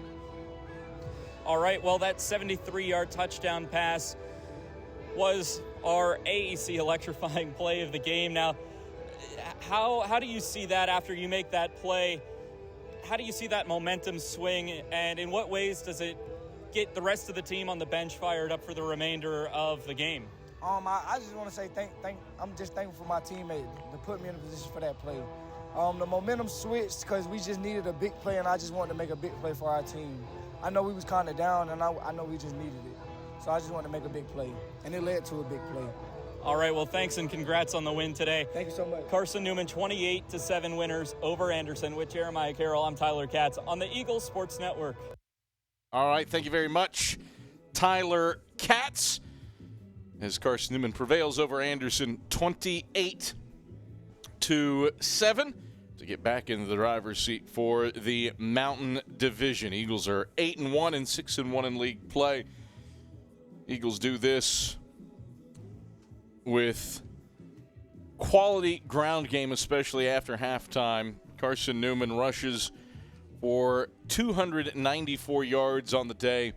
Speaker 11: All right, well, that 73-yard touchdown pass was our AEC electrifying play of the game. Now, how do you see that after you make that play? How do you see that momentum swing, and in what ways does it get the rest of the team on the bench fired up for the remainder of the game?
Speaker 2: I just want to say I'm just thankful for my teammate to put me in a position for that play. The momentum switched because we just needed a big play, and I just wanted to make a big play for our team. I know we was kind of down, and I know we just needed it. So I just wanted to make a big play, and it led to a big play.
Speaker 11: All right, well, thanks and congrats on the win today.
Speaker 2: Thank you so much.
Speaker 11: Carson-Newman 28-7 winners over Anderson with Jeremiah Carroll. I'm Tyler Katz on the Eagles Sports Network.
Speaker 1: All right, thank you very much, Tyler Katz, as Carson-Newman prevails over Anderson 28-7 to get back into the driver's seat for the Mountain Division. Eagles are 8-1 and 6-1 in league play. Eagles do this with quality ground game, especially after halftime. Carson-Newman rushes for 294 yards on the day,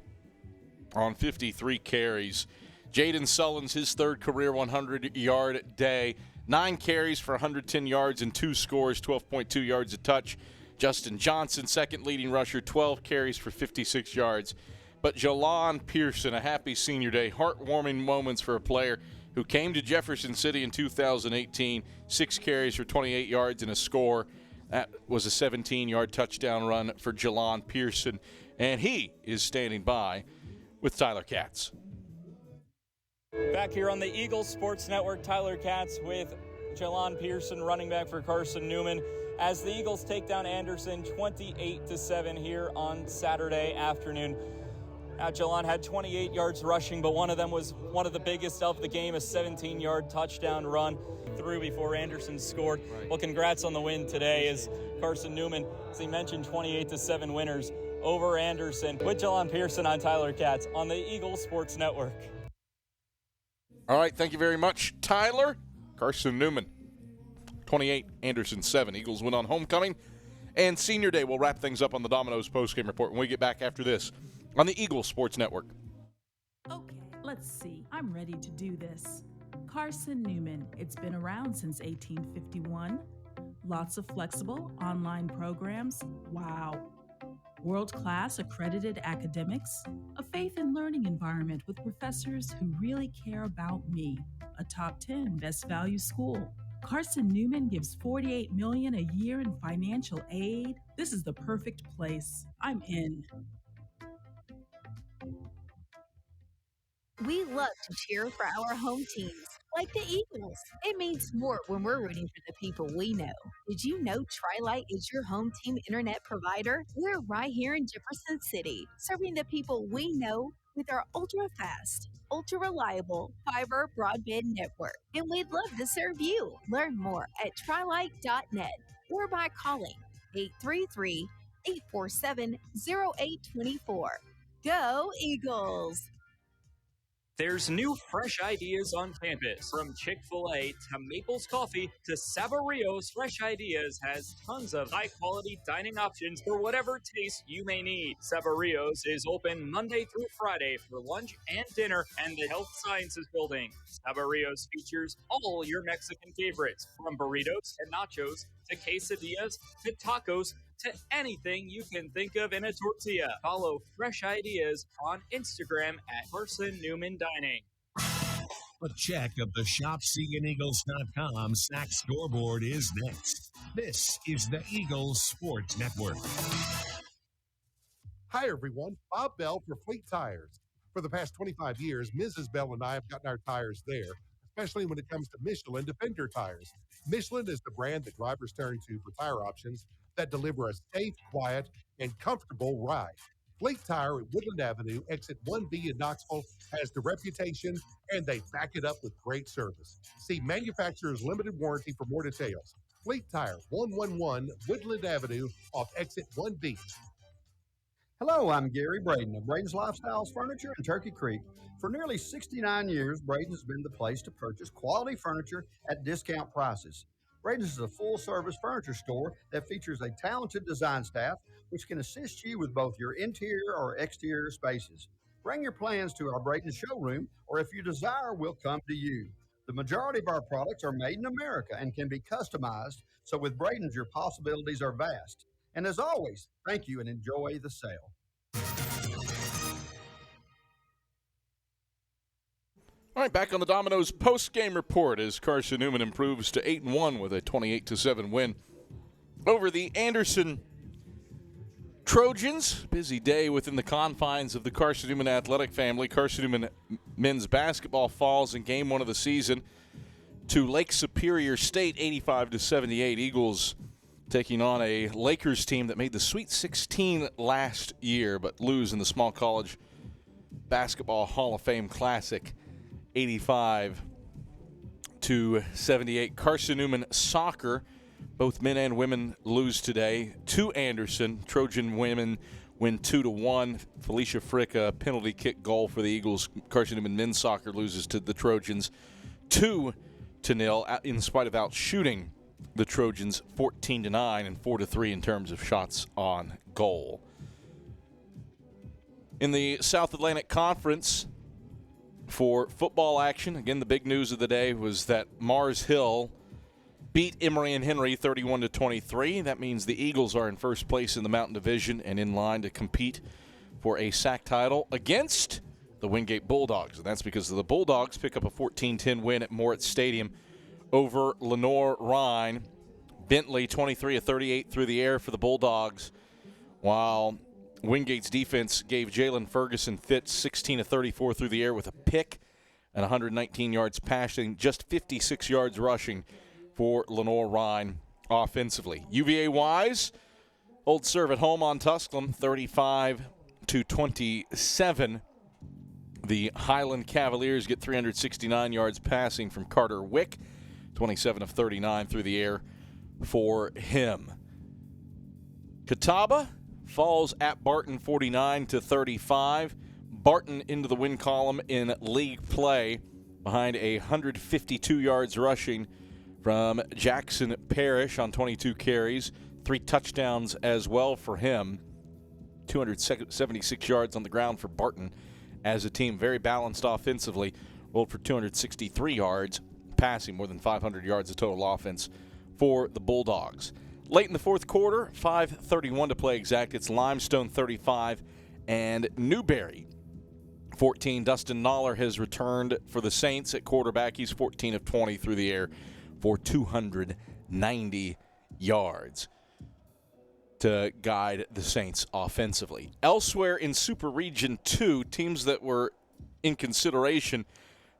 Speaker 1: on 53 carries. Jaden Sullins, his third career 100-yard day. 9 carries for 110 yards and 2 scores, 12.2 yards a touch. Justin Johnson, second leading rusher, 12 carries for 56 yards. But Jalon Pearson, a happy senior day, heartwarming moments for a player who came to Jefferson City in 2018, 6 carries for 28 yards and a score. That was a 17-yard touchdown run for Jalon Pearson, and he is standing by with Tyler Katz.
Speaker 11: Back here on the Eagles Sports Network, Tyler Katz with Jalon Pearson, running back for Carson-Newman, as the Eagles take down Anderson 28-7 here on Saturday afternoon. Now, Jalon had 28 yards rushing, but one of them was one of the biggest of the game, a 17-yard touchdown run through before Anderson scored. Well, congrats on the win today as Carson-Newman, as he mentioned, 28-7 winners over Anderson. With Jalon Pearson, I'm Tyler Katz on the Eagles Sports Network.
Speaker 1: All right, thank you very much, Tyler. Carson-Newman, 28, Anderson 7. Eagles win on homecoming. And Senior Day will wrap things up on the Domino's postgame report when we get back after this on the Eagles Sports Network.
Speaker 4: Okay, let's see. I'm ready to do this. Carson-Newman. It's been around since 1851. Lots of flexible online programs. Wow. World-class accredited academics. A faith and learning environment with professors who really care about me. A top 10 best value school. Carson-Newman gives $48 million a year in financial aid. This is the perfect place. I'm in.
Speaker 8: We love to cheer for our home teams, like the Eagles. It means more when we're rooting for the people we know. Did you know Tri-Light is your home team internet provider? We're right here in Jefferson City, serving the people we know with our ultra-fast, ultra-reliable fiber broadband network. And we'd love to serve you. Learn more at trilight.net or by calling 833-847-0824. Go Eagles!
Speaker 11: There's new fresh ideas on campus. From Chick-fil-A to Maples Coffee to Saboreo's, Fresh Ideas has tons of high-quality dining options for whatever taste you may need. Saboreo's is open Monday through Friday for lunch and dinner and the Health Sciences Building. Saboreo's features all your Mexican favorites, from burritos and nachos to quesadillas to tacos to anything you can think of in a tortilla. Follow Fresh Ideas on Instagram at Carson-Newman Dining.
Speaker 5: A check of the ShopSeeingEagles.com SAC scoreboard is next. This is the Eagles Sports Network.
Speaker 16: Hi, everyone. Bob Bell for Fleet Tires. For the past 25 years, Mrs. Bell and I have gotten our tires there, especially when it comes to Michelin Defender tires. Michelin is the brand that drivers turn to for tire options that deliver a safe, quiet, and comfortable ride. Fleet Tire at Woodland Avenue, exit 1B in Knoxville, has the reputation, and they back it up with great service. See Manufacturer's Limited Warranty for more details. Fleet Tire, 111 Woodland Avenue off exit 1B.
Speaker 7: Hello, I'm Gary Braden of Braden's Lifestyles Furniture in Turkey Creek. For nearly 69 years, Braden's has been the place to purchase quality furniture at discount prices. Braden's is a full-service furniture store that features a talented design staff which can assist you with both your interior or exterior spaces. Bring your plans to our Braden's showroom, or if you desire, we'll come to you. The majority of our products are made in America and can be customized, so with Braden's, your possibilities are vast. And as always, thank you and enjoy the sale.
Speaker 1: All right, back on the Domino's post-game report as Carson-Newman improves to 8-1 with a 28-7 win over the Anderson Trojans. Busy day within the confines of the Carson-Newman athletic family. Carson-Newman men's basketball falls in game 1 of the season to Lake Superior State, 85-78. Eagles taking on a Lakers team that made the Sweet 16 last year, but lose in the Small College Basketball Hall of Fame Classic, 85-78. Carson-Newman soccer, both men and women lose today to Anderson. Trojan women win 2-1. Felicia Frick, a penalty kick goal for the Eagles. Carson-Newman men's soccer loses to the Trojans 2-0 in spite of outshooting the Trojans 14-9 and 4-3 in terms of shots on goal. In the South Atlantic Conference for football action, again, the big news of the day was that Mars Hill beat Emory and Henry 31-23. That means the Eagles are in first place in the Mountain Division and in line to compete for a SAC title against the Wingate Bulldogs. And that's because the Bulldogs pick up a 14-10 win at Moritz Stadium over Lenoir-Rhyne. Bentley 23-38 through the air for the Bulldogs, while Wingate's defense gave Jalen Ferguson fits 16-34 through the air with a pick and 119 yards passing, just 56 yards rushing for Lenoir-Rhyne offensively. UVA-wise, Old Serve at home on Tusculum, 35-27. The Highland Cavaliers get 369 yards passing from Carter Wick, 27 of 39 through the air for him. Catawba falls at Barton 49-35. Barton into the win column in league play behind 152 yards rushing from Jackson Parrish on 22 carries. 3 touchdowns as well for him. 276 yards on the ground for Barton as a team. Very balanced offensively. Rolled for 263 yards passing, more than 500 yards of total offense for the Bulldogs. Late in the fourth quarter, 5:31 to play exact, it's Limestone 35 and Newberry 14. Dustin Noller has returned for the Saints at quarterback. He's 14 of 20 through the air for 290 yards to guide the Saints offensively. Elsewhere in Super Region 2, teams that were in consideration,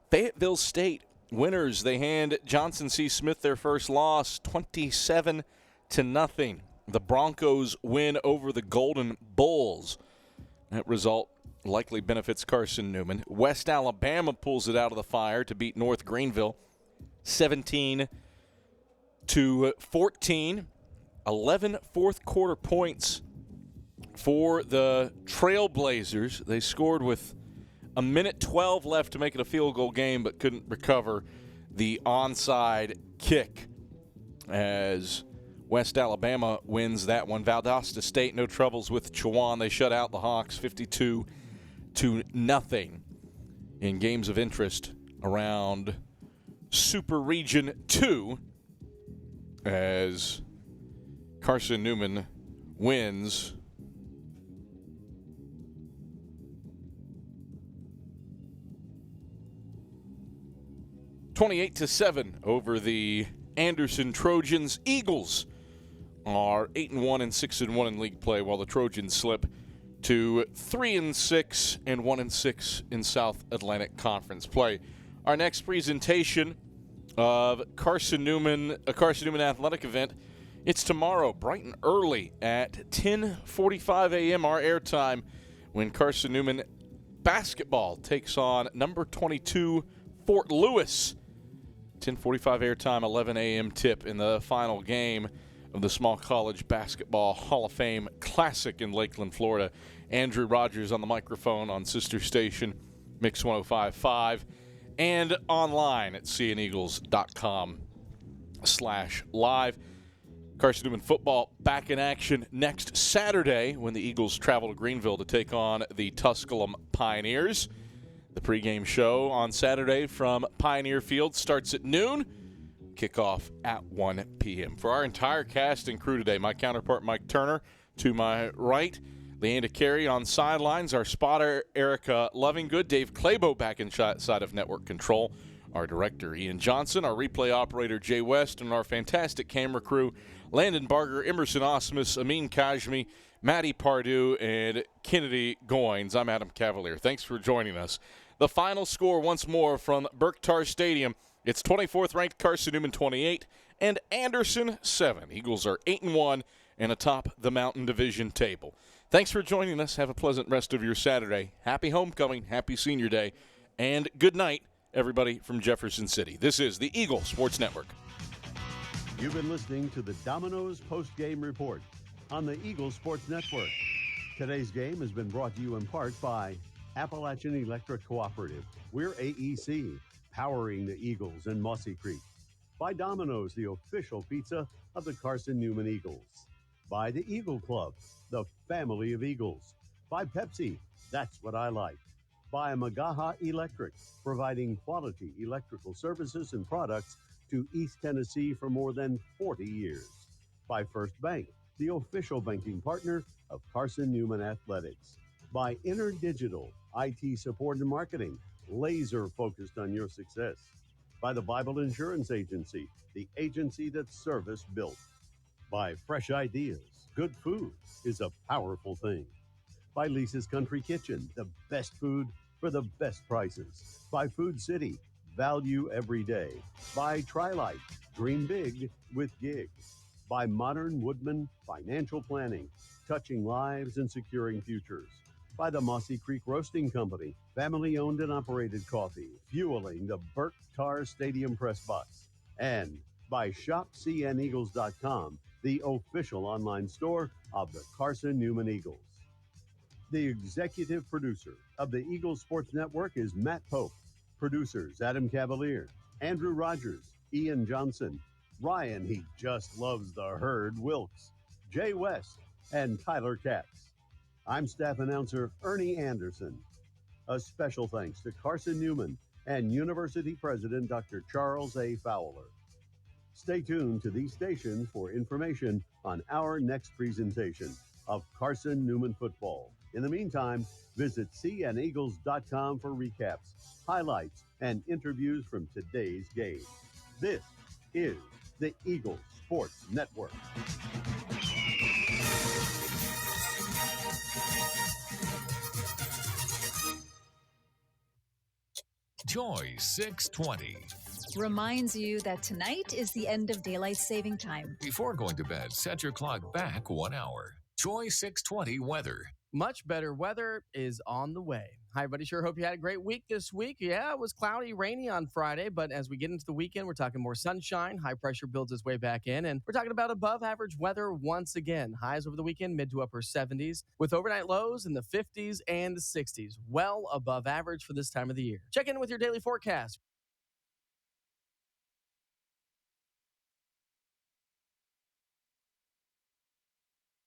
Speaker 1: Fayetteville State winners. They hand Johnson C. Smith their first loss, 27-0. The Broncos win over the Golden Bulls. That result likely benefits Carson-Newman. West Alabama pulls it out of the fire to beat North Greenville, 17-14. 11 fourth quarter points for the Trailblazers. They scored with a minute 12 left to make it a field goal game, but couldn't recover the onside kick as West Alabama wins that one. Valdosta State, no troubles with Chowan. They shut out the Hawks 52-0 in games of interest around Super Region 2 as Carson-Newman wins 28-7 over the Anderson Trojans. Eagles are 8-1 and 6-1 in league play, while the Trojans slip to 3-6 and 1-6 in South Atlantic Conference play. Our next presentation of Carson-Newman, a Carson-Newman athletic event, it's tomorrow, bright and early at 10:45 a.m. our airtime, when Carson-Newman basketball takes on number 22 Fort Lewis. 10:45 airtime, 11 a.m. tip in the final game of the Small College Basketball Hall of Fame Classic in Lakeland, Florida. Andrew Rogers on the microphone on sister station Mix 105.5 and online at cneagles.com/live. Carson-Newman football back in action next Saturday when the Eagles travel to Greenville to take on the Tusculum Pioneers. The pregame show on Saturday from Pioneer Field starts at noon. Kickoff at 1 p.m. For our entire cast and crew today, my counterpart Mike Turner to my right, Leanda Carey on sidelines, our spotter Erica Lovingood, Dave Clabo back inside of network control, our director Ian Johnson, our replay operator Jay West, and our fantastic camera crew Landon Barger, Emerson Osmus, Amin Kajmi, Maddie Pardue, and Kennedy Goins. I'm Adam Cavalier. Thanks for joining us. The final score once more from Berktar Stadium. It's 24th ranked Carson-Newman 28 and Anderson 7. Eagles are 8-1 and atop the Mountain Division table. Thanks for joining us. Have a pleasant rest of your Saturday. Happy homecoming, happy senior day, and good night, everybody from Jefferson City. This is the Eagle Sports Network.
Speaker 13: You've been listening to the Domino's Post-Game Report on the Eagle Sports Network. Today's game has been brought to you in part by Appalachian Electric Cooperative. We're AEC, powering the Eagles in Mossy Creek. By Domino's, the official pizza of the Carson-Newman Eagles. By the Eagle Club, the family of Eagles. By Pepsi, That's what I like. By Magaha Electric, providing quality electrical services and products to East Tennessee for more than 40 years. By First Bank, the official banking partner of Carson-Newman Athletics. By InterDigital, IT support and marketing, laser focused on your success. By the Bible Insurance Agency, the agency that service built. By Fresh Ideas, good food is a powerful thing. By Lisa's Country Kitchen, the best food for the best prices. By Food City, value every day. By Trilite, dream big with Gig. By Modern Woodman Financial Planning, touching lives and securing futures. By the Mossy Creek Roasting Company, family owned and operated coffee, fueling the Burt Tar Stadium press box. And by ShopCNEagles.com, the official online store of the Carson-Newman Eagles. The executive producer of the Eagles Sports Network is Matt Pope. Producers Adam Cavalier, Andrew Rogers, Ian Johnson, Ryan, he just loves the herd, Wilkes, Jay West, and Tyler Katz. I'm staff announcer Ernie Anderson. A special thanks to Carson-Newman and University President Dr. Charles A. Fowler. Stay tuned to these stations for information on our next presentation of Carson-Newman football. In the meantime, visit cneagles.com for recaps, highlights, and interviews from today's game. This is the Eagles Sports Network.
Speaker 5: Joy 620.
Speaker 3: Reminds you that tonight is the end of daylight saving time.
Speaker 5: Before going to bed, set your clock back 1 hour. Joy 620 weather.
Speaker 17: Much better weather is on the way. Hi, everybody. Sure hope you had a great week this week. Yeah, it was cloudy, rainy on Friday, but as we get into the weekend, we're talking more sunshine. High pressure builds its way back in, and we're talking about above average weather once again. Highs over the weekend, mid to upper 70s, with overnight lows in the 50s and the 60s. Well above average for this time of the year. Check in with your daily forecast.